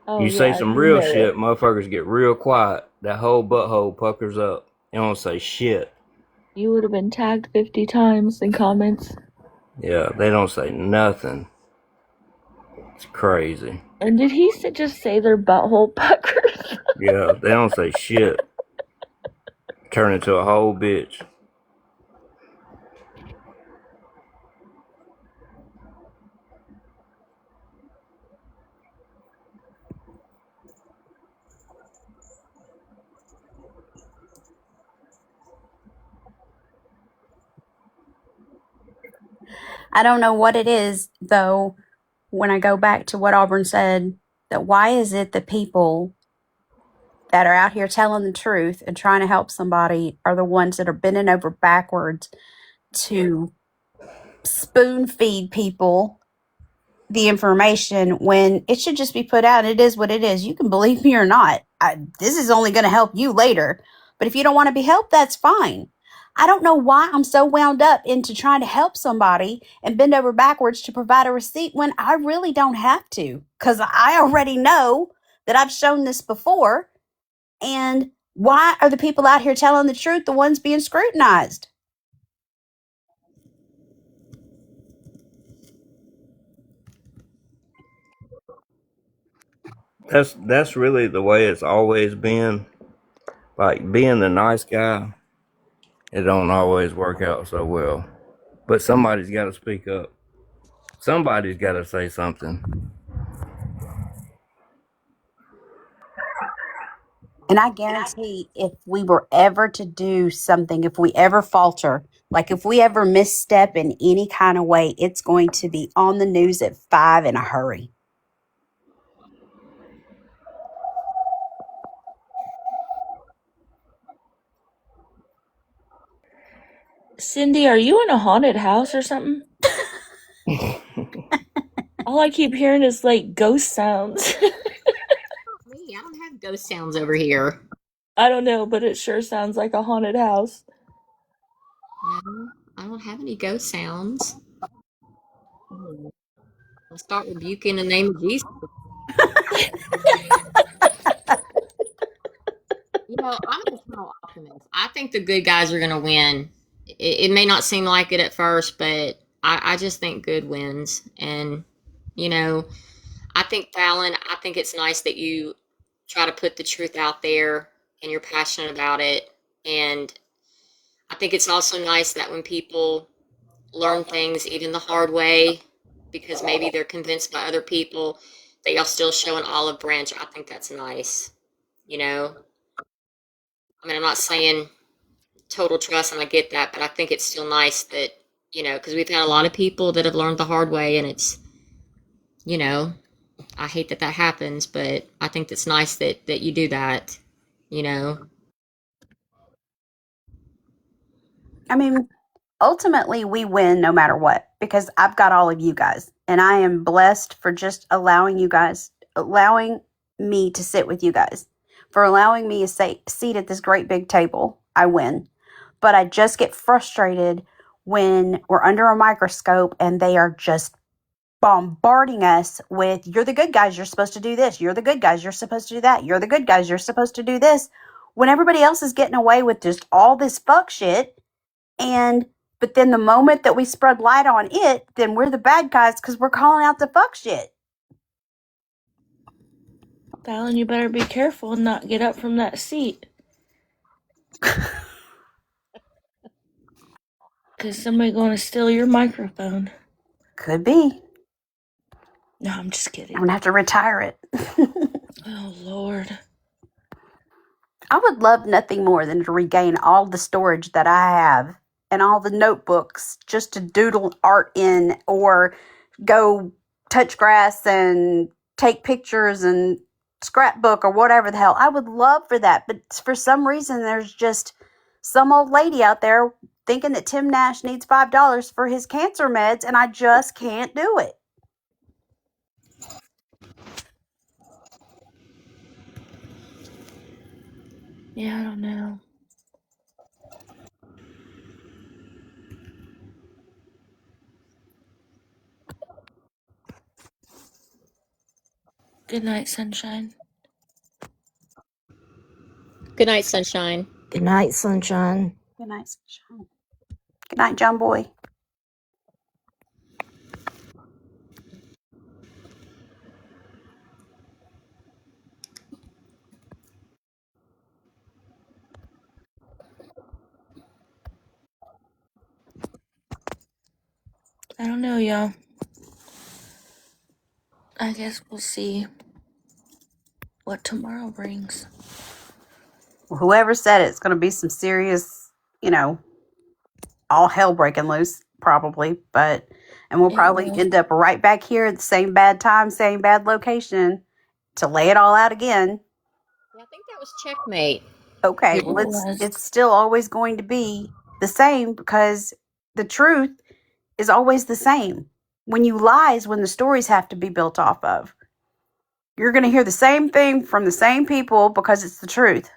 Oh You say yeah, some you real know it. shit, motherfuckers get real quiet. That whole butthole puckers up. You don't say shit. You would have been tagged 50 times in comments. Yeah, they don't say nothing. It's crazy. And did he just say their butthole puckers? Yeah, they don't say shit. Turn into a whole bitch. I don't know what it is, though, when I go back to what Auburn said, that why is it that people that are out here telling the truth and trying to help somebody are the ones that are bending over backwards to spoon feed people the information when it should just be put out? It is what it is. You can believe me or not. This is only going to help you later. But if you don't want to be helped, that's fine. I don't know why I'm so wound up into trying to help somebody and bend over backwards to provide a receipt when I really don't have to, because I already know that I've shown this before. And why are the people out here telling the truth the ones being scrutinized? That's really the way it's always been. Like being the nice guy, it don't always work out so well. But somebody's got to speak up. Somebody's got to say something. And I guarantee if we were ever to do something, if we ever falter, like if we ever misstep in any kind of way, it's going to be on the news at 5 in a hurry. Cindy, are you in a haunted house or something? All I keep hearing is like ghost sounds. Me, I don't have ghost sounds over here. I don't know, but it sure sounds like a haunted house. No, I don't have any ghost sounds. I'll start rebuking in the name of Jesus. I'm an eternal optimist. I think the good guys are going to win. It may not seem like it at first, but I just think good wins. And, you know, I think, Fallon, I think it's nice that you try to put the truth out there and you're passionate about it. And I think it's also nice that when people learn things even the hard way, because maybe they're convinced by other people, that y'all still show an olive branch. I think that's nice. You know, I mean, I'm not saying total trust, and I get that, but I think it's still nice that, because we've had a lot of people that have learned the hard way, and it's, you know, I hate that that happens, but I think it's nice that you do that, you know. I mean, ultimately, we win no matter what because I've got all of you guys. And I am blessed for just allowing me to sit with you guys, for allowing me a seat at this great big table. I win. But I just get frustrated when we're under a microscope and they are just bombarding us with, you're the good guys, you're supposed to do this. You're the good guys, you're supposed to do that. You're the good guys, you're supposed to do this. When everybody else is getting away with just all this fuck shit. And but then the moment that we spread light on it, then we're the bad guys because we're calling out the fuck shit. Fallon, you better be careful and not get up from that seat. Because somebody going to steal your microphone. Could be. No, I'm just kidding. I'm going to have to retire it. Oh, Lord. I would love nothing more than to regain all the storage that I have and all the notebooks just to doodle art in or go touch grass and take pictures and scrapbook or whatever the hell. I would love for that. But for some reason, there's just some old lady out there thinking that Tim Nash needs $5 for his cancer meds, and I just can't do it. Yeah, I don't know. Good night, sunshine. Good night, sunshine. Good night, sunshine. Good night, sunshine. Good night, John Boy. I don't know, y'all. I guess we'll see what tomorrow brings. Well, whoever said it's going to be some serious, all hell breaking loose, probably. And we'll probably end up right back here at the same bad time, same bad location to lay it all out again. Yeah, I think that was checkmate. Okay, well, it's still always going to be the same because the truth is always the same. When you lie is when the stories have to be built off of. You're going to hear the same thing from the same people because it's the truth.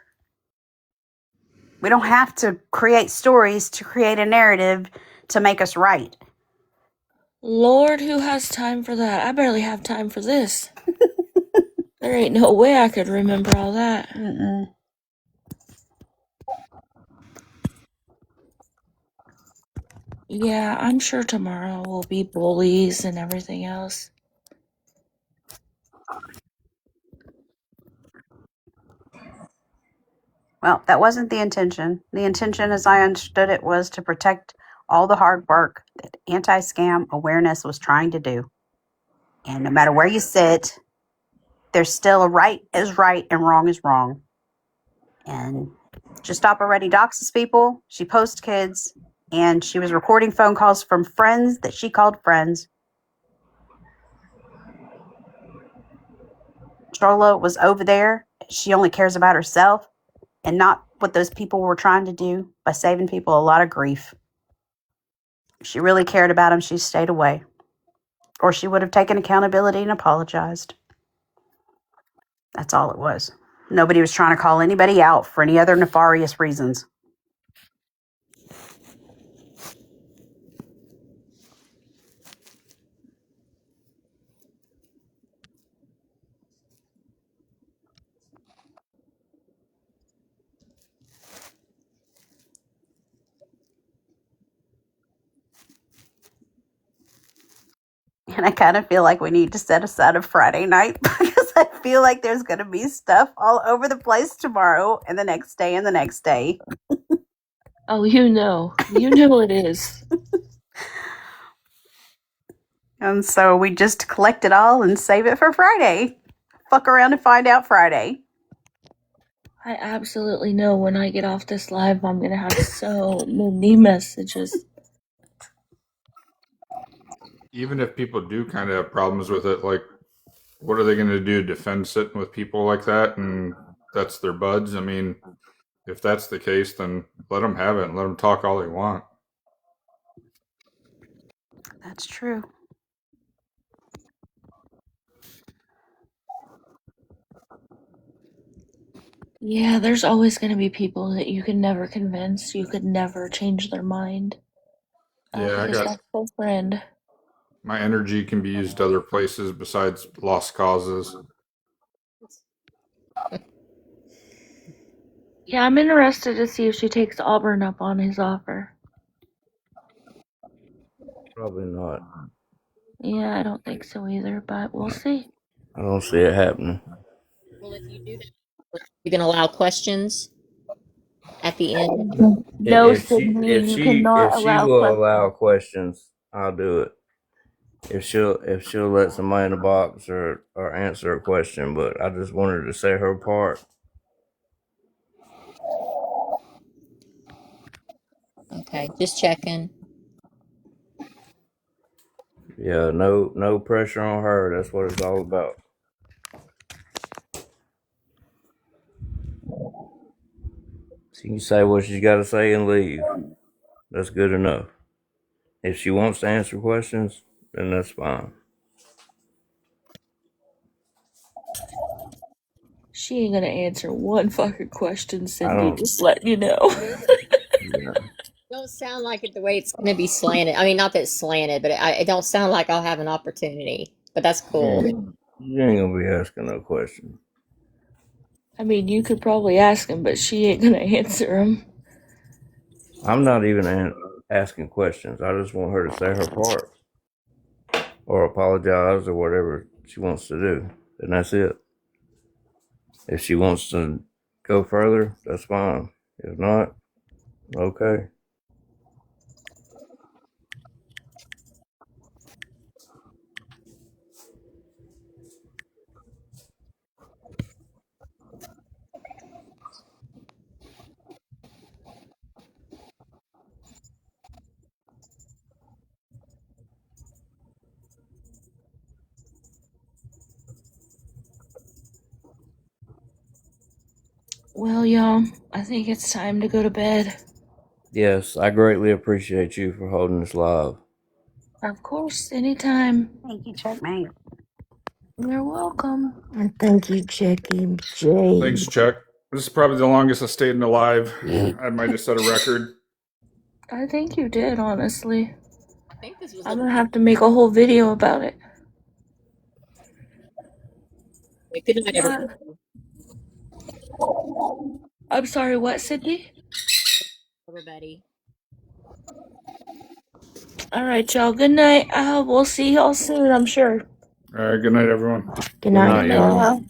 We don't have to create stories to create a narrative to make us right. Lord, who has time for that? I barely have time for this. There ain't no way I could remember all that. Mm-mm. Yeah, I'm sure tomorrow will be bullies and everything else. Well, that wasn't the intention. The intention, as I understood it, was to protect all the hard work that anti-scam awareness was trying to do. And no matter where you sit, there's still a right is right and wrong is wrong. And just stop already doxes people. She posts kids, and she was recording phone calls from friends that she called friends. Charla was over there. She only cares about herself and not what those people were trying to do by saving people a lot of grief. If she really cared about them, she stayed away. Or she would have taken accountability and apologized. That's all it was. Nobody was trying to call anybody out for any other nefarious reasons. And I kind of feel like we need to set aside a Friday night because I feel like there's going to be stuff all over the place tomorrow and the next day and the next day. Oh, you know it is. And so we just collect it all and save it for Friday. Fuck around and find out Friday. I absolutely know when I get off this live, I'm going to have so many messages. Even if people do kind of have problems with it, like, what are they going to do? Defend sitting with people like that, and that's their buds? I mean, if that's the case, then let them have it and let them talk all they want. That's true. Yeah, there's always going to be people that you can never convince. You could never change their mind. Yeah, Because that's their friend. my energy can be used other places besides lost causes. Yeah, I'm interested to see if she takes Auburn up on his offer. Probably not. Yeah, I don't think so either, but we'll see. I don't see it happening. Well, if you do that, you can allow questions at the end. No, Sydney, you cannot if she allow will questions. allow questions, I'll do it. If she'll let somebody in the box or answer a question, but I just wanted to say her part. Okay, just checking. Yeah, no pressure on her. That's what it's all about. She can say what she's got to say and leave. That's good enough. If she wants to answer questions, then that's fine. She ain't gonna answer one fucking question, I Cindy. don't. Just letting you know. Yeah. Don't sound like it the way it's going to be slanted. I mean, not that it's slanted, but it don't sound like I'll have an opportunity. But that's cool. You ain't gonna be asking no questions. I mean, you could probably ask him, but she ain't gonna answer him. I'm not even asking questions. I just want her to say her part or apologize or whatever she wants to do, and that's it. If she wants to go further, that's fine. If not, okay. Well, y'all, I think it's time to go to bed. Yes, I greatly appreciate you for holding this live. Of course, anytime. Thank you, checkmate. You're welcome. And thank you, Jackie J. Thanks, Chuck. This is probably the longest I stayed alive. I might have set a record. I think you did, honestly. I think this was I'm gonna have to make a whole video about it. good night, everybody. I'm sorry, what, Sydney? Everybody. All right, y'all. Good night. We'll see y'all soon, I'm sure. All right, good night, everyone. Good night, night, y'all. y'all.